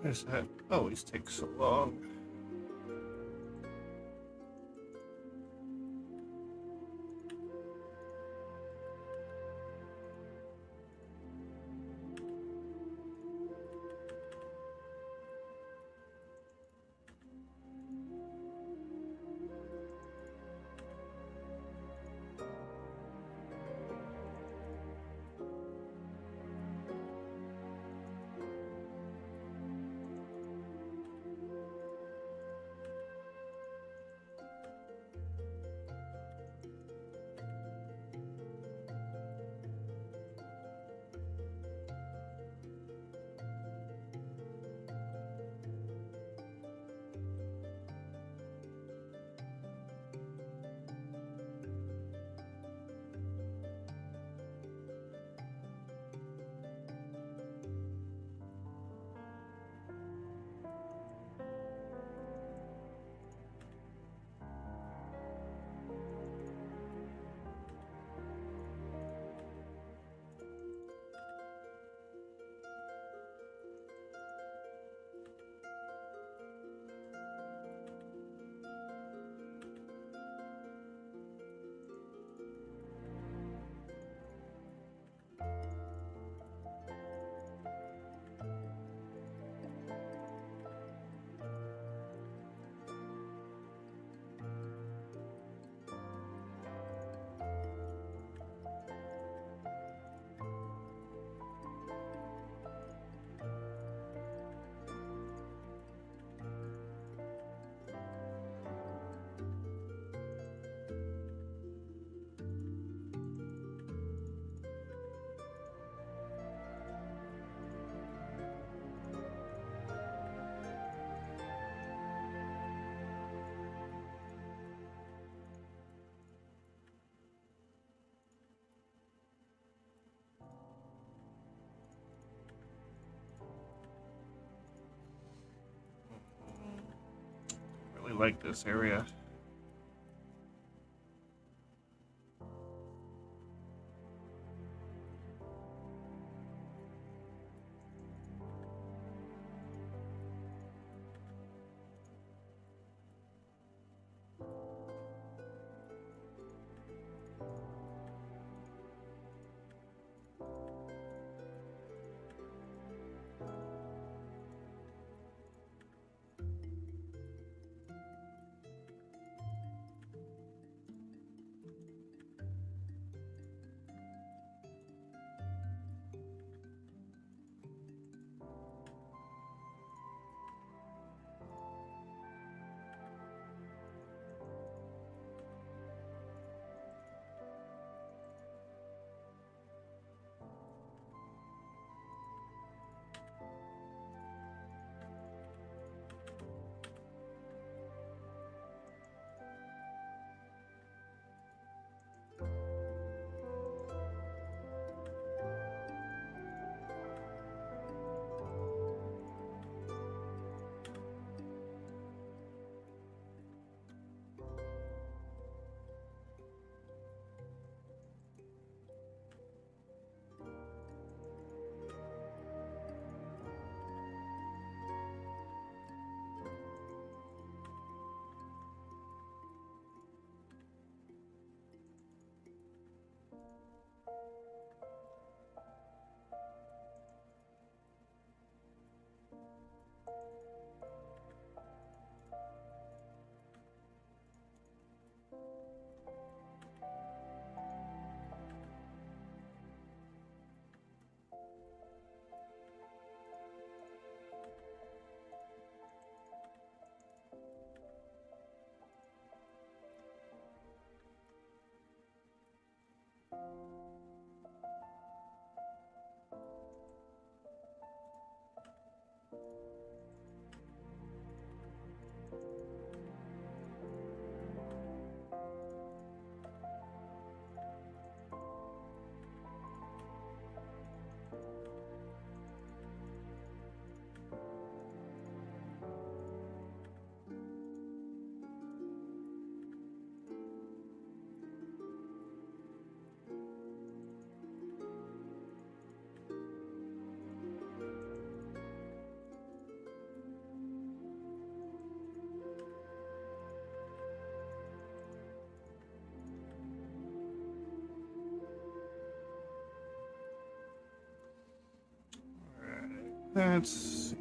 Where's that? Always takes so long. like this area. Let's see.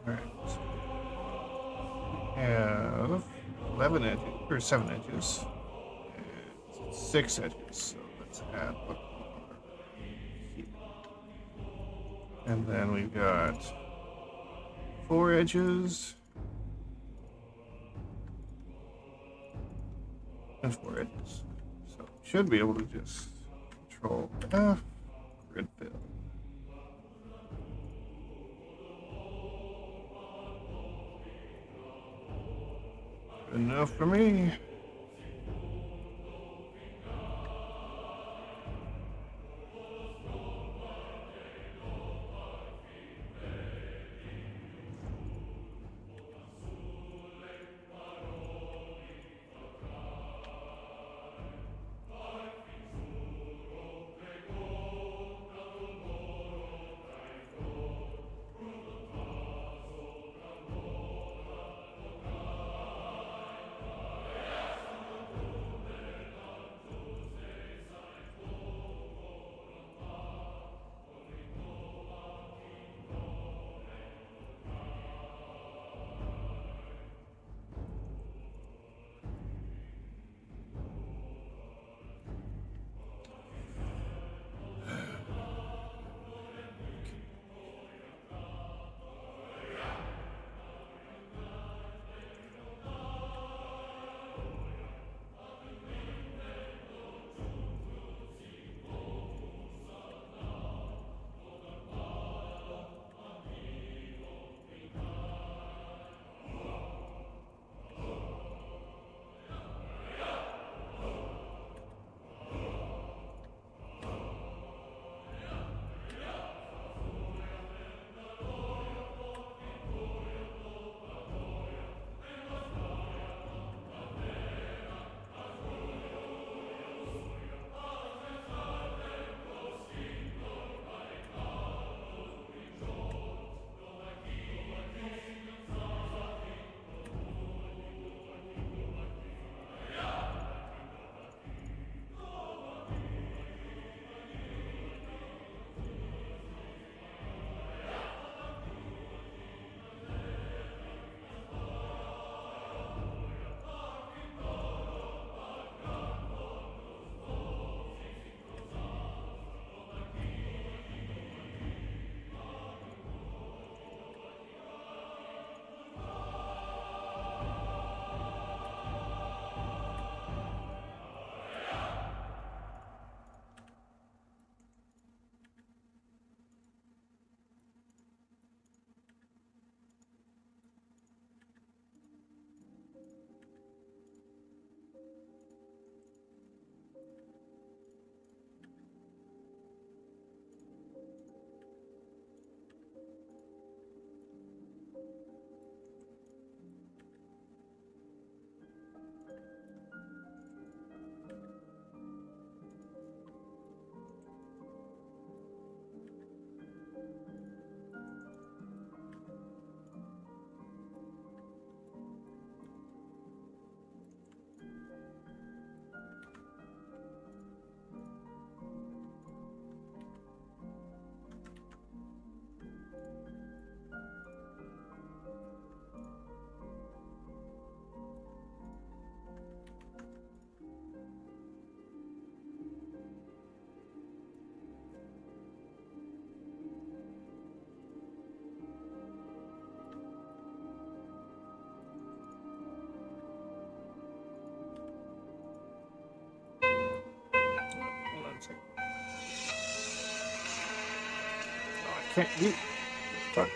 All right. We have 11 edges, or 7 edges, and 6 edges. So let's add one more here. And then we've got 4 edges and 4 edges. So we should be able to just Control F, grid fill. Good enough for me. can't you fuck.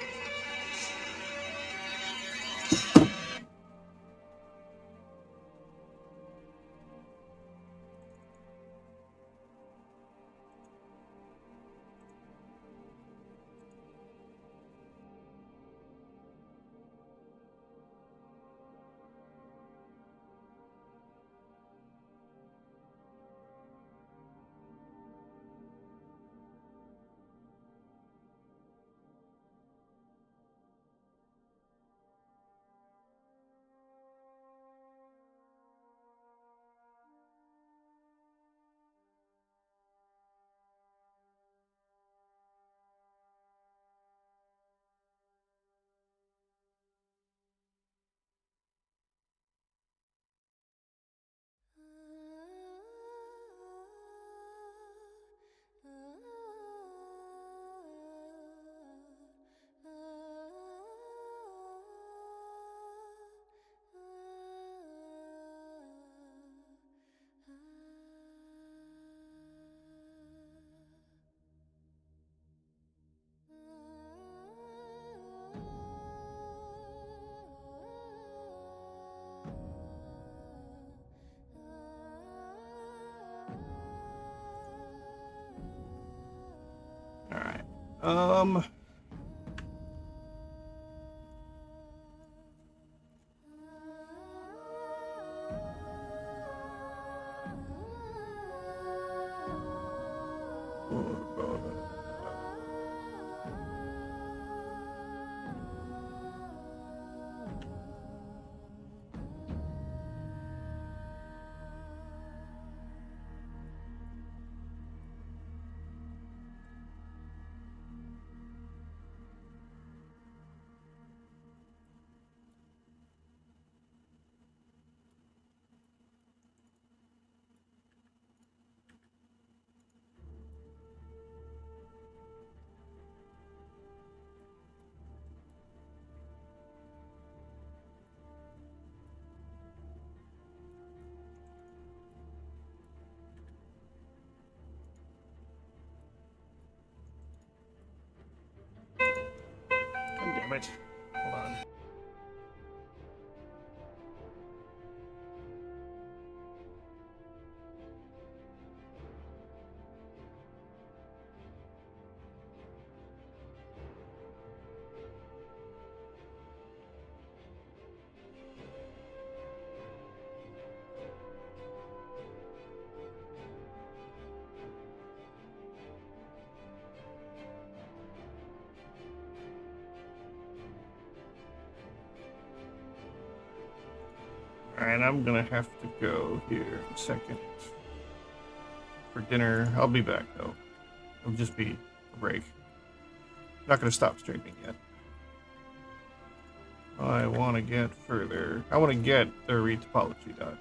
All right. God damn it. Hold on. Alright, I'm gonna have to go here in a second for dinner. I'll be back though. It'll just be a break. Not gonna stop streaming yet. I want to get further. I want to get the retopology done.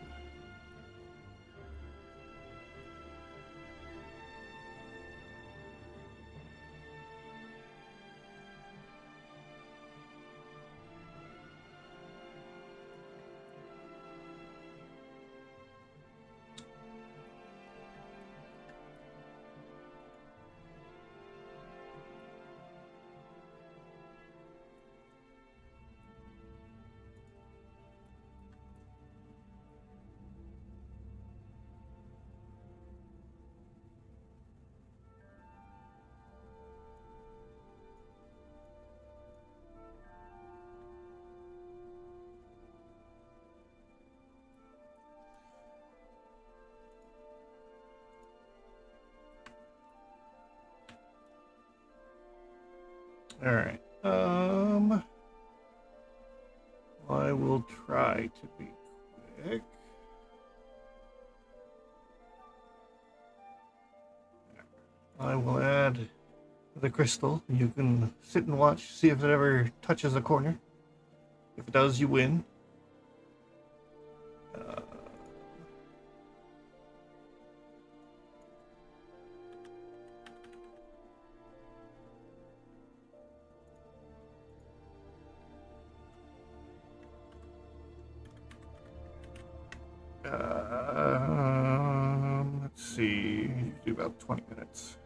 All right. I will try to be quick. I will add the crystal. You can sit and watch, see if it ever touches a corner. If it does, you win. Let's see. Do about 20 minutes.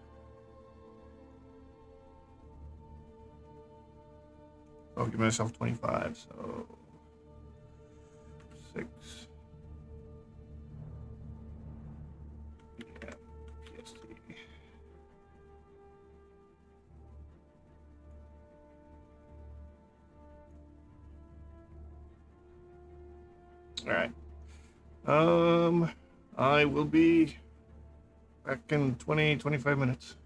give myself 25, so 6. Yeah, PST. All right. I will be back in 25 minutes.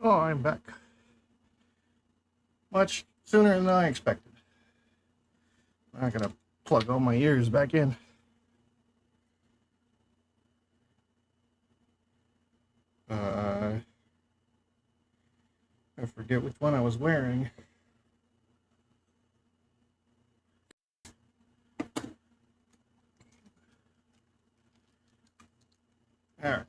Oh, I'm back. Much sooner than I expected. I'm gonna plug all my ears back in. I forget which one I was wearing. Alright.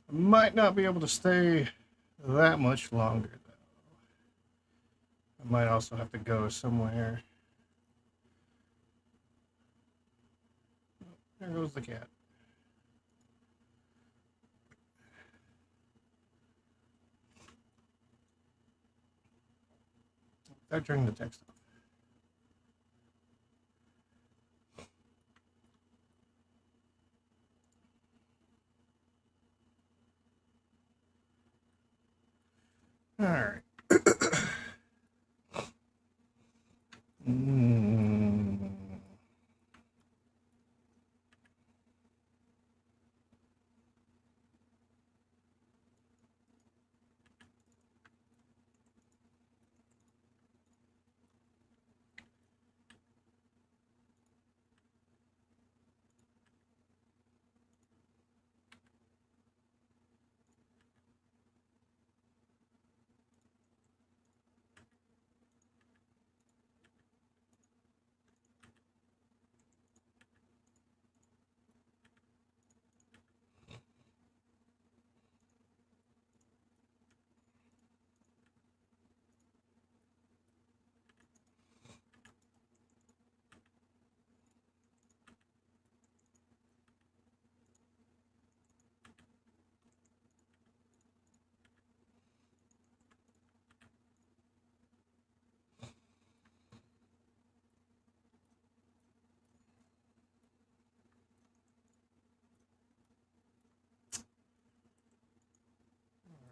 I might not be able to stay that much longer, though. I might also have to go somewhere. There goes the cat. Without turning the text off. Alright.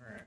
Alright.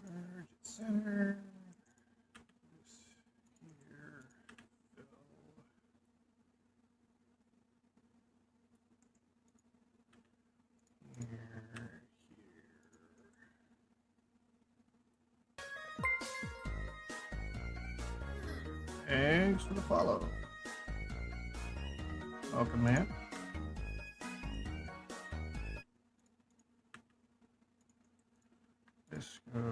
Merge center. This here. Fill. Here. Thanks for the follow. Welcome, man. This goes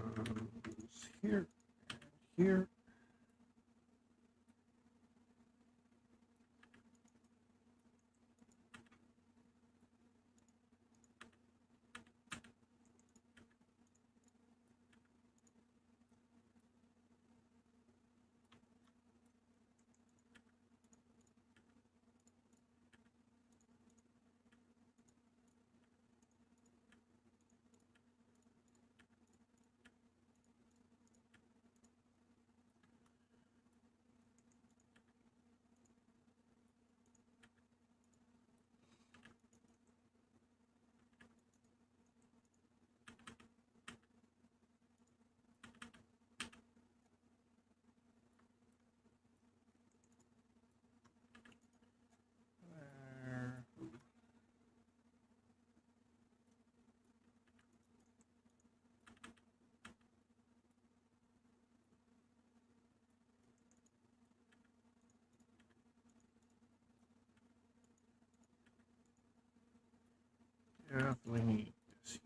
here and here. Definitely need this here.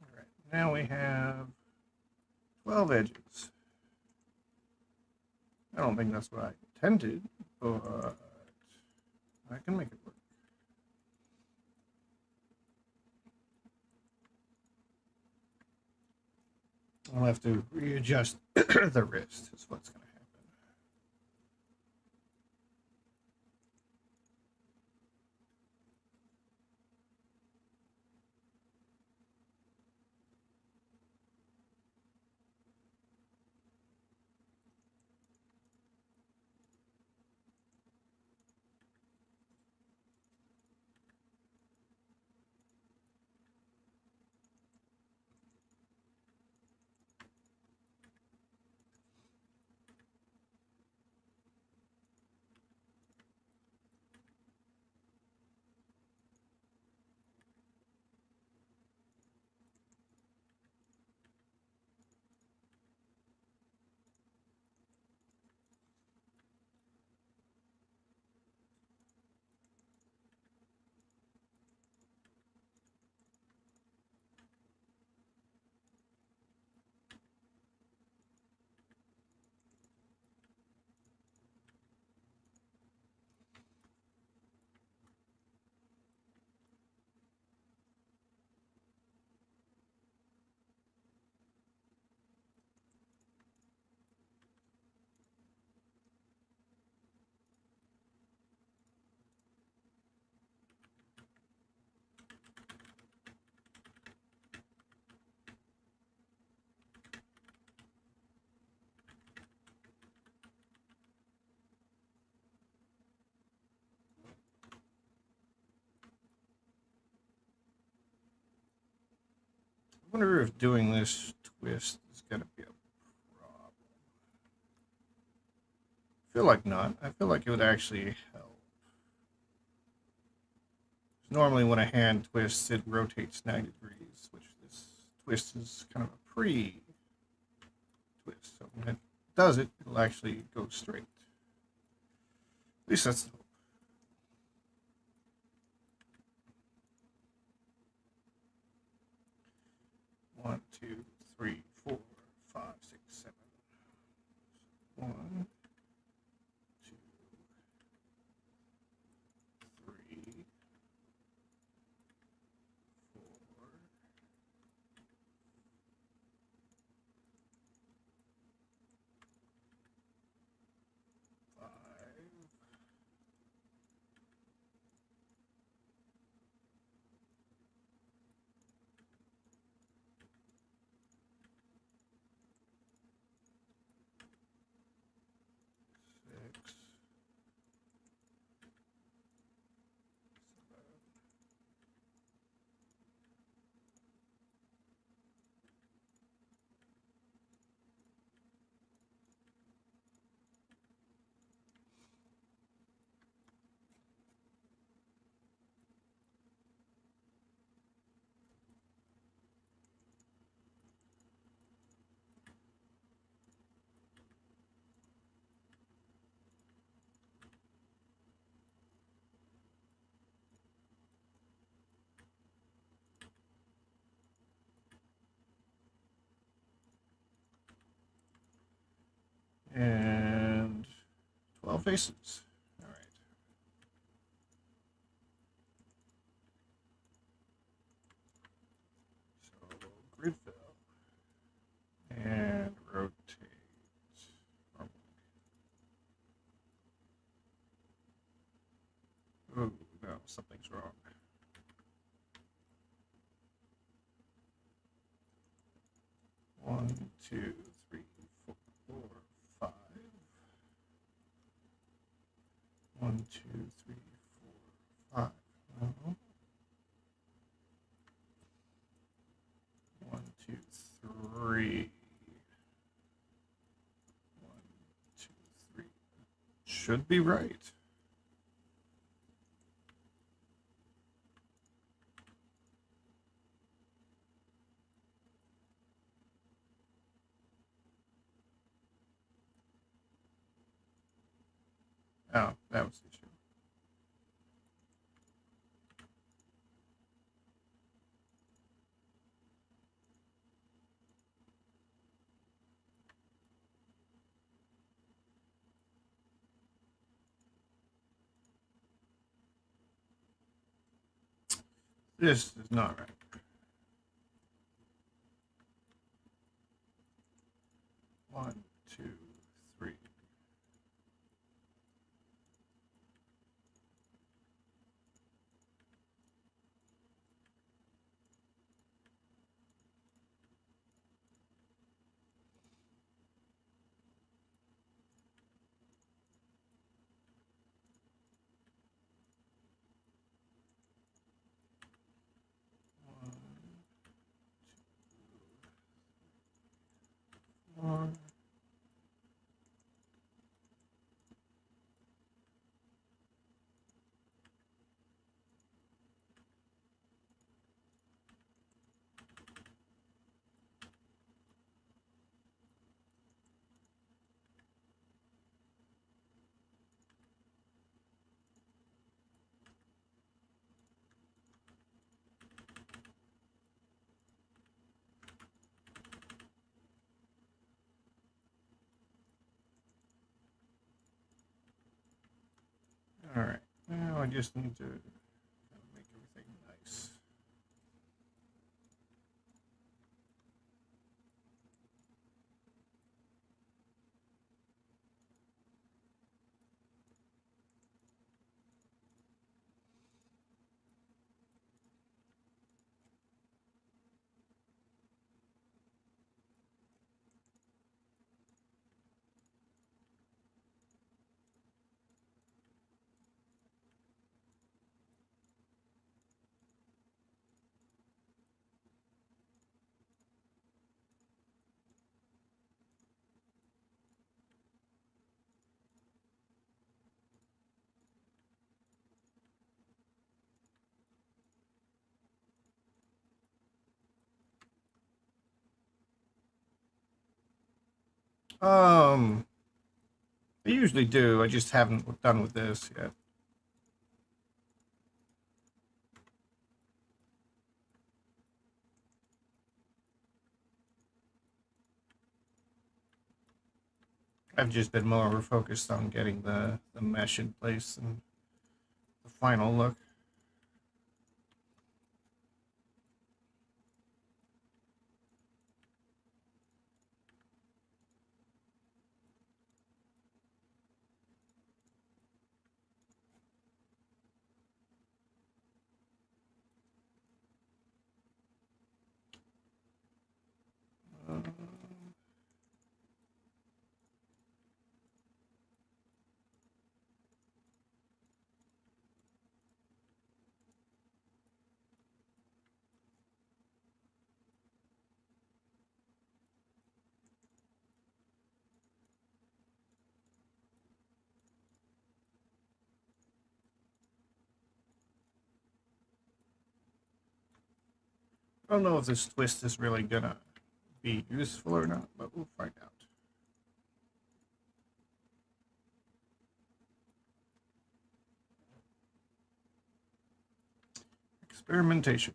All right, now we have 12 edges. I don't think that's what I intended, but I can make it work. I'll have to readjust the wrist, is what's going to happen. I wonder if doing this twist is going to be a problem. I feel like not. I feel like it would actually help. Normally when a hand twists, it rotates 90 degrees, which this twist is kind of a pre-twist. So when it does it, it'll actually go straight. At least that's the hope. 1, 2, 3, 4, 5, 6, 7. 1, 2, 3, 4, 5, 6, 7. And 12 faces. All right. So grid fill and rotate. something's wrong. One, two, three, four, five. 1, 2, 3, 4, 5. No. 1, 2, 3. 1, 2, 3. Should be right. Oh, that was the issue. This is not right. One, two, three. One, 2, 4. All right. Now I just need to make everything nice. I usually do. I just haven't done with this yet. I've just been more focused on getting the mesh in place and the final look. Uh, I don't know if this twist is really gonna be useful or not, but we'll find out. Experimentation.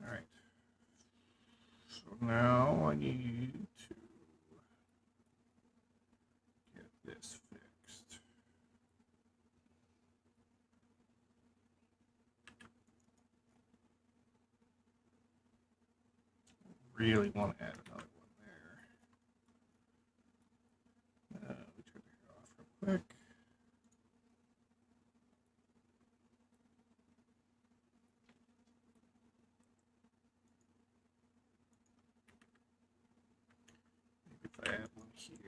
All right. So now I need to get this fixed. Really want to add another one there. We turn it off real quick. here.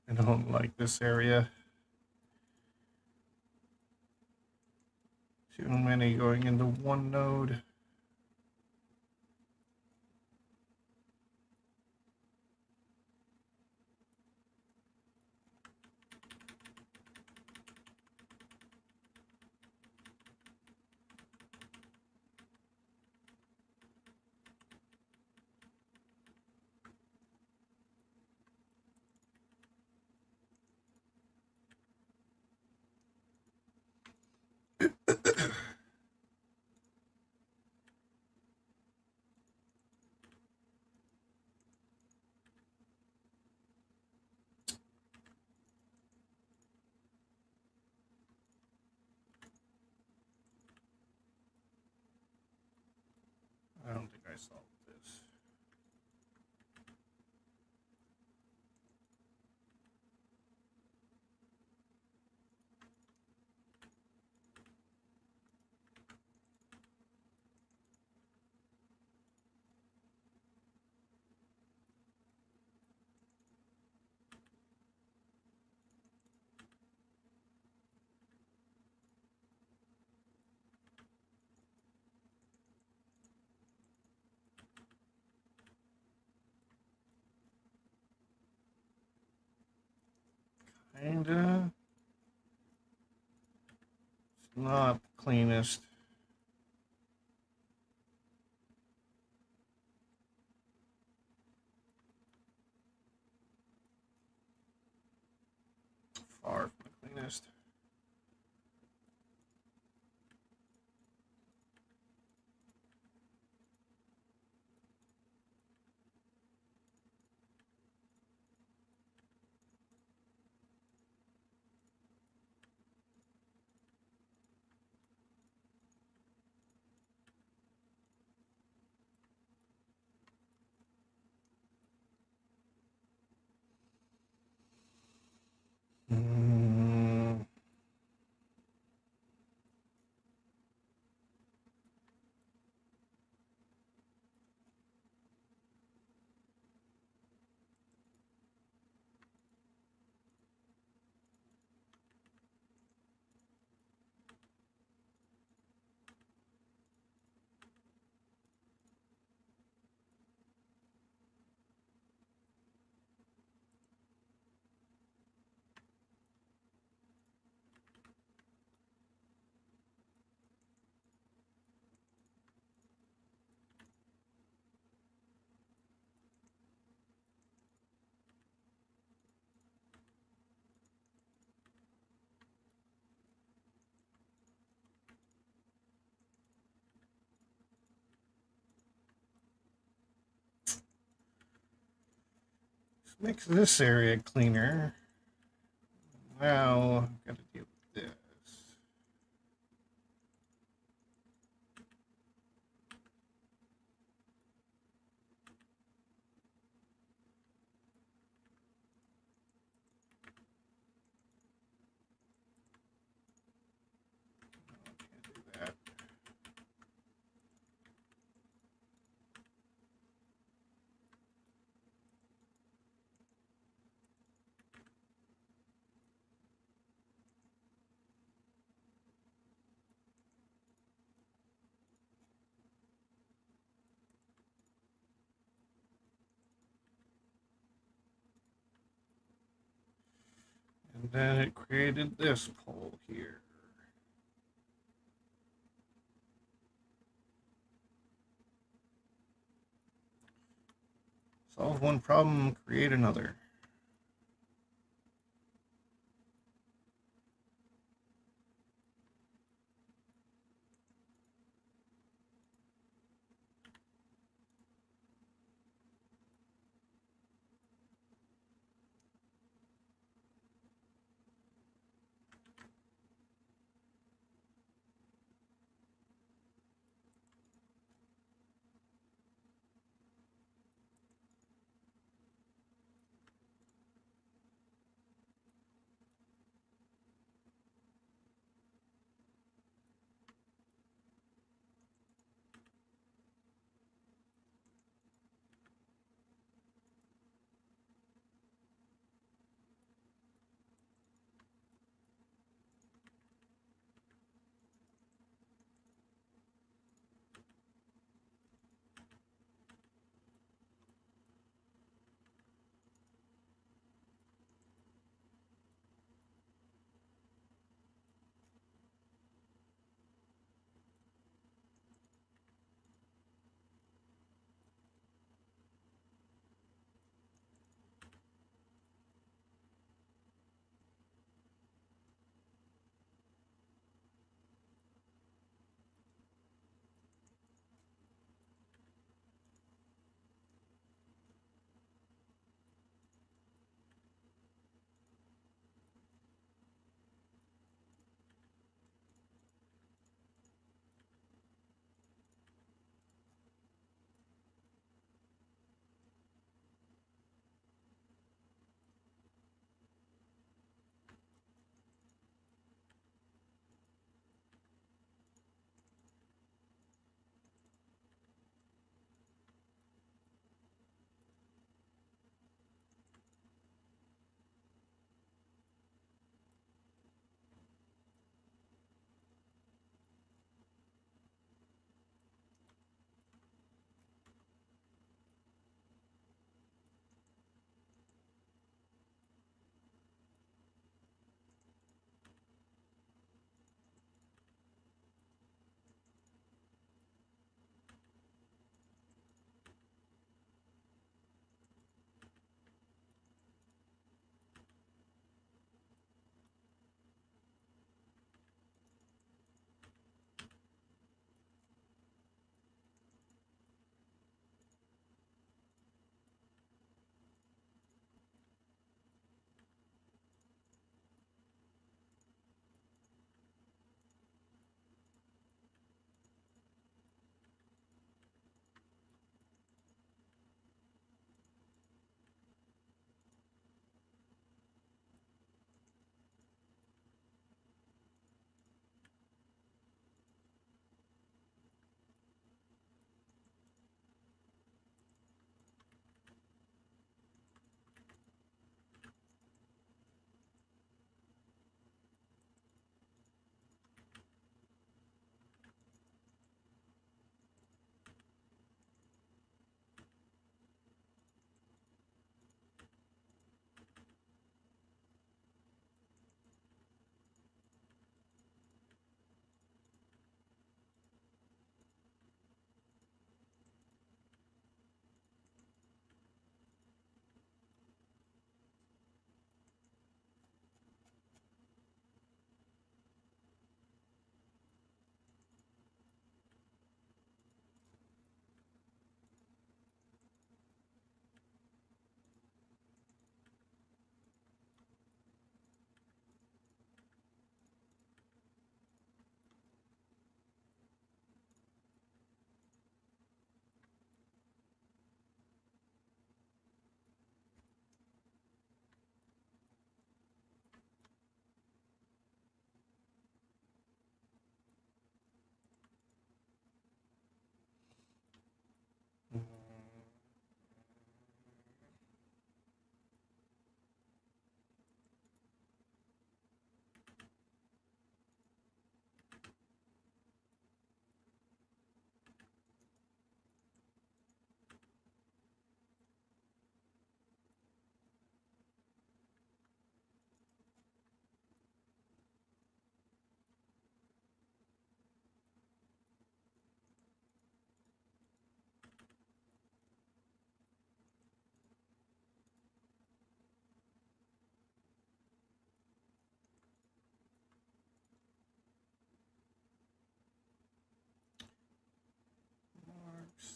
I don't like this area. Too many going into one node. I don't think I solved this. Kinda. It's not the cleanest. Far from the cleanest. Makes this area cleaner. Now, gotta deal with this. Can't do that. And then it created this pole here. Solve one problem, create another.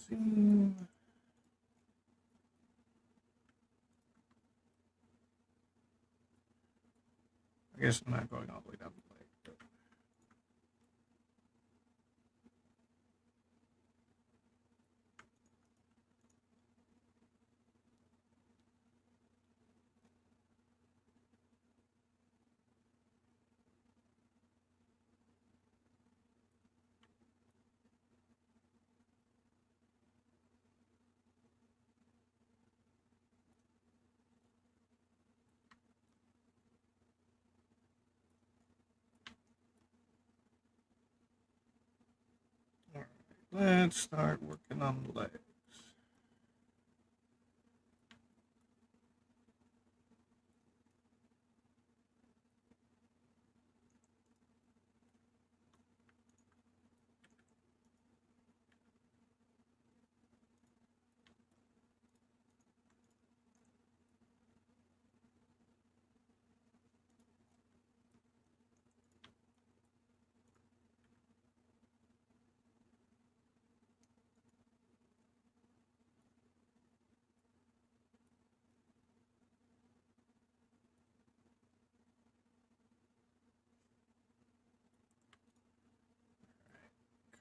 see. I guess I'm not going all the way down the lake. But... All right, let's start working on the legs.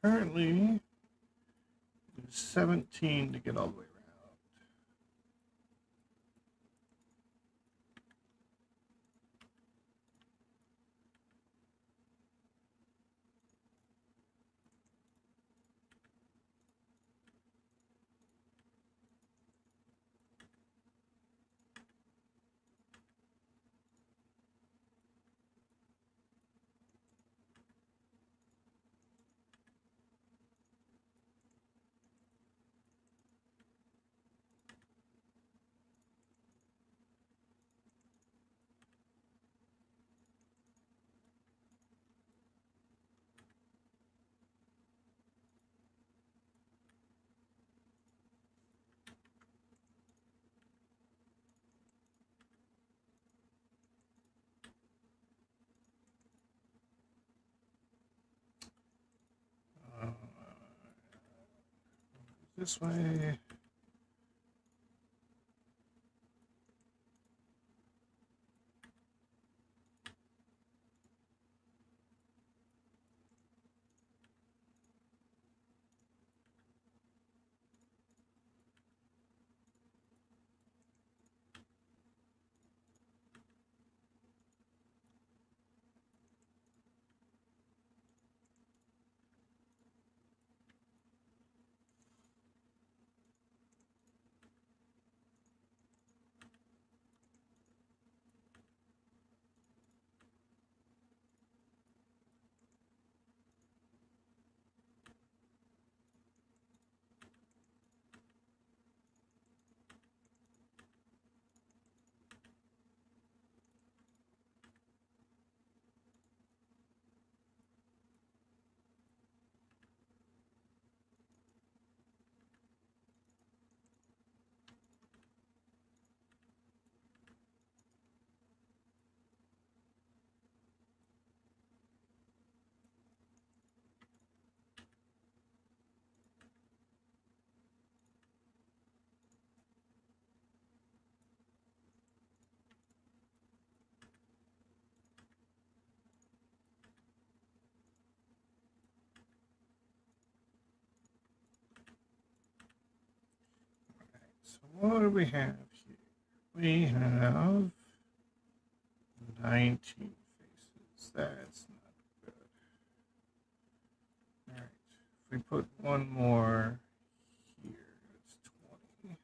Currently, 17 to get all the way around. This way. So what do we have here? We have 19 faces. That's not good. All right. If we put one more here, it's 20.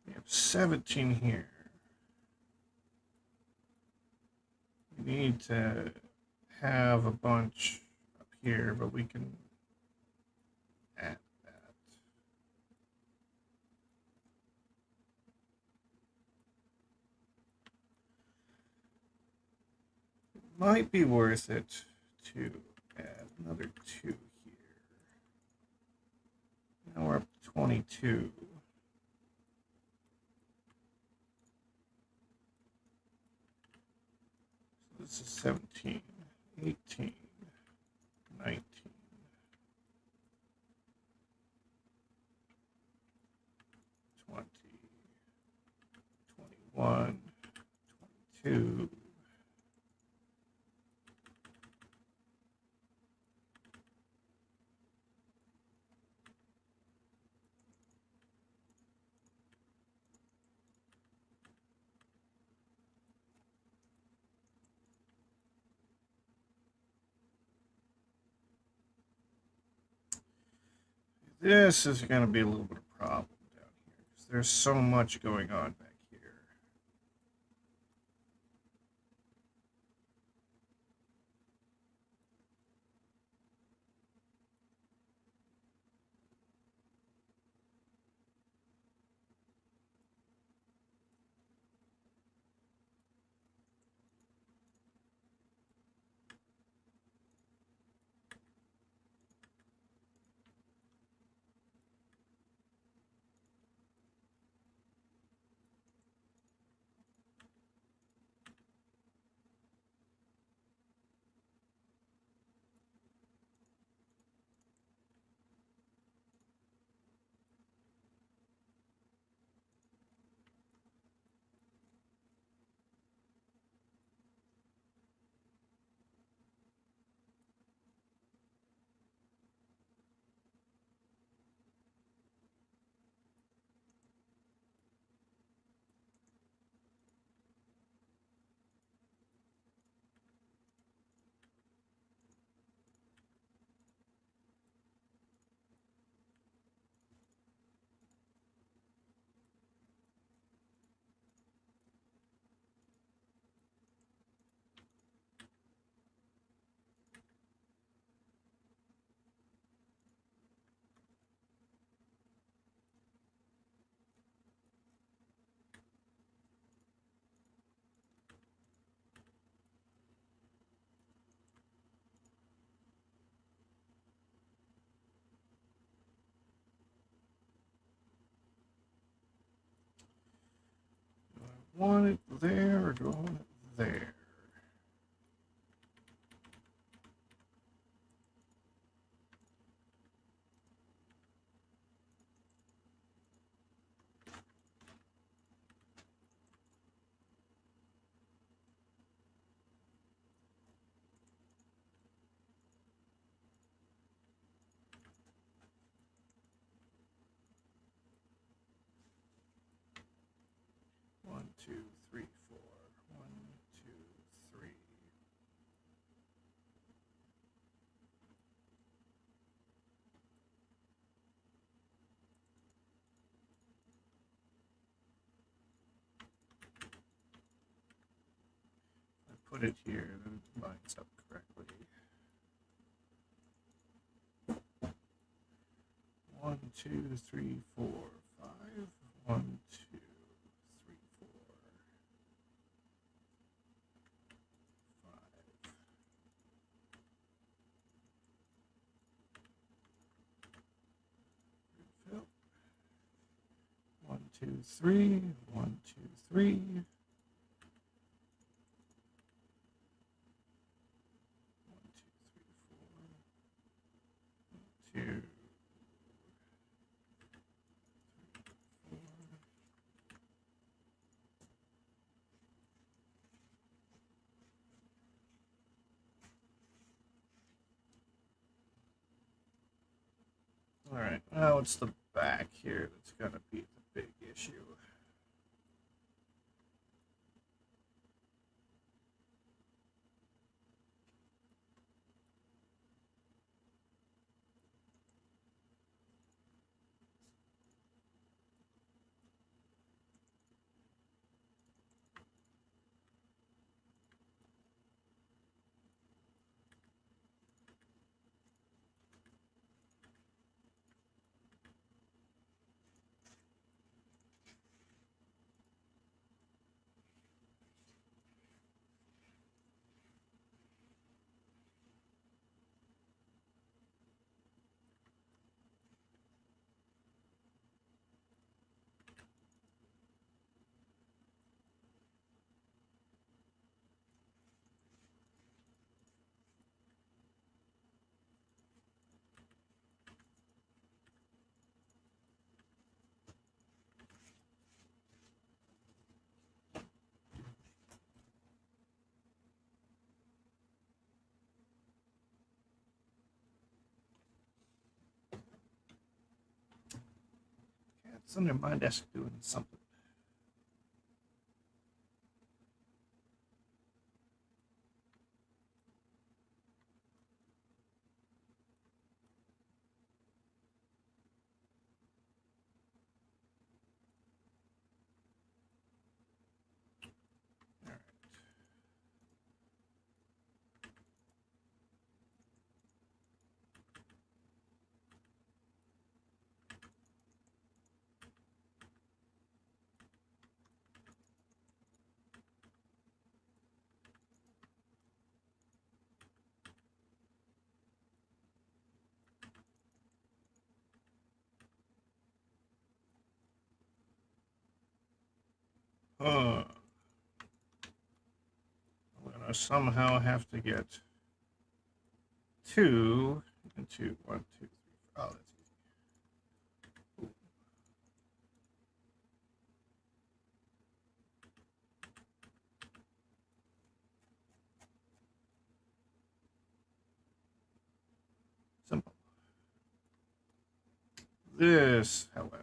We have 17 here. We need to have a bunch up here, but we can add that. It might be worth it to add another 2 here. Now we're up to 22. So this is 17. 18, 19, 20, 21, 22. This is going to be a little bit of a problem down here because there's so much going on back here. Want it there or do I want it there? One, two, three, four. One, two, three. I put it here, then it lines up correctly. 1, 2, 3, 4, 5. 1, 2, 3, 4, 5. Fill. 1, 2, 3. 1, 2, 3. 2. All right, now it's the back here that's going to be the big issue. It's under my desk doing something. I'm gonna somehow have to get 2 into 1, 2, 3. Oh, that's easy. Ooh. Simple. This, however,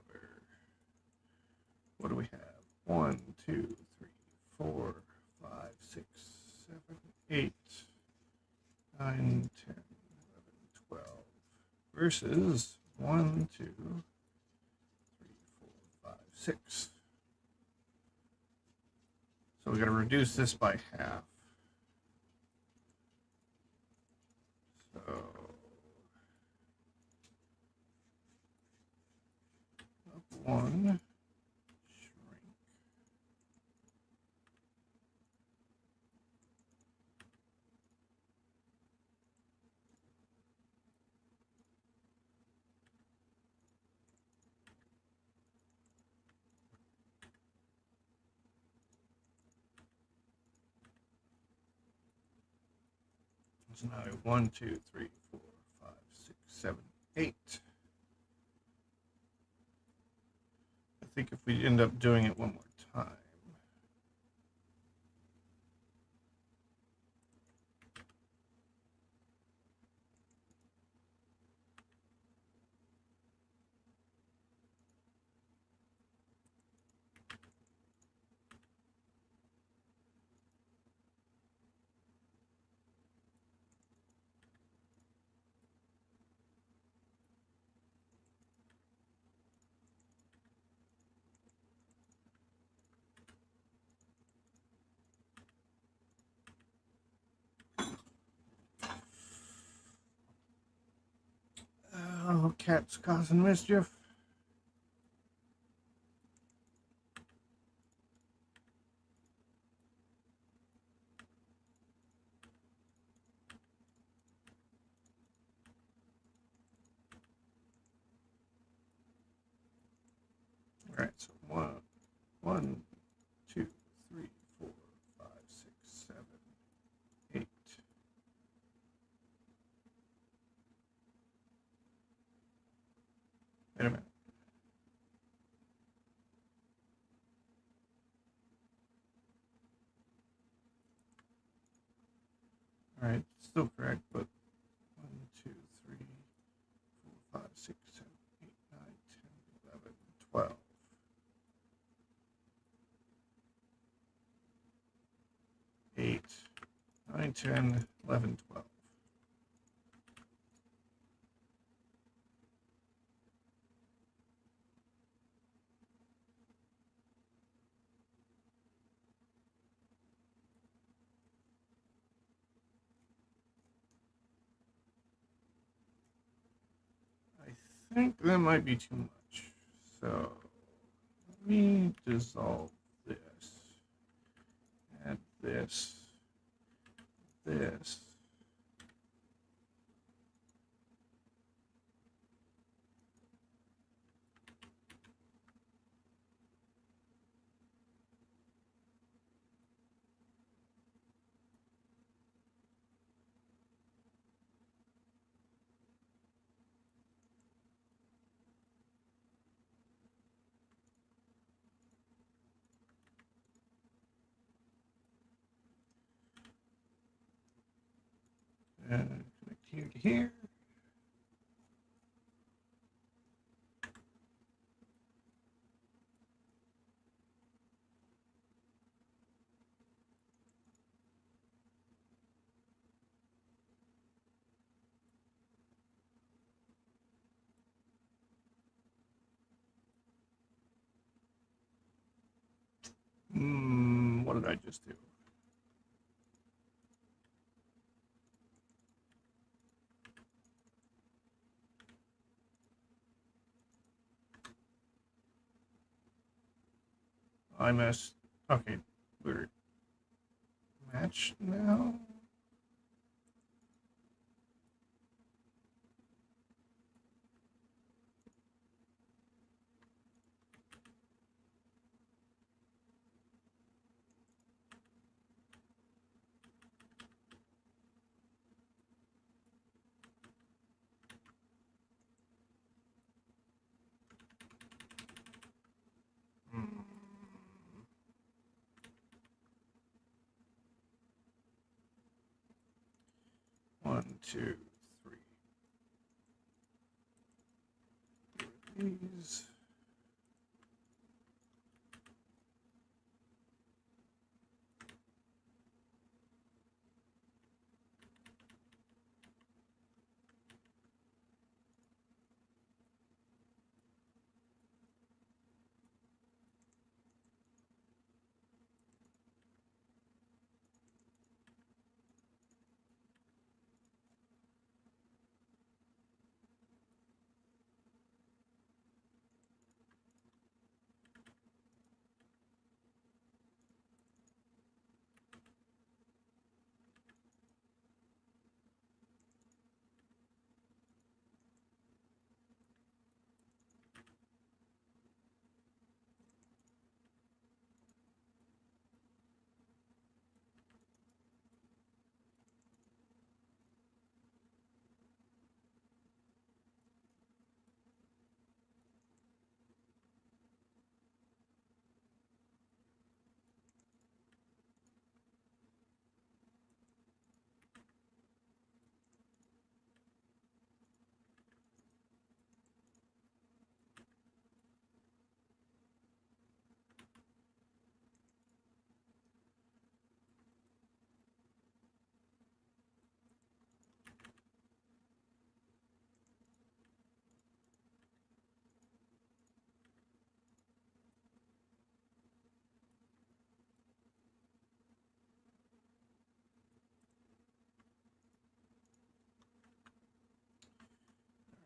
what do we have? 1, 2, 3, 4, 5, 6, 7, 8, 9, 10, 11, 12. Versus 1, 2, 3, 4, 5, 6. So we got to reduce this by half. So up 1, shrink. So now 1, 2, 3, 4, 5, 6, 7, 8. I think if we end up doing it one more time. Oh, cat's causing mischief. All right, so 1, 2, 3, 4, 5, 6, 7, 8. Wait a minute. All right, still correct, but 1, 2, 3, 4, 5, 6, 7, 8, 9, 10, 11, 12. 8, 9, 10, 11, 12. I think that might be too much. So let me dissolve this. Add this. This. And connect here to here. What did I just do? I missed. Okay, we're matched now. Hmm. 1, 2, 3. These.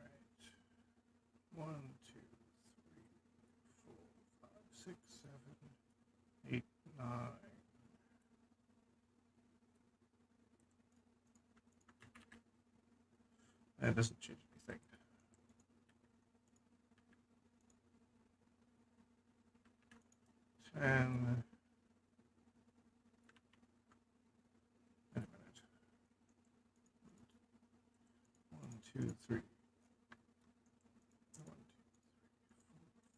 All right. 1, 2, 3, 4, 5, 6, 7, 8, 9. That doesn't change anything. 10. Wait a minute. 1, 2, 3. 1, 2, 3, 4,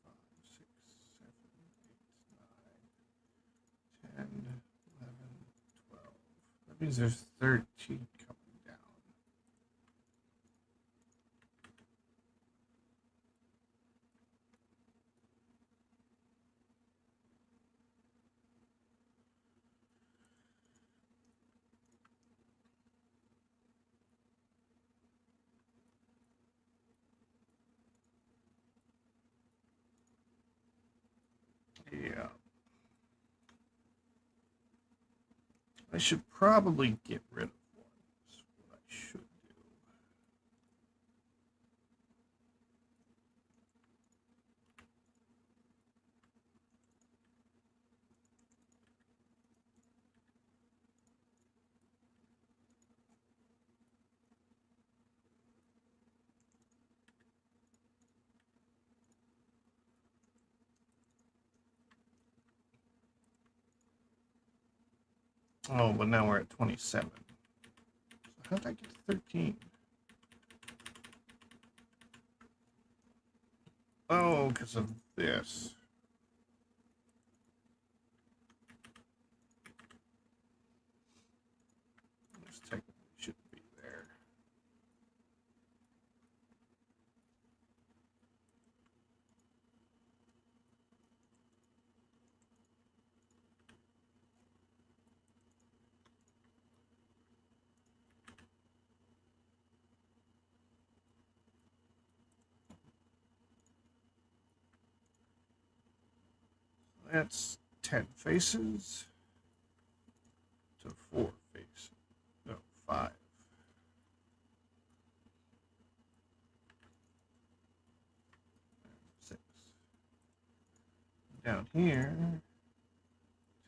5, 6, 7, 8, 9, 10, 11, 12. That means there's 13 coming down. Yeah. I should probably get rid of one. That's what I should do. Oh, but now we're at 27. So how did I get to 13? Oh, because of this. This technically shouldn't be there. That's 10 faces to 4 faces. No, 5. Six. Down here.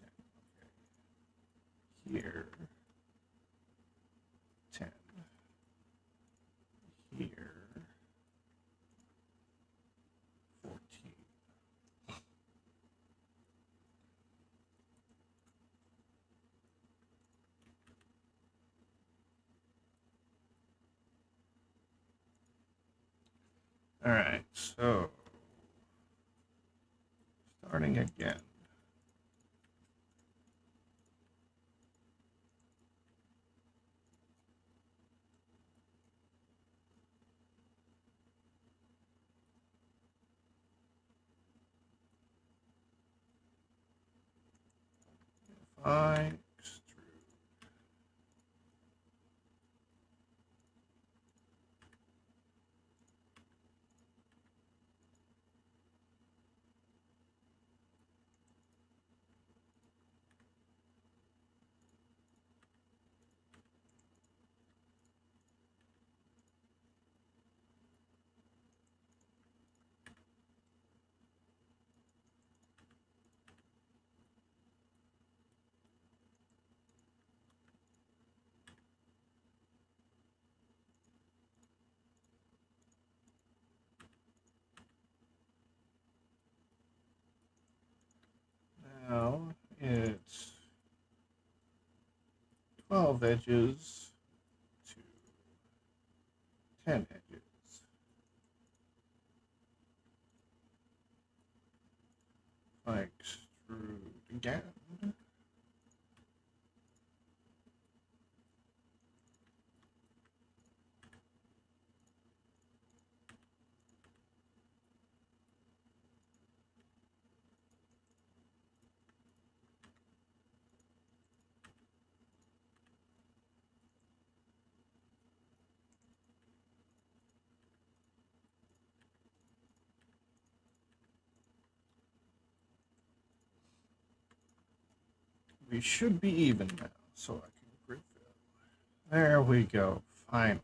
10. Okay. Here. 10. Here. 14. All right, so starting again. If I extrude now, it's 12 edges to 10 edges. If I extrude again. We should be even now, so I can grid fill. There we go, finally.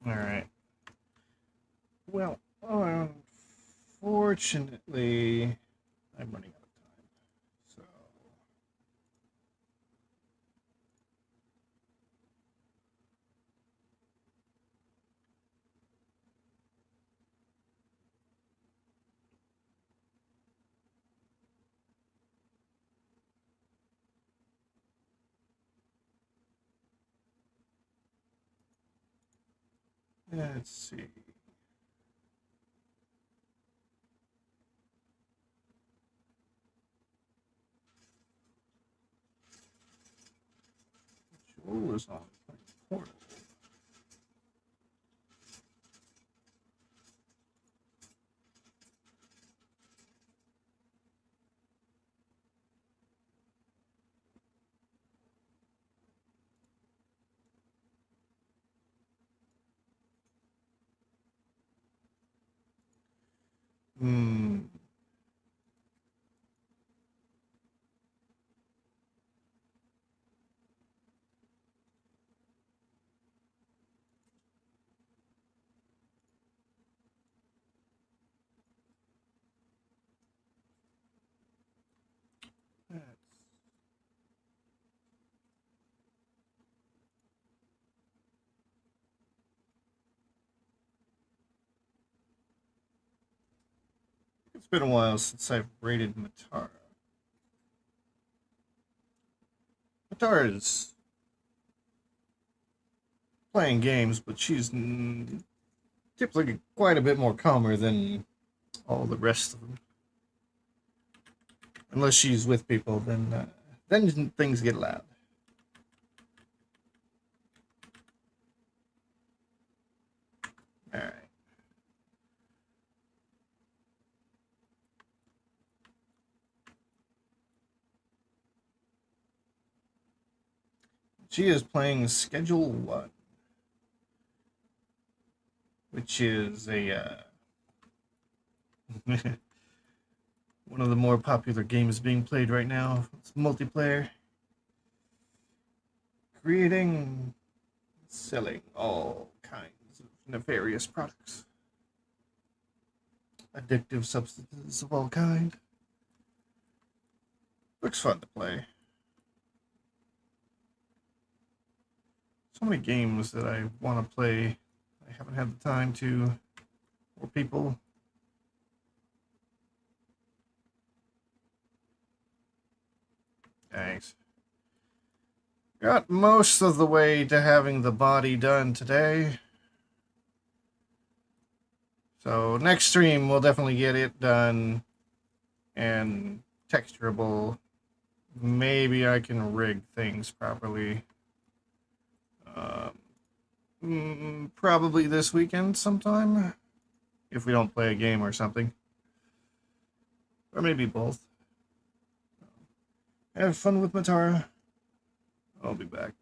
All right. Well, unfortunately, I'm running out of time. So, let's see. Joel is on Portal. Hmm. It's been a while since I've rated Matara. Matara is playing games, but she's typically quite a bit more calmer than all the rest of them. Unless she's with people, then things get loud. All right. She is playing Schedule 1, which is a one of the more popular games being played right now. It's multiplayer. Creating, selling all kinds of nefarious products. Addictive substances of all kind. Looks fun to play. So many games that I want to play. I haven't had the time to, or people. Thanks. Got most of the way to having the body done today. So next stream we'll definitely get it done and texturable. Maybe I can rig things properly. Probably this weekend sometime, if we don't play a game or something. Or maybe both. Have fun with Matara. I'll be back.